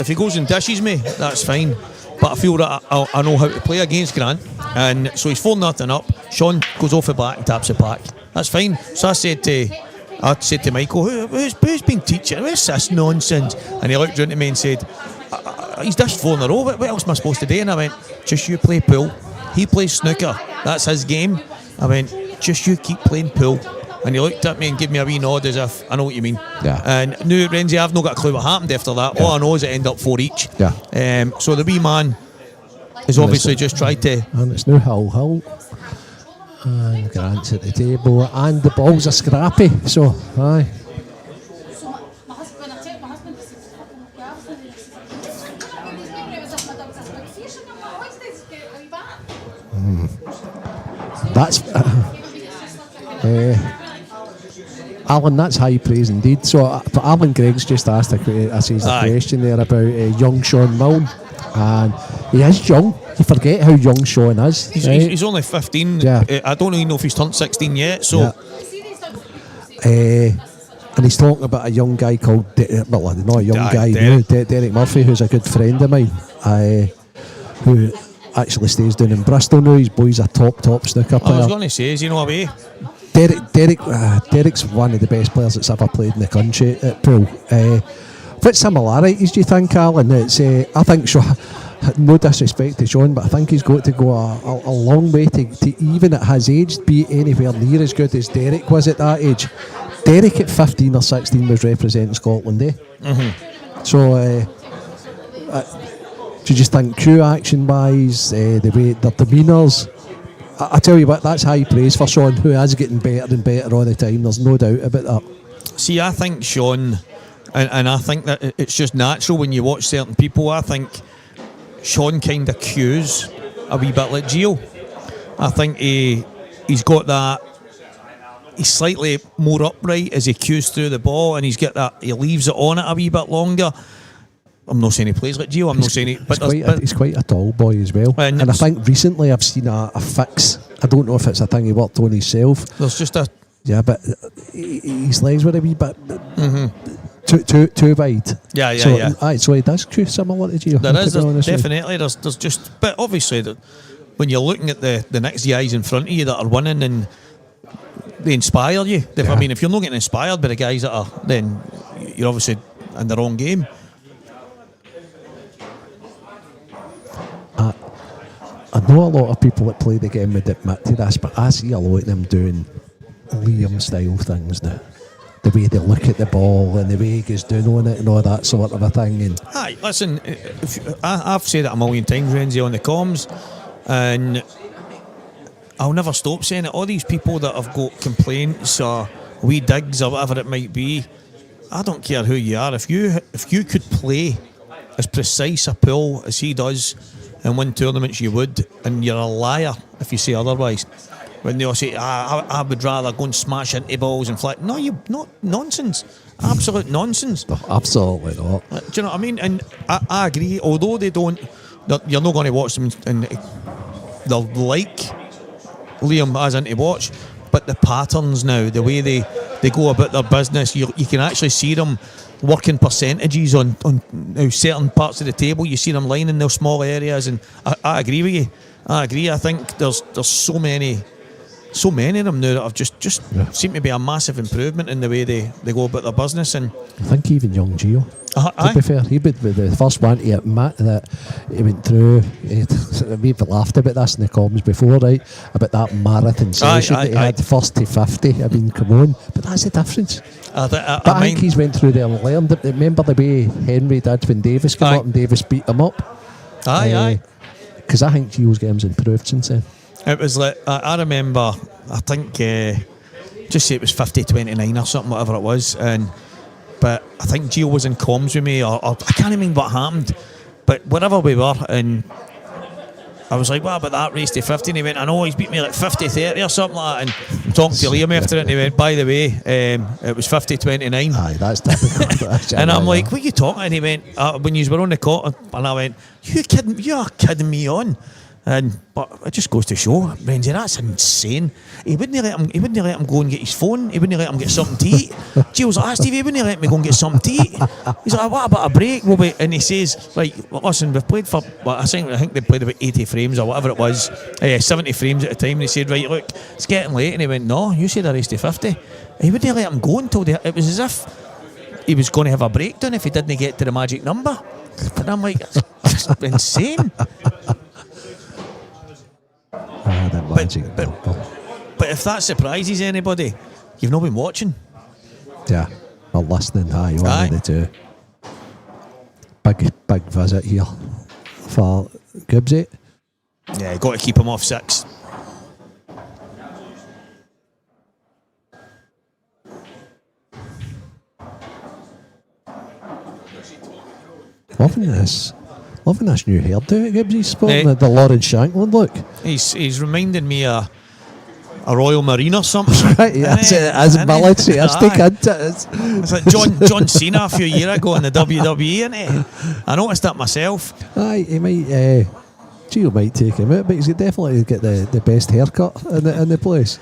if he goes and dishes me, that's fine. But I feel that I know how to play against Grant, and so he's 4-0 up. Sean goes off the back and taps it back. That's fine. So I said to Michael, who's been teaching? What's this nonsense? And he looked round at me and said, he's dished 4 in a row. What else am I supposed to do? And I went, just you play pool. He plays snooker. That's his game. I went, just you keep playing pool. And he looked at me and gave me a wee nod as if I know what you mean. Yeah. And now, Renzi, I've not got a clue what happened after that. All I know is it ended up 4 each. Yeah. So the wee man has obviously just tried to. And it's now Hull. And Grant's at the table, and the balls are scrappy. So, aye. So my husband, That's Alan, that's high praise indeed. So, but Alan Gregg's just asked a question there about young Sean Milne, and he is young. You forget how young Sean is. He's only 15. Yeah. I don't even know if he's turned 16 yet. So, and he's talking about a young guy called not a young guy, Derek Murphy, who's a good friend of mine, who actually stays down in Bristol now. His boy's a top snooker player. I was going to say, is he not away? Derek's one of the best players that's ever played in the country at pool. What similarities do you think, Alan? It's I think no disrespect to Sean, but I think he's got to go a long way to even at his age be anywhere near as good as Derek was at that age. Derek at 15 or 16 was representing Scotland, So do you just think Q action wise, the way their demeanours, I tell you what, that's high praise for Sean, who is getting better and better all the time. There's no doubt about that. See, I think Sean, and I think that it's just natural when you watch certain people. I think Sean kind of cues a wee bit like Gio. I think he's got that. He's slightly more upright as he cues through the ball, and he's got that. He leaves it on it a wee bit longer. I'm not saying he plays like Gio. I'm not saying he, but he's quite a tall boy as well. And I think recently I've seen a fix. I don't know if it's a thing he worked on himself. There's just a but his legs were a wee bit too wide. So he does cue similar to Gio. There's definitely there's just, but obviously when you're looking at the next guys in front of you that are winning and they inspire you. I mean, if you're not getting inspired by the guys that are, then you're obviously in the wrong game. I know a lot of people that play the game would admit to this, but I see a lot of them doing Liam style things now. The way they look at the ball and the way he goes down on it and all that sort of a thing. And aye, listen, I've said it a million times, Renzi, on the comms, and I'll never stop saying it. All these people that have got complaints or wee digs or whatever it might be, I don't care who you are. If you could play as precise a pool as he does and win tournaments, you would, and you're a liar if you say otherwise. When they all say, I would rather go and smash into balls and flat. No, you're not. Nonsense. Absolute nonsense. Absolutely not. Do you know what I mean? And I agree, although they don't, you're not going to watch them and they'll like Liam as in to watch, but the patterns now, the way they go about their business, you can actually see them working percentages on certain parts of the table. You see them lining those small areas, and I agree with you. I agree. I think there's so many of them now that have just seem to be a massive improvement in the way they go about their business. And I think even young Gio, to be fair, he would be the first one to admit that he went through. We've laughed about this in the comms before, right? About that marathon session that he had, first to 50. I mean, come on, but that's the difference. I think he's went through there and learned it. Remember the way Henry did when Davis came up and Davis beat him up? Because I think Gio's game's improved since then. It was like, I remember, I think, just say it was 50-29 or something, whatever it was. But I think Gio was in comms with me, or I can't remember what happened. But wherever we were, and I was like, what about that race to 50? And he went, I know, he's beat me like 50-30 or something like that. And I'm talking to Liam after it, and he went, by the way, it was 50-29. Aye, that's typical. And I'm like, what are you talking? And he went, when you were on the court, and I went, you're kidding me on. But it just goes to show, Renzi, that's insane. He wouldn't let him go and get his phone. He wouldn't let him get something to eat. Gio was like, Stevie, he wouldn't let me go and get something to eat. He's like, what about a break? And he says, right, listen, we've played for, I think they played about 80 frames or whatever it was, 70 frames at a time. And he said, right, look, it's getting late. And he went, no, you said a race to 50. He wouldn't let him go until it was as if he was going to have a breakdown if he didn't get to the magic number. And I'm like, that's insane. But if that surprises anybody, you've not been watching. Yeah, or listening. Aye, one of the two. Big visit here for Gibbsy. Yeah, got to keep him off 6. Loving this. Loving this new hairdo. Gibbs sporting Eh. the Lawrence Shanklin look. He's reminding me of a Royal Marine or something. Right, that's it. As military, I stick into it. It's like John Cena a few years ago in the WWE, innit? I noticed that myself. Aye, he might. Gio might take him out, but he's definitely get the best haircut in the place.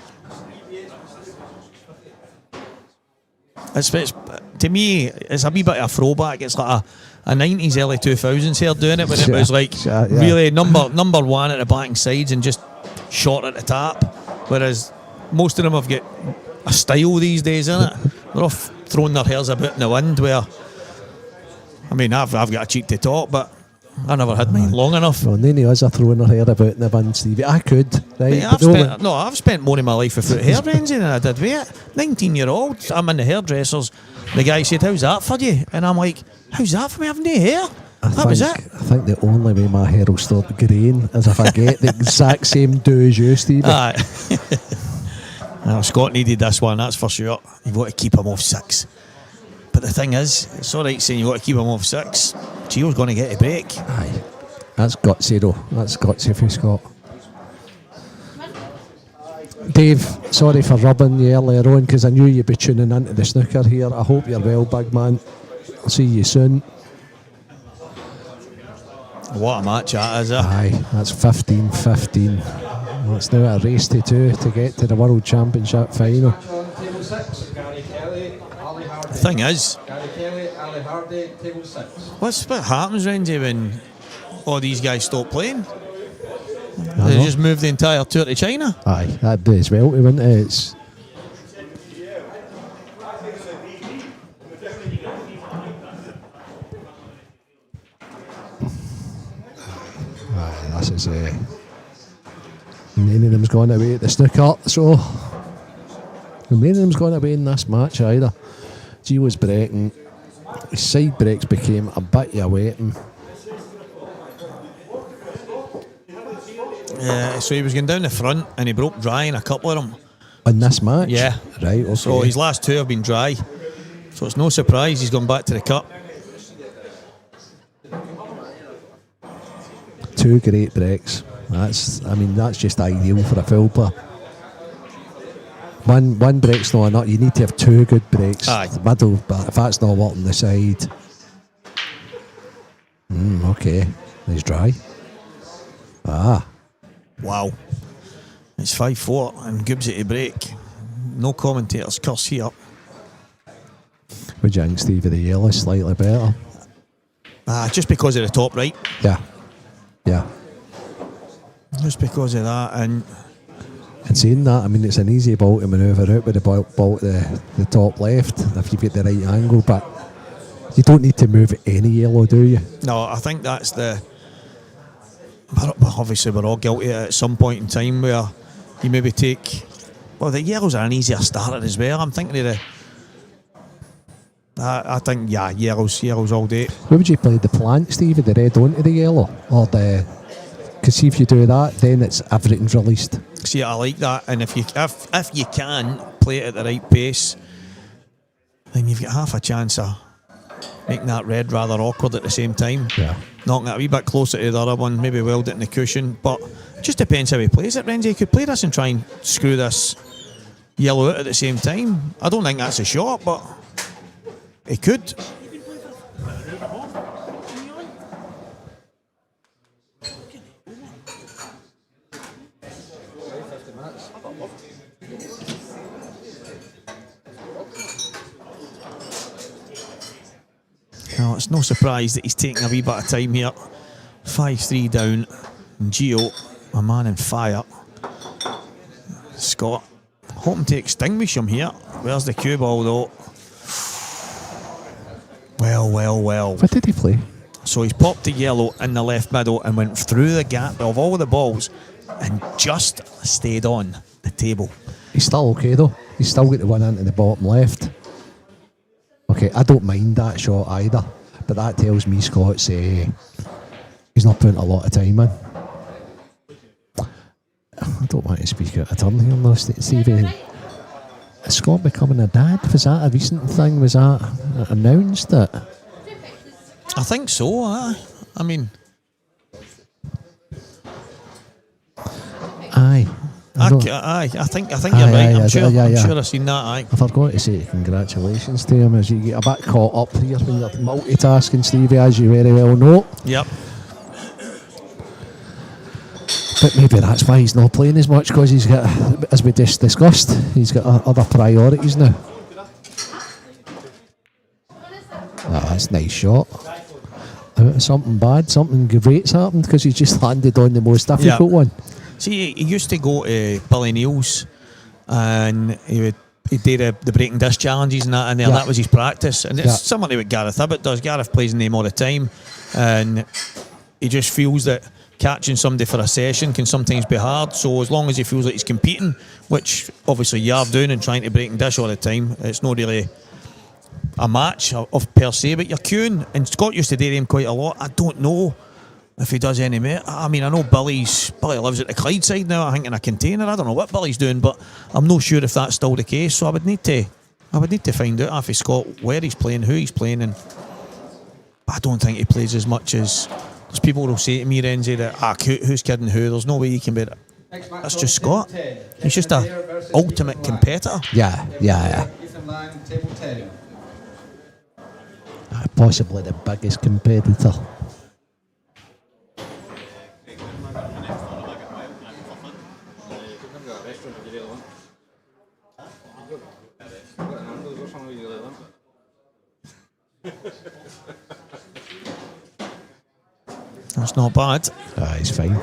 It's, to me, it's a wee bit of a throwback. It's like a 90s, early 2000s hair doing it, when it was like really number one at the back and sides and just short at the top. Whereas most of them have got a style these days, innit? They're off throwing their hairs about in the wind. Where, I mean, I've got a cheek to talk, but I never had mine long enough. Well, none of us are throwing our hair about in the wind, Stevie. I could, right? Mate, I've spent more of my life without hair, Renzi, than I did with it. 19-year-old, I'm in the hairdressers. The guy said, "How's that for you?" And I'm like, "How's that for me having no hair?" That was it. I think the only way my hair will start greying is if I get the exact same do as you, Stevie. Aye. Well, Scott needed this one, that's for sure. You've got to keep him off 6. But the thing is, it's alright saying you've got to keep him off 6. Gio's going to get a break. Aye. That's gutsy though. That's gutsy for Scott. Dave, sorry for rubbing you earlier on because I knew you'd be tuning into the snooker here. I hope you're well, big man. I'll see you soon. What a match that is, Aye, that's 15-15. Well, it's now a race to 2 to get to the World Championship final. On table 6, Gary Kelly, Ali Hardy. The thing is, Gary Kelly, Ali Hardy, table 6. what happens, Renzi, when all these guys stop playing? I They know. just move the entire tour to China. Aye, that'd do as well, wouldn't it? It's this is many of them's gone away at the snooker, so many of them's gone away in this match either. G was breaking, his side breaks became a bit of a waiting. Yeah, so he was going down the front and he broke dry in a couple of them. In this match? Yeah. Right, okay. So his last 2 have been dry. So it's no surprise he's gone back to the cup. 2 great breaks. That's just ideal for a full player. One break's not enough. You need to have 2 good breaks. Aye. The middle, but if that's not working, the side. Okay. He's dry. Wow. It's 5-4 and Gibbs at a break. No commentators curse here. Would you think, Steve, the yellow slightly better? Just because of the top right. Yeah. Yeah. Just because of that. And saying that, I mean, it's an easy ball to manoeuvre out with the ball to the top left if you get the right angle, but you don't need to move any yellow, do you? no, I think that's the... Obviously, we're all guilty at some point in time where you maybe take... Well, the yellows are an easier starter as well. I'm thinking of the... I think, yeah, yellows all day. Where would you play the plant, Steve, the red onto the yellow? Or the... Because see, if you do that, then it's everything's released. See, I like that. And if you can play it at the right pace, then you've got half a chance of making that red rather awkward at the same time. Yeah. Knocking it a wee bit closer to the other one, maybe weld it in the cushion. But it just depends how he plays it, Renzi. He could play this and try and screw this yellow out at the same time. I don't think that's a shot, but he could. Now, it's no surprise that he's taking a wee bit of time here. 5-3 down. And Gio, my man in fire. Scott, hoping to extinguish him here. Where's the cue ball though? Well. What did he play? So he's popped the yellow in the left middle and went through the gap of all the balls and just stayed on the table. He's still okay though. He's still got the one into the bottom left. Okay, I don't mind that shot either, but that tells me Scott's he's not putting a lot of time in. I don't want to speak out of turn here, no, Stevie. Is Scott becoming a dad? Was that a recent thing? Was that announced? That I think so. I mean, Aye. I don't- I think Aye, you're right. aye, I'm aye, sure. yeah, I'm yeah. sure I've seen that. Aye. I forgot to say congratulations to him as you get a bit caught up here when you're multitasking, Stevie, as you very well know. Yep. But maybe that's why he's not playing as much, because he's got, as we just discussed, he's got other priorities now. That's a nice shot. Something bad, something great's happened because he's just landed on the most difficult one. See, he used to go to Billy Neal's and he'd do the breaking disc challenges and that in there, and that was his practice. And it's similar to what Gareth Ibbott does. Gareth plays in them all the time, and he just feels that catching somebody for a session can sometimes be hard. So as long as he feels like he's competing, which obviously you are doing and trying to break and dish all the time, it's not really a match of per se, but you're queuing, and Scott used to do them quite a lot. I don't know if he does any more. I mean, I know Billy lives at the Clyde side now, I think, in a container. I don't know what Billy's doing, but I'm not sure if that's still the case. So I would need to find out off Scott where he's playing, who he's playing, and I don't think he plays as much as there's people will say to me, Renzi, that who's kidding who? There's no way he can be. That's just Scott. He's just a ultimate competitor. Yeah. Ethan Lang, table 10. Possibly the biggest competitor. That's not bad. He's fine.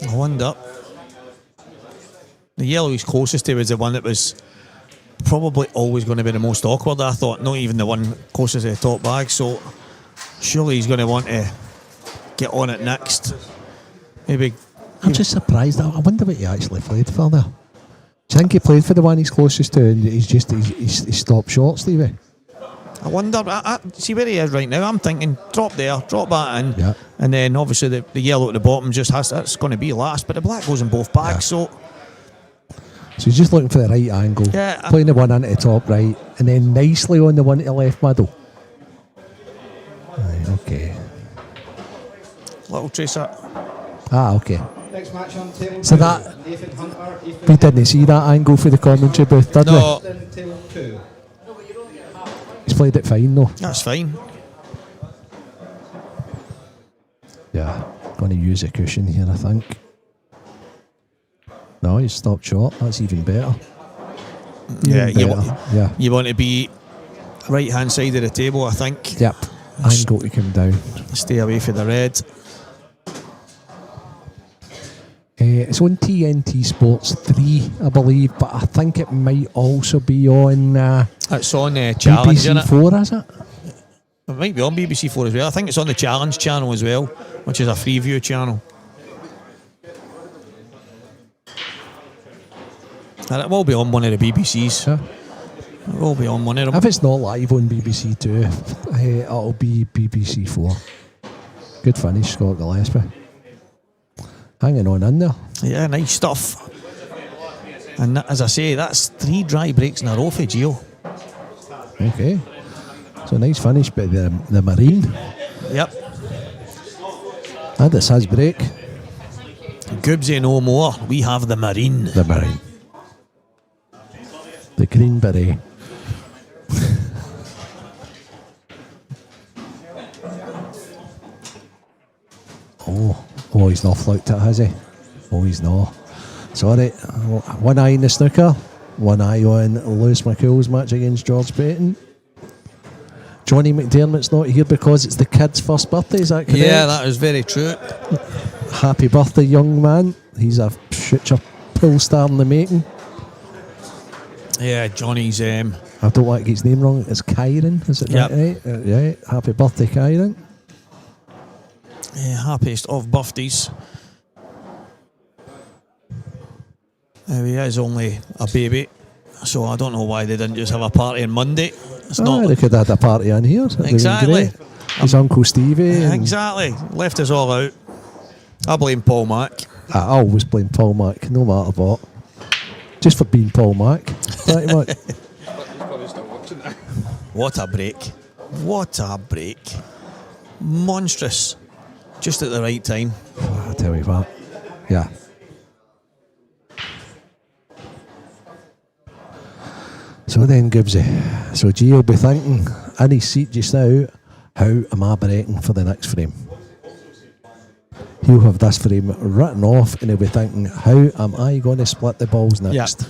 I wonder. The yellow he's closest to was the one that was probably always going to be the most awkward, I thought. Not even the one closest to the top bag. So surely he's going to want to get on it next. Maybe. I'm just surprised. I wonder what he actually played for there. Do you think he played for the one he's closest to and he's stopped short, Stevie? I wonder. I see where he is right now. I'm thinking drop there, drop that in, and then obviously the yellow at the bottom that's going to be last. But the black goes in both bags, so he's just looking for the right angle. Yeah, playing the one into the top right, and then nicely on the one to the left middle. Right, okay. Little tracer. Okay. Next match on table So 2. that Nathan Hunter, Ethan we didn't see that angle for the commentary booth, did No. we? Preston, table 2. He's played it fine though. That's fine. Yeah, going to use a cushion here, I think. No, he's stopped short. That's even better. Yeah, Better. you want to be right hand side of the table, I think. Yep. Angle to come down. Stay away from the red. It's on TNT Sports 3, I believe, but I think it might also be on It's on Challenge, isn't BBC it? 4, is it? It might be on BBC 4 as well. I think it's on the Challenge channel as well, which is a Freeview channel. And it will be on one of the BBCs. Yeah. It will be on one of them. If it's not live on BBC 2, it'll be BBC 4. Good finish, Scott Gillespie. Hanging on in there. Yeah, nice stuff. And as I say, that's 3 dry breaks in a row for Gio. Okay. So nice finish by the Marine. Yep. And it's his break. Goobsy no more. We have the Marine. The Marine. The Green Beret. Oh, he's not flunked it, has he? Oh, he's not. Sorry. One eye in the snooker. One eye on Lewis McCool's match against George Payton. Johnny McDermott's not here because it's the kid's first birthday, is that correct? Yeah, that is very true. Happy birthday, young man. He's a future pool star in the making. Yeah, Johnny's... I don't want to get his name wrong. It's Kyron, is it Yep. right? Yeah. Happy birthday, Kyron. Yeah, happiest of birthdays. He is only a baby, so I don't know why they didn't just have a party on Monday. It's not They could have had a party in here. That'd been Exactly. great. His Uncle Stevie. Exactly. Left us all out. I blame Paul Mack. I always blame Paul Mack, no matter what. Just for being Paul Mack, pretty much. He's probably still watching that. What a break. What a break. Monstrous. Just at the right time. I tell you what. Yeah. So then Gibbsy. So G will be thinking in his seat just now, how am I breaking for the next frame? He'll have this frame written off and he'll be thinking, how am I going to split the balls next? Yeah.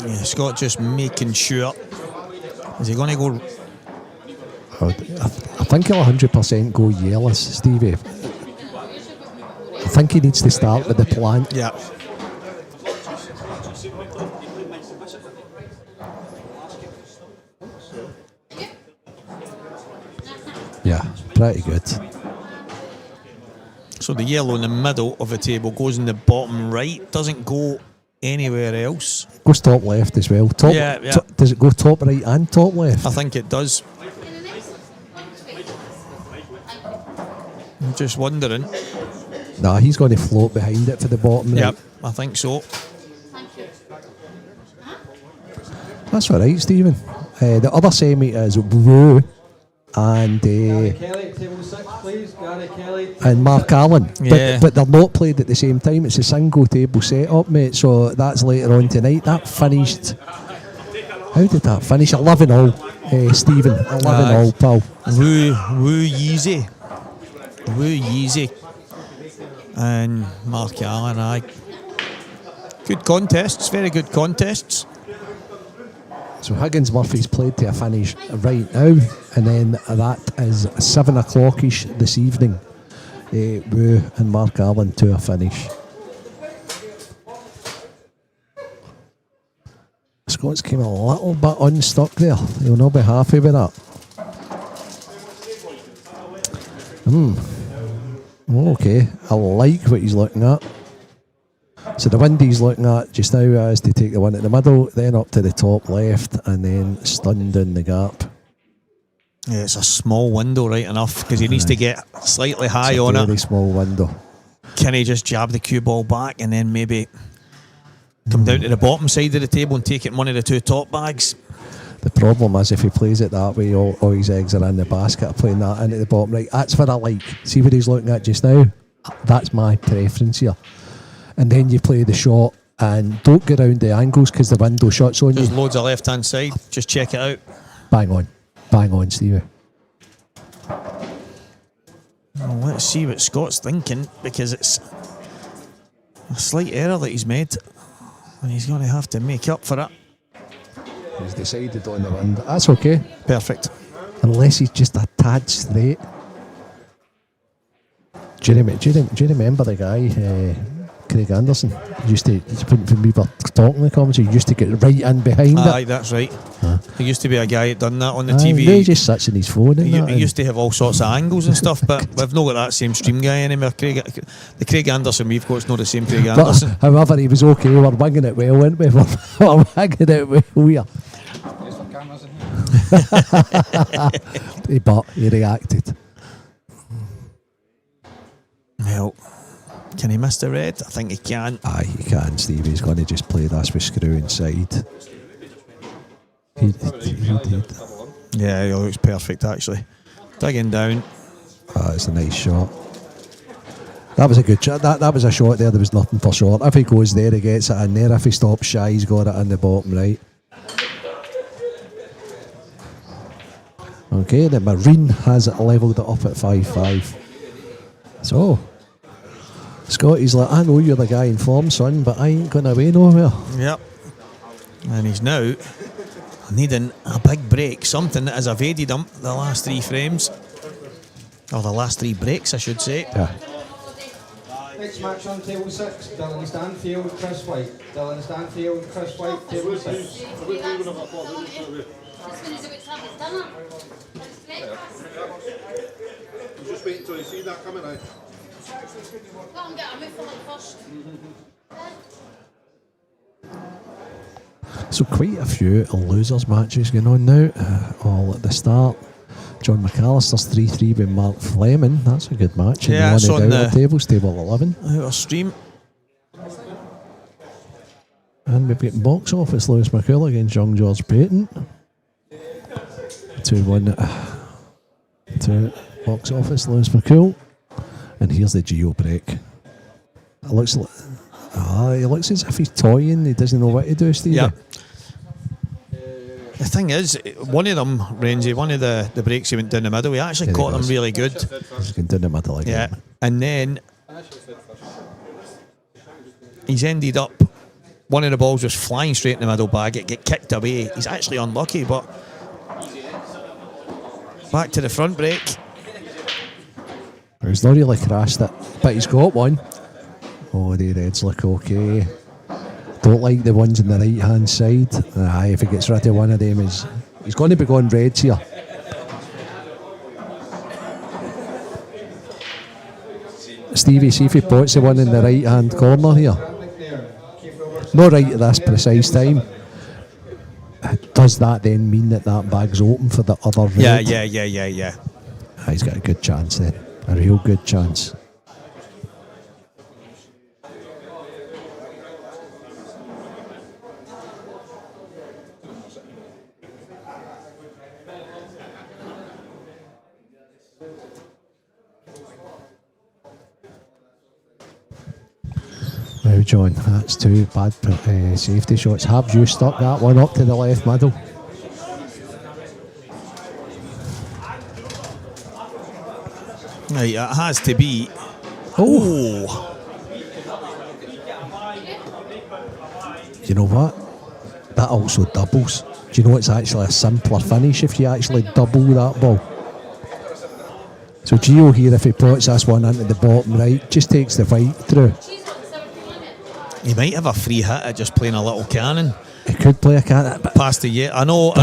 Yeah, Scott just making sure. Is he going to go? I think he'll 100% go yellow, Stevie. I think he needs to start with the plan. Yeah. Yeah, pretty good. So the yellow in the middle of the table goes in the bottom right, doesn't go anywhere else. Goes top left as well. Top, Yeah, yeah. Does it go top right and top left? I think it does. I'm just wondering. Nah, he's going to float behind it for the bottom right. Yep, I think so. That's all right, Stephen. The other semi is Wu and Gary Kelly, table 6, please. Gary Kelly. and Mark Allen. Yeah. But they're not played at the same time. It's a single table setup, mate. So that's later on tonight. That finished. How did that finish? 11-all, Stephen. 11-all, pal. Woo Yeezy. Woo Yeezy. And Mark Allen, aye. Good contests, very good contests. So Higgins Murphy's played to a finish right now, and then that is 7 o'clock-ish this evening. Wu and Mark Allen to a finish. Scott's came a little bit unstuck there. He'll not be happy with that. Okay, I like what he's looking at. So the wind he's looking at just now is to take the one at the middle, then up to the top left, and then stunned in the gap. Yeah, it's a small window, right enough, because he needs to get slightly high on It's a it. very small window. Can he just jab the cue ball back and then maybe come down to the bottom side of the table and take it in one of the two top bags? The problem is if he plays it that way, all his eggs are in the basket of playing that into the bottom right. That's what I like. See what he's looking at just now? That's my preference here. And then you play the shot and don't get around the angles because the window shuts on There's you. loads of left hand side. Just check it out. Bang on, Stevie. Well, let's see what Scott's thinking, because it's a slight error that he's made and he's going to have to make up for it. He's decided on the wind. That's okay. Perfect. Unless he's just a tad straight. Do you remember the guy, Craig Anderson? When we were talking the commentary, he used to get right in behind Aye, it. that's right. There used to be a guy that done that on the Aye, TV. now he just sits in his phone and that. He used to have all sorts of angles and stuff, but we've not got that same stream guy anymore. The Craig Anderson we've got is not the same Craig Anderson. But, however, he was okay. We're winging it well, weren't we? We're winging it well here. There's some cameras in here. But he reacted. Well, can he miss the red? I think he can. Aye, he can, Steve. He's going to just play this with screw inside. He did. Yeah, he looks perfect actually. Digging down. It's a nice shot. That was a good shot. That was a shot there. There was nothing for short. If he goes there, he gets it in there. If he stops shy, he's got it in the bottom right. Okay, the Marine has levelled it up at 5-5. So, Scott, he's like, I know you're the guy in form, son, but I ain't going away nowhere. Yep. And he's now needing a big break, something that has evaded him the last three frames. Or the last three breaks, I should say. Yeah. Next match on table 6, Dylan Stanfield, Chris White. Dylan Stanfield, Chris White, table 6. This one is about to have his dinner. I'm just waiting until you see that coming out. Let him get a mouthful of first. So quite a few losers matches going on now, all at the start. John McAllister's 3-3 with Mark Fleming. That's a good match. Yeah, and it's the on outer the tables, table 11. outer stream. And we've got box office Lewis McCool against young George Payton. 2-1 to box office Lewis McCool. And here's the Geo break. It looks like, he looks as if he's toying. He doesn't know what to do, Steve. Yeah. The thing is, one of them, Renzi, one of the breaks he went down the middle, he actually Yeah, he caught them does. really good. He's going down the middle again. Yeah. And then he's ended up, one of the balls was flying straight in the middle bag, it get kicked away. He's actually unlucky, but back to the front break. He's not really crashed it, but he's got one. Oh, the Reds look okay. Don't like the ones on the right hand side. Aye, if he gets rid of one of them, he's going to be going Reds here. Stevie, see if he pots the one in the right hand corner here. Not right at this precise time. Does that then mean that bag's open for the other red? Yeah. He's got a good chance then. A real good chance. Now, John, that's two bad safety shots. Have you stuck that one up to the left middle? Right, it has to be. Oh! You know what? That also doubles. Do you know it's actually a simpler finish if you actually double that ball? So Gio here, if he puts this one into the bottom right, just takes the fight through. He might have a free hit at just playing a little cannon. He could play a cannon, but past the year. I know.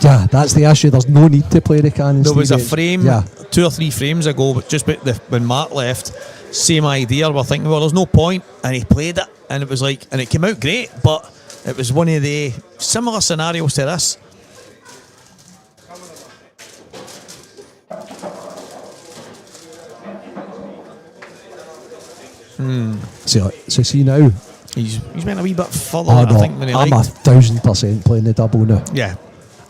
Yeah, that's the issue. There's no need to play the cannon. There was a Steve. frame 2 or 3 frames ago, but just when Mark left, same idea. We're thinking, well, there's no point, and he played it, and it was like, and it came out great, but it was one of the similar scenarios to this. So see now. He's went a wee bit further, I think, than he I'm liked. 1,000% playing the double now. Yeah.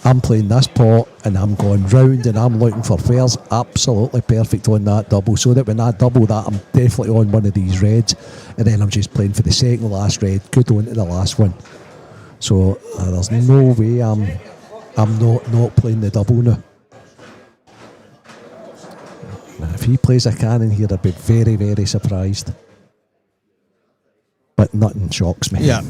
I'm playing this pot and I'm going round and I'm looking for fares. Absolutely perfect on that double, so that when I double that, I'm definitely on one of these reds, and then I'm just playing for the second last red, good on to the last one. So there's no way I'm not playing the double now. Now, if he plays a cannon here, I'd be very, very surprised. But nothing shocks me. Yeah.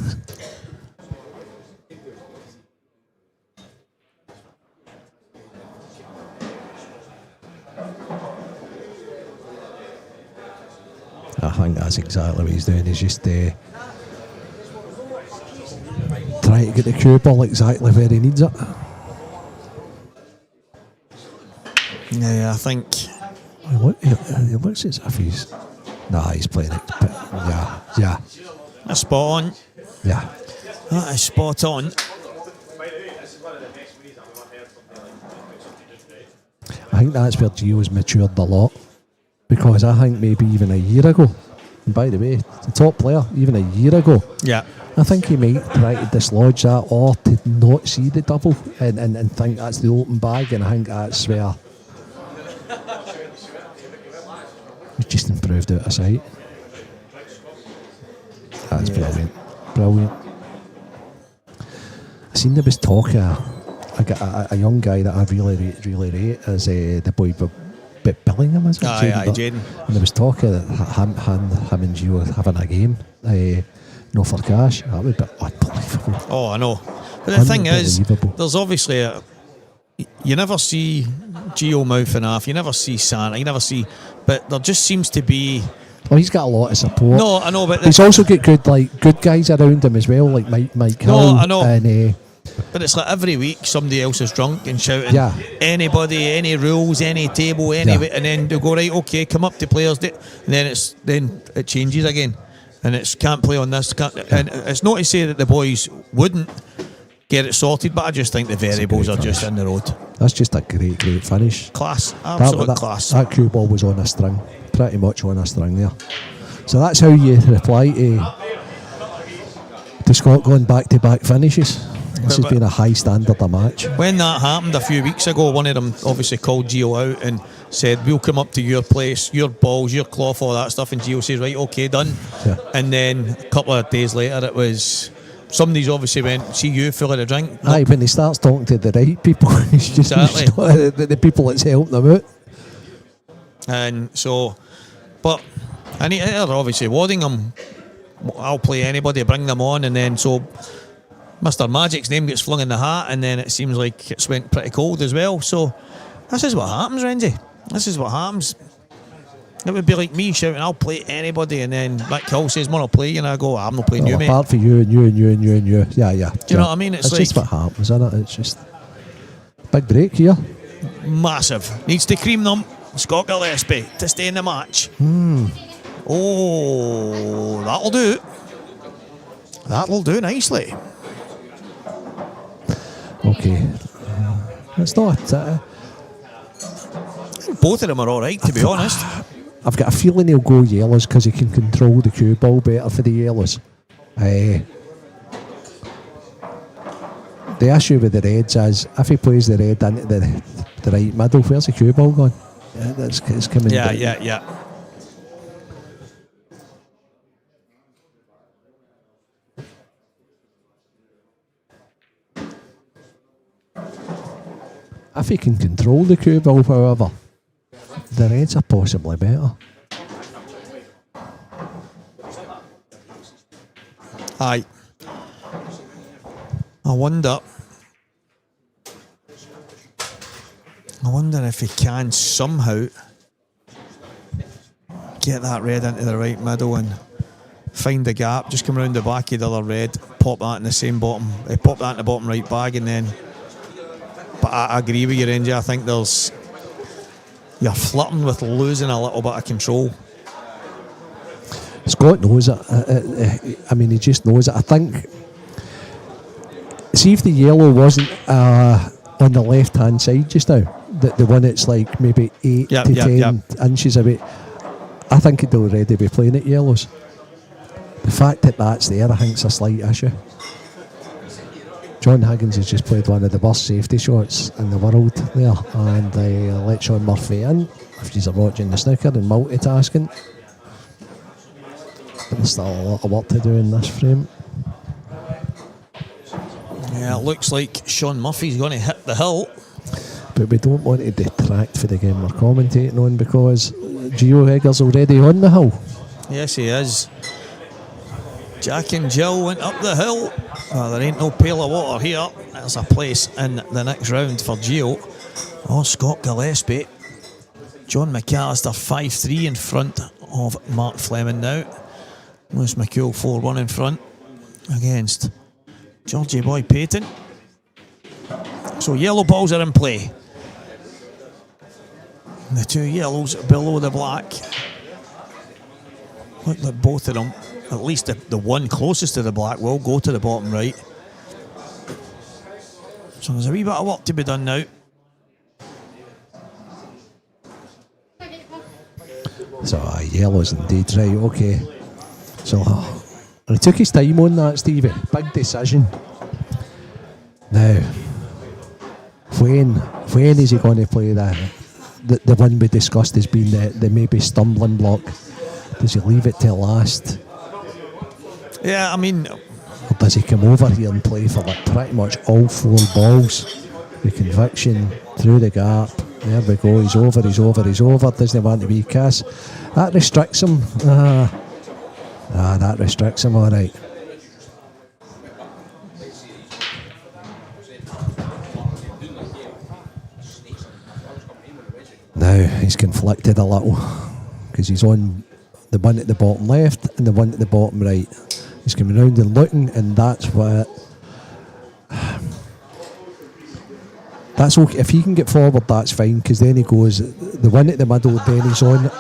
I think that's exactly what he's doing. He's just trying to get the cue ball exactly where he needs it. Yeah, I think. He looks as if he's. Nah, he's playing it. Yeah. That's spot on. Yeah. That is spot on. I think that's where Gio's matured a lot. Because I think maybe even a year ago, and by the way, the top player, even a year ago, Yeah. I think he might try to dislodge that or to not see the double and think that's the open bag, and I think that's where he's just improved out of sight. That's brilliant. Brilliant. I seen there was talk a young guy that I really rate is the boy Bellingham, is it? Aye, Jaden. And there was talk of him and Gio having a game, no for cash. That would be unbelievable. Oh, I know. But the thing is, Unbelievable. there's obviously you never see Gio mouthing off, you never see Santa, you never see, but there just seems to be. Well, he's got a lot of support. No, I know, but he's also got good guys around him as well, like Mike Hill. No, I know. And but it's like every week somebody else is drunk and shouting, Yeah. anybody, any rules, any table, any, and then they go, right, okay, come up to players, and then it changes again, and it's can't play on this, and it's not to say that the boys wouldn't, get it sorted. But I just think the variables are just in the road. That's just a great finish. Class, absolute class. That cue ball was on a string, pretty much on a string there. So that's how you reply to Scott going back-to-back finishes. This has been a high standard of match. When that happened a few weeks ago, one of them obviously called Gio out and said, we'll come up to your place, your balls, your cloth, all that stuff. And Gio says, right, okay, done. Yeah. And then a couple of days later, it was... Somebody's obviously went, see you full of the drink. Aye, when he starts talking to the right people, it's just Exactly. the people that's helping them out. And so, but I need obviously Waddingham, I'll play anybody, bring them on, and then so Mr. Magic's name gets flung in the hat, and then it seems like it's went pretty cold as well. So this is what happens, Renzi. This is what happens. It would be like me shouting, I'll play anybody, and then Mick Hill says, "Man, I'll play you," and I go, I'm not playing you, mate. Apart for you and you and you and you and you. Yeah. Do you know what I mean? It's like, just what happens, isn't it? It's just big break here. Massive. Needs to cream them. Scott Gillespie to stay in the match. Oh, that'll do. That'll do nicely. Okay. It's not... Both of them are alright, to be honest. I've got a feeling he'll go yellows because he can control the cue ball better for the yellows. The issue with the reds is if he plays the red into the right middle, where's the cue ball gone? Yeah, it's coming down. Yeah. If he can control the cue ball, however, the reds are possibly better. Aye. I wonder if he can somehow get that red into the right middle and find the gap, just come around the back of the other red, pop that in the same bottom, pop that in the bottom right bag, and then. But I agree with you, Renzi. I think you're flirting with losing a little bit of control. Scott knows it. I mean, he just knows it. I think. See if the yellow wasn't on the left-hand side just now, the one that's like maybe 8 to 10 inches away. I think he'd already be playing at yellows. The fact that that's there, I think, is a slight issue. John Higgins has just played one of the worst safety shots in the world there, and let Sean Murphy in. If you're watching the snooker and multitasking, there's still a lot of work to do in this frame. Yeah, it looks like Sean Murphy's going to hit the hill. But we don't want to detract for the game we're commentating on because Gio Hegger's already on the hill. Yes, he is. Jack and Jill went up the hill. There ain't no pail of water here. There's a place in the next round for Gio. Oh, Scott Gillespie. John McAllister 5-3 in front of Mark Fleming now. Lewis McCool 4-1 in front against Georgie Boy Payton. So yellow balls are in play. The two yellows below the black. Look like both of them, at least the one closest to the black, will go to the bottom right. So there's a wee bit of work to be done now. So yellows indeed, right, okay. So he took his time on that, Stevie. Big decision. Now, when is he going to play the one we discussed as being the maybe stumbling block? Does he leave it till last? Yeah, I mean... Or does he come over here and play for like pretty much all four balls? The conviction, through the gap. There we go, he's over. Doesn't want to be cast. That restricts him. That restricts him, all right. Now he's conflicted a little because he's on the one at the bottom left and the one at the bottom right. He's coming round and looking, and that's what. That's okay. If he can get forward, that's fine, because then he goes the one at the middle, then he's on.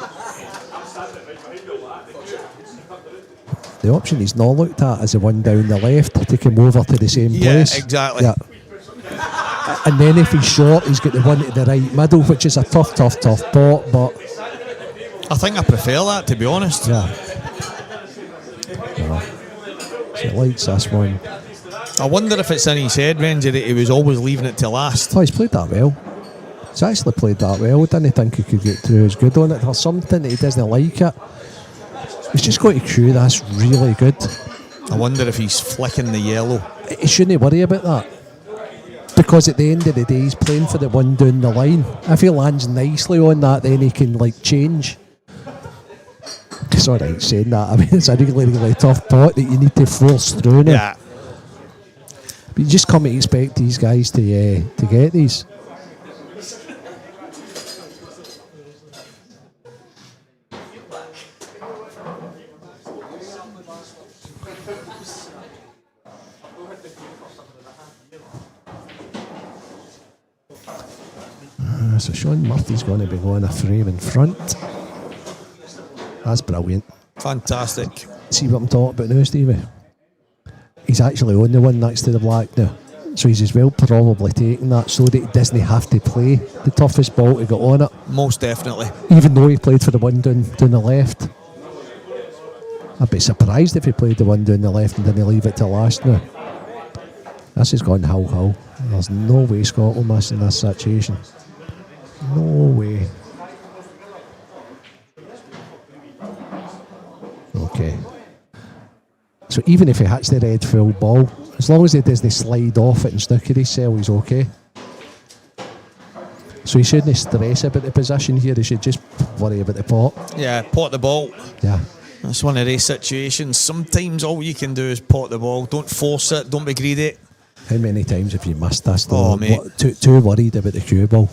The option he's not looked at is the one down the left to come over to the same place. Exactly. Yeah. And then if he's short, he's got the one at the right middle, which is a tough pot, but I think I prefer that, to be honest. yeah. So he likes this one. I wonder if it's in his head, Renzi, that he was always leaving it to last. Oh, he's played that well. He's actually played that well. I didn't think he could get through as good on it. There's something that he doesn't like it. He's just got to cue that's really good. I wonder if he's flicking the yellow. He shouldn't worry about that. Because at the end of the day, he's playing for the one down the line. If he lands nicely on that, then he can change. It's alright saying that. I mean, it's a really, really tough pot that you need to force through now. Yeah. But you just come to expect these guys to get these. So Sean Murphy's going to be going a frame in front. That's brilliant. Fantastic. See what I'm talking about now, Stevie? He's actually on the one next to the black now. So he's as well probably taking that so that he doesn't have to play the toughest ball to get on it. Most definitely. Even though he played for the one down the left. I'd be surprised if he played the one down the left and didn't leave it to last now. This has gone hull. There's no way Scotland miss in this situation. No way. Okay. So even if he hits the red full ball, as long as he doesn't slide off it and snooker himself, he's okay. So he shouldn't stress about the position here, he should just worry about the pot. Yeah, pot the ball. Yeah. That's one of these situations. Sometimes all you can do is pot the ball. Don't force it, don't be greedy. How many times have you missed this though? Oh, mate. Too worried about the cue ball.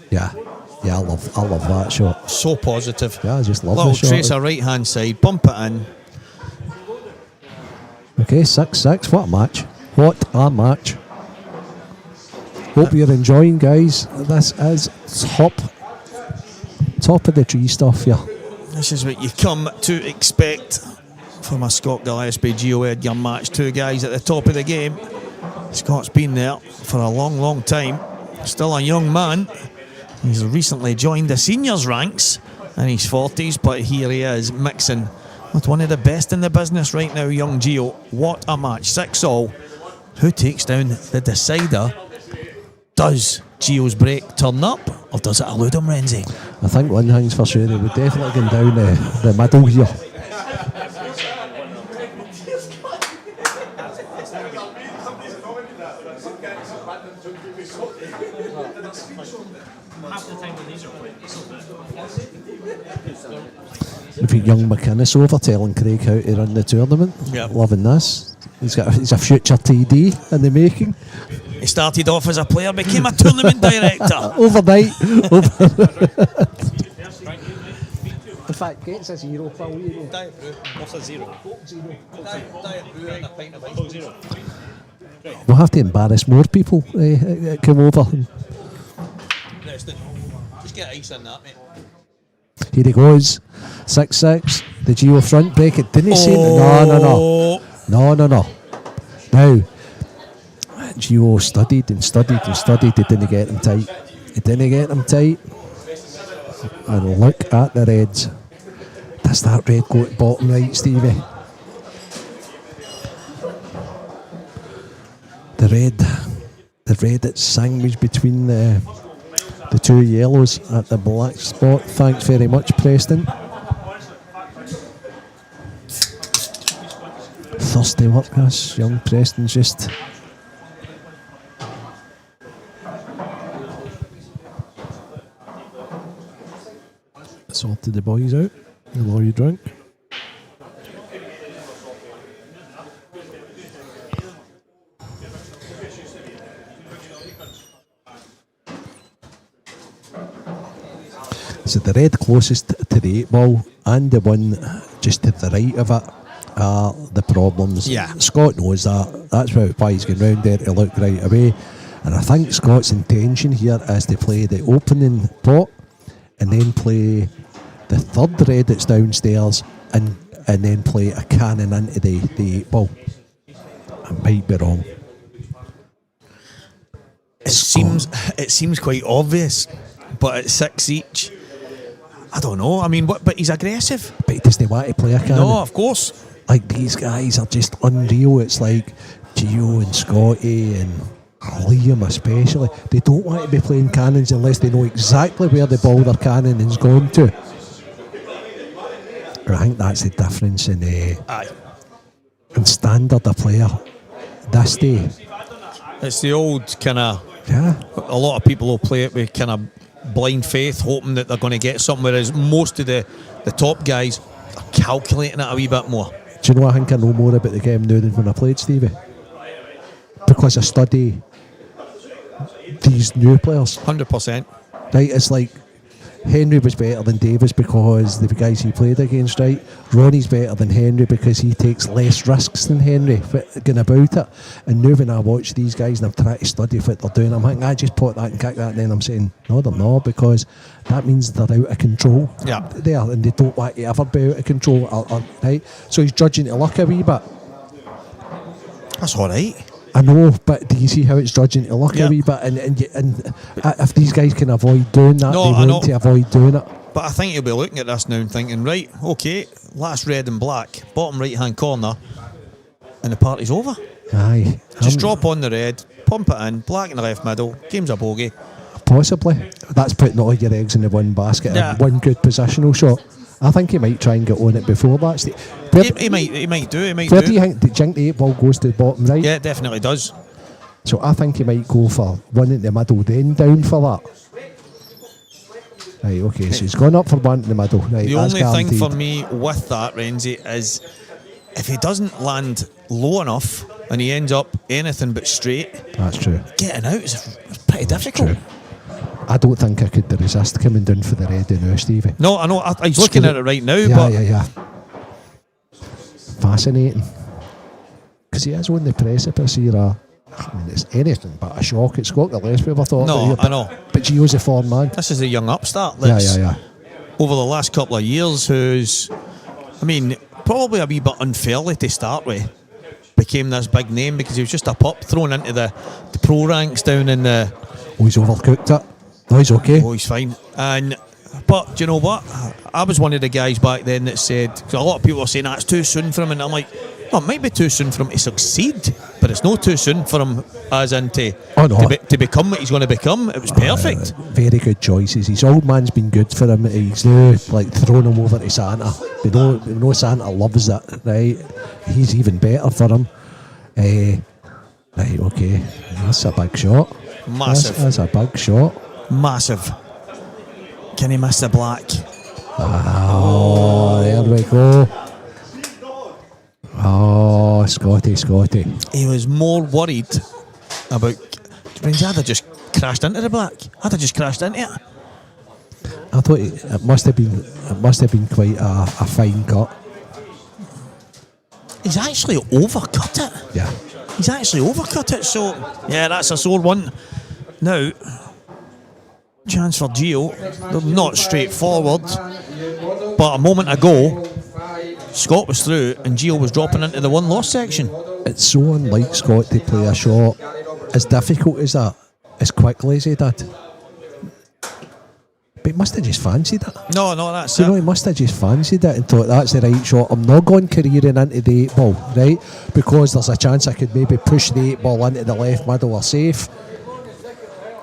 Yeah, I love that shot. So positive. Yeah, I just love Little the shot. tracer right hand side, bump it in. Okay, 6-6. What a match. What a match. Hope you're enjoying, guys. This is top of the tree stuff here. This is what you come to expect from a Scott Gillespie Gio Edgar match. Two guys at the top of the game. Scott's been there for a long, long time. Still a young man. He's recently joined the seniors ranks in his 40s, but here he is mixing with one of the best in the business right now, young Gio. What a match, 6-all. Who takes down the decider? Does Gio's break turn up, or does it elude him, Renzi? I think one thing's for sure, they would definitely go down the middle here. We've got young McInnes over telling Craig how to run the tournament. Yep. Loving this. He's a future TD in the making. He started off as a player, became a tournament director. Overnight. In fact, gets a zero, Phil. What's a zero? Zero. We'll have to embarrass more people come over. Preston, just get ice in that, mate. Here he goes. 6-6. The Gio front break. It didn't say no. Now, Gio studied and studied and studied. It didn't get him tight. And look at the reds. Does that red go at bottom right, Stevie? The red that's sandwiched between the two yellows at the black spot. Thanks very much, Preston. Thirsty work, this. Young Preston's just... sorted the boys out. The more you drink. So the red closest to the 8 ball and the one just to the right of it are the problems. Yeah. Scott knows that. That's why he's going round there to look right away. And I think Scott's intention here is to play the opening pot and then play the third red that's downstairs and then play a cannon into the 8 ball. I might be wrong. It seems quite obvious, but at 6 each, I don't know. I mean, but he's aggressive. But he doesn't want to play a cannon. No, of course. Like, these guys are just unreal. It's like Gio and Scotty and Liam especially. They don't want to be playing cannons unless they know exactly where the ball their cannon is going to. I think that's the difference in standard of player this day. It's the old kind of... Yeah. A lot of people will play it with kind of blind faith, hoping that they're going to get something, whereas most of the top guys are calculating it a wee bit more. Do you know, I think I know more about the game now than when I played, Stevie. Because I study these new players. 100%. Right, it's like Henry was better than Davis because the guys he played against, right? Ronnie's better than Henry because he takes less risks than Henry going about it. And now when I watch these guys and I'm trying to study what they're doing, I'm thinking, I just pot that and kick that, and then I'm saying, no, they're not, because that means they're out of control. Yeah. There, and they don't want to ever be out of control, right? So he's judging to luck a wee bit. That's all right. I know, but do you see how it's judging to luck a wee bit? And if these guys can avoid doing that, they want to avoid doing it. But I think you'll be looking at this now and thinking, right, okay, last red and black, bottom right-hand corner, and the party's over. Aye. Just drop on the red, pump it in, black in the left middle, game's a bogey. Possibly. That's putting all your eggs in the one basket. Yeah. And one good positional shot. I think he might try and get on it before that. He might do. Where do you think the 8 ball goes to the bottom right? Yeah, it definitely does. So I think he might go for one in the middle, then down for that. Right, okay, so he's gone up for one in the middle. Right, the that's only guaranteed. thing for me with that, Renzi, is if he doesn't land low enough and he ends up anything but straight, that's true. Getting out is pretty difficult. True. I don't think I could resist coming down for the red now, Stevie. No, I know. He's looking at it right now. Yeah. Fascinating. Because he is on the precipice here. I mean, it's anything but a shock. It's Scott Gillespie, I thought. No, here, I know. But Gio's a form man. This is a young upstart that's over the last couple of years who's, I mean, probably a wee bit unfairly to start with, became this big name because he was just a pup thrown into the pro ranks down in the... Oh, he's overcooked it. No, he's okay. Oh, he's fine. But do you know what? I was one of the guys back then that said, cause a lot of people are saying that's too soon for him, and I'm like, well, it might be too soon for him to succeed, but it's not too soon for him as in to become what he's going to become. It was perfect. Very good choices. His old man's been good for him. He's now like thrown him over to Santa. We know Santa loves that, right? He's even better for him. Right, okay. That's a big shot. Massive. That's a big shot. Massive. Can he miss the black? Oh, there we go. Oh, Scotty. He was more worried about... I'd have just crashed into the black. I'd have just crashed into it. I thought it must have been quite a fine cut. He's actually overcut it. Yeah. He's actually overcut it, so... Yeah, that's a sore one. Now... Chance for Gio. They're not straightforward, but a moment ago Scott was through and Gio was dropping into the one loss section. It's so unlike Scott to play a shot as difficult as that, as quickly as he did. But he must have just fancied it. No, that's it. He must have just fancied it and thought that's the right shot. I'm not going careering into the 8 ball, right? Because there's a chance I could maybe push the 8 ball into the left middle or safe.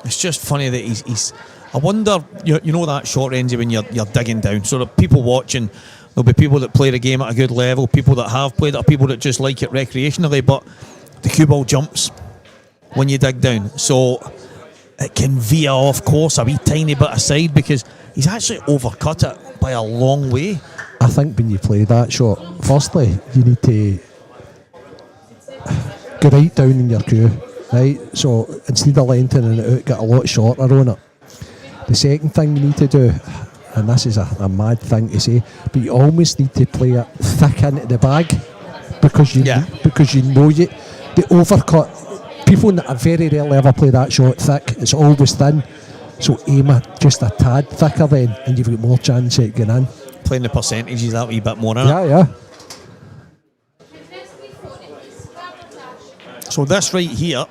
It's just funny that he's I wonder, you know that short range when you're digging down. So the people watching, there'll be people that play the game at a good level, people that have played it, people that just like it recreationally. But the cue ball jumps when you dig down, so it can veer off course a wee tiny bit aside because he's actually overcut it by a long way. I think when you play that shot, firstly you need to go right down in your cue, right? So instead of lengthening it out, get a lot shorter on it. The second thing you need to do, and this is a mad thing to say, but you almost need to play it thick into the bag because you know the overcut. people very rarely ever play that shot thick. It's always thin. So aim it just a tad thicker then, and you've got more chance at getting in. Playing the percentages that wee bit more, innit? Yeah. So this right here,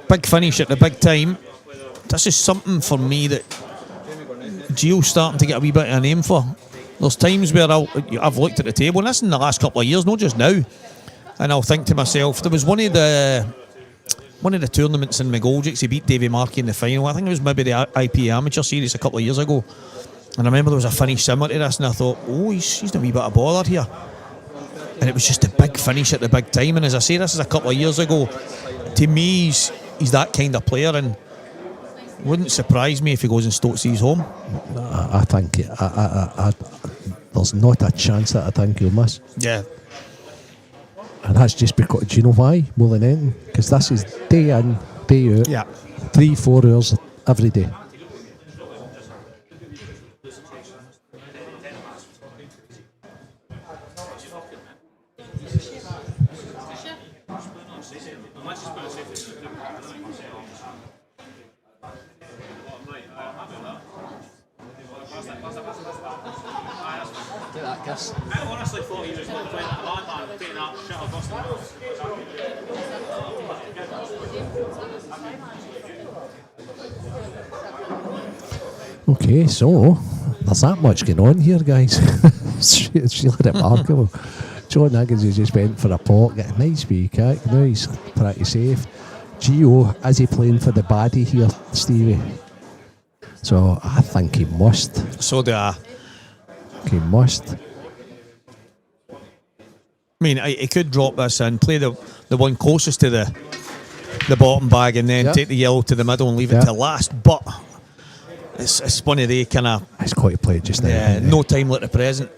big finish at the big time. This is something for me that Gio's starting to get a wee bit of a name for. There's times where I've looked at the table, and this in the last couple of years, not just now, and I'll think to myself, there was one of the tournaments in McGoldrick, he beat Davy Markey in the final. I think it was maybe the IP Amateur Series a couple of years ago. And I remember there was a finish similar to this, and I thought, oh, he's a wee bit of bother here. And it was just a big finish at the big time. And as I say, this is a couple of years ago. To me, he's that kind of player, and wouldn't surprise me if he goes and Stokes his home. I think there's not a chance that I think he'll miss. Yeah. And that's just because, do you know why? More than anything, because this is day in, day out. Yeah. 3-4 hours every day. Do that, Kiss. I honestly thought he was not playing that hard, man. Taking that shit off Boston. Okay, so there's that much going on here, guys. It's really remarkable. John Higgins has just went for a pot, get a nice wee kick. Now he's pretty safe. Gio, is he playing for the baddie here, Stevie? So I think he must. So do I. He must. I mean, he could drop this in, play the one closest to the bottom bag, and then take the yellow to the middle and leave it to last. But it's one of the kind of... It's quite a play just now. Yeah, no time like the present.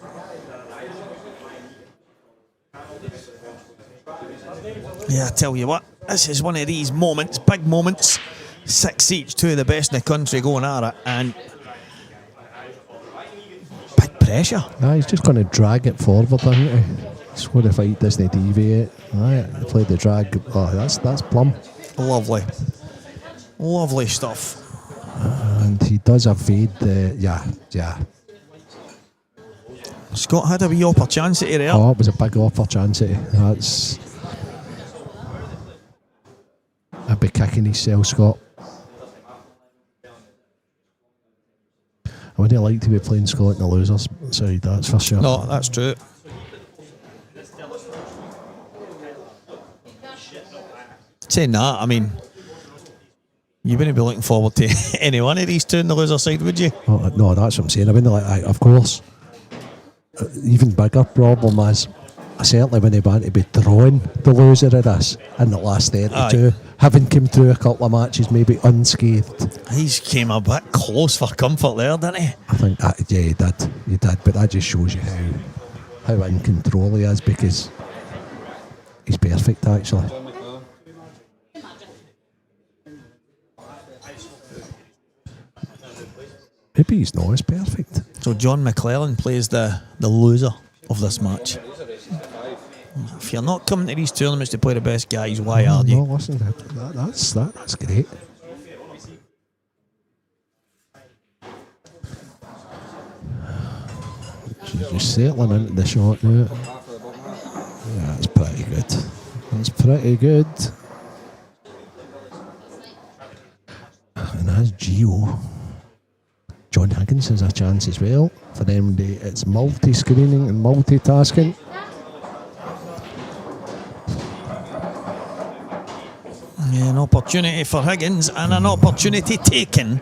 Yeah, I tell you what, this is one of these moments, big moments. 6 each, two of the best in the country going at it, and big pressure. He's just going to drag it forward, isn't he? He's going to fight, doesn't he, deviate. Play the drag. Oh, that's plum. Lovely. Lovely stuff. And he does evade the... Yeah. Scott had a wee opportunity there. Oh, it was a big opportunity. That's... I'd be kicking his cell, Scott. I wouldn't like to be playing Scott in the losers side, that's for sure. No, that's true. Saying that, I mean, you wouldn't be looking forward to any one of these two in the loser side, would you? Oh, no, that's what I'm saying. I wouldn't like, of course. Even bigger problem is, I certainly wouldn't want to be drawing the loser of this in the last 32. Having come through a couple of matches, maybe unscathed. He's came a bit close for comfort there, didn't he? I think that, yeah, he did, but that just shows you how in control he is, because he's perfect, actually. Maybe he's not as perfect. So John McClellan plays the loser of this match. If you're not coming to these tournaments to play the best guys, why are you? No, listen, that's great. Just settling into the shot now. Yeah, that's pretty good. That's pretty good. And that's Gio. John Higgins has a chance as well. For them, it's multi-screening and multitasking. Yeah, an opportunity for Higgins and an opportunity taken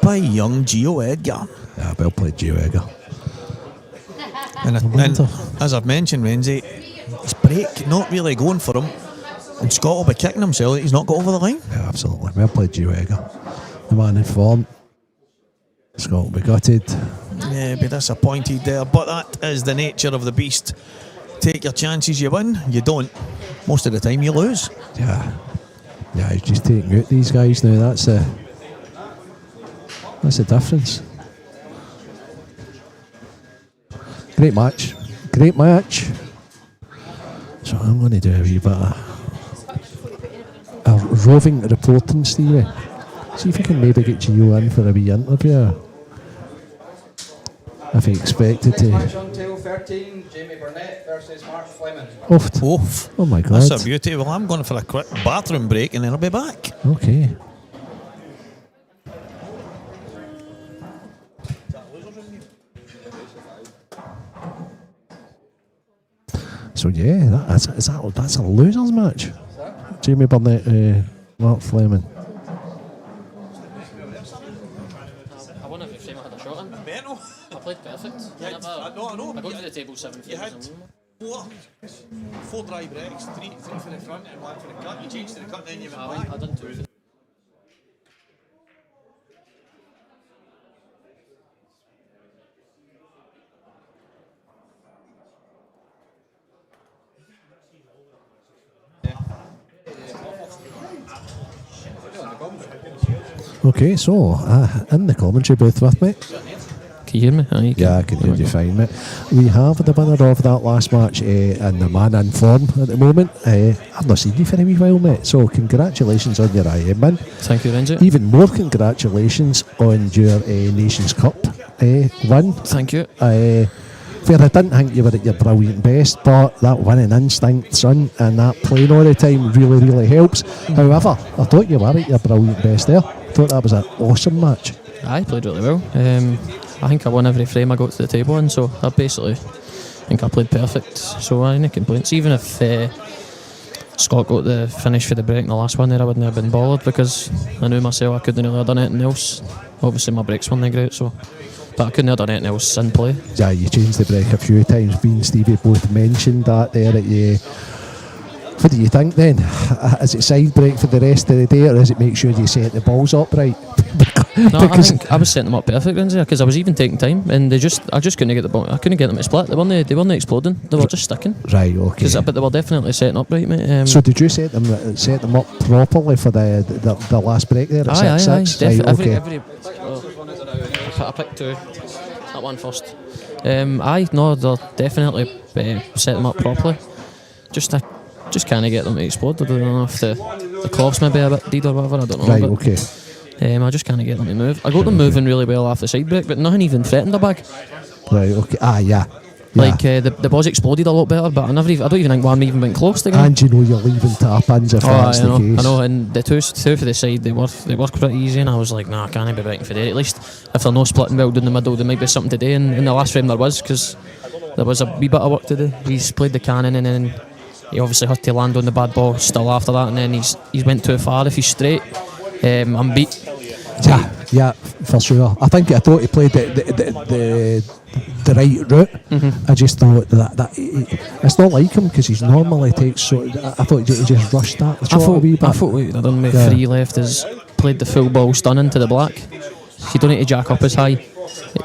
by young Gio Edgar. Yeah, well played, Gio Edgar. And as I've mentioned, Renzi, his break not really going for him, and Scott will be kicking himself that he's not got over the line. Yeah, absolutely. Well played, Gio Edgar. The man in form. Scott will be gutted. Yeah, be disappointed there, but that is the nature of the beast. Take your chances, you win. You don't. Most of the time, you lose. Yeah, he's just taking out these guys now. That's the difference. Great match. So I'm going to do a wee bit of roving reporting, Stevie. See if you can maybe get you in for a wee interview. If he expected to. Match on table 13, Jamie Burnett versus Mark Fleming. Oof. Oh my God. That's a beauty. Well, I'm going for a quick bathroom break and then I'll be back. Okay. So yeah, that's a losers match. Jamie Burnett, Mark Fleming. I won every frame I had a shot in. I played perfect. I know. I got to the table 7 frames. Four dry breaks, three for the front and one for the cut. You changed to the cut, then you went I done 2 for Okay, so in the commentary booth with me. Can you hear me? Aye, Yeah, I can hear you fine, mate. We have the winner of that last match and the man in form at the moment. I've not seen you for a wee while, mate, so congratulations on your IM win. Thank you, Ranger. Even more congratulations on your Nations Cup win. Thank you. Where I didn't think you were at your brilliant best, but that winning instinct, son, and that playing all the time really, really helps. However, I thought you were at your brilliant best there. I thought that was an awesome match. I played really well. I think I won every frame I got to the table in, so I basically think I played perfect. So I no complaints. Even if Scott got the finish for the break in the last one there, I wouldn't have been bothered because I knew myself I couldn't really have done anything else. Obviously my breaks weren't that great, so but I couldn't have done anything else in play. Yeah, you changed the break a few times. Me and Stevie both mentioned that there at you. What do you think then? Is it side break for the rest of the day, or does it make sure you set the balls up right? No, I think I was setting them up perfect because I was even taking time, and I just couldn't get the ball. I couldn't get them to split. They weren't exploding. They were just sticking. Right, okay. But they were definitely setting up right, mate. So did you set them up properly for the last break there at 6-6? Aye. Right, okay. I picked 2. That one first. They'll definitely set them up properly. Just kind of get them to explode. I don't know if the cloths maybe a bit deed or whatever. I don't know. Right, okay. I just kind of get them to move. I got them moving really well after the side break, but nothing even threatened the bag. Right, okay. Yeah. Like the balls exploded a lot better, but I don't even think one even went close to them. And you know you're leaving tap-ins if that's the case. I know, and the two for the side they work pretty easy, and I was like, nah, I can't be breaking for there. At least if they're not splitting well down the middle, there might be something today. And in the last frame there was, because there was a wee bit of work to do. He's played the cannon, and then he obviously had to land on the bad ball still after that, and then he's went too far. If he's straight, I'm beat. Yeah, for sure. I thought he played the right route. Mm-hmm. I just thought that it's not like him because he's normally takes so. I thought he just rushed that. I thought what I done with 3 left is played the full ball stun into the black. You don't need to jack up as high.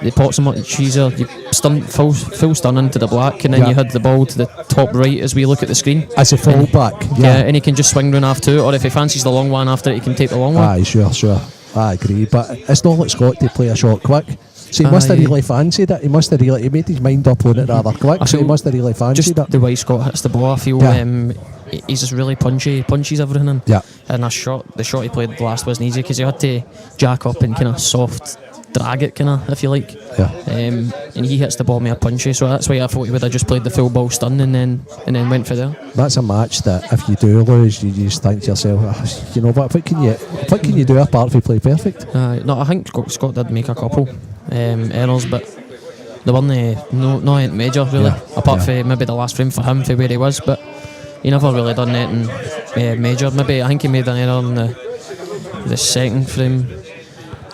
They pots him on the cheeser. You stun full stun into the black, and then you had the ball to the top right as we look at the screen. As a full back. Yeah, and he can just swing round half 2, or if he fancies the long one after it, he can take the long one. Aye, sure. I agree, but it's not like Scott to play a shot quick. So he must have really fancied it. He made his mind up on it rather quick. So he must have really fancied it. The way Scott hits the ball, I feel he's just really punches everything in. Yeah. And the shot he played last wasn't easy because he had to jack up and kind of soft drag it, kind of, if you like. Yeah. And he hits the ball more punchy, so that's why I thought he would have just played the full ball stun and then went for there. That's a match that if you do lose, you just think to yourself, you know what can you do apart from play perfect? No, I think Scott did make a couple errors, but they weren't no major really, apart from maybe the last frame for him for where he was, but he never really done anything major. Maybe I think he made an error on the second frame,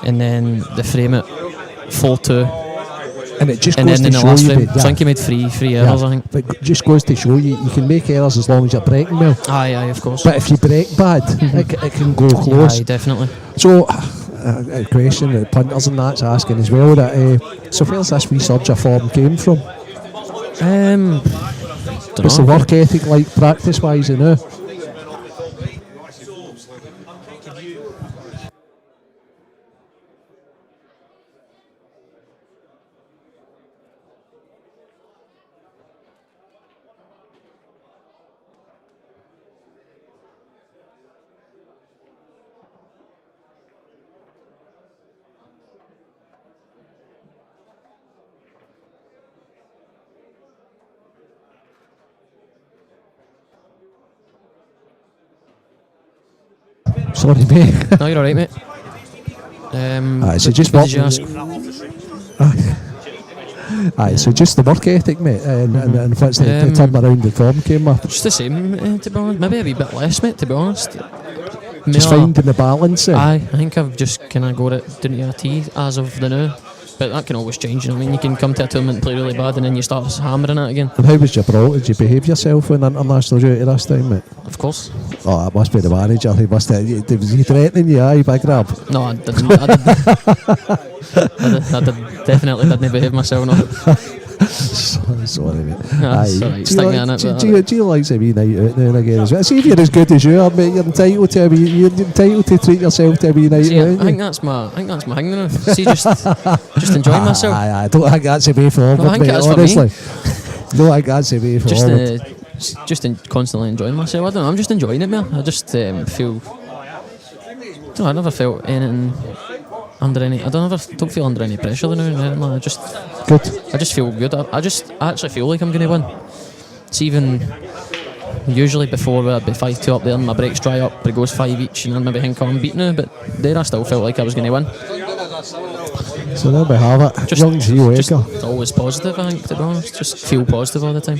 and then the frame at 4-2. And it just and goes then to in the show last you frame, that, I think he made three errors. I think. But it just goes to show you can make errors as long as you're breaking well. Aye, of course. But if you break bad, it can go close. Aye, definitely. So, a question that punters and that's asking as well. So where's this wee surge of form came from? What's the work ethic like practice-wise, you know? Sorry, mate. No, you're alright, mate. So just what what? did you ask? Aye, so just the work ethic, mate, and what's the turnaround the form came with? Just the same, to be honest. Maybe a wee bit less, mate, to be honest. Just More- finding the balance. Aye, I think I've just kind of got it down to a T as of the now. But that can always change, you know what I mean? You can come to a tournament and play really bad and then you start hammering it again. And how was your bro? Did you behave yourself on international duty this time, mate? Of course. Oh, that must be the manager. He must have. Was he threatening you? Aye, big grab. No, I didn't. I definitely didn't behave myself, no. Sorry, mate. That's alright, stick me in it. Do you like a wee night out now and again as well? See, if you're as good as you are, mate, you're entitled to treat yourself to a wee night See, out. I think that's my thing now. See, just enjoying myself. I don't think that's the way forward, No, I think mate, it is for me. honestly. Don't think that's the way forward. Just constantly enjoying myself. I don't know, I'm just enjoying it, man. I just feel. I never felt anything under any. I don't feel under any pressure now. I just feel good. I actually feel like I'm going to win. It's even usually before where I'd be 5-2 up there and my breaks dry up, but it goes 5 each, and then maybe think I'm beat now. But there, I still felt like I was going to win. So there we have it. Young Gio Edgar. Always positive, I think, to be honest. Just feel positive all the time.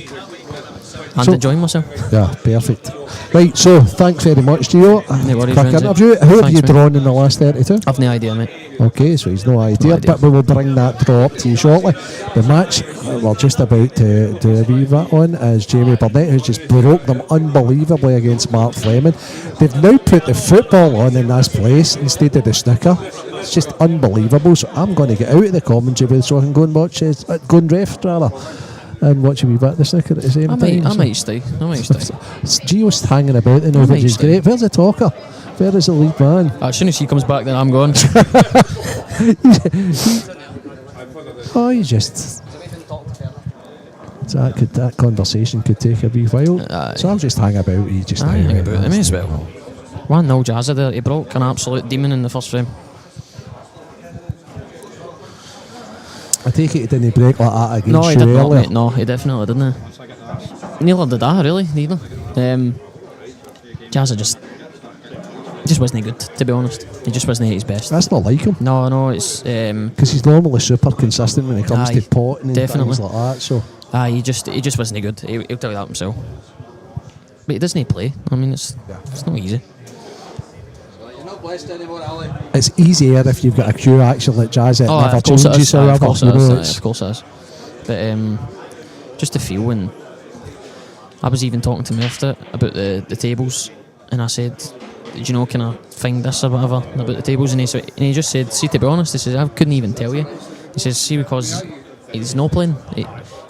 And So- enjoying myself. Yeah, perfect. Right, so thanks very much, Gio. No worries, Quick Renzi. interview. Who have Thanks, you mate. drawn in the last 32? I've no idea, mate. Okay, so he's no idea, idea. but we will bring that draw up to you shortly. The match we're just about to do a wee bit on is Jamie Burnett, who's just broke them unbelievably against Mark Fleming. They've now put the football on in this place instead of the snooker. It's just unbelievable. So I'm going to get out of the commentary booth so I can go and watch, go and ref rather, and watch a wee bit of the snooker at the same time. I might stay. Gio's hanging about the now, might which is stay. great. Where's the talker? Where is the lead man? As soon as he comes back, then I'm gone. Oh, you just. So that conversation could take a wee while. So I'll just hang about. You just hang about. I may as well. 1-0 Jazza there. He broke an absolute demon in the first frame. I take it he didn't break like that against No, he you did not, earlier. mate. No, he definitely didn't. Neither did I, really. Neither. Jazza just wasn't good, to be honest. He just wasn't at his best. That's not like him. No, it's because he's normally super consistent when it comes to potting and definitely. things like that. So he just wasn't good. He'll tell you that himself. But he doesn't play. I mean, it's not easy. You're not blessed anymore, Ali. it's easier if you've got a cue action like Jazz. It never of course it changes. is. Of However, course you it know, is. it's- Of course it is. But just to feel when I was even talking to him after it about the tables, and I said, "Do you know, can I find this or whatever about the tables?" And he just said, "See, to be honest," he says, "I couldn't even tell you." He says, "See, because he's not playing, he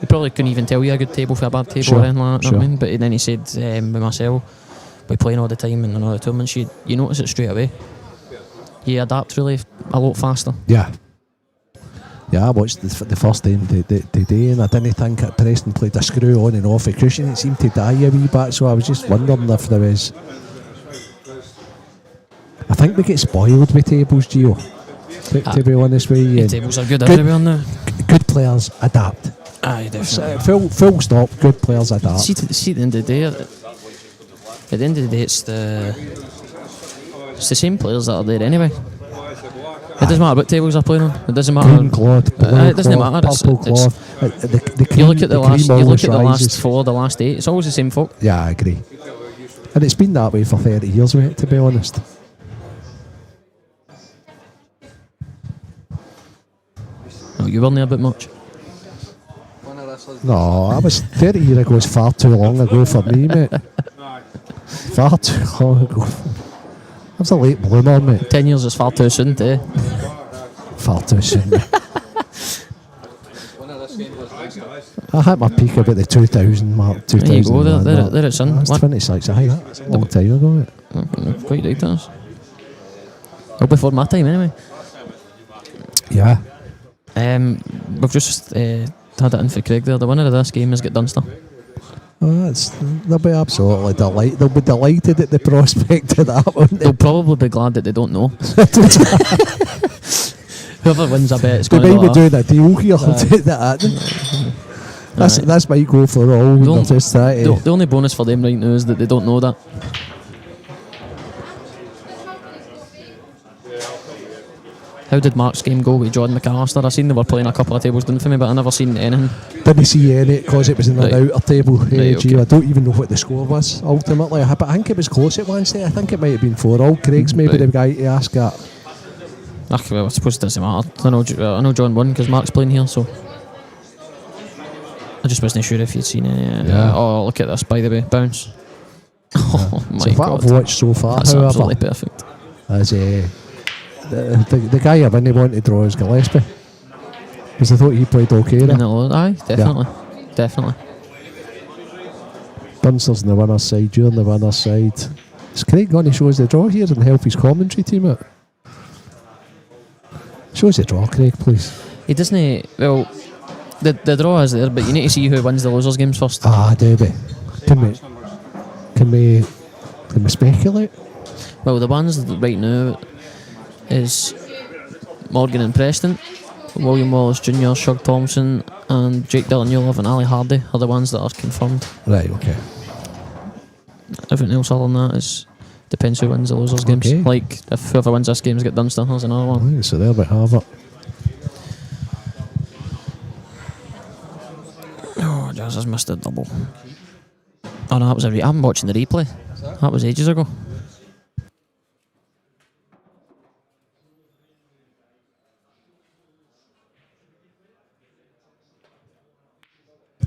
probably couldn't even tell you a good table for a bad table Sure, or anything like that." sure. You know what I mean? But then he said, "With myself, by playing all the time and in all the tournaments, you notice it straight away. You adapt really a lot faster." Yeah. Yeah, I watched the first game today, and I didn't think that Preston played a screw on and off the cushion. It seemed to die a wee bit, so I was just wondering if there was. I think we get spoiled with tables, Gio. To be honest with you, Tables are good everywhere now. Good players adapt. Aye, definitely. Full stop. Good players adapt. See, at the end of the day, it's the same players that are there anyway. It doesn't matter what tables are playing on. It doesn't matter. Green cloth, blue It doesn't cloth, matter. purple cloth. The You look at the last. cream You look always at the last rises. 4, the last 8. It's always the same folk. Yeah, I agree. And it's been that way for 30 years, mate, to be honest. No, you weren't there a bit much. No, I was 30 years ago was far too long ago for me, mate. Far too long ago. I was a late bloomer, mate. 10 years is far too soon, eh? Far too soon. I hit my peak about the 2000 mark. 2000. There you go, there it's in. That's What? 26. Aye, that's a long time ago, mate. Quite right, that is. Well, before my time, anyway. Yeah. We've just had it in for Craig there. The winner of this game is get Dunster. Oh, they'll be absolutely delighted. They'll be delighted at the prospect of that, won't they? They'll probably be glad that they don't know. Whoever wins a bet is They going to might be go doing a deal here. That's might go for all. The only- Just that, The only bonus for them right now is that they don't know that. How did Mark's game go with John McAllister? I seen they were playing a couple of tables down for me, but I never seen anything. Didn't see any because it was in an outer table. Right, Gee, okay. I don't even know what the score was ultimately. But I think it was close at one stage. I think it might have been 4-all. Craig's maybe Right. the guy to ask that. Well, I suppose it doesn't matter. I know John won because Mark's playing here, so I just wasn't sure if you'd seen any. Yeah. Oh, look at this, by the way, bounce. Oh my So what god, I've watched so far, that's however, absolutely perfect. is the guy I really want to draw is Gillespie. Because I thought he played okay there. Aye, definitely. Dunster's on the winner's side, you're on the winner's side. Is Craig going to show us the draw here and help his commentary team out? Show us the draw, Craig, please. He doesn't. Well, the draw is there, but you need to see who wins the losers games first. Ah, do we? Can we speculate? Well, the ones right now is Morgan and Preston, William Wallace Jr., Shug Thompson, and Jake Dillon-Ulov and Ali Hardy are the ones that are confirmed. Right, okay. Everything else other than that is depends who wins the losers games. Okay. Like if whoever wins this game's got Dunster, there's another one. Right, so there we have it. Oh, Jazz has missed a double. Oh no, that was I'm watching the replay. That was ages ago.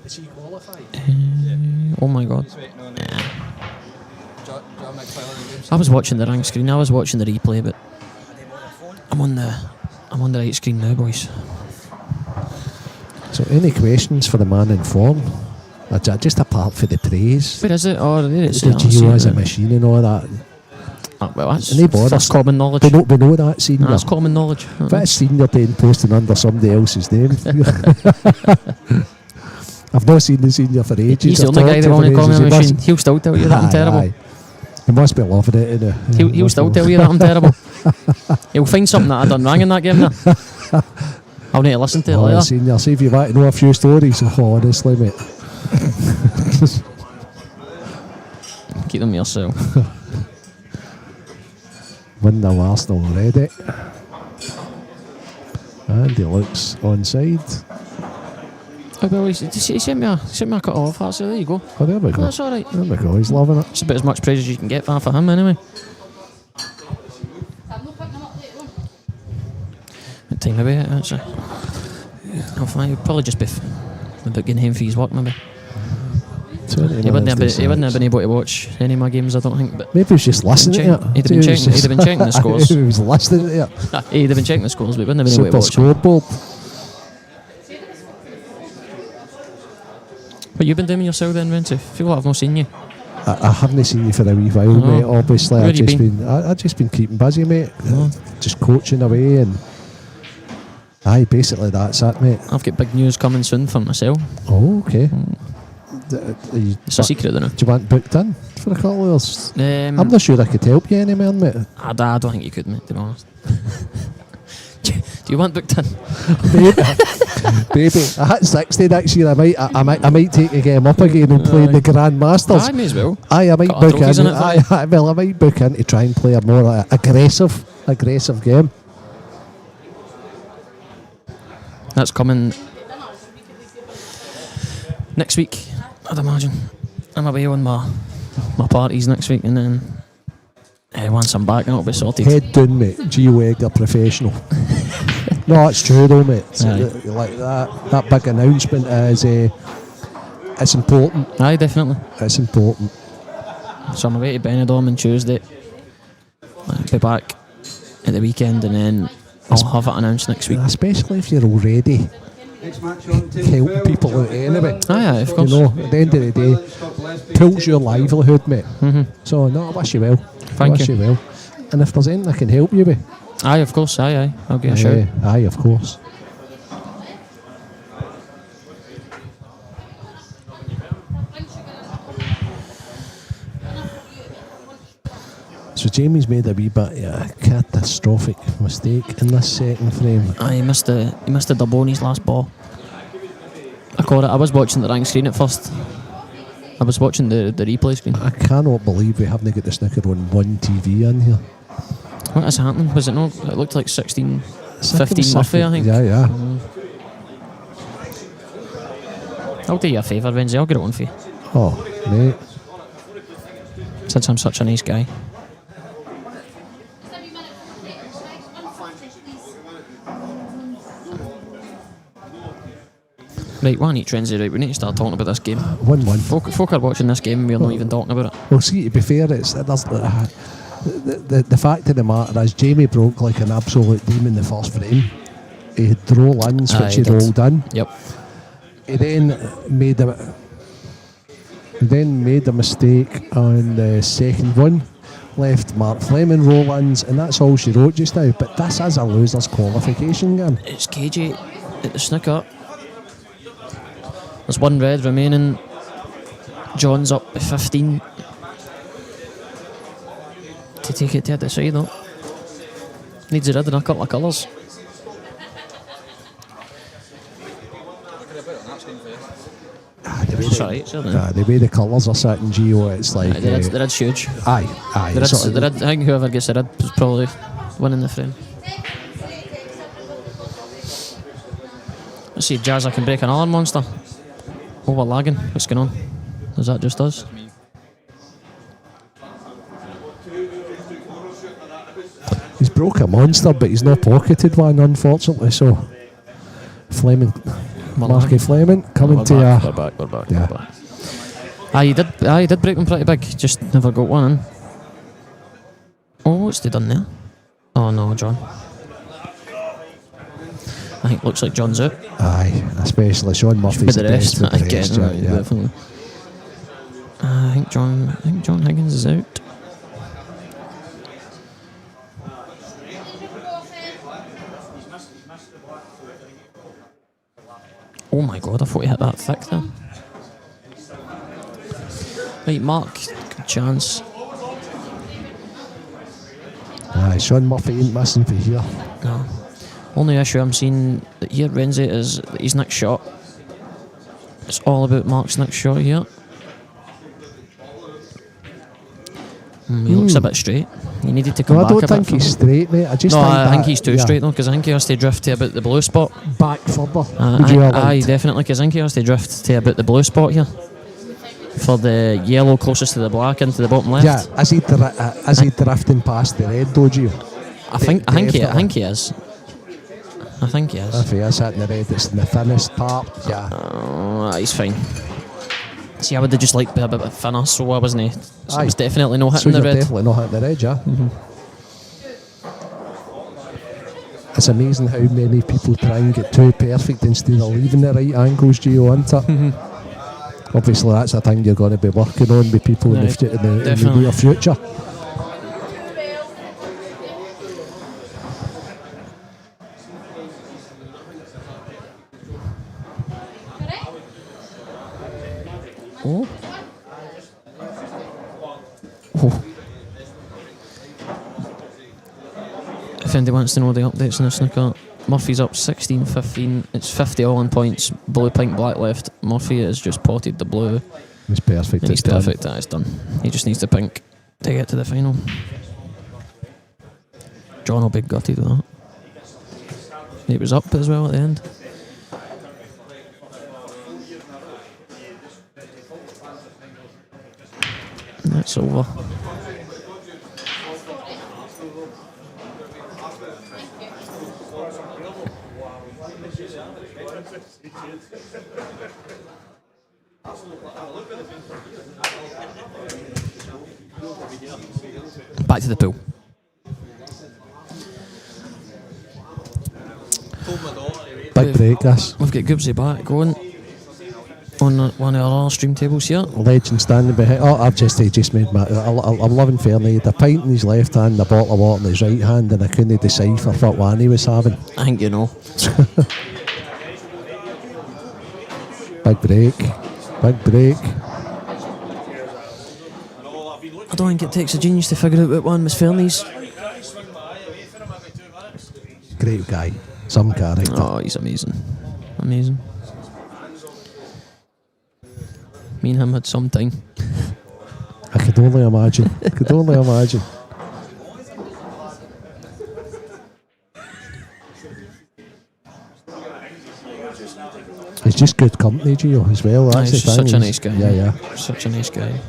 Is he qualified? Oh my god. I was watching the rank screen. I was watching the replay, but I'm on the right screen now, boys. So any questions for the man in form? Just apart from the praise. Where is it? Oh, there it is. The Gio as a machine and all that. Well, that's And they bother. first common knowledge. We know that senior. That's common knowledge. If it's senior then posting under somebody else's name. I've not seen the senior for ages. He's the I've only guy talked that to on him the for ages. comment He machine. must- He'll still tell you that I'm Aye, terrible. aye. He must be loving it. He'll still tell you that I'm terrible. He'll find something that I done wrong in that game there. I'll need to listen to it later. Senior, see if you want to know a few stories. Oh, honestly, mate. Keep them yourself. Win the Arsenal already. And he looks onside. Oh, well, he sent me a cut off. That's it. There you go. Oh, there we go. That's all right. There we go. He's loving it. It's about as much praise as you can get for him, anyway. I'm not picking them up later on. What time maybe actually? I'll find. He'll probably just be about getting him for his work, maybe. He wouldn't have been able to watch any of my games, I don't think. But maybe he's just listening to it. He'd have been checking the scores. He was listening to it. He'd have been checking the scores, but he wouldn't have been able to Super watch them. scoreboard. What you been doing yourself then, Renty? I feel like I've not seen you. I haven't seen you for a wee while, No. mate. Obviously, Where I've you just been? I've just been keeping busy, mate. Oh. Just coaching away and. Aye, basically that's it, mate. I've got big news coming soon for myself. Oh, okay. It's a secret, though. Do you want booked in for a couple of hours? I'm I'm not sure I could help you anymore, mate. I don't think you could, mate, to be honest. Do you want booked in? Baby, I hit 60 next year. I might take a game up again and play in the Grand Masters. I may as well. Aye, I might Got a book in. trophies in it for you. I might book in to try and play a more aggressive game. That's coming next week, I'd imagine. I'm away on my parties next week, and then once I'm back, it'll be sorted. Head down, mate. Gio Edgar professional. No, it's true though, mate. Like that big announcement is it's important. Aye, definitely. It's important. So I'm away to Benidorm on Tuesday. I'll be back at the weekend, and then I'll have it announced next week. Especially if you're already helping people out anyway. Aye, of course. You know, at the end of the day, pulls your livelihood, mate. So, no, I wish you well. Thank wish you. you well. And if there's anything I can help you with, Aye, of course. Aye. I'll get a shout. aye, of course. So Jamie's made a wee bit of a catastrophic mistake in this second frame. Aye, he missed the double on his last ball. I caught it. I was watching the rank screen at first. I was watching the replay screen. I cannot believe we haven't got the snooker on one TV in here. What is happening? Was it not? It looked like 16 15 Murphy, I think. Yeah. I'll do you a favour, Wednesday. I'll get it on for you. Oh, mate. Since I'm such a nice guy. Right, one each, Wednesday. Right, we need to start talking about this game. 1-1. Folk are watching this game and we're not even talking about it. Well, see, to be fair, it's the fact of the matter is Jamie broke like an absolute demon in the first frame. He had throw lines, which he rolled in. Yep. He then made a mistake on the second one. Left Mark Fleming roll-ins, and that's all she wrote just now. But this is a loser's qualification game. It's KJ at the snooker. There's one red remaining. John's up by 15. To take it to the side though. Needs a red and a couple of colours. The way the colours are sitting, Gio, it's like... The red's huge. Aye. The red, I think whoever gets the red is probably winning the frame. Let's see if Jazza can break another monster. Oh, we're lagging. What's going on? Is that just us? He's broke a monster, but he's not pocketed one, unfortunately, so... Fleming... Marky Fleming coming to you. We're back. He did break them pretty big, just never got one in. Oh, what's they done there? Oh no, John. I think looks like John's out. Aye, especially Sean Murphy's the rest. With the rest, Definitely. I think John Higgins is out. Oh my god, I thought he hit that thick there. Right, Mark, good chance. Aye, Sean Murphy ain't missing for here. No. Only issue I'm seeing here, Renzi, is that his next shot. It's all about Mark's next shot here. He looks a bit straight. He needed to come back a bit. I don't think he's straight, mate. I think he's too straight though, because I think he has to drift to about the blue spot. Back further. Aye, definitely, because I think he has to drift to about the blue spot here. For the yellow closest to the black into the bottom left. Yeah, is he drifting past the red though, Gio? I think he is. I think he is. If he is hitting the red, it's in the thinnest part. Yeah. He's fine. See, I would have just liked to be a bit thinner, so I wasn't. So I was definitely not hitting the red. Definitely not hitting the red, yeah. It's amazing how many people try and get too perfect instead of leaving the right angles, Gio, isn't it? Obviously, that's a thing you're going to be working on with people in the near future. Oh. If anybody wants to know the updates on the snooker, Murphy's up 16-15. It's 50 all in points. Blue pink, black left. Murphy has just potted the blue. It's perfect. It's perfect. It's done. He just needs the pink to get to the final. John will be gutted with that. He was up as well at the end. That's over. Back to the pool. Big break, this. We've got Goobsy back going on one of our stream tables here. Legend standing behind. Oh, I've just made my. I'm loving fairly. He had a pint in his left hand, a bottle of water in his right hand, and I couldn't decipher what one he was having. I think you know. Big break. I don't think it takes a genius to figure out what one was Fernie's. Great guy. Some character. Oh, he's amazing. Amazing. Me and him had some time. I could only imagine. He's just good company, Gio, as well. That's He's the thing. such a nice guy. Yeah. Such a nice guy.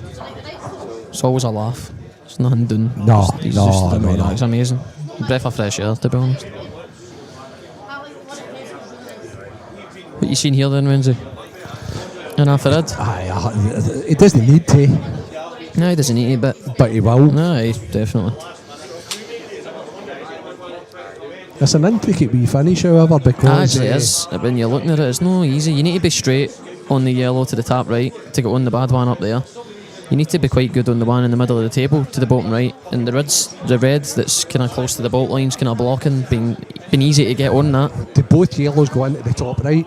It's always a laugh. There's nothing doing. No, He's no, just no, no. It's amazing. Breath of fresh air, to be honest. What you seen here then, Wednesday? And after it? Aye, he doesn't need to, No, he doesn't need it, but he will. no, definitely. It's an intricate wee finish, however, because Actually, it is. When you're looking at it, it's no easy. You need to be straight on the yellow to the top right to get on the bad one up there. You need to be quite good on the one in the middle of the table to the bottom right. And the red that's kind of close to the bolt lines, kind of blocking, been easy to get on that. do both yellows go into the top right?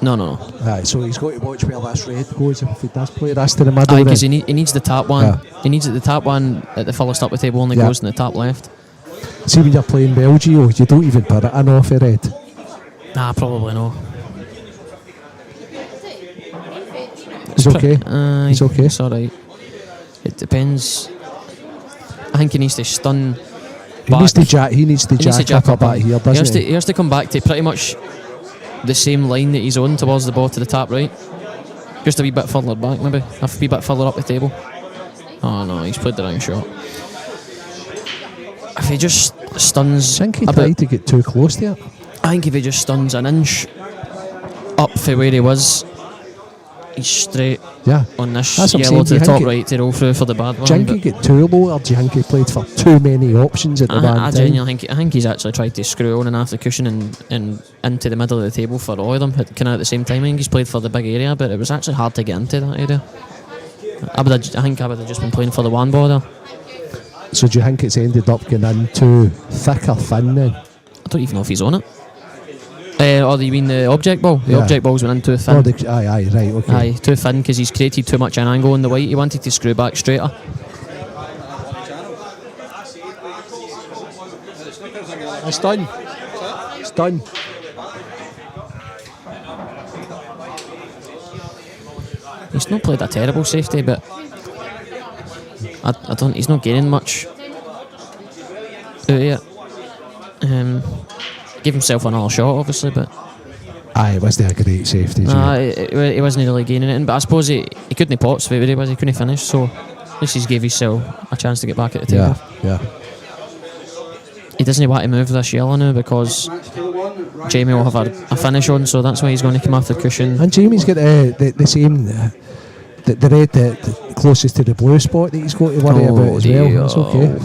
No. Aye, so he's got to watch where this red goes if he does play this to the middle. Aye, because then. he needs the top one. Yeah. He needs it. The top one at the furthest up the table only Yeah. goes in the top left. See, when you're playing Belgium, you don't even put it in off the red. Nah, probably no. It's okay. Aye, It's okay. It's alright. It depends. I think he needs to stun. He needs to jack up back here, doesn't he? He has to come back to pretty much the same line that he's on towards the ball to the top right. Just a wee bit further back, maybe. A wee bit further up the table. Oh no, he's played the wrong shot. If he just stuns. I think he tried to get too close to it. I think if he just stuns an inch up from where he was, he's straight Yeah. on this That's what I'm yellow saying, to do the you top think right to roll through for the bad one. Do you think he get too low, or do you think he played for too many options at the one I time? genuinely think he's actually tried to screw on and off the cushion and into the middle of the table for all of them, kind of at the same time. I think he's played for the big area, but it was actually hard to get into that area. I think I would have just been playing for the one ball there. So do you think it's ended up getting in too thick or thin then? I don't even know if he's on it. Or you mean the object ball? The Yeah. object ball's went in too thin. Oh, aye, right, okay. Aye, too thin because he's created too much an angle on the white. He wanted to screw back straighter. It's done. It's done. He's not played a terrible safety, but I don't. He's not gaining much out of it. Give himself another shot, obviously, but Aye, it wasn't a great safety. nah, he wasn't really gaining it. But I suppose he couldn't pots for it, he was. He couldn't finish, so at least he's gave himself a chance to get back at the table. Yeah. He doesn't want to move this yellow now because Jamie will have a finish on, so that's why he's going to come off the cushion. And Jamie's got the same, the red the closest to the blue spot that he's got to worry about as well. It's okay.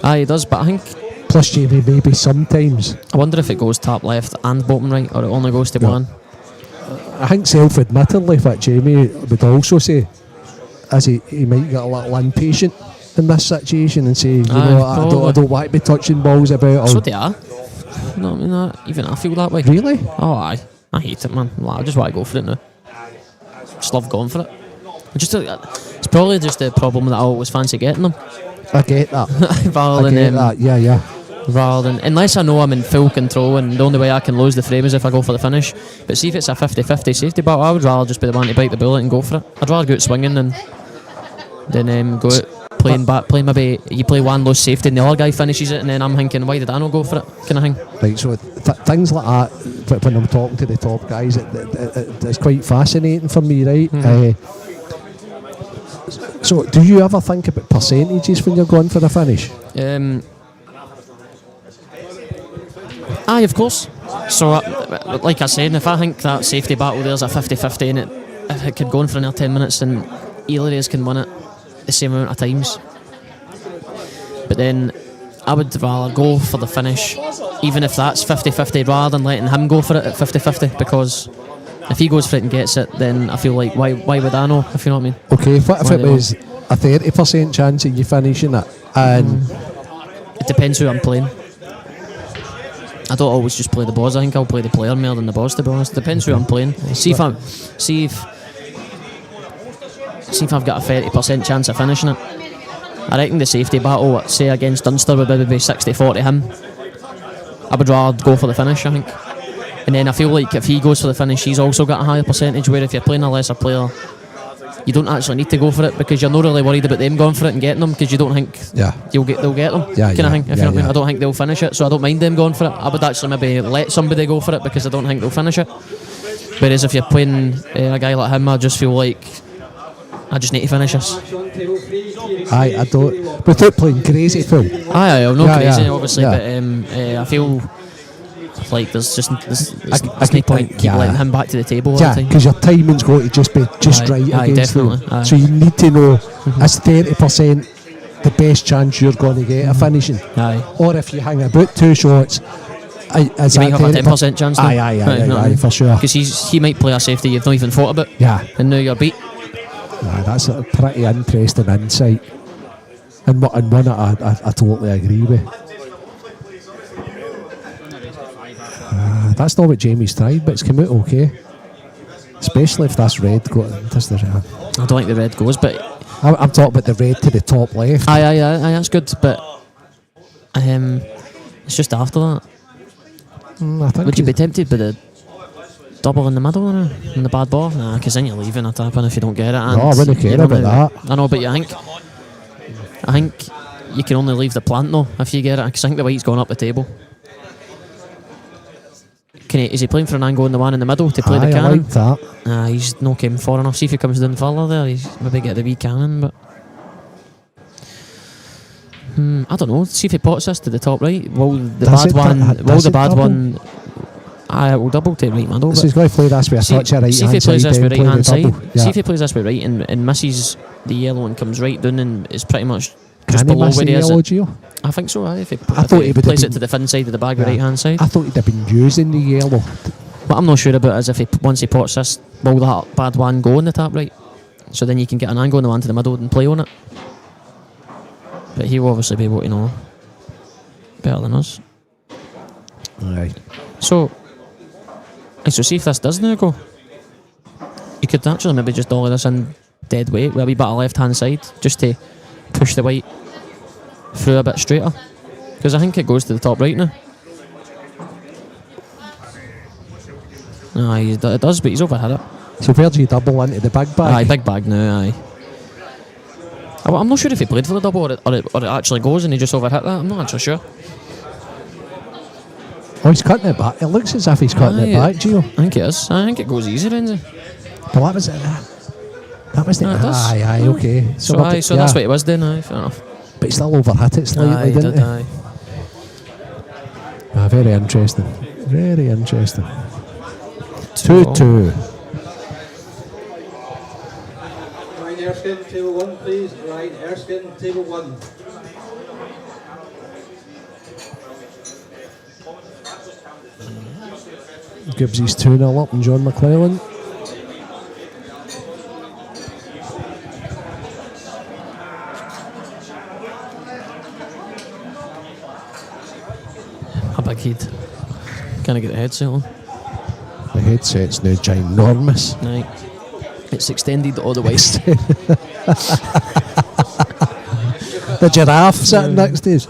Aye, he does, but I think. Plus Jamie maybe sometimes. I wonder if it goes top left and bottom right, or it only goes to one. I think self-admittedly what Jamie would also say is he might get a little impatient in this situation and say, I don't want to be touching balls about. So they are. No, I mean, even I feel that way. Really? Oh, aye. I hate it, man. I just want to go for it now. Just love going for it. It's probably just the problem that I always fancy getting them. I get that. Rather than that. Yeah. Rather than, unless I know I'm in full control and the only way I can lose the frame is if I go for the finish. But see if it's a 50-50 safety battle, I would rather just be the one to bite the bullet and go for it. I'd rather go out swinging than go out playing maybe you play one low safety and the other guy finishes it and then I'm thinking, why did I not go for it, kind of thing. Right, so things like that, when I'm talking to the top guys, it's quite fascinating for me, right? So do you ever think about percentages when you're going for the finish? Aye, of course. So, like I said, if I think that safety battle there's a 50-50 in it, if it could go on for another 10 minutes, then either of us can win it the same amount of times. But then I would rather go for the finish, even if that's 50-50, rather than letting him go for it at 50-50, because if he goes for it and gets it, then I feel like why would I know, if you know what I mean? Okay, what if it was a 30% chance of you finishing it? And it depends who I'm playing. I don't always just play the boss. I think I'll play the player more than the boss, to be honest. It depends who I'm playing. See if I've got a 30% chance of finishing it. I reckon the safety battle, say against Dunster, would maybe be 60-40 him. I would rather go for the finish, I think. And then I feel like if he goes for the finish, he's also got a higher percentage, where if you're playing a lesser player, you don't actually need to go for it because you're not really worried about them going for it and getting them because you don't think they'll get them kind of thing. If you know what I mean, I don't think they'll finish it, so I don't mind them going for it. I would actually maybe let somebody go for it because I don't think they'll finish it. Whereas if you're playing a guy like him, I just feel like I just need to finish this. Aye, I don't. Without playing crazy, Phil. Aye, I'm not crazy, obviously, but I feel like there's no point keep letting him back to the table all the time. Because your timing's got to just be just right against them. So you need to know it's 30% the best chance you're going to get of finishing. Aye. Or if you hang about 2 shots, is you might that have a 10% chance now. Aye, for sure. Because he might play a safety you've not even thought about. Yeah. And now you're beat. That's a pretty interesting insight. And one that I totally agree with. That's not what Jamie's tried, but it's come out okay. Especially if that's red. I don't think the red goes, but I'm talking about the red to the top left. Aye, that's good, but it's just after that. Would you be tempted by the double in the middle and the bad ball? Nah, because then you're leaving a tap in if you don't get it. And no, I wouldn't care about that. I know, but I think you can only leave the plant though if you get it. Because I think the white's gone up the table. Is he playing for an angle on the one in the middle to play the cannon? I like that. He's not came far enough. See if he comes down further there. He's maybe get the wee cannon, but I don't know. See if he pots this to the top right. Will the bad one? Aye, will double to right middle. So he's going to play this with a touch of right hand side. See if he plays this with right hand side. Yeah. See if he plays this with right and misses the yellow and comes right down and is pretty much just below where he is. I think so. If he plays it to the fin side of the bag with right hand side. I thought he'd have been using the yellow. What I'm not sure about is if once he pots this, will that bad one go on the top right? So then you can get an angle on the one to the middle and play on it. But he will obviously be able to know better than us. Right. So see if this does now go. You could actually maybe just dolly this in dead weight with a wee bit of left hand side just to push the white through a bit straighter. Because I think it goes to the top right now. Aye, it does, but he's overhit it. So where do you double into the big bag? Aye, big bag now, aye. I'm not sure if he played for the double or it actually goes and he just overhit that. I'm not actually sure. Oh, he's cutting it back. It looks as if he's cutting it back, Gio. I think it is. I think it goes easy, Renzi. But that was it. That was the... Aye, okay. So that's what it was then, aye, fair enough. But he still overhit it slightly, didn't he? Aye. Very interesting. Very interesting. 2-2. Ryan Erskine, table 1, please. Ryan Erskine, table 1. Gibbsy's 2-0 up and John McClellan. A big head. Can I get the headset on? The headset's now ginormous. Right. It's extended all the way. The giraffe sitting next to us.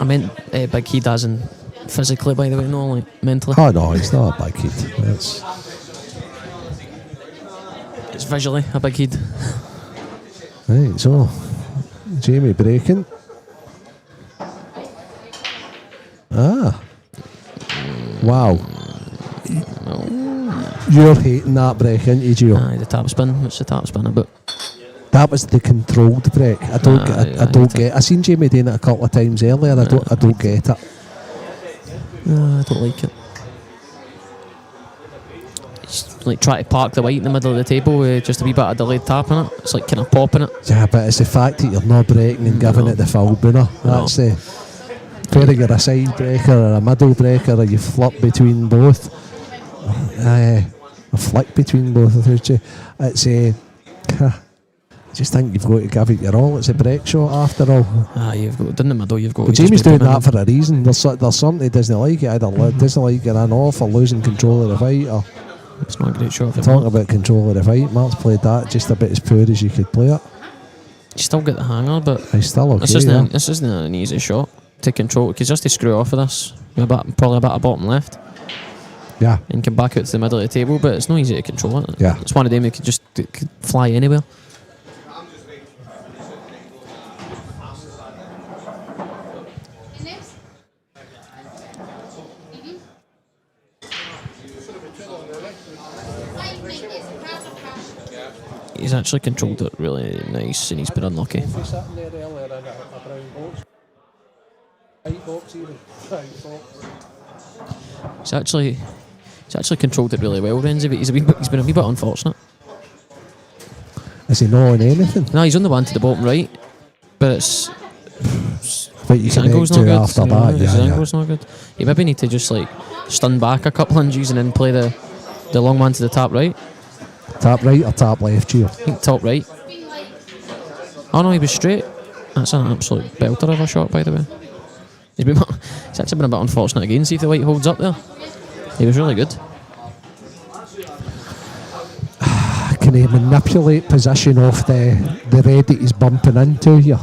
I meant big head as in physically, by the way, not like mentally. Oh no, it's not a big head. It's visually a big head. Right, so Jamie breaking. Wow. You're hating that break, aren't you, Gio? Aye, the tap spin. What's the tap spin about? That was the controlled break. I don't get. I seen Jamie doing it a couple of times earlier. I don't get it. No, I don't like it. It's like trying to park the white in the middle of the table with just a wee bit of delayed tap on it. It's like kind of popping it. Yeah, but it's the fact that you're not breaking and giving it the full booner. That's the. Whether you're a side breaker or a middle breaker or you flip between both. A flick between both of those two. It's a. I just think you've got to give it your all. It's a break shot after all. You've got in the middle. You've got. But Jamie's doing that for a reason. There's something he doesn't like it. Either doesn't like getting off or losing control of the fight. Or it's not a great shot. Talking about control of the fight, Mark's played that just a bit as poor as you could play it. You still get the hanger, but he's still okay. This isn't an easy shot to control because just to screw off of this, probably about a bottom left. Yeah. and come back out to the middle of the table, but it's not easy to control it. Yeah. It's one of them that could fly anywhere. Next. Mhm. He's actually controlled it really nice, and he's been unlucky. He's actually controlled it really well, Renzi, but he's been a wee bit unfortunate. Is he not on anything? No, he's on the one to the bottom right, but it's But you his can angle's not do good. after No, that. his Yeah, angle's not good. You maybe need to just like stun back a couple inches and then play the long one to the top right. Tap right or tap left, Gio? I think top right. Oh no, he was straight. That's an absolute belter of a shot, by the way. He's actually been a bit unfortunate again. See if the white holds up there. He was really good. Can he manipulate position off the red that he's bumping into here?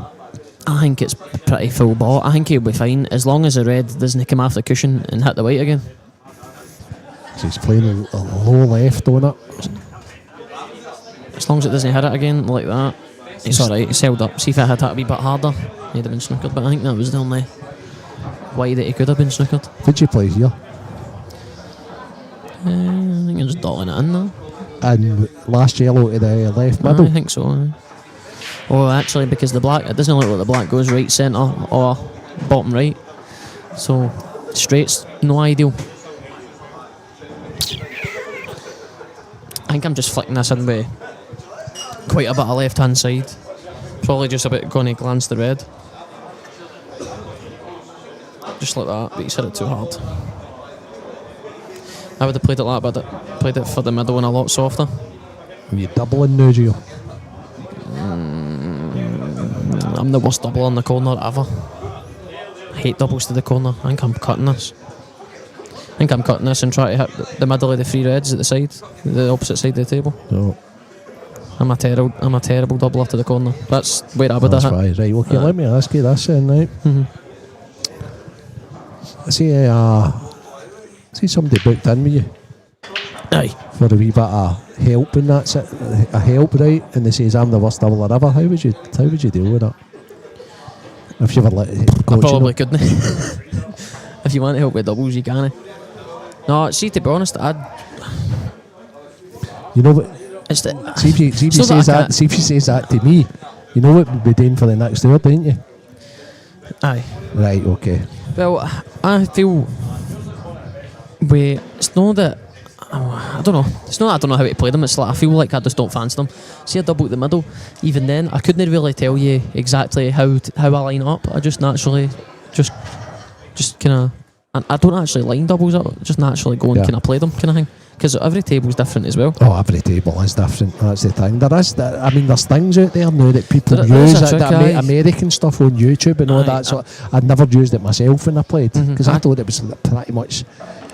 I think it's pretty full ball. I think he'll be fine as long as the red doesn't come off the cushion and hit the white again. So he's playing a low left on it. As long as it doesn't hit it again like that, it's alright. It's held up. See if it had hit a wee bit harder, he'd have been snookered. But I think that was the only way that he could have been snookered. Did you play here? I think you're just dotting it in now. And last yellow to the left middle? I think so. Oh, actually, because the black, it doesn't look like the black goes right centre or bottom right. So straight's no ideal. I think I'm just flicking this in with quite a bit of left hand side. Probably just about going to glance the red. Just like that, but he's hit it too hard. I would have played it like that, but played it for the middle and a lot softer. Are you doubling now, Gio? I'm the worst double on the corner ever. I hate doubles to the corner. I think I'm cutting this. And try to hit the middle of the three reds at the side, the opposite side of the table. No. I'm a terrible doubler to the corner. That's where I would have hit. That's right. Okay, let me ask you this then, right? See somebody booked in with you? Aye. For a wee bit of help, and that's it. A help, right? And they says I'm the worst doubler ever. How would you deal with that? If you ever let I probably couldn't. If you want to help with doubles, you can. No, see, to be honest, you know what? It's the, See if you says that to me, you know what we'll be doing for the next hour, don't you? Aye. Right, okay. Well, I feel it's not that I don't know. It's not that I don't know how to play them. It's like I feel like I just don't fancy them. See a double at the middle. Even then, I couldn't really tell you exactly how I line up. I just naturally just kind of. I don't actually line doubles up. Just naturally go and kind of play them, kind of thing. Because every table's different as well. Oh, every table is different. That's the thing. There's things out there now that people There use, is a trick, American stuff on YouTube and all that. So I'd never used it myself when I played because I thought it was pretty much.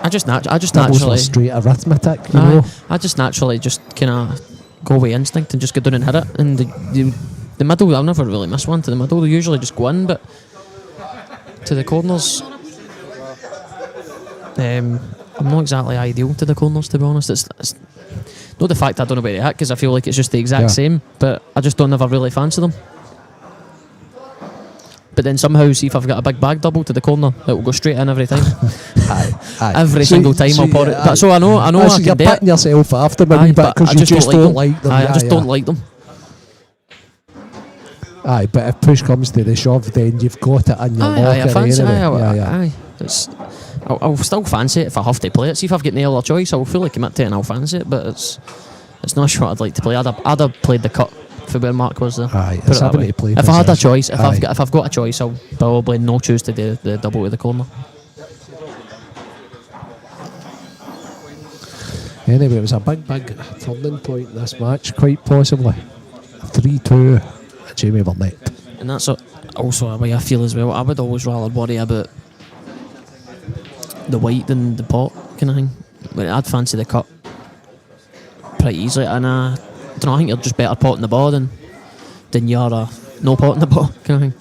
I just naturally straight arithmetic, you know. I just naturally just kind of go with instinct and just go down and hit it. And the middle, I'll never really miss one to the middle. They usually just go in, but to the corners, I'm not exactly ideal to the corners, to be honest. It's not the fact I don't know where to hit, because I feel like it's just the exact same, but I just don't ever really fancy them. But then somehow, see if I've got a big bag double to the corner, it will go straight in every time. Aye. Every single time I'll pour it. So I know I can you're do it. putting yourself after me a wee bit because you just don't like them. I just don't like them. Aye, but if push comes to the shove, then you've got it in your locker I fancy anyway. I'll still fancy it if I have to play it. See if I've got no other choice, I'll fully commit to it and I'll fancy it. But it's not a shot I'd like to play. I'd have played the cut for where Mark was there. Aye, it's having to play. If I had a choice, if I've got a choice, I'll probably no choose to do the double to the corner. Anyway, it was a big turning point in this match, quite possibly. 3-2, Jamie Burnett. And that's also a way I feel as well. I would always rather worry about the white than the pot kind of thing. But I'd fancy the cut pretty easily, and I don't know, I think you're just better potting the ball than you're no potting the ball kind of thing.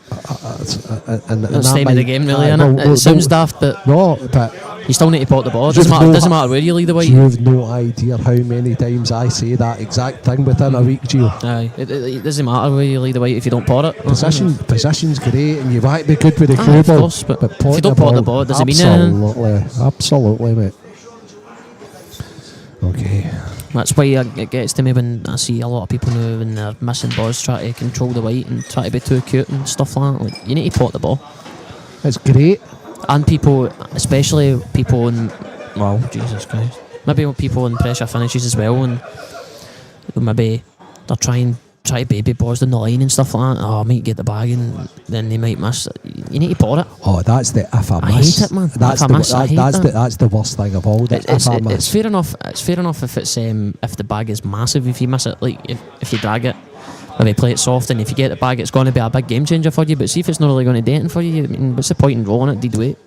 And that's the name of the game, really, innit? It sounds daft, but no, but You still need to pot the ball. It doesn't matter where you lead the white. You have no idea how many times I say that exact thing within a week, Gio. Aye, it doesn't matter where you lead the white if you don't pot it. Position's great, and you want to be good with the Aye, through of ball. course, but if pot you don't pot the ball, it doesn't mean anything. Absolutely, mate. Okay. That's why it gets to me when I see a lot of people now when they're missing balls, try to control the white and try to be too cute and stuff like that. Like, you need to pot the ball. It's great. And people, especially people in, well, Jesus Christ, maybe people in pressure finishes as well, and maybe they're trying to baby balls down the line and stuff like that. Oh, I might get the bag and then they might miss. You need to pot it. Oh, that's the if I I miss. hate it, man. That's If I miss, I hate that. That's the worst thing of all. It's fair enough. It's fair enough if it's if the bag is massive. If you miss it, like if you drag it, maybe play it soft, and if you get the bag, it's going to be a big game changer for you. But see if it's not really going to do anything for you. I mean, what's the point in rolling it? Dead weight.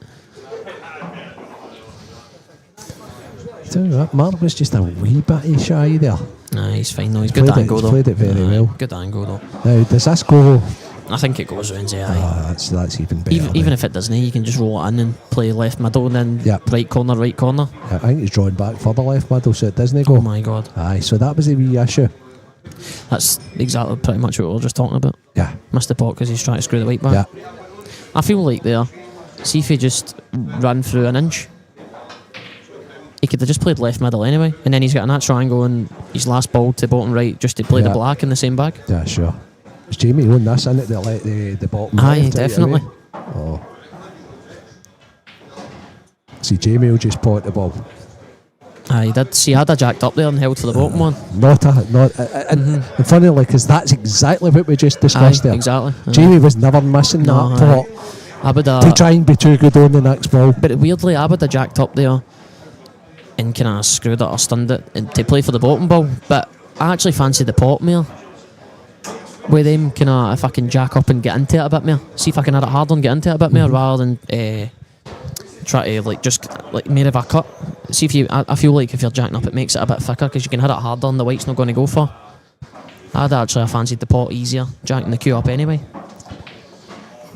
Mark was just a wee bit shy there. Nah, he's fine though. He's good angle though. Played it very well. Good angle though. Now, does this go? I think it goes round. Yeah. Oh, that's even better. Even if it doesn't, you can just roll it in and play left middle and then right corner. Yeah, I think he's drawn back for the left middle, so it doesn't go. Oh my god. Aye, so that was a wee issue. That's exactly pretty much what we were just talking about. Yeah. Missed the pot because he's trying to screw the white back. Yeah. I feel like there, see if he just ran through an inch, he could have just played left middle anyway, and then he's got a natural angle and his last ball to bottom right just to play the black in the same bag. Yeah, sure. Is Jamie on this, isn't it? That let the bottom Aye, left definitely. Oh. See, Jamie will just pot the ball. Aye, he did. See, I'd have jacked up there and held for the bottom one. And funny, like, because that's exactly what we just discussed there. Exactly. Jamie was never missing that pot. I would to try and be too good on the next ball. But weirdly, I would have jacked up there and kind of screwed it or stunned it and to play for the bottom ball. But I actually fancy the pot more. With them, kind of, if I can jack up and get into it a bit more, see if I can hit it hard and get into it a bit more, rather than try to just more of a cut. See if I feel like if you're jacking up, it makes it a bit thicker because you can hit it harder and the white's not going to go for. I'd actually have fancied the pot easier, jacking the cue up anyway.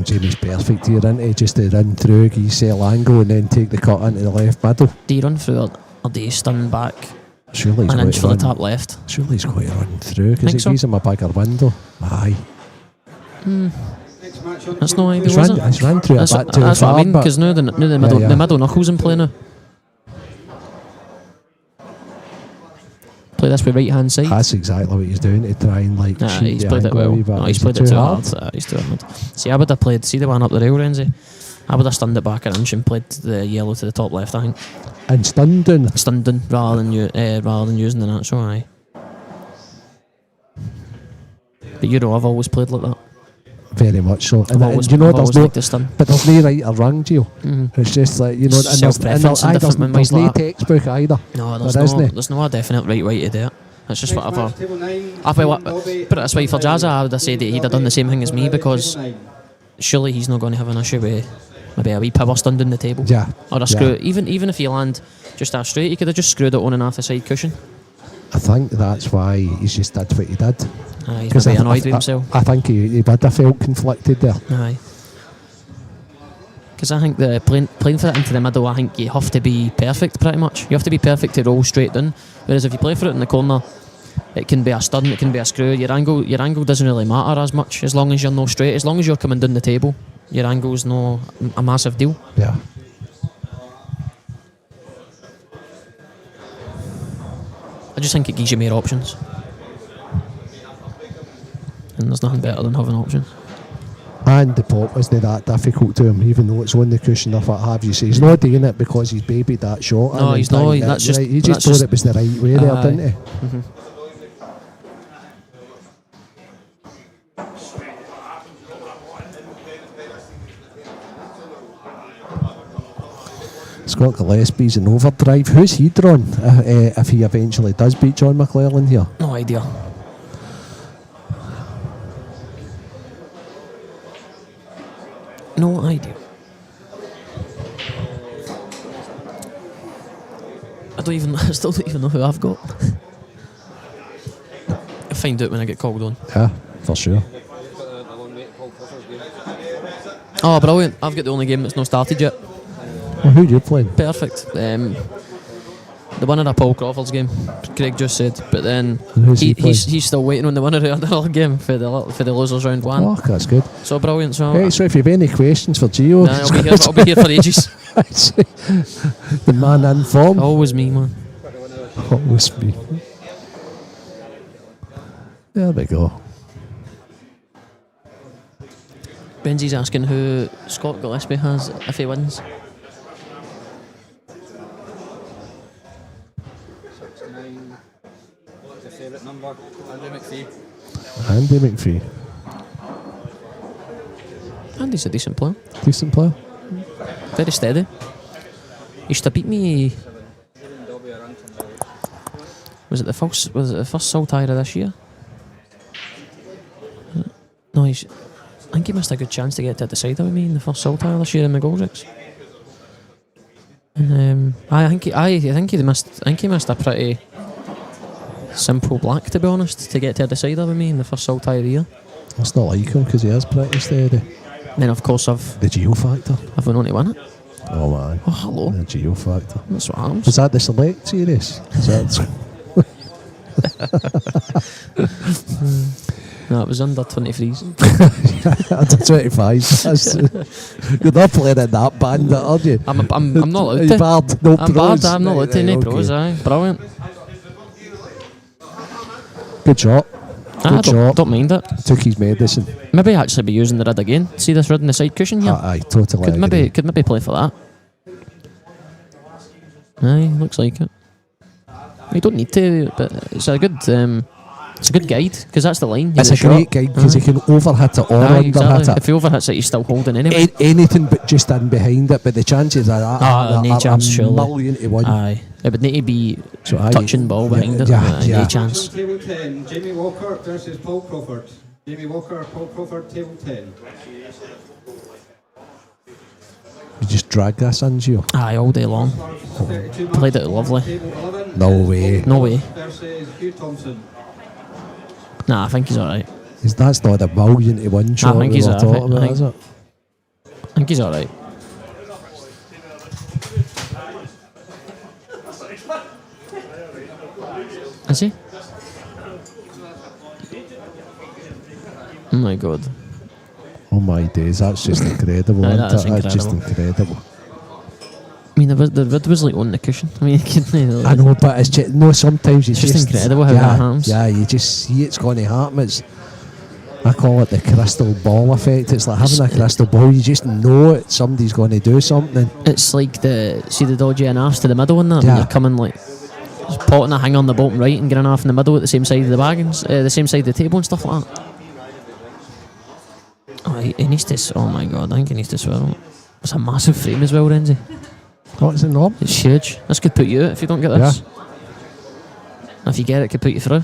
Jamie's perfect here, isn't he? Just to run through, give cell angle and then take the cut into the left middle. Do you run through it or do you stun back? Surely he's an inch for the top left. Surely he's going to run through because it gives him a bigger window. Aye. That's no idea, is it? He's run through a bit too far. That's what I mean, because now the middle knuckles in play now. Play this with right hand side. That's exactly what he's doing to try and he's played it well. No, he's played it too hard. He's too hard. See, I would have played. See the one up the rail, Renzi. I would have stunned it back an inch and played the yellow to the top left, I think. And stunned rather than using the natural eye. But I've always played like that. Very much so. And there's no right or wrong, Gio. It's just like, and there's no textbook either. No, there's no definite right way to do it. It's just whatever. But that's why for Jazza, I would have said that he'd have done the same thing as me, because surely he's not going to have an issue with maybe a wee power stunned in the table. Yeah. Or a screw. Even if he land just that straight, he could have just screwed it on and off the side cushion. I think that's why he's just did what he did. Aye, he's maybe annoyed with himself. I think he would have felt conflicted there. Aye. Because I think the playing for it into the middle, I think you have to be perfect pretty much. You have to be perfect to roll straight down. Whereas if you play for it in the corner, it can be a stun, it can be a screw. Your angle doesn't really matter as much as long as you're no straight. As long as you're coming down the table, your angle's no a massive deal. Yeah. I just think it gives you more options. And there's nothing better than having options. And the pop isn't that difficult to him, even though it's on the cushion or what have you. So he's not doing it because he's babied that shot. No, he's not. That's just, he just thought it was the right way there, didn't he? Mm-hmm. Scott Gillespie's in overdrive. Who's he drawn if he eventually does beat John McClellan here? No idea. No idea. I still don't even know who I've got. I'll find out when I get called on. Yeah, for sure. Oh, brilliant. I've got the only game that's not started yet. Well, who do you play? Perfect. The winner of Paul Crawford's game, Craig just said, but then And who's he playing? he's still waiting on the winner of the other game for the losers round one. Oh, that's good. So brilliant. So, Hey, so if you have any questions for Gio, nah, I'll be here for ages. the man in form. Always me, man. Always me. There we go. Benji's asking who Scott Gillespie has if he wins. 69. What's your favourite number? Andy McPhee. Andy McPhee. Andy's a decent player. Decent player. Very steady. He used to beat me. Was it the first Saltire this year? No, I think he missed a good chance to get to the decider with me in the first Saltire this year in McGoldrick's. And I think he missed a pretty simple black, to be honest, to get to a decider with me in the first Saltire year. That's not like him because he is pretty steady. Then of course I've The Geo Factor. went on to win it. Oh man. Oh hello. The Geo Factor. That's what happens. Was that the select series? Is that No, it was under 23s. under 25? You're not playing in that band, are you? I'm not allowed Are you to. barred? No I'm pros? barred, I'm not allowed to. No okay. pros, aye. Brilliant. Good shot. I Good shot. don't mind it. Took his medicine. Maybe actually be using the rid again. See this rid in the side cushion here? Aye, totally Could agree. maybe play for that. Aye, looks like it. You don't need to, but it's a good guide because that's the line. It's a great guide because you can overhit it or Aye, underhit exactly. it. If he overhits it, he's still holding anyway. Anything but just in behind it, but the chances are no chance, a surely. million to one. Aye, it would need to be So aye, touching ball behind it. yeah. No chance. Table 10, Jamie Walker versus Paul Crawford. Jamie Walker, Paul Crawford, table 10. You just drag this in, Gio. Aye, all day long. 32 Played marks. it lovely. Table 11, No way. No way. versus Hugh Thompson. Nah, I think he's alright. That's not a million to one shot think we he's were alright. talking about, is it? I think he's alright. Is he? Oh my god. Oh my days, that's just incredible, Aye, isn't that is it? That's just incredible. I mean, the vid was like on the cushion. I mean, I know, but it's just, no, sometimes you It's just incredible how that happens. Yeah, you just see it's going to happen. I call it the crystal ball effect. It's like having a crystal ball. You just know it. Somebody's going to do something. It's like the dodgy and arse to the middle one there. Yeah. When you're coming like potting a hang on the bottom right and getting off in the middle at the same side of the wagons, the same side of the table and stuff like that. Oh, he needs to. Oh my god, I think he needs to swirl. It's a massive frame as well, Renzi. What's it not? It's huge. This could put you out if you don't get this. And if you get it, it could put you through.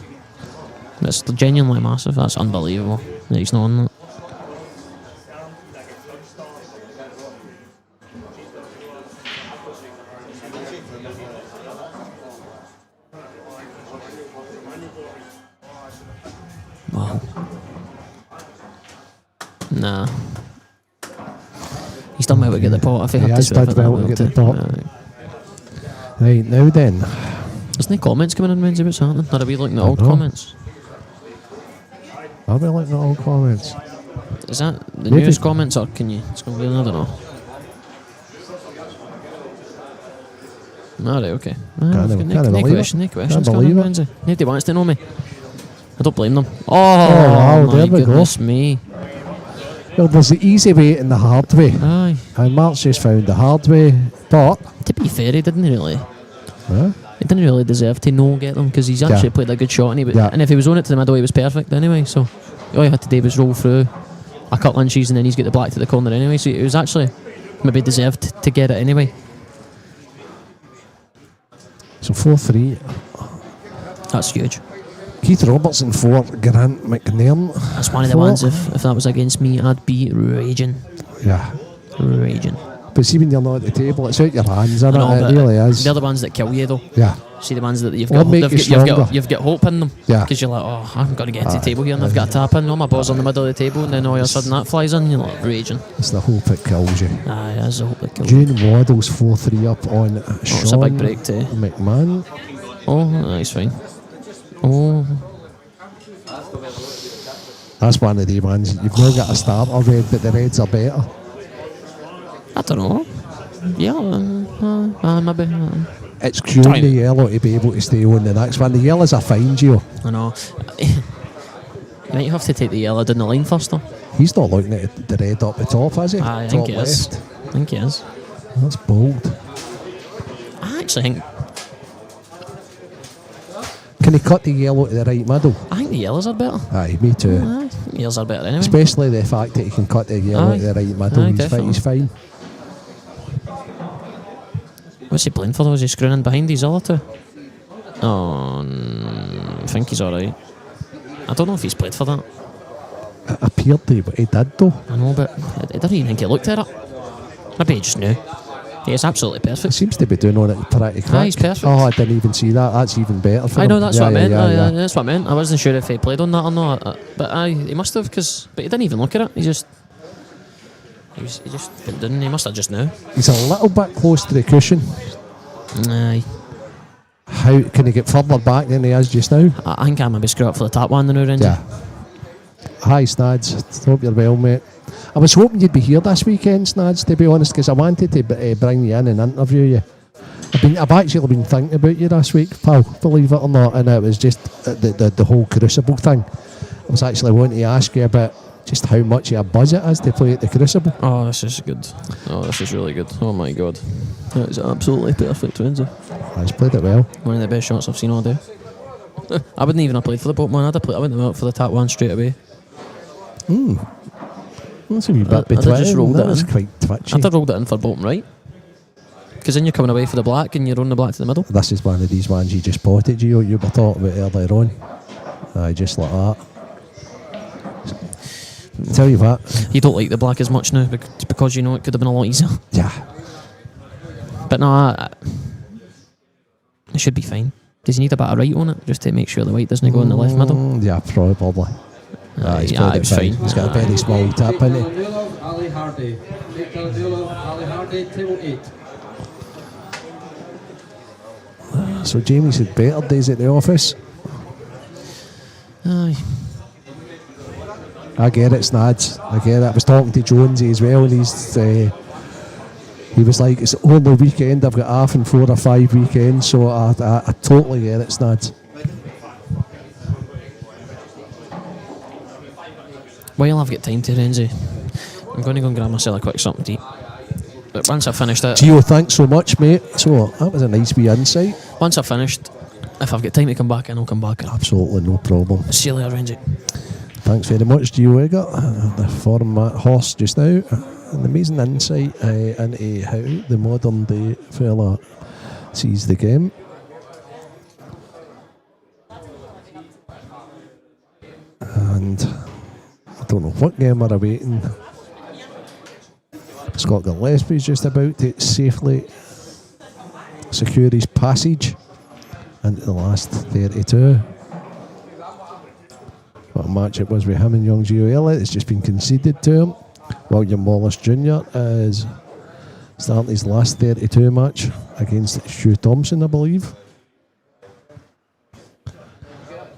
It's genuinely massive. That's unbelievable that he's not on that. Wow. Nah. He's done well to get the pot if he had to has swerve done it that well to well get the too. pot. Aye. Right, now then. There's no comments coming in, Wednesday. What's happening? Or are we looking at I old know. comments? Are we looking at all comments? Is that the Maybe. newest comments or can you? It's going to be, I don't know. Alright, okay. Can't No believe question, no it. questions Can't coming in, believe it. Wednesday. Nobody wants to know me. I don't blame them. Oh, wow, my there we go. goodness me. Well, there's the easy way and the hard way. Aye. And Mark's just found the hard way, but To be fair, he didn't really. huh? He didn't really deserve to no get them because he's actually played a good shot and Yeah. and if he was on it to the middle, he was perfect anyway. So all he had to do was roll through a couple inches and then he's got the black to the corner anyway. So it was actually maybe deserved to get it anyway. So 4-3. That's huge. Keith Robertson 4, Grant McNairn. That's one of the 4. ones. If that was against me, I'd be raging. Yeah. Raging. But see, when you're not at the table, it's out your hands, I isn't know, it? It but really is. they're the ones that kill you though. Yeah. See the ones that you've Or got, make you stronger. you've got hope in them. Yeah. Because you're like, oh, I'm going to get to the table here and I've got a tap in. All my balls on the middle of the table, and then all of a sudden that flies in, and you're like raging. It's the hope it kills you. Aye, that's the hope that kills you. Yuan Waddell's 4-3 up on Sean it's a big break too. McMahon. Oh, that's fine. Oh, That's one of the ones. You've not got a starter red, but the reds are better. I don't know. Yeah, maybe. It's curing the yellow to be able to stay on the next one. The yellows are fine, Gio. I know. You might have to take the yellow down the line first, though. He's not looking at the red up the top, has he? I top think he left. is. I think he is. That's bold. I actually think. Can he cut the yellow to the right middle? I think the yellows are better. Aye, me too. I think the yellows are better anyway. Especially the fact that he can cut the yellow Aye. to the right middle. Aye, He's fine. What's he playing for though? Is he screwing in behind these other two? Oh, I think he's alright. I don't know if he's played for that. It appeared to, but he did though. I know, but I don't even think he looked at it. Maybe he just knew. He is absolutely perfect. Seems to be doing on it pretty quick. Aye, he's perfect. Oh, I didn't even see that. That's even better for I know, him. that's what I meant. That's what I meant. I wasn't sure if he played on that or not. But he must have, but he didn't even look at it. He just didn't. He must have just knew. He's a little bit close to the cushion. Aye. How can he get further back than he is just now? I think I maybe screw up for the tap one now, Renzi. Yeah. Hi, Snads. Hope you're well, mate. I was hoping you'd be here this weekend, Snads, to be honest, because I wanted to bring you in and interview you. I've actually been thinking about you this week, pal, believe it or not, and it was just the whole Crucible thing. I was actually wanting to ask you about just how much of a buzz it is to play at the Crucible. Oh, this is good. Oh, this is really good. Oh my god. That is absolutely perfect, Renzi. He's played it well. One of the best shots I've seen all day. I wouldn't even have played for the Boatman. I wouldn't have went out for the tap one straight away. That's a wee bit I'd have just rolled that it was in. quite twitchy. I'd have rolled it in for Bolton, right? Because then you're coming away for the black and you're on the black to the middle. This is one of these ones you just spotted, you were talking about earlier on. Aye, just like that. Tell you what. You don't like the black as much now because you know it could have been a lot easier. Yeah. But no, it should be fine. Does he need a bit of right on it just to make sure the white doesn't go in the left middle? Yeah, probably. He's yeah, played it it's fine. fine. He's got a very small tap in it. Ali Hardy. Victor Dulov, Ali Hardy, table 8. So Jamie's had better days at the office. Aye. I get it, Snads. I get it. I was talking to Jonesy as well, and he was like, it's only weekend. I've got half and 4 or 5 weekends, so I totally get it, Snads. While I've got time to, Renzi, I'm going to go and grab myself a quick something to eat. But once I've finished it... Gio, thanks so much, mate. So, that was a nice wee insight. Once I've finished, if I've got time to come back in, I'll come back in. Absolutely no problem. See you later, Renzi. Thanks very much, Gio Eggert, the former horse just now. An amazing insight into how the modern day fella sees the game. And I don't know what game we're awaiting. Scott Gillespie's just about to safely secure his passage into the last 32. What a match it was with him and young Gio Elliott. It's just been conceded to him. William Wallace Jr. is starting his last 32 match against Hugh Thompson, I believe.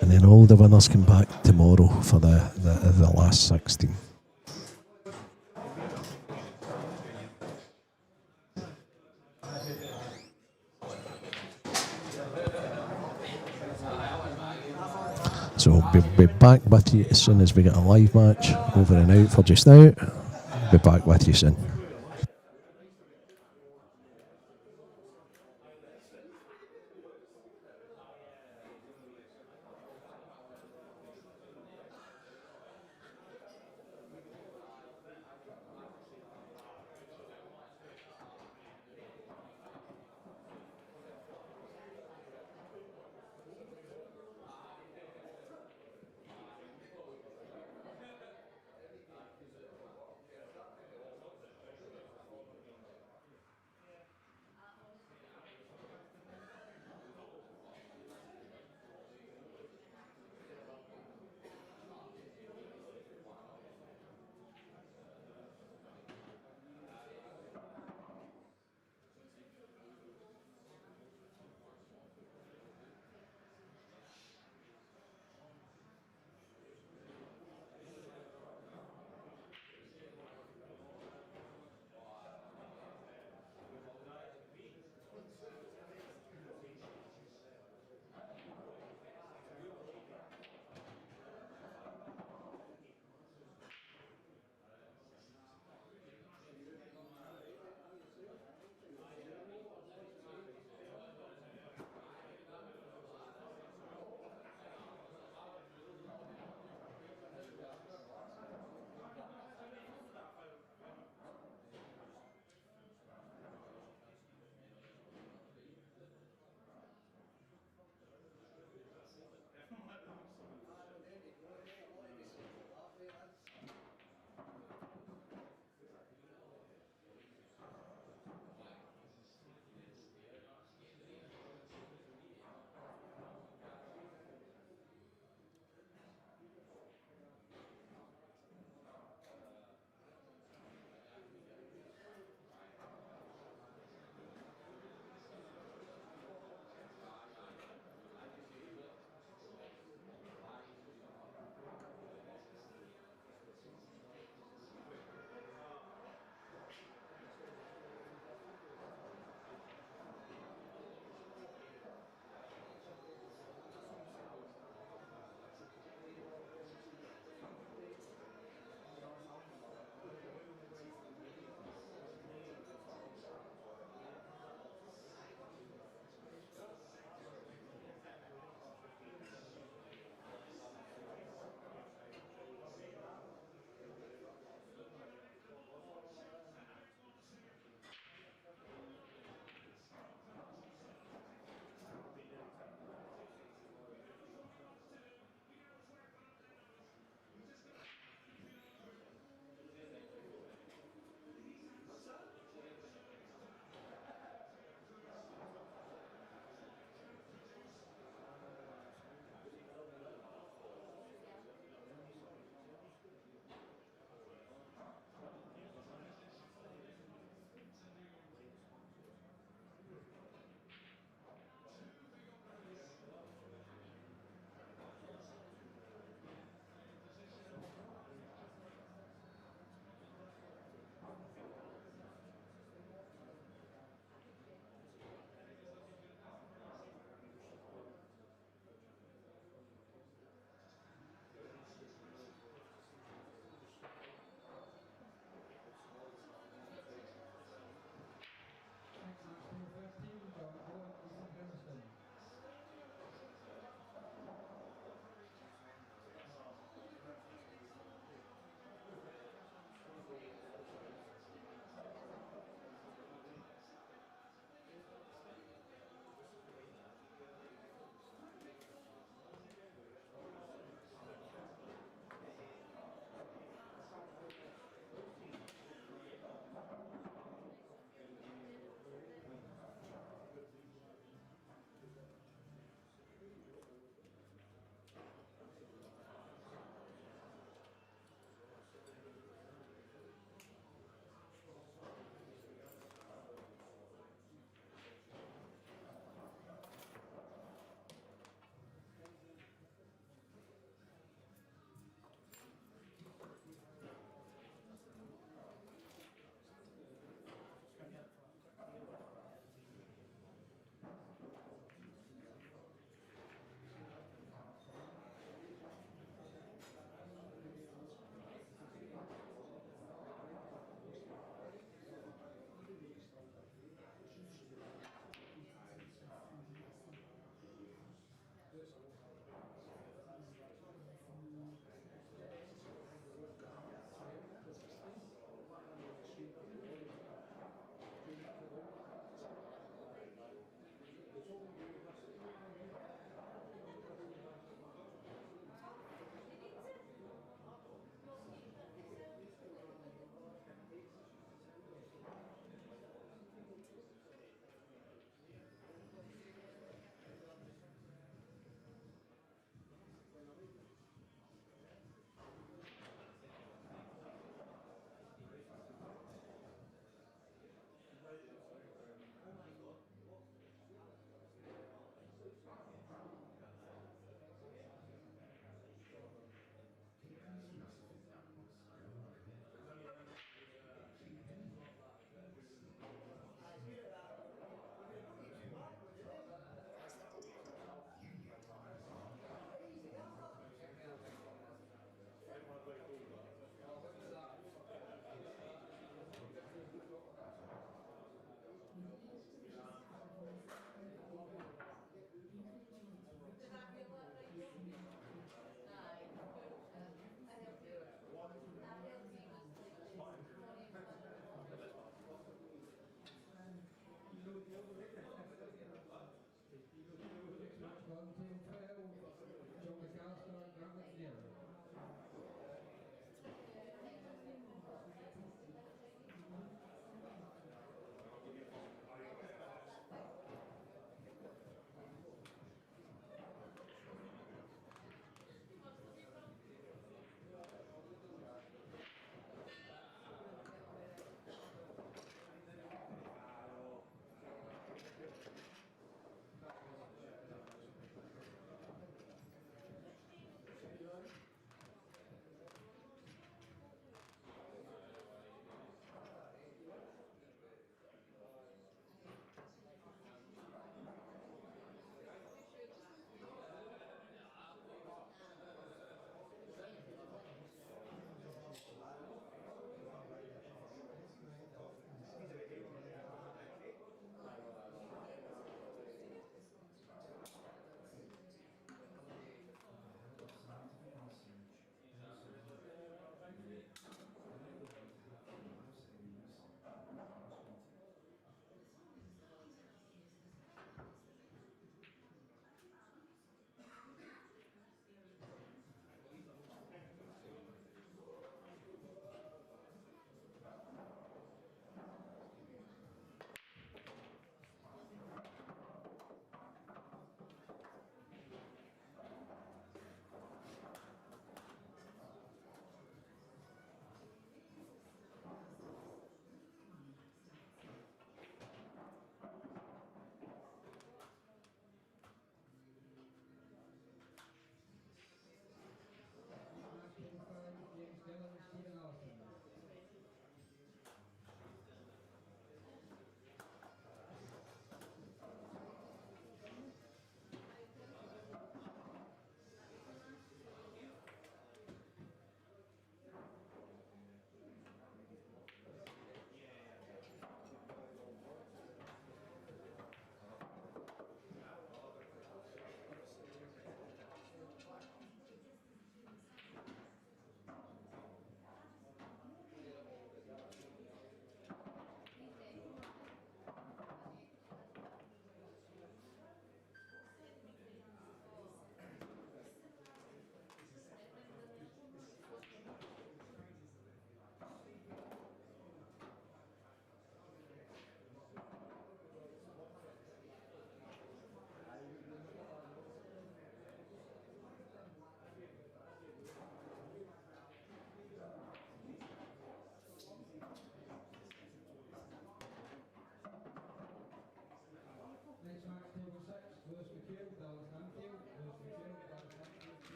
And then all the winners come back tomorrow for the last 16. So we'll be back with you as soon as we get a live match over and out for just now. Be back with you soon.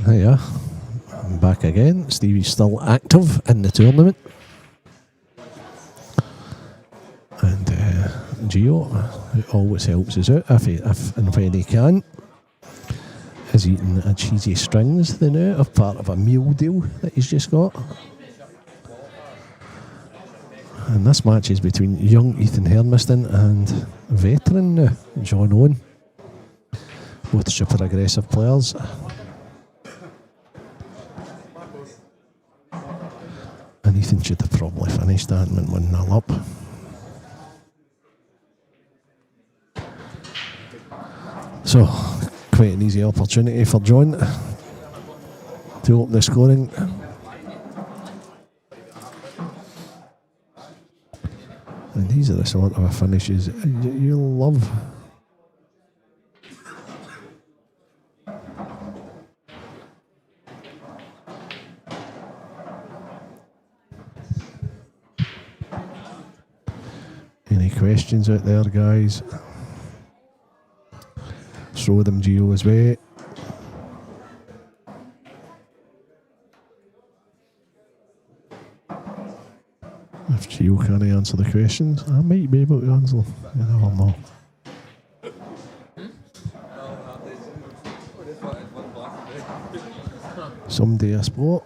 Yeah, I'm back again. Stevie's still active in the tournament. And Gio, it always helps us out if and when he can. Is eating a cheesy strings the now of part of a meal deal that he's just got. And this match is between young Ethan Hermiston and veteran now, John Owen. Both super aggressive players. And Ethan should have probably finished that and went 1-0 up. So, quite an easy opportunity for John to open the scoring. And these are the sort of finishes you love. Any questions out there, guys? Throw them Gio's way. If Gio can't answer the questions, I might be able to answer. You never know. Someday a sport.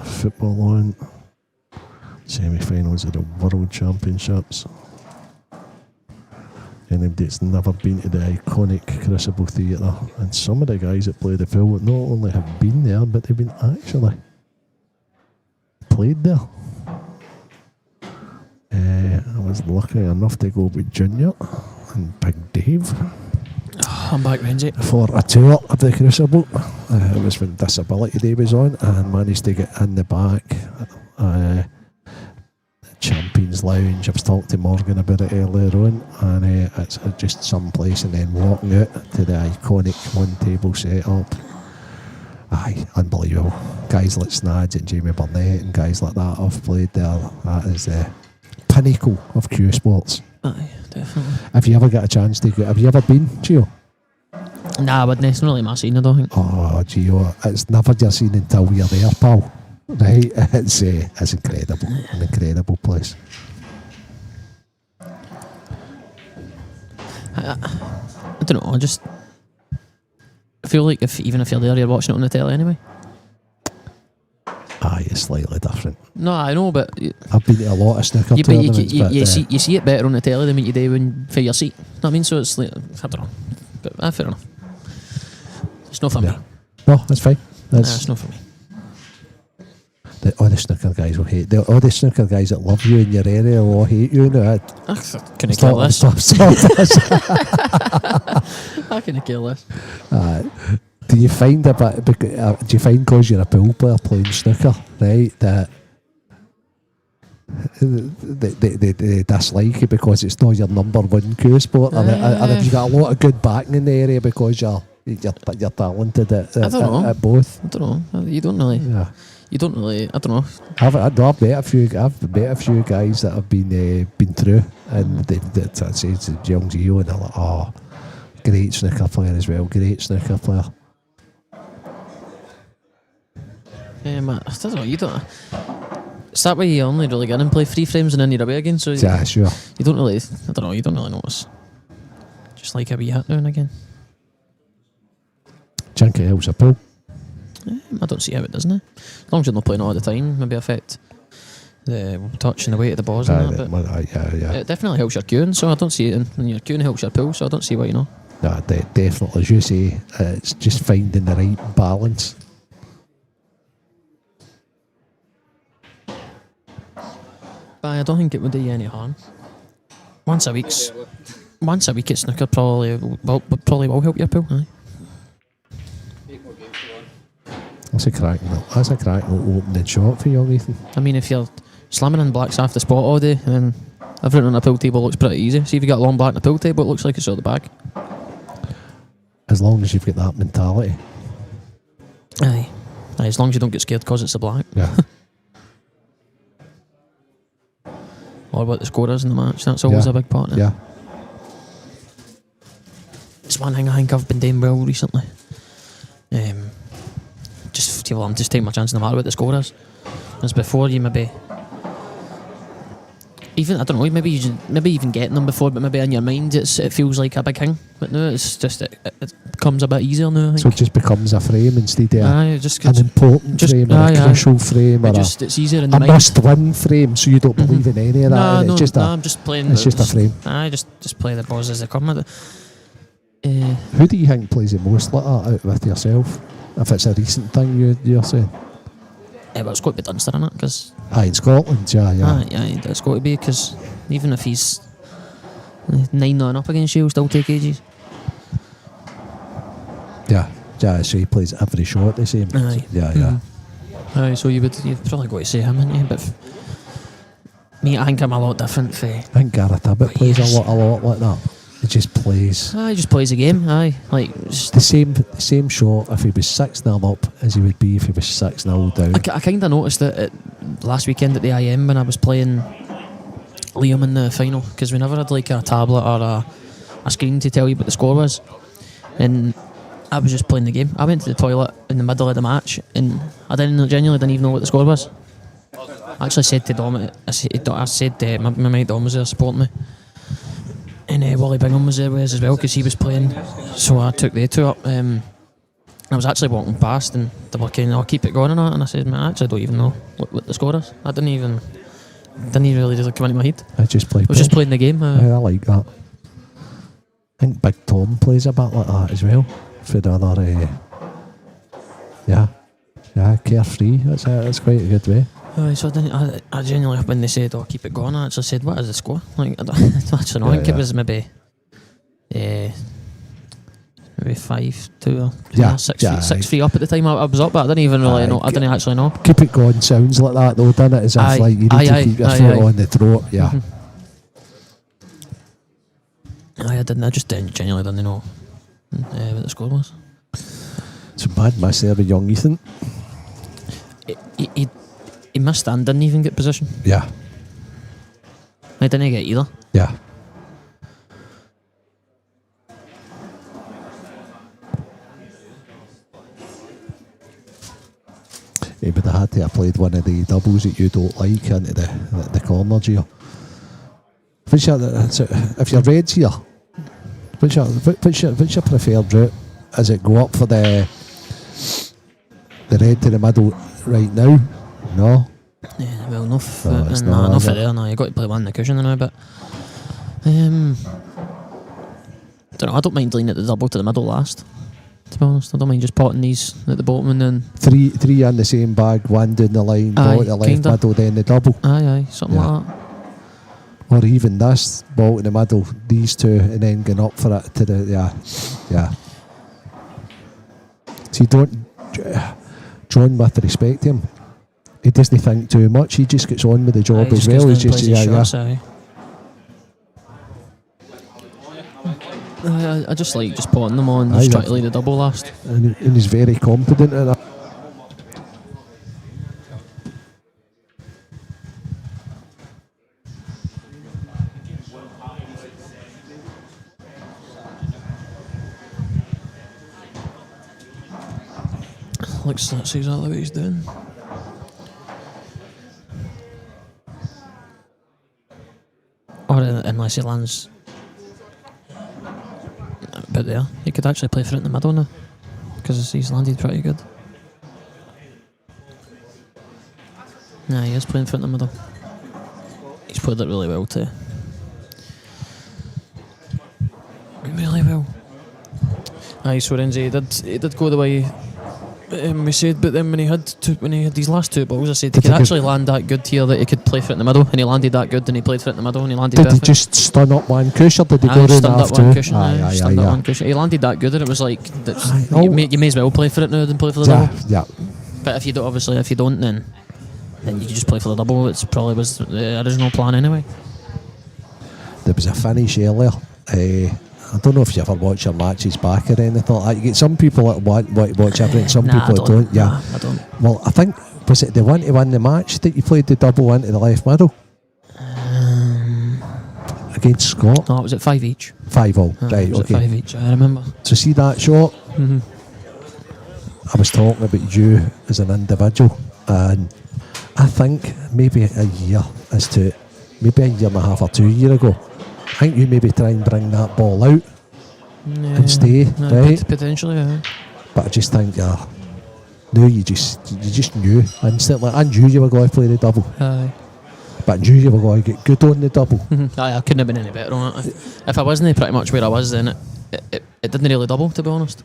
Football on. Semi-finals of the World Championships. Anybody that's never been to the iconic Crucible Theatre, and some of the guys that play the pool not only have been there, but they've been actually played there. I was lucky enough to go with Junior and Big Dave. I'm back, Renzi. For a tour of the Crucible. It was when Disability Day was on, and managed to get in the back. Champions Lounge. I was talking to Morgan about it earlier on, and it's just some place, and then walking out to the iconic one table setup. Aye, unbelievable. Guys like Snads and Jamie Burnett and guys like that have played there. That is the pinnacle of Cuesports. Aye, definitely. Have you ever got a chance to go? Have you ever been, Gio? Nah, but it's not really my scene, I don't think. Oh, Gio, it's never your scene until you're there, pal. Right, it's incredible, an incredible place. I don't know, I feel like even if you're there, you're watching it on the telly anyway. Aye, it's slightly different. No, I know, but I've been to a lot of snooker tournaments, but you see it better on the telly than what you do when for your seat. You know what I mean? So it's like, I don't know, but fair enough. It's not for me. No, that's fine. It's not for me. All the snooker guys will hate. All the snooker guys that love you in your area will all hate you. No, Can I kill this? I can kill this. Do you find because you're a pool player playing snooker, right, that they dislike you because it's not your number one cue sport, or have you got a lot of good backing in the area because you're talented at both? I don't know. You don't really. Yeah. You don't really. I don't know. I've met a few guys that have been through, and that says young Gio, and they're like, oh, great snooker player as well. Great snooker player. I don't know. You don't. It's that way you only really get in and play 3 frames and then you're away again. So yeah, sure. You don't really. I don't know. You don't really notice. Just like a wee hit now and again. Do you think it helps a pool? I don't see how it doesn't. As long as you're not playing all the time, maybe affect the touch and the weight of the balls and that. But yeah. It definitely helps your queuing, so I don't see it. And your queuing helps your pool, so I don't see why you know. No, definitely. As you say, it's just finding the right balance. But I don't think it would do you any harm. Once a week at snooker probably will help your pool. Aye. That's a cracking opening shot for young Ethan. I mean, if you're slamming in blacks off the spot all day, then everything on a pool table looks pretty easy. See if you got a long black on a pool table, it looks like it's out the bag. As long as you've got that mentality. Aye, as long as you don't get scared because it's a black. Yeah. Or what the score is in the match, that's always a big part of it. Yeah. It's one thing I think I've been doing well recently. Just to, well, I'm just taking my chance no matter what the score is. As before, you maybe even, I don't know, maybe even getting them before, but maybe in your mind it feels like a big thing. But no, it's just it becomes a bit easier now. I think. So it just becomes a frame instead of just an important frame or a crucial frame or it's easier in the a mind. must-win frame. So you don't believe in any of that. No, It's just I'm just playing. It's just a frame. Just play the balls as they come. Who do you think plays the most like that out with yourself? If it's a recent thing you're saying? Well, it's got to be Dunster, innit? Because in Scotland, yeah. It's got to be, because even if he's 9-0 up against you, he'll still take ages. Yeah, so he plays every shot the same. Aye. Yeah. Aye, so you've probably got to say him, haven't you? But me, I think I'm a lot different. I think Gareth Abbott plays a lot like that. He just plays. He just plays a game. Like the same shot if he was 6-0 up as he would be if he was 6-0 down. I kind of noticed that last weekend at the IM when I was playing Liam in the final, because we never had like a tablet or a screen to tell you what the score was, and I was just playing the game. I went to the toilet in the middle of the match and I genuinely didn't even know what the score was. I actually said to Dom, my mate Dom was there supporting me, and Wally Bingham was there with us as well because he was playing, so I took the two up. I was actually walking past and they were saying, "I'll keep it going," and I said, "Man, I actually don't even know what the score is." I didn't even really just come into my head. I was just playing the game. I like that. I think Big Tom plays a bit like that as well. For the other, carefree. That's quite a good way. So I genuinely, when they said, "Oh, keep it going," I actually said, "What is the score?" Like, I don't actually know. I think it was maybe 5-2 or 6-3 up at the time. I was up, but I didn't even really know. I didn't actually know. Keep it going sounds like that though, doesn't it? As if like you need to keep your foot on the throat. Yeah. I didn't. I just genuinely didn't know what the score was. It's a bad miss there with young Ethan. He missed and didn't even get position. Yeah. I didn't get either. Yeah. But I had to have played one of the doubles that you don't like into the corner, Gio. If you're Reds here, what's your preferred route? Is it go up for the red to the middle right now? No. Yeah, well, enough. It's not enough of there. No, you got to play one in the cushion now, but don't know. I don't mind leaning at the double to the middle last. To be honest, I don't mind just potting these at the bottom and then three in the same bag, one down the line, ball at the left middle, then the double. Aye, something like that. Or even this ball in the middle, these two, and then going up for it to the yeah. See, John, with respect to him, he doesn't think too much. He just gets on with the job as well. He's just I just like just potting them on, just trying to lay the double last. And he's very confident in that. Looks that's exactly what he's doing. Or unless he lands about there, he could actually play for it in the middle now because he's landed pretty good. Nah, he is playing for it in the middle. He's played it really well too. Really well. Aye, so Renzi, he did go the way we said, but then when he had these last two balls, I said he could actually land that good here that he could play for it in the middle, and he landed that good, and he played for it in the middle, and he landed perfect. Did he just stun up one cushion? Did he go round after? One cushion. He landed that good, and it was like you may as well play for it now than play for the double. Yeah. But if you don't, then you just play for the double. It probably was the original plan anyway. There was a finish earlier. I don't know if you ever watch your matches back or anything like that. You get some people that watch everything, some people that don't. Yeah, I don't. Well, I think, was it the one to win the match that you played the double into the left middle? Against Scott? No, was it 5 each? 5-5, right, okay. 5 each, I remember. So see that shot? I was talking about you as an individual, and I think maybe a year maybe a year and a half or 2 years ago, I think you maybe try and bring that ball out and stay, right? Potentially, yeah. But I just think, no, you just knew instantly. I knew you were going to play the double. Aye. But I knew you were going to get good on the double. Aye, I couldn't have been any better on it. If I wasn't pretty much where I was, then it didn't really double, to be honest.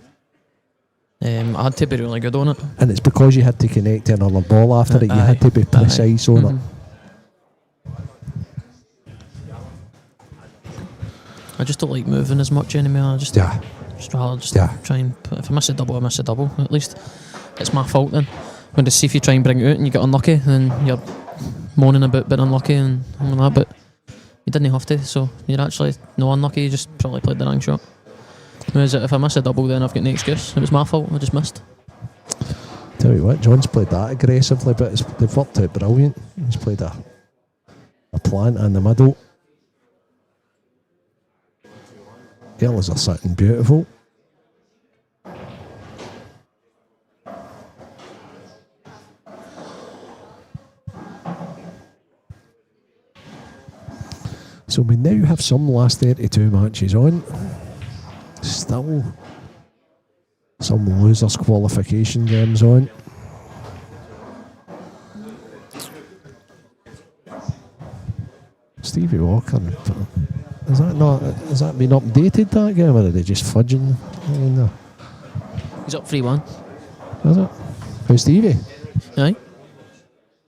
I had to be really good on it. And it's because you had to connect to another ball after it. You had to be precise on it. I just don't like moving as much anymore. I just rather try and if I miss a double, I miss a double. At least it's my fault then. When to see if you try and bring it out and you get unlucky, then you're moaning about being unlucky and all that. But you didn't have to, so you're actually no unlucky. You just probably played the wrong shot. Whereas if I miss a double, then I've got no excuse. It was my fault. I just missed. Tell you what, John's played that aggressively, but they've worked out brilliant. He's played a plant in the middle. Girls are sitting beautiful. So we now have some last 32 matches on. Still some losers qualification games on. Stevie Walker, has that been updated, that game, or are they just fudging in there? He's up 3-1. Is it? Who's Stevie? Aye.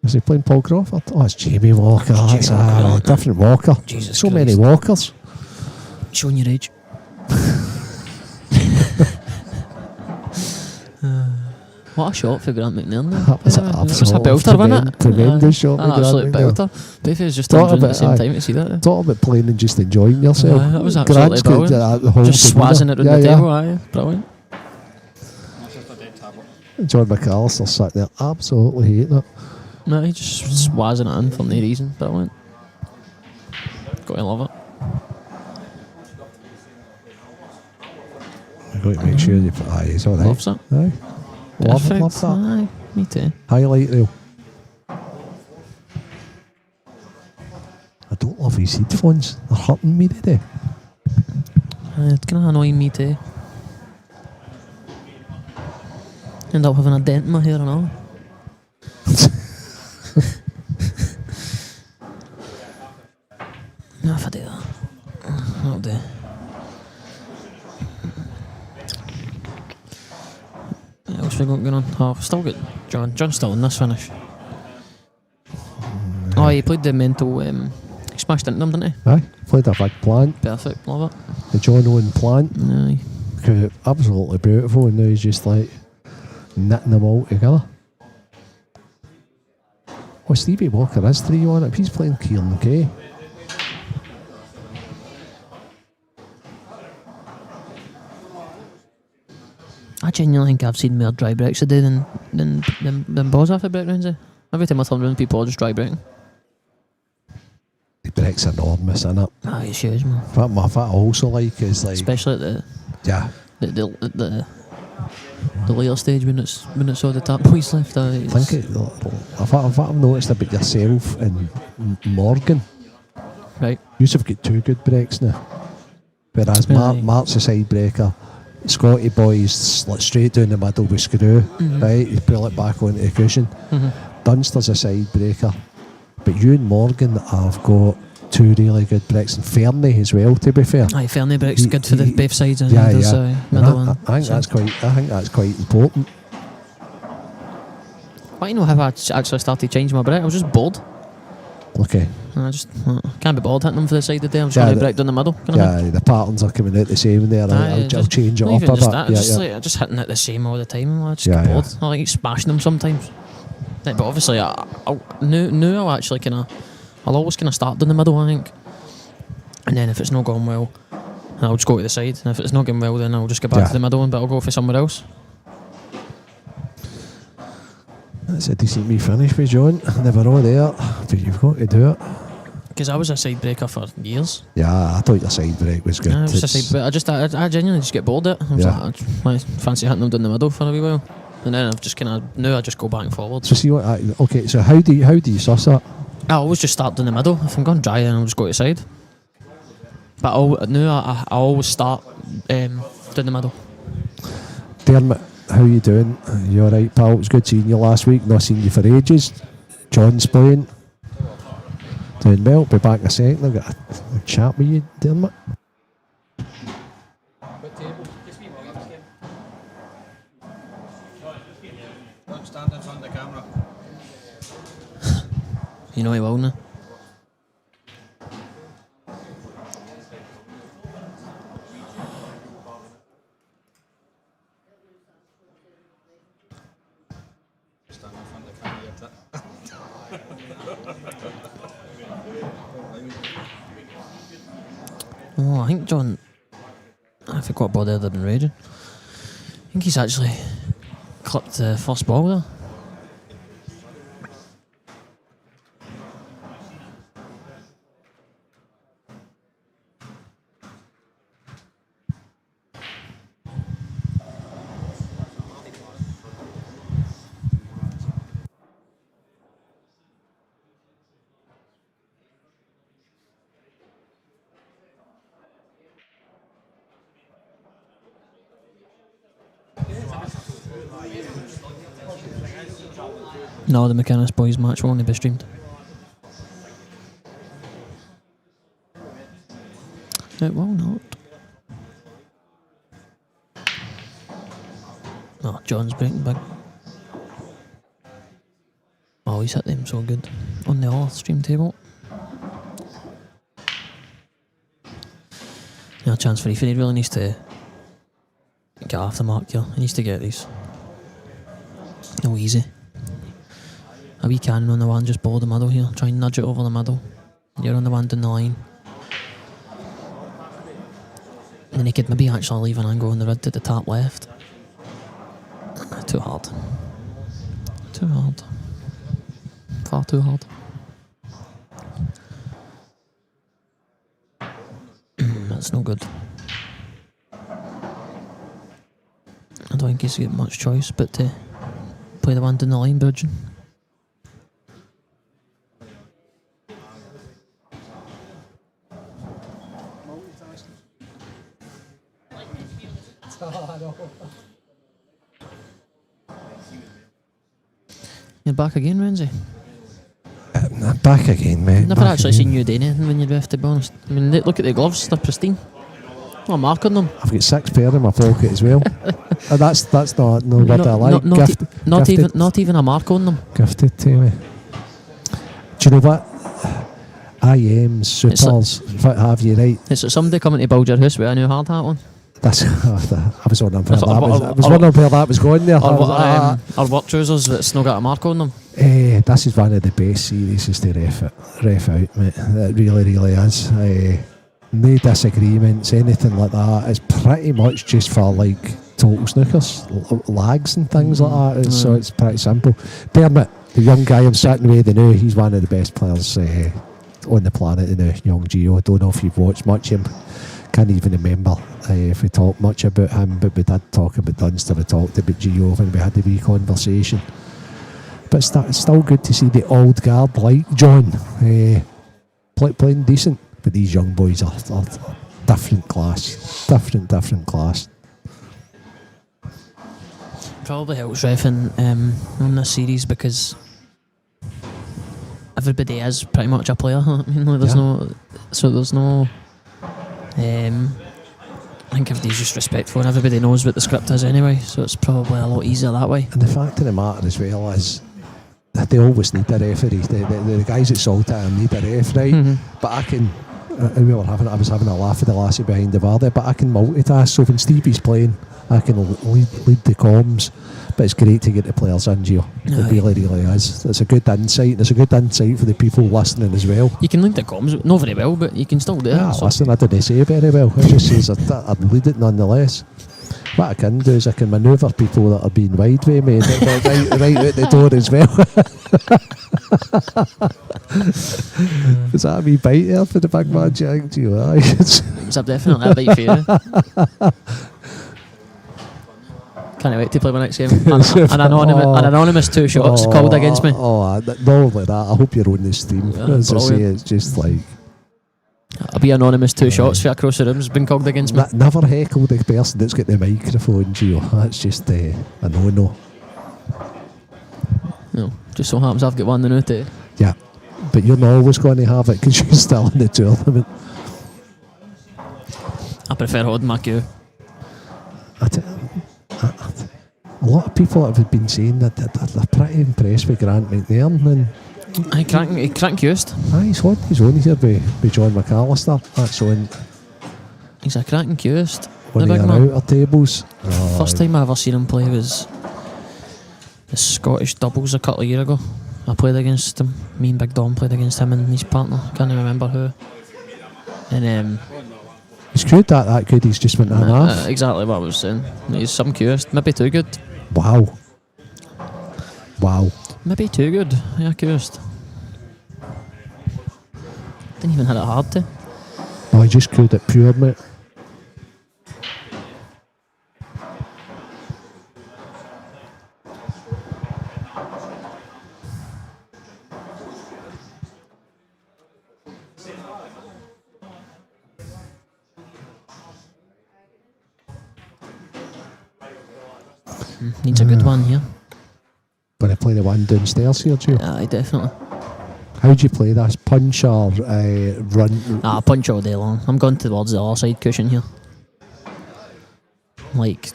Is he playing Paul Crawford? Oh, it's Jamie Walker. That's a different Walker. Jesus so Christ. Many Walkers. Showing your age. What a shot for Grant McNairn. That was an It was a absolute belter, wasn't it? tremendous shot. An absolute belter. Both of us just turned around at the same time to see that. Talk about playing and just enjoying yourself. That was absolutely brilliant. Just swazzing it around the table. Aye, brilliant. John McAllister sat there absolutely hating it. No, he just swazzing it in for no reason. Brilliant. Got to love it. You've got to make sure you put he's alright. Loves it. Aye. Love that. Aye, me too. Highlight reel. I don't love his headphones. They're hurting me today. It's kind of annoying me too. End up having a dent in my hair and all. No, if I do that, that'll do. What else we got going on? Oh, I've still got John. John's still in this finish. Oh, he played the mental. He smashed into them, didn't he? Aye, played a big plant. Perfect, love it. The John Owen plant. Aye. Absolutely beautiful, and now he's just like knitting them all together. Oh, Stevie Walker is 3-1 up. He's playing Kieran Kay. I genuinely think I've seen more dry breaks today than balls after break rounds. Every time I turn around, people are just dry breaking. The break's enormous, isn't it? Ah, it's huge, man. What I also like is like, especially at the later stage when it's all the tap boys left. I think I've noticed about yourself and Morgan. Right. You've got two good breaks now. Whereas Mark's a side breaker. Scotty boy's straight down the middle with screw, right? You pull it back onto the cushion. Dunster's a side breaker. But you and Morgan have got two really good breaks, and Fernie as well, to be fair. Aye, Fernie breaks good for the both sides and middle. I think that's quite important. I know how I actually started changing my break. I was just bored. Okay. I just can't be bored hitting them for the side of the day. I'm just going to break down the middle. The patterns are coming out the same there. I'll change it up a bit. I'm just hitting it the same all the time. I just get bored. I like smashing them sometimes. But obviously, I'll actually I'll always kind of start down the middle, I think. And then if it's not going well, I'll just go to the side. And if it's not going well, then I'll just get back to the middle one, but I'll go for somewhere else. That's a decent wee finish for John. Never all there, but you've got to do it. Because I was a side breaker for years. Yeah, I thought your side break was good. I genuinely just get bored of it. I fancy hitting them down the middle for a wee while. and then I've just kind of now I just go back and forward. So see what? Okay, so how do you suss that? I always just start down the middle. If I'm going dry, then I'll just go to the side. But now I always start down the middle. Dermot, how you doing? You alright, pal? It was good seeing you last week. Not seen you for ages. John's playing. Doing well. Be back in a second. I've got a chat with you, Dermot. Don't stand in front of the camera. You know he will now. Stand in front of the camera. Oh, I think John, I forgot what body other than raging. I think he's actually clipped the first ball there. No, the McInnes boys match will only be streamed. It will not. Oh, John's breaking big. Oh, he's hit them so good. On the other stream table. Yeah, a chance for Ethan. He really needs to get off the mark here. He needs to get these. No easy. A wee cannon on the one just below the middle here. Try and nudge it over the middle. You're on the one down the line. And then he could maybe actually leave an angle on the rid at the top left. Too hard. Too hard. Far too hard. That's no good. I don't think he's got much choice but to play the one down the line, bridging. You're back again, Renzi? Back again, mate. Never back actually again. seen you do anything when you're ref, to be honest. I mean, look at the gloves, they're pristine. Oh, a mark on them. I've got 6 pair in my pocket as well. That's not what I like. Not even a mark on them. Gifted to me. Do you know what? IM supers. Have you right? It's like somebody coming to build your house with a new hard hat on. That's. I was wondering where that was going there. Or work trousers that's not got a mark on them. This is one of the best series to ref out, mate. It really, really is. No disagreements, anything like that. It's pretty much just for like total snookers, lags and things like that. So it's pretty simple. Dermot, the young guy I'm sitting with, he's one of the best players on the planet, young Gio. I don't know if you've watched much of him. Can't even remember if we talked much about him, but we did talk about Dunster, we talked about Gio when we had the wee conversation. But it's still good to see the old guard like John playing decent. But these young boys are different class. Different class. Probably helps reffing on this series because everybody is pretty much a player. I mean, like, there's no. I think everybody's just respectful and everybody knows what the script is anyway, so it's probably a lot easier that way. And the fact of the matter as well is that they always need a referee. The guys at Saltire need a referee, but I can. I was having a laugh at the lassie behind the bar there, but I can multitask. So when Stevie's playing, I can lead the comms. But it's great to get the players in, Gio. It really, really is. It's a good insight. There's a good insight for the people listening as well. You can lead the comms, not very well, but you can still do it. Yeah, listen, I didn't say it very well. I just says I'd lead it nonetheless. What I can do is I can manoeuvre people that are being wide with me right out the door as well. Was that a wee bite there for the big man, Jack? It's definitely a bite for you. Can't wait to play my next game. An anonymous 2 shots called against me. No, like that. I hope you're on the stream. As I say, it's just like... I'll be anonymous 2 shots for across the room's been called against me. Never heckle the person that's got the microphone, Gio. That's just a no-no. No, just so happens I've got one now too. Yeah, but you're not always going to have it because you're still in the tournament. I prefer holding my queue. A lot of people have been saying that they're pretty impressed with Grant McNairn, and He crank used. he's on here with John McAllister. That's on He's a cracking used. one of your outer tables. First time I ever seen him play was the Scottish doubles a couple of years ago. I played against him. Me and Big Dom played against him and his partner. Can't remember who. And He's good, that good. He's just went that half. exactly what I was saying. He's some curious. Maybe too good. Wow. Maybe too good. Yeah, curious. Didn't even hit it hard to. No, he just could it pure, mate. Needs a good one here. Gonna play the one downstairs here, too. Aye, definitely. How do you play this? Punch or run? Punch all day long. I'm going towards the other side cushion here. Like.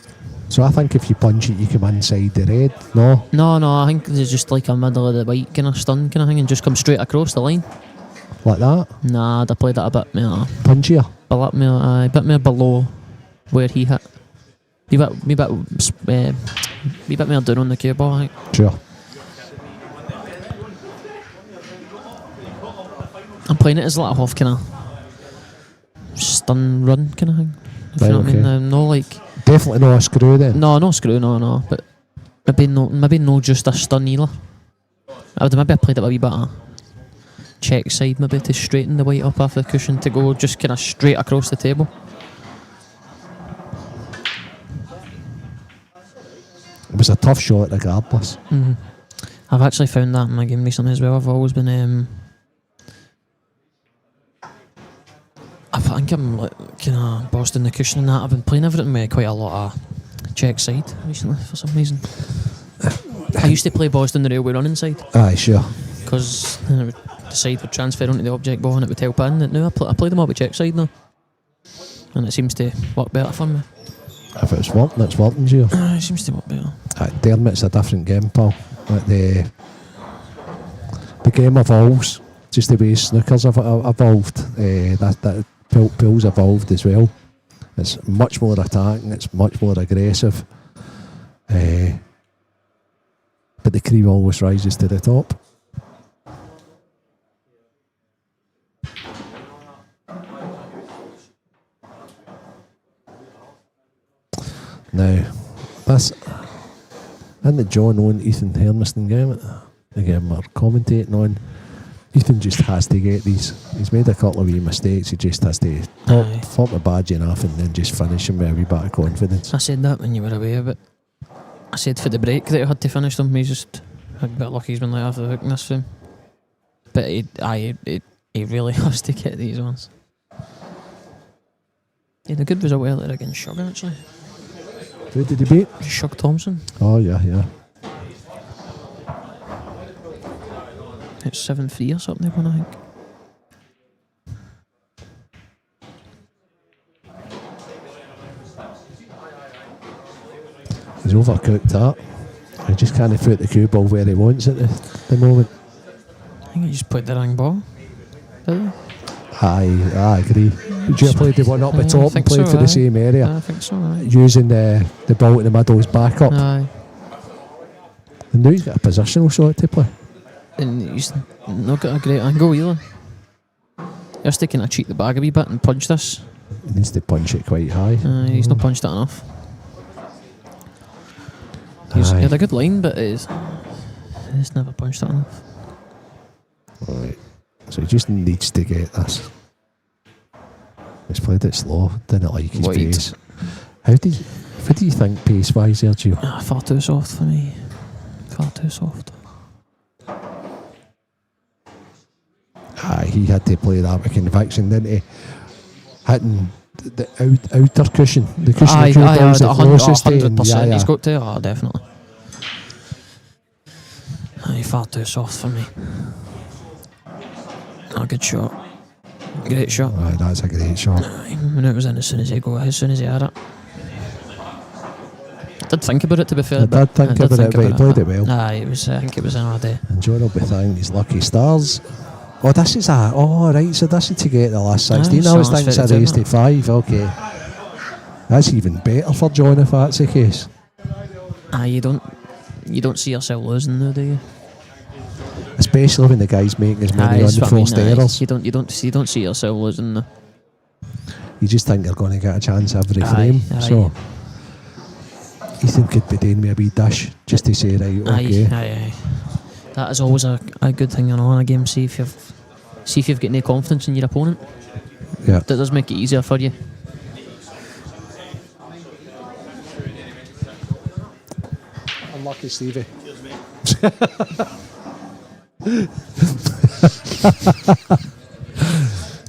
So I think if you punch it, you come inside the red. No. No. I think there's just like a middle of the white kind of stun kind of thing, and just come straight across the line. Like that? Nah, I played that a bit more. Punchier? A bit more below where he hit. Be bit more down on the cue ball, I think. Sure. I'm playing it as like a half kind of stun run kind of thing. If you know what I mean? No, like definitely no a screw then. No screw, no. But maybe no just a stun either. I would maybe played it a wee bit of check side, maybe to straighten the weight up off the cushion to go just kind of straight across the table. It was a tough shot regardless. Mm-hmm. I've actually found that in my game recently as well. I've always been I think I'm like kind of bossing the cushion and that. I've been playing everything with quite a lot of check side recently for some reason. I used to play Boston the railway running side. Aye, sure. Because the side would transfer onto the object ball and it would help in. Now I play them all with check side now, and it seems to work better for me. If it's working, it's working, Gio. It seems to work better. Dermot's a different game, pal. Like the game evolves, just the way snooker's evolved. That pool's evolved as well. It's much more attacking, it's much more aggressive. But the cream always rises to the top. Now, this in the John Owen Ethan Hermiston game, again we're commentating on. Ethan just has to get these. He's made a couple of wee mistakes. He just has to flop the badge enough and then just finish him with a wee bit of confidence. I said that when you were away, but I said for the break that he had to finish them. He's just a bit lucky he's been let off the hook in this film. But he really has to get these ones. He had a good result earlier against Shug actually. Who did he beat? Shug Thompson. Oh yeah. It's 7-3 or something, they won, I think. He's overcooked that. He just can't put the cue ball where he wants it at the moment. I think he just put the wrong ball. Did he? Aye, I agree. Did you play the one up the top and played for the same area? I think so, aye. Using the ball in the middle as backup. Aye. And now he's got a positional shot to play. And he's not got a great angle either. He has to kind of cheat the bag a wee bit and punch this. He needs to punch it quite high. He's not punched it enough. He had a good line, but he's never punched it enough. Right. So he just needs to get this. He's played it slow, didn't like his pace. How did What do you think pace-wise there, Gio? Far too soft for me. Far too soft. He had to play that with conviction, didn't he? Hitting the outer cushion, the cushion that drew down the closest to him. 100%. He's got to. Oh, definitely. Far too soft for me. Good shot. Great shot. Aye, that's a great shot. When it was in as soon as he had it. I did think about it, to be fair. I did think about it, but he played it well. It was. I think it was in our day. And John will be thanking his lucky stars. Oh, this is a. Oh, right. So this is to get the last 16. I was thinking it's a race to 5. Okay. That's even better for John if that's the case. You don't see yourself losing though, do you? Especially when the guy's making as many unforced errors. You don't see yourself losing though. You just think you're going to get a chance every frame. So Ethan could be doing me a wee dash just to say, right, okay. Aye. That is always a good thing in a game. See if you've got any confidence in your opponent. Yeah. That does make it easier for you. Unlucky Stevie.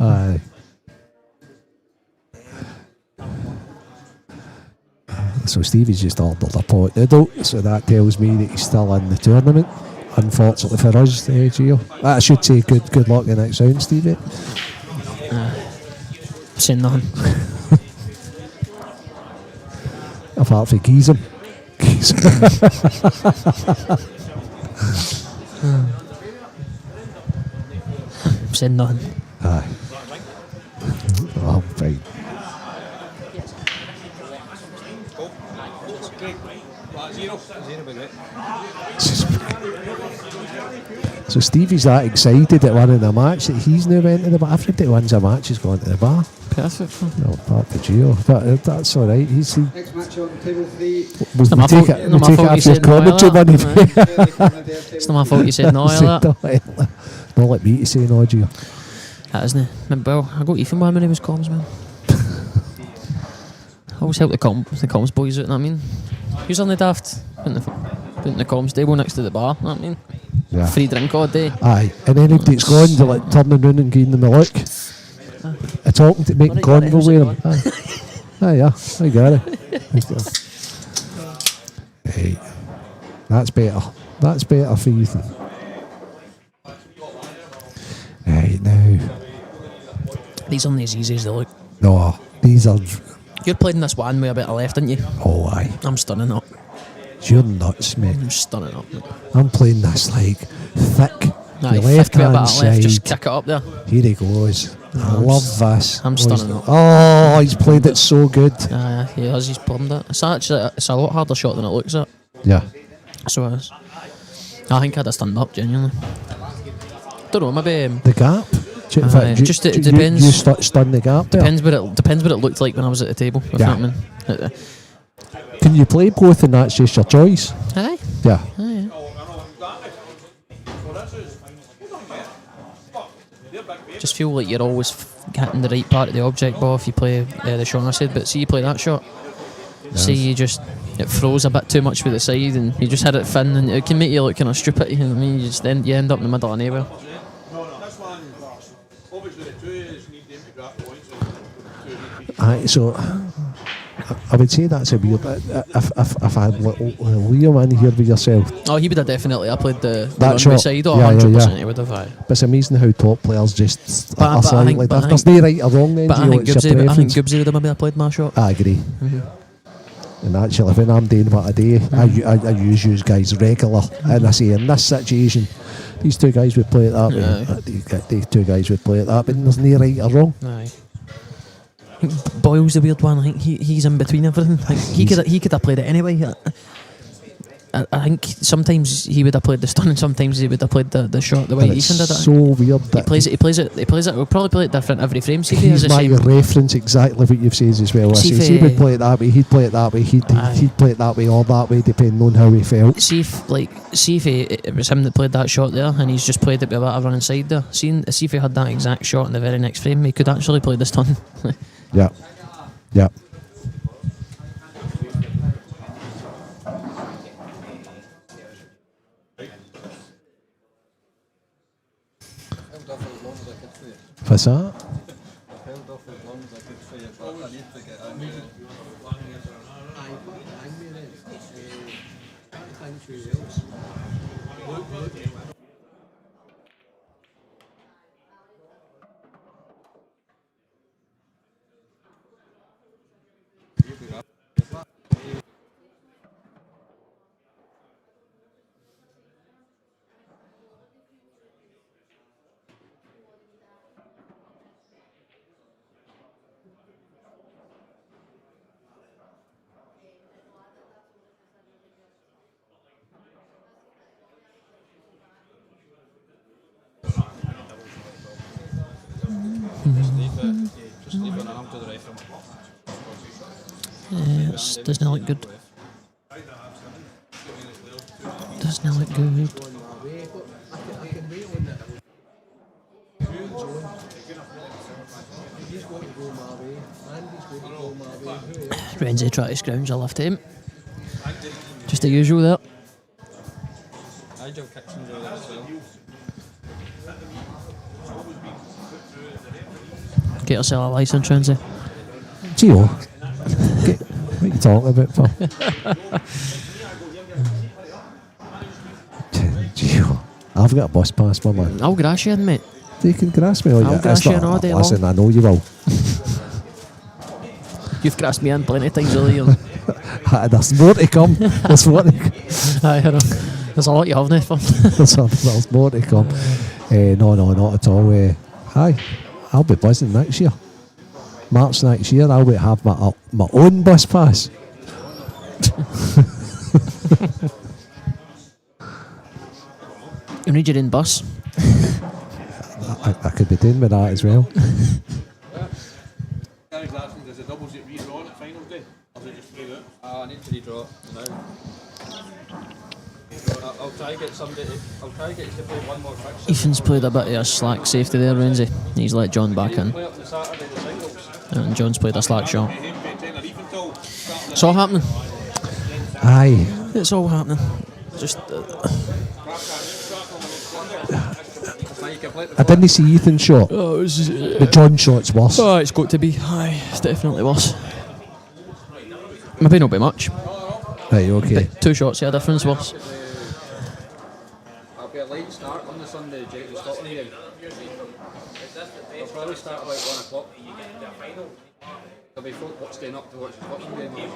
Aye. So Stevie's just ordered a pot noodle, so that tells me that he's still in the tournament. Unfortunately for us, Gio. I should say good luck the next round, Stevie. Saying nothing. Apart from Geezem. Saying nothing. Aye. Oh, fine. So Stevie's that excited at winning a match that he's now went to the bar. Everybody wins a match, he's gone to the bar. Perfect. No, apart from Gio. But that's alright. Next match on table 3. We'll take it after your commentary money. It's not my fault you said no earlier. Not like me to say no, Gio. That isn't it? Well, I got Ethan when he was comms, man. I always help the comms boys out, you know what I mean? Who's on the daft? Putting the comms table next to the bar, you know what I mean? Yeah. Free drink all day. Aye, and anybody that's gone, they're like turning round and giving them a look. Talking to making convo with them. Aye, yeah, I got it. Hey, that's better. That's better for Ethan. Hey, now. These aren't as easy as they look. No, these are. You played in this one with a bit of left, didn't you? Oh, aye. I'm stunning up. You're nuts, mate. I'm stunning up, mate. I'm playing this like thick. Aye, the left hand side. Just kick it up there. Here he goes. I love this. I'm stunning up. Oh, he's played it so good. He has. He's plumbed it. It's a lot harder shot than it looks at. Yeah. So it is. I think I'd have stunned up, genuinely. Don't know, maybe. The gap? Just it depends. You stun the gap there? Depends what it looked like when I was at the table. If Yeah. you know what I mean. Can you play both and that's just your choice? Aye. Yeah. Aye. Just feel like you're always hitting the right part of the object ball if you play the shot I said, but see you play that shot. Yes. See it froze a bit too much with the side and you just hit it thin and it can make you look kind of stupid, you know what I mean? You end up in the middle of nowhere. Aye, so I would say that's a weird. If I had Liam in here with yourself. Oh, he would have definitely. I played the that shot. Side. Oh, 100% he would have. But it's amazing how top players just are slightly different. There's no right or wrong then. But I think Gibbsy would have maybe played my shot. I agree. Mm-hmm. And actually, when I'm doing what I do, I use you guys regular. And I say in this situation, these two guys would play it that way. These two guys would play it that, but there's no right or wrong. Aye. Boyle's the weird one. I think he's in between everything. I think he could have played it anyway. I think sometimes he would have played the stun and sometimes he would have played the shot the way Ethan did it. So weird. He plays it. We'll probably play it different every frame. See, he's my reference exactly what you've said as well. He would play it that way. He'd play it that way. He'd play it that way or that way, depending on how he felt. See if it was him that played that shot there, and he's just played it with a bit of running side there. See if he had that exact shot in the very next frame, he could actually play the stun. Yeah. What's that? Just leave it and I'll do the rifle. It doesn't look good. Doesn't look good. Renzi try to scrounge a left him. Just the usual there. Nigel Kitchen's over there as well. Get yourself a licence, Renzi. Gio, what are you talking about, pal? Gio, I've got a bus pass, my man. I'll grass you in, mate. You can grass me all I'll grass you in all day Listen, long. I know you will. You've grassed me in plenty of times over the years. There's more to come. There's more to come. Aye, I know. There's a lot you haven't for. There's more to come. No, not at all. Hi, I'll be buzzing next year. March next year, I'll be have my own bus pass. You need your own bus. I could be doing with that as well. Does the doubles get redrawn at final day? Or is it just through it? I need to redraw it now. I'll try to get somebody. I'll try to get you to play one more fixture. Ethan's played a bit of a slack safety there, Renzi. He's let John back in. Play up the Saturday the singles. And John's played a slack shot. It's all happening. Aye. It's all happening. Just. I didn't see Ethan's shot. Oh, it was, But John's shot's worse. oh, it's got to be. Aye, it's definitely worse. Maybe not by much. Right, okay. But 2 shots, yeah, difference worse. I'll be a late start on the Sunday, Jake, the Scotland game. I'll probably start about 1 o'clock. There'll be folk staying up to watch the Scotland game.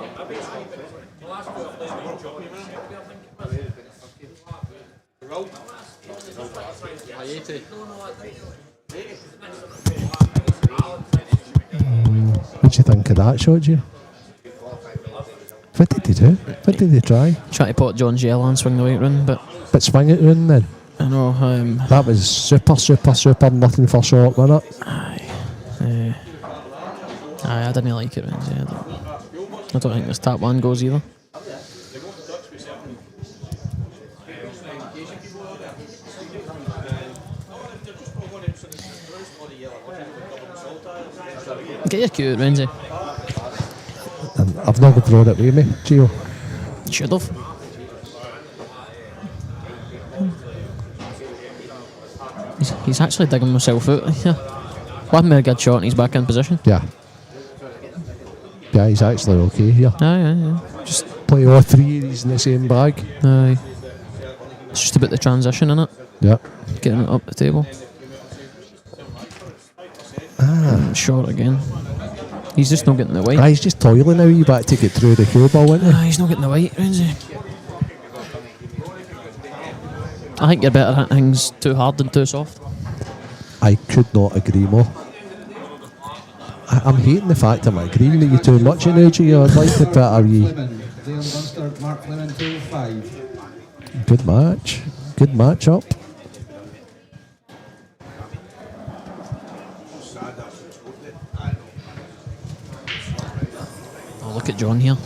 What do you think of that shot, Gio? What did he do? What did he try? Try to pot John's yellow and swing the weight round, but Swing it round then. I know. That was super nothing for shot, wasn't it? Aye, I didn't like it, Renzi. I don't think this tap one goes either. Get your cue, Renzi. And I've not brought it with me, Gio. You should have. He's actually digging himself out. Yeah. One more good shot and he's back in position. Yeah. Yeah, he's actually okay here. Aye. Just play all 3 of these in the same bag. Aye. It's just about the transition, innit? Yeah. Getting it up the table. Short again. He's just not getting the weight. He's just toiling now, you back to get through the cue ball, isn't he? He's not getting the weight, Renzi. I think you're better hitting things too hard than too soft. I could not agree more. I'm hating the fact I'm agreeing with you too much energy. I'd like to better you. Good match. Good match up. Oh, look at John here.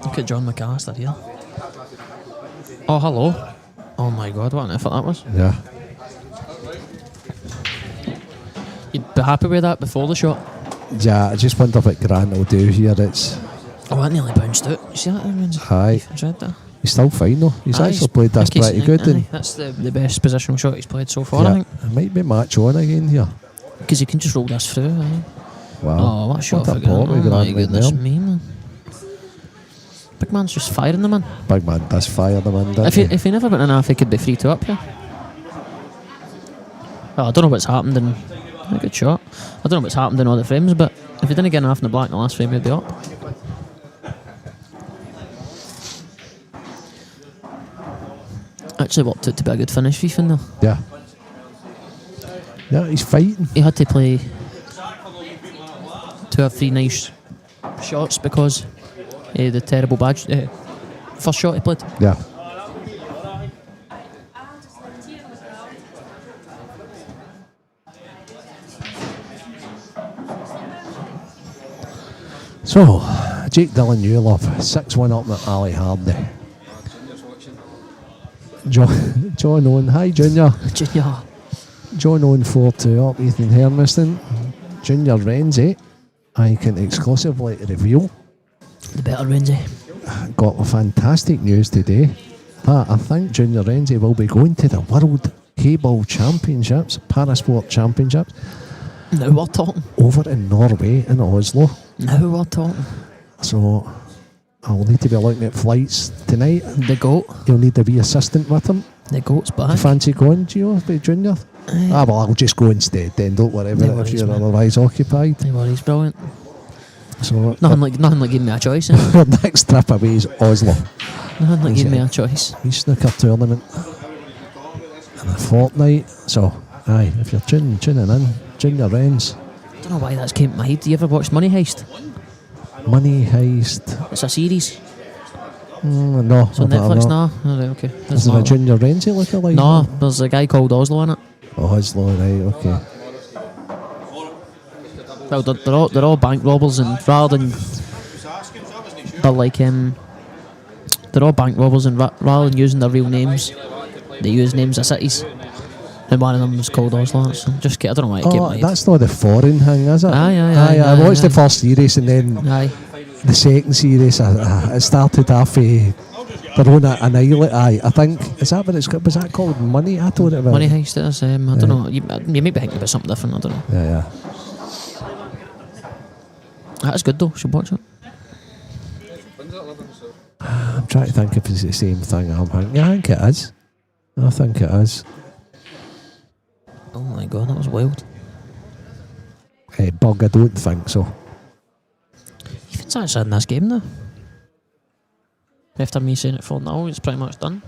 Look at John McAllister here. Oh, hello. Oh my god, what an effort that was. Yeah. You'd be happy with that before the shot? Yeah, I just wonder what Grant will do here. It's. Oh, that nearly bounced out. You see that, Renzi? Aye. He's read that. He's still fine though. He's Aye, actually played this I think pretty good. And that's the best positional shot he's played so far, I yeah, think. it might be match on again here. Because you can just roll this through. Aye. Wow. Oh, what a shot What a for Grant. port we Oh got my right goodness there. me, man. Big man's just firing the man. Big man does fire the man, doesn't If he never went in half, he could be 3-2 up here. Well, I don't know what's happened in... A good shot. I don't know what's happened in all the frames, but if he didn't get in half in the black in the last frame, he'd be up. Actually worked out to be a good finish, Ethan, though. Yeah. Yeah, he's fighting. He had to play 2 or 3 nice shots because the terrible badge first shot he played. Yeah. So, Jake Dillon Newlove, 6-1 up at Ali Hardy. John Owen, hi Junior. Junior. John Owen 4-2 up, Ethan Hermiston. Junior Renzi, I can exclusively reveal. The better Renzi. Got a fantastic news today. I think Junior Renzi will be going to the World Cable Championships, Parasport Championships. Now we're talking. Over in Norway, in Oslo. Now we're talking. So, I'll need to be looking at flights tonight. The GOAT. You'll need to be assistant with him. The GOAT's Do you back. fancy going, Gio, be Junior? Well, I'll just go instead then, don't worry about it if you're otherwise occupied. No worries, brilliant. So, Nothing like giving me a choice. Eh? our next trip away is Oslo. Nothing like giving me a choice. Wee snooker tournament in a fortnight. So, aye, if you're tuning in, Junior Renz. I don't know why that's came to my head. Do you ever watch Money Heist? Money Heist. It's a series. No, It's on I don't Netflix know. now. Oh, right, okay. Is there a Junior Renzi lookalike? No, there's a guy called Oslo in it. Oh, Oslo, right, okay. Well, they're all bank robbers, and rather than they're all bank robbers, and rather than using their real names, they use names of cities. And one of them was called Oslo. So just I don't know why it came to Oh, my head. that's not the foreign thing, is it? Aye, I watched the first series and then Aye. the second series. It started off their own an island. Aye, I think is that what it's called? Was that called Money? I thought it was. Money Heist. It is. I don't know. You may be thinking about something different. I don't know. Yeah. That's good though. Should watch it. I'm trying to think if it's the same thing. I'm thinking. Yeah, I think it is. I think it is. Oh my god, that was wild. Hey, Bug, I don't think so. Ethan's actually in this game now. After me saying it for now, it's pretty much done.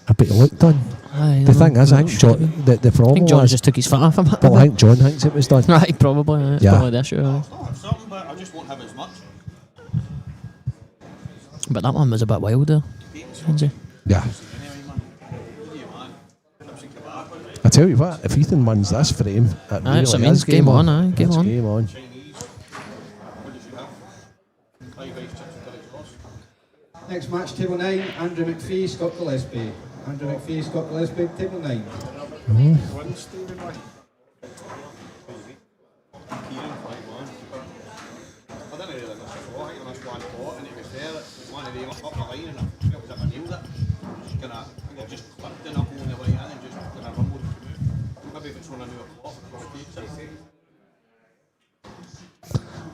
A bit looked done. Aye, The thing is, I think John, the I problem think John was, just took his foot off him. well, I think John thinks it was done. Right, probably. It's Yeah. probably the issue. Aye. Something, but I just won't have as much. But that one was a bit wild there. Lindsay. Yeah. I tell you what, if Ethan wins this frame, it Aye, really so it means is game on, aye, game It's on. game on. Next match, table 9, Andrew McPhee, Scott Gillespie. Andrew McPhee, Scott Gillespie, table 9.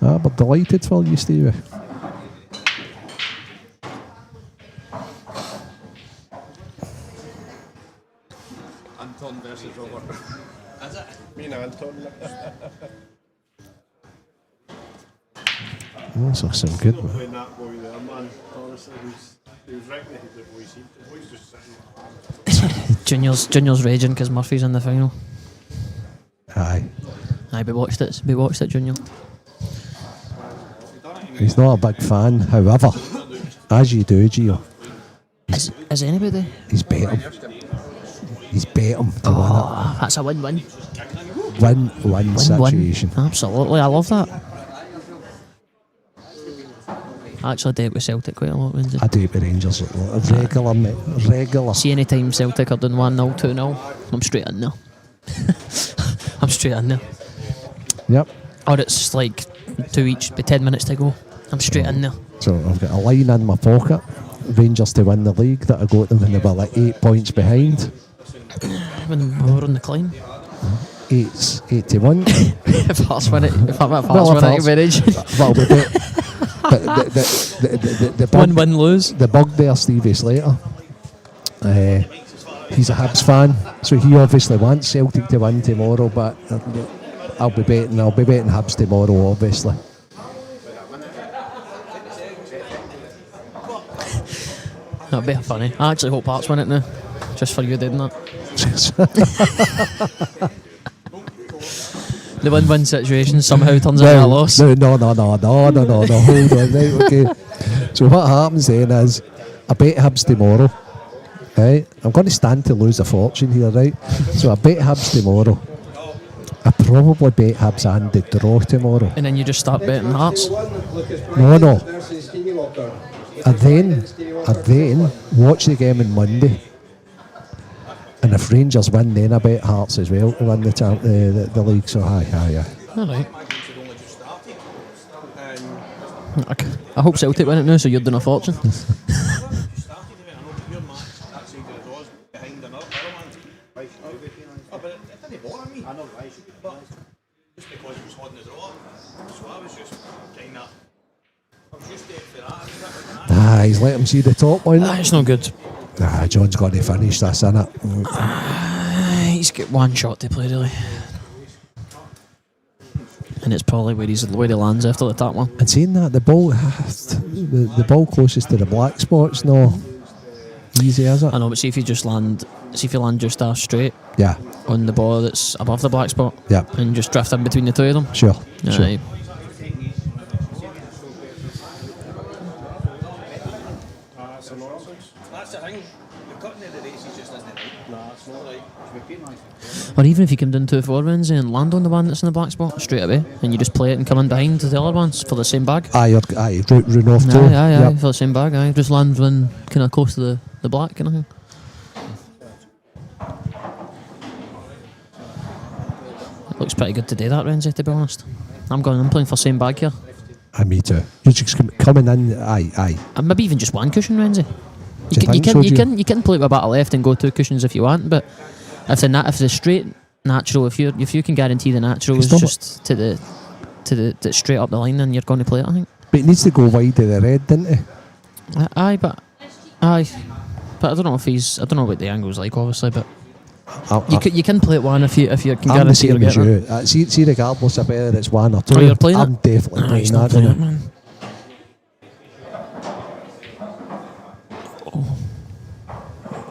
But delighted for you, Stevie. Anton versus Robert. Is it? Me and Anton. Those are some good ones. Playing that boy there, man. Honestly, he was right with the voice. The voice just sitting. Junior's raging because Murphy's in the final. Aye. Aye, we watched it, Junior. He's not a big fan, however, as you do, Gio, Is anybody? he's bet him. He's bet him to Oh, that's a win-win. win it. Win-win situation. Absolutely, I love that. I actually do it with Celtic quite a lot, Lindsay. I do it with Rangers regular, mate. Regular. See, any time Celtic are doing 1-0, 2-0, I'm straight in there. I'm straight in there. Yep. Or it's like 2 each, with 10 minutes to go. I'm straight in there. So I've got a line in my pocket. Rangers to win the league that I got them when they were like 8 points behind. When we were on the climb. 8's 81. If Hearts win it, if Hearts Well, if win it, Hearts- you'll be raging. Well, but the bug, Win, lose. the bug there, Stevie Slater. He's a Hibs fan, so he obviously wants Celtic to win tomorrow. But I'll be betting Hibs tomorrow, obviously. That'd be funny. I actually hope Hearts win it now, just for you doing that. The win-win situation somehow turns into a loss. No, hold on, right, okay. So what happens then is, I bet Hibs tomorrow, right? I'm going to stand to lose a fortune here, right? So I bet Hibs tomorrow. I probably bet Hibs and the draw tomorrow. And then you just start betting Hearts. No. I then watch the game on Monday. And if Rangers win, then I bet Hearts as well to win the league. So aye. Alright. I hope Celtic win it now, so you're doing a fortune. He's let him see the top one. It's not good. John's got to finish this, innit? He's got one shot to play, really. And it's probably where he lands after the tap one. And saying that, the ball closest to the black spot's no easy, is it? I know, but see if you land just half straight. Yeah. On the ball that's above the black spot. Yeah. And just drift in between the two of them. Sure. Aye. That's the thing. The cutting of the races just isn't right. Nah, it's not right. Or even if you come down 2-4 rounds and land on the one that's in the black spot straight away, and you just play it and come in behind the other ones for the same bag. Run off too. Aye, for the same bag. Aye, just land when kind of close to the black kind of thing. It looks pretty good today, that Renzi, to be honest. I'm playing for same bag here. Me too. You're just coming in. Aye. And maybe even just one cushion, Renzi. You can play with a batter left and go 2 cushions if you want, but if the straight natural, if you can guarantee the natural is just to the straight up the line, then you're going to play it, I think. But it needs to go wide to the red, doesn't it? Aye, but I don't know what the angle's like, obviously, but you can play it one if you can guarantee you'll get it. See, regardless of whether it's 1 or 2, you're playing I'm definitely playing that. Man.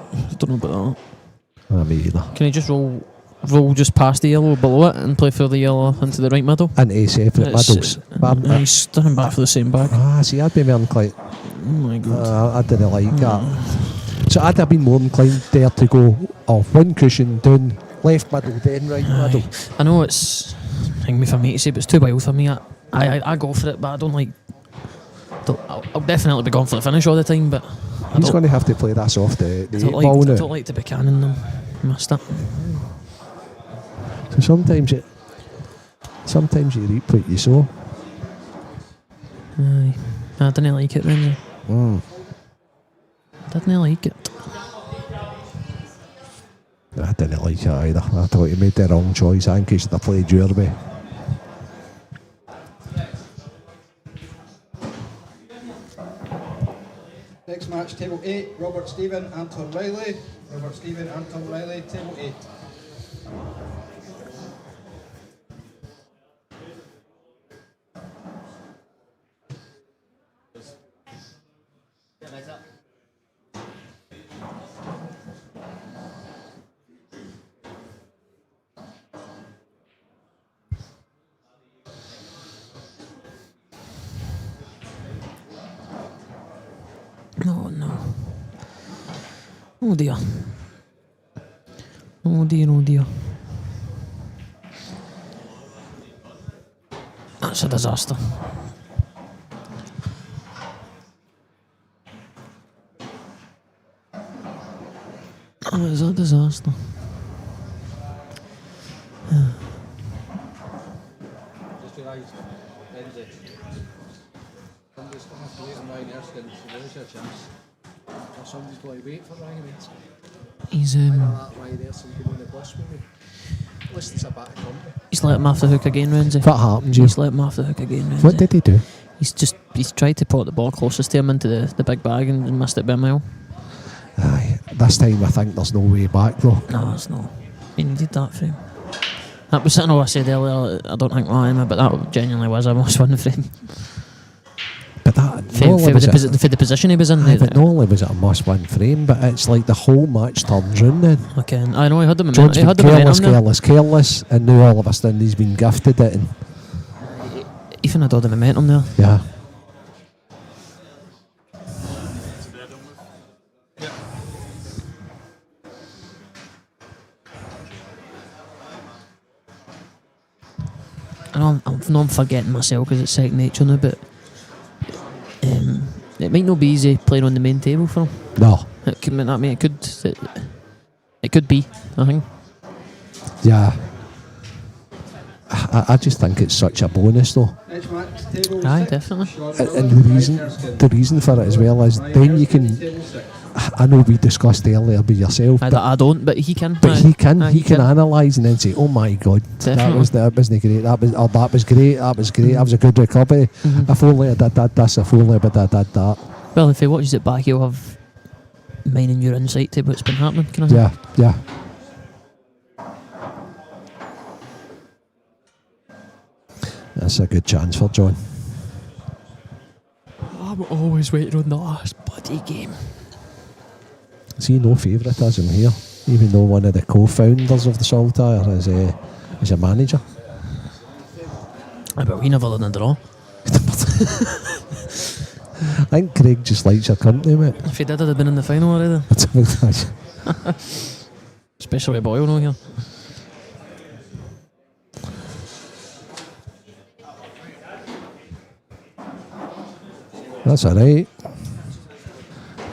I don't know about that. Me either. Can you just roll just past the yellow below it and play for the yellow into the right middle? And 8 separate middles. He's stunning back for the same bag. See, I'd be more inclined. Oh my god. I didn't like that. So I'd have been more inclined there to go off 1 cushion, down left middle, then right middle. I know it's me for me to say, but it's too wild for me. I go for it, but I don't like. I'll definitely be going for the finish all the time, but he's going to have to play this off the 8 ball now. I don't like to be canning them. Missed it. So sometimes you reap what you sow. Aye. I didn't like it, Renzi. Didn't like it. I didn't like it either. I thought you made the wrong choice. I think you should have played your way. Next match, table 8, Robert Stephen, Anton Riley. Robert Stephen, Anton Riley, table 8. Oh no. Oh dear. Oh dear. That's a disaster. Oh, it's a disaster. Just realised, Wednesday, somebody's coming to use Ryan Erskine, so there's your chance. Or somebody's going to wait for Ryan Erskine. He's Why there's some people on the bus with me. He's let him off the hook again, Renzi. What happened, you? He's let him off the hook again, Renzi. What did he do? He's tried to put the ball closest to him into the big bag and missed it by a mile. Aye, this time I think there's no way back though. No, it's not. He needed that frame. That was, I know I said earlier, I don't think that, but that genuinely was a must-win frame. But that For the position he was in. Aye, but not only was it a must-win frame, but it's like the whole match turns round then. Okay, I know he had the John's momentum. been careless, and now all of a sudden he's been gifted it. And Ethan had all the momentum there. yeah. I'm forgetting myself because it's second nature now, but it might not be easy playing on the main table for him. No. It could be, I think. Yeah. I just think it's such a bonus though. Aye, definitely. And the reason for it as well is then you can. I know we discussed earlier with yourself, I don't, but he can. But he can analyse and then say, "Oh my God, that wasn't great. That was great. That was a good recovery. If only I did this. If only I did that." Well, if he watches it back, he'll have mine and your insight to what's been happening. Can I say? Yeah. That's a good chance for John. I'm always waiting on the last bloody game. See, no favouritism here, even though one of the co-founders of the Saltire is a manager. But we never done a draw. I think Craig just likes your company, mate. If he did, I'd have been in the final already. Especially with Boyle now here. That's alright.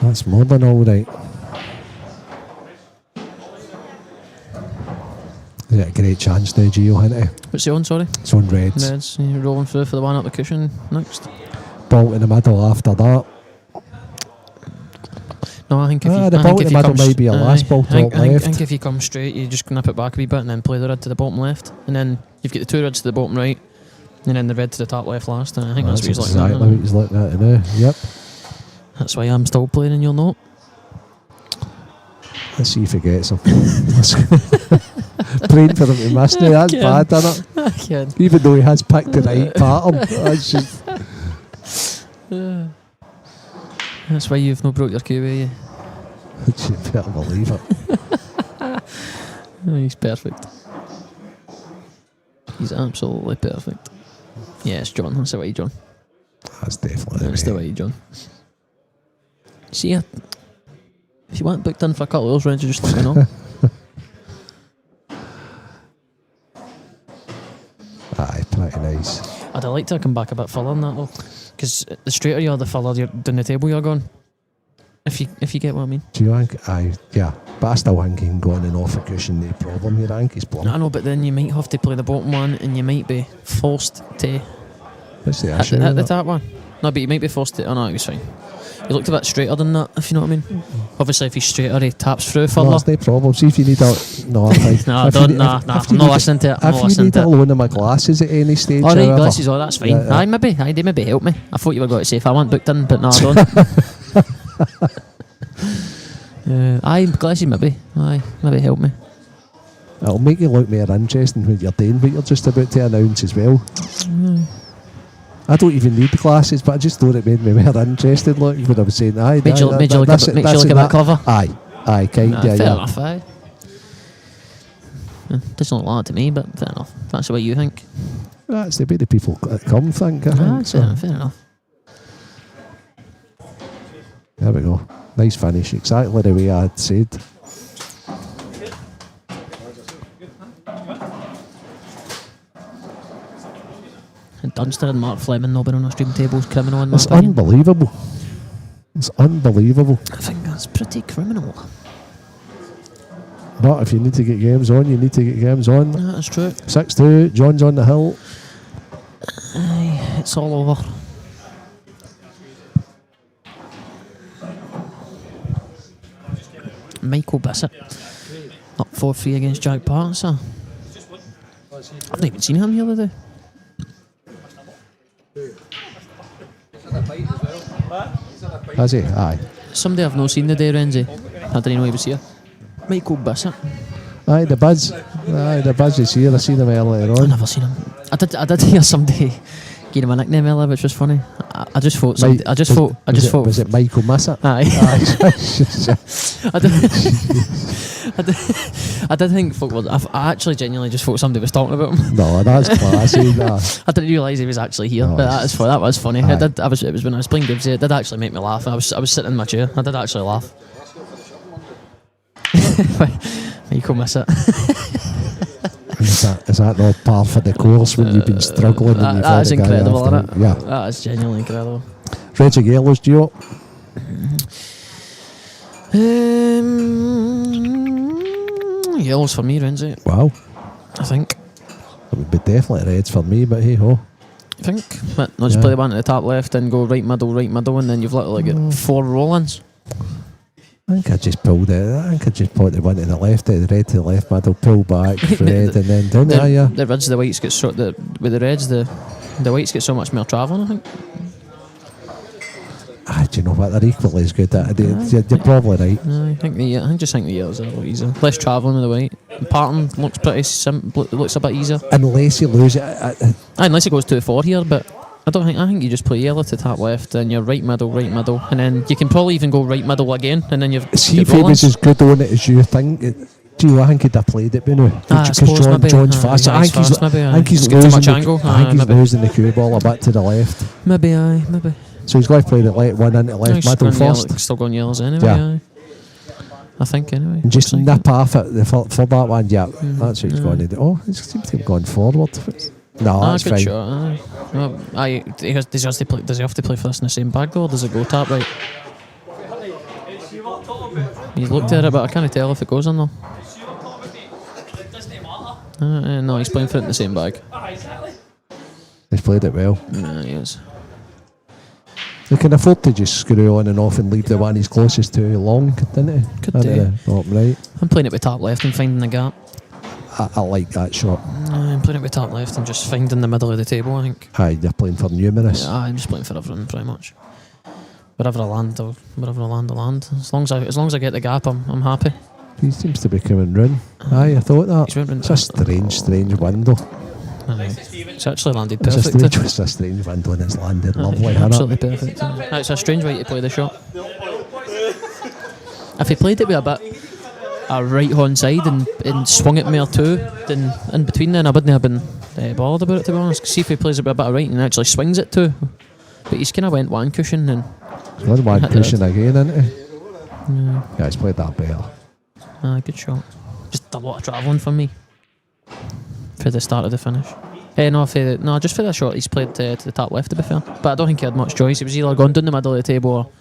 That's more than alright. Is it a great chance now, Gio, isn't it? What's he on, sorry? It's on Reds. Reds, you're rolling through for the one up the cushion next. Ball in the middle after that. No, I think if you... the ball in the middle might be a last ball top left. I think if you come straight, you just nip it back a wee bit and then play the red to the bottom left. And then you've got the two reds to the bottom right. And then the red to the top left last. And I think that's what he's looking at. Exactly what he's looking at now. Yep. That's why I'm still playing and you're not. Let's see if he gets him. Praying for him to miss now. That's bad, isn't it? I can. Even though he has picked the right pattern. That's just... That's why you've not broke your QA. You better believe it. Oh, he's perfect. He's absolutely perfect. Yeah, it's John. That's the way, John. That's definitely the way, John. See, if you want booked in for a couple of those rounds, you just let me know. Aye, pretty nice. I'd like to come back a bit further on that though, because the straighter you are, the further you're down the table you're going. If you get what I mean. Do you think? Aye, yeah. But I still think he can go on and off a cushion. The problem here, I think he's plumb. I know, but then you might have to play the bottom one, and you might be forced to What's the hit issue? the top one. No, but you might be forced to. Oh no, it was fine. He looked a bit straighter than that, if you know what I mean. Obviously, if he's straighter, he taps through further. No, that's no problem. See if you need a... No, I'm fine. No, I'm not listening to it. If you need a loan of my glasses at any stage... Alright, glasses, that's fine. Yeah. Aye, maybe. Aye, they maybe help me. I thought you were going to say if I want booked in, but no, I don't. Aye, glasses maybe. Aye, maybe help me. It'll make you look more interesting when you're doing what you're just about to announce as well. I don't even need the glasses, but I just thought it made me more interested. Look, when I was saying, aye, Makes you look a bit clever. Aye, kind of. Fair enough, aye. Doesn't look like that to me, but fair enough. That's the way you think. That's the way the people that come think. I think. Fair enough. There we go. Nice finish, exactly the way I had said. And Dunster and Mark Fleming not been on our stream tables, criminal in my It's opinion. unbelievable. It's unbelievable. I think that's pretty criminal. But if you need to get games on, you need to get games on. Yeah, that's true. 6-2, John's on the hill. Aye, it's all over. Michael Bissett up 4-3 against Jack Parson. I've not even seen him the other day. Has he? Aye. Somebody I've not seen the day, Renzi. I didn't know he was here. Michael Bissett. Aye, the Buzz. Aye, the Buzz is here. I seen him earlier I've on. never seen him. I did hear somebody give him a nickname earlier, which was funny. I just thought somebody, Was it Michael Missett? Aye. I did think folk were. I actually genuinely just thought somebody was talking about him. No, that's classy. That. I didn't realise he was actually here, No, but that was funny. Aye. It was when I was playing gigs. It did actually make me laugh. I was sitting in my chair. I did actually laugh. Michael Missett. Is that not par for the course when you've been struggling? And you've That had is a guy incredible, after isn't it? Yeah. That is genuinely incredible. Reds or yellows, do you? Yellows for me, Renzi. Wow. I think. It would be definitely reds for me, but hey ho. I think. But not just Yeah. play the one to the top left and go right middle, and then you've literally got 4 roll-ins. I think I just put the one to the left, the red to the left middle, pull back, red, and then down there, yeah. The reds, the whites get with the reds, the whites get so much more travelling, I think. Do you know what? They're equally as good at it. You're probably right. I think the yellows are a lot easier. Less travelling with the white. The pattern looks pretty simple. It looks a bit easier. Unless you lose it. Unless it goes 2-4 here, but I think you just play yellow to top left, and you're right middle, and then you can probably even go right middle again, and then you've. See if he was as good on it as you think. Do you? I think he'd have played it by now. I suppose maybe. John's fast. I think he's too much losing. angle. I think he's losing the cue ball a bit to the left. Maybe. So he's going to play the one into left middle first. Still going yellows anyway. Yeah. I think anyway. And just nip off it for that one. Yeah, that's what he's going to do. Oh, he seems to have gone forward. No, that's good fine. shot. Does he have to play for this in the same bag though, or does it go tap right? He's looked at it, but I can't tell if it goes in though. No, he's playing for it in the same bag. He's played it well. Yeah, he is. They can afford to just screw on and off and leave the one he's closest to long, didn't he? Could do. Top right. I'm playing it with top left and finding the gap. I like that shot. I'm playing it with top left and just finding the middle of the table, I think. Aye, you're playing for numerous. Yeah, I'm just playing for everything pretty much. Wherever I land, I land. As long as I get the gap, I'm happy. He seems to be coming round. Aye, I thought that. It's a strange window. It's actually landed It's perfect. a strange window and it's landed lovely, absolutely perfect. It's a strange way to play the shot. If he played it with a right hand side and swung it more too, then in between then I wouldn't have been bothered about it, to be honest. See if he plays it with a bit of right and actually swings it too. But he's kind of went one cushion and. One cushion again, isn't he? Yeah, he's played that better. Good shot. Just a lot of travelling for me. For the start of the finish. Just for the shot he's played to the top left, to be fair. But I don't think he had much choice. He was either going down the middle of the table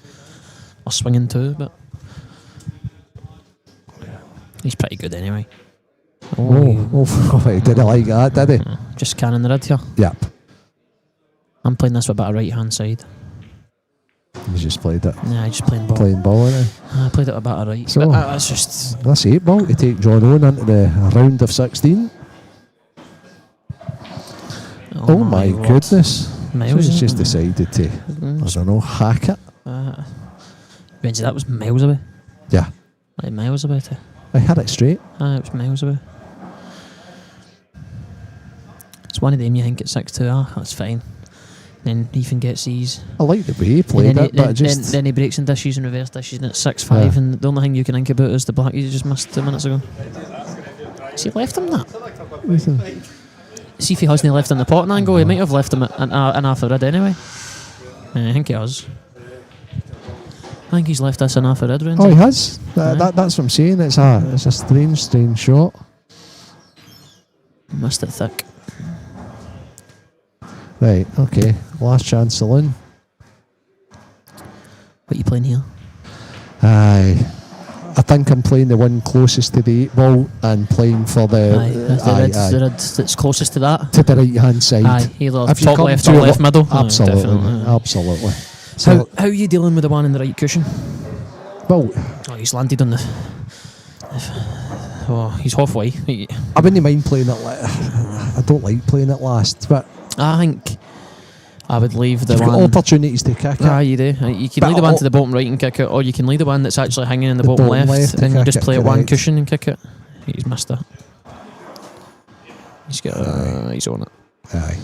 or swinging too, but he's pretty good anyway. He didn't like that, did he? Just canning the red here. Yep. I'm playing this with a bit of right hand side. You just played it. Yeah, just playing ball. Playing ball, innit? I played it with a bit of right. So, but that's just. That's 8 ball to take John on into the round of 16. Oh my goodness. Miles, He's just decided to, I don't know, hack it. Benji, that was miles away. Yeah. Like miles away too. I had it straight. It was miles away. It's one of them you think it's 6-2, that's fine. Then Ethan gets these. I like the way he played it, but then he breaks in dishes and reverse dishes and it's 6-5 and the only thing you can think about is the black you just missed 2 minutes ago. Has he left him that? See if he hasn't left him the pot angle, he might have left him an half a red anyway. I think he has. I think he's left us an half a red round. Oh, he has? That's what I'm saying. It's a strange shot. Missed it thick. Right, okay. Last chance saloon. What are you playing here? Aye. I think I'm playing the one closest to the 8 ball and playing for the red that's closest to that. To the right hand side. Aye, either top left or left middle. Absolutely. Absolutely. So how are you dealing with the one in the right cushion? Well, he's landed on the. He's halfway. I wouldn't mind playing it. I don't like playing it last, but I think I would leave the you've got one. opportunities to kick Ah, it. you do. You can But leave the one to the bottom right and kick it, or you can leave the one that's actually hanging in the bottom left to and kick just it, play it one correct. cushion and kick it. He's missed it. He's got. He's on it. Aye.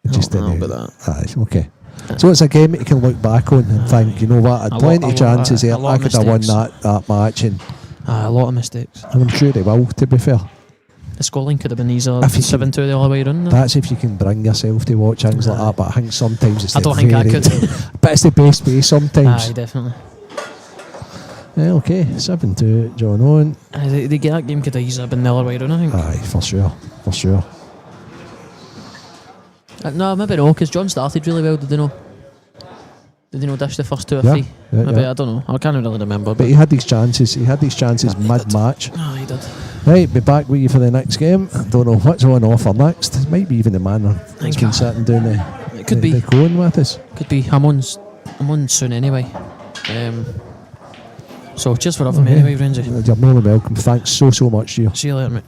It just I'll didn't. bet that. Aye, okay. So it's a game that you can look back on and think, you know what, I had plenty of chances here. I could have won that match, and A lot of mistakes. I'm sure they will, to be fair. The scoreline could have been easier. If you 7-2 the other way around. That's if you can bring yourself to watch things like that, but I think sometimes it's I don't think I could. But it's the best way sometimes. Aye, definitely. Yeah, okay, 7-2, John Owen. The that game could have easily been the other way around, I think. Aye, for sure. No, maybe no, because John started really well, did he know? Did he know dish the first 2 or Yeah, 3? yeah, Maybe, yeah. I don't know. I can't really remember. But he had these chances. Mid-match. Oh, he did. Right, be back with you for the next game. Don't know what's on offer next. It might be even the man that's been sitting down It could be. the cone with us. Could be. I'm on soon anyway. So cheers for having me anyway, Renzi. You're more than welcome. Thanks so much to you. See you later, mate.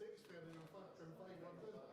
mistakes fair in 5-1 down.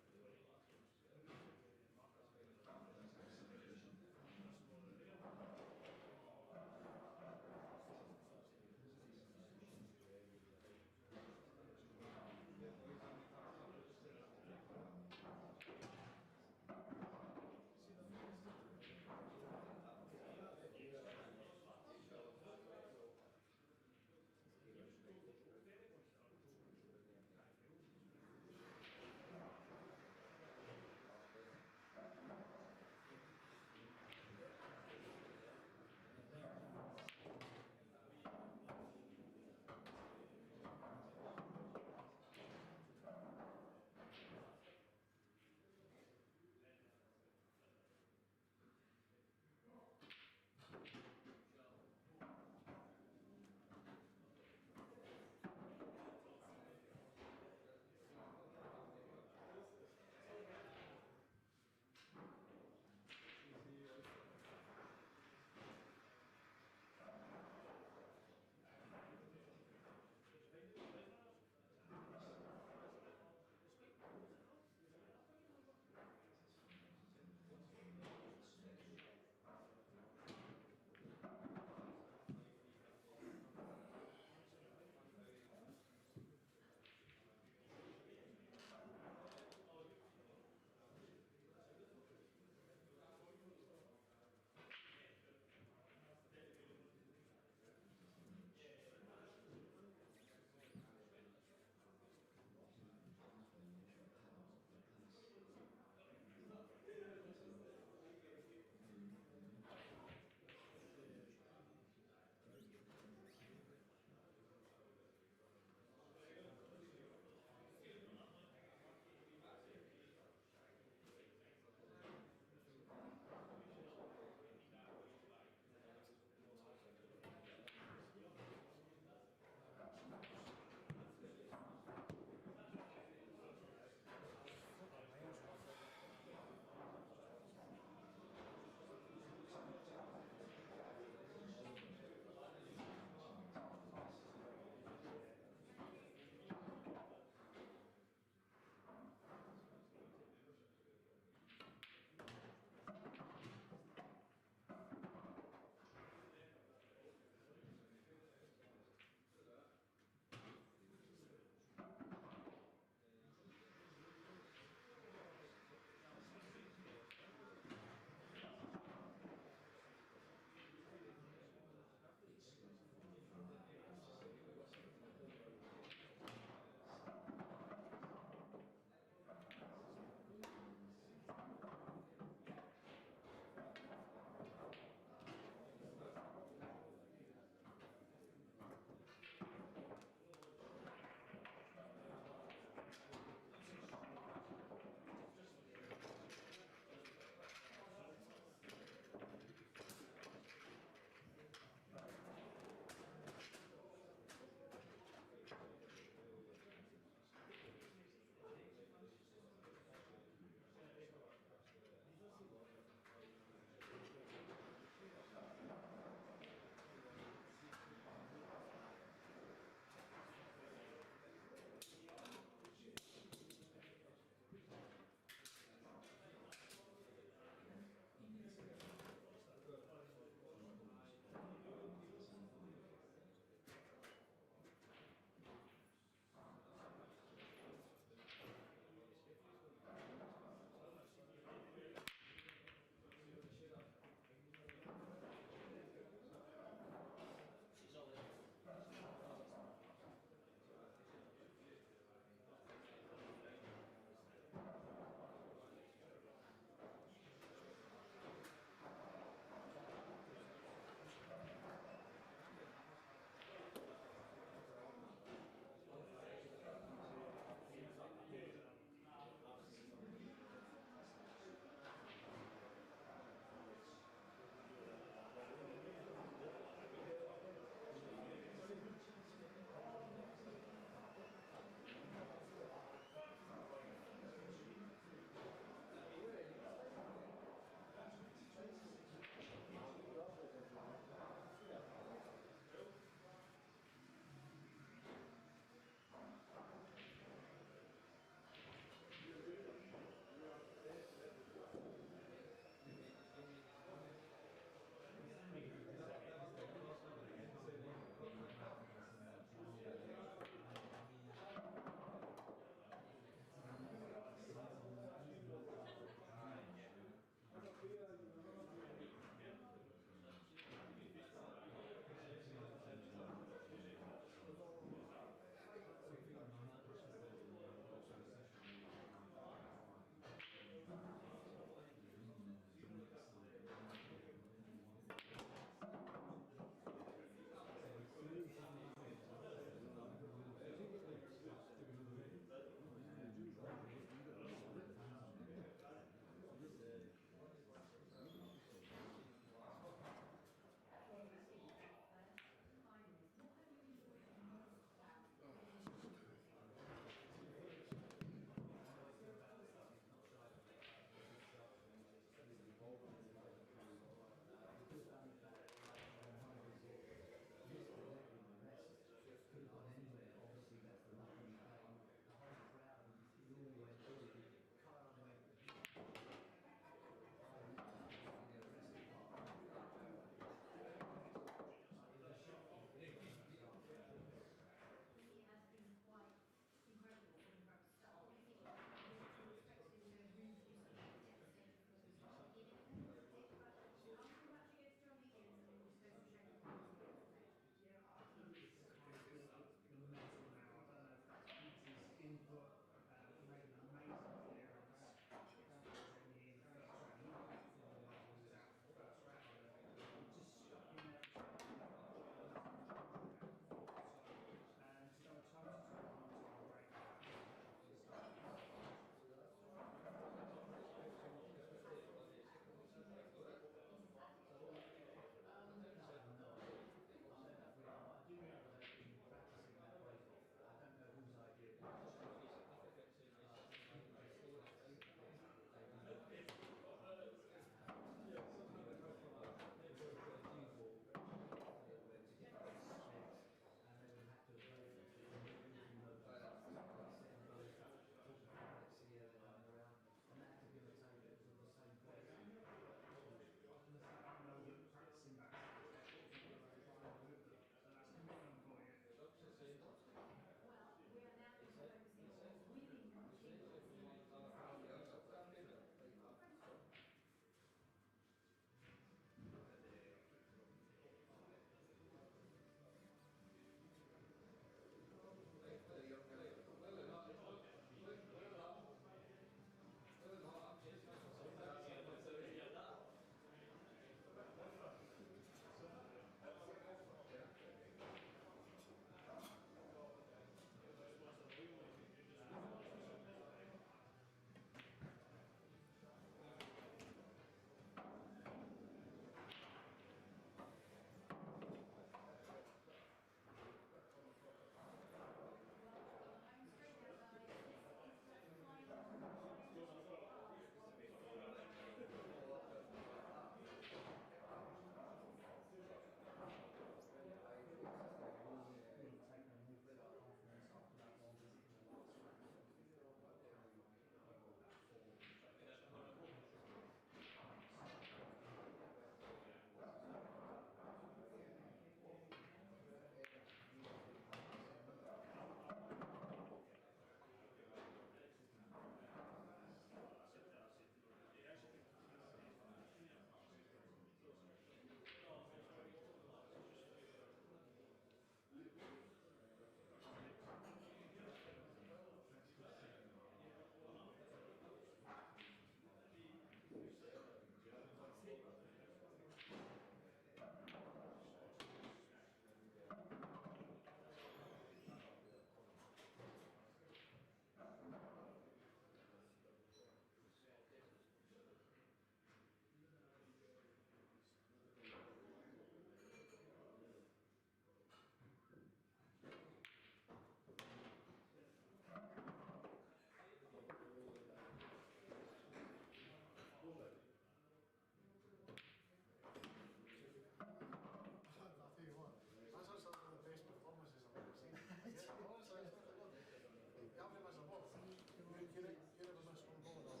never missed one ball.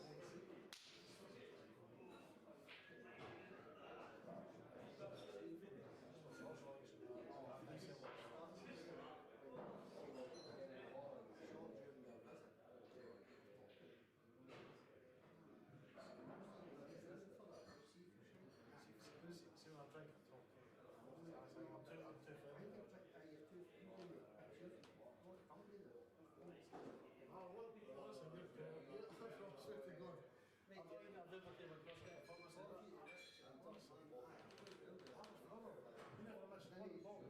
See what I'm trying to talk. I'm too friendly. Oh, look, that's a good girl. I swear to God. I don't think I've ever came across that before. You never missed one ball.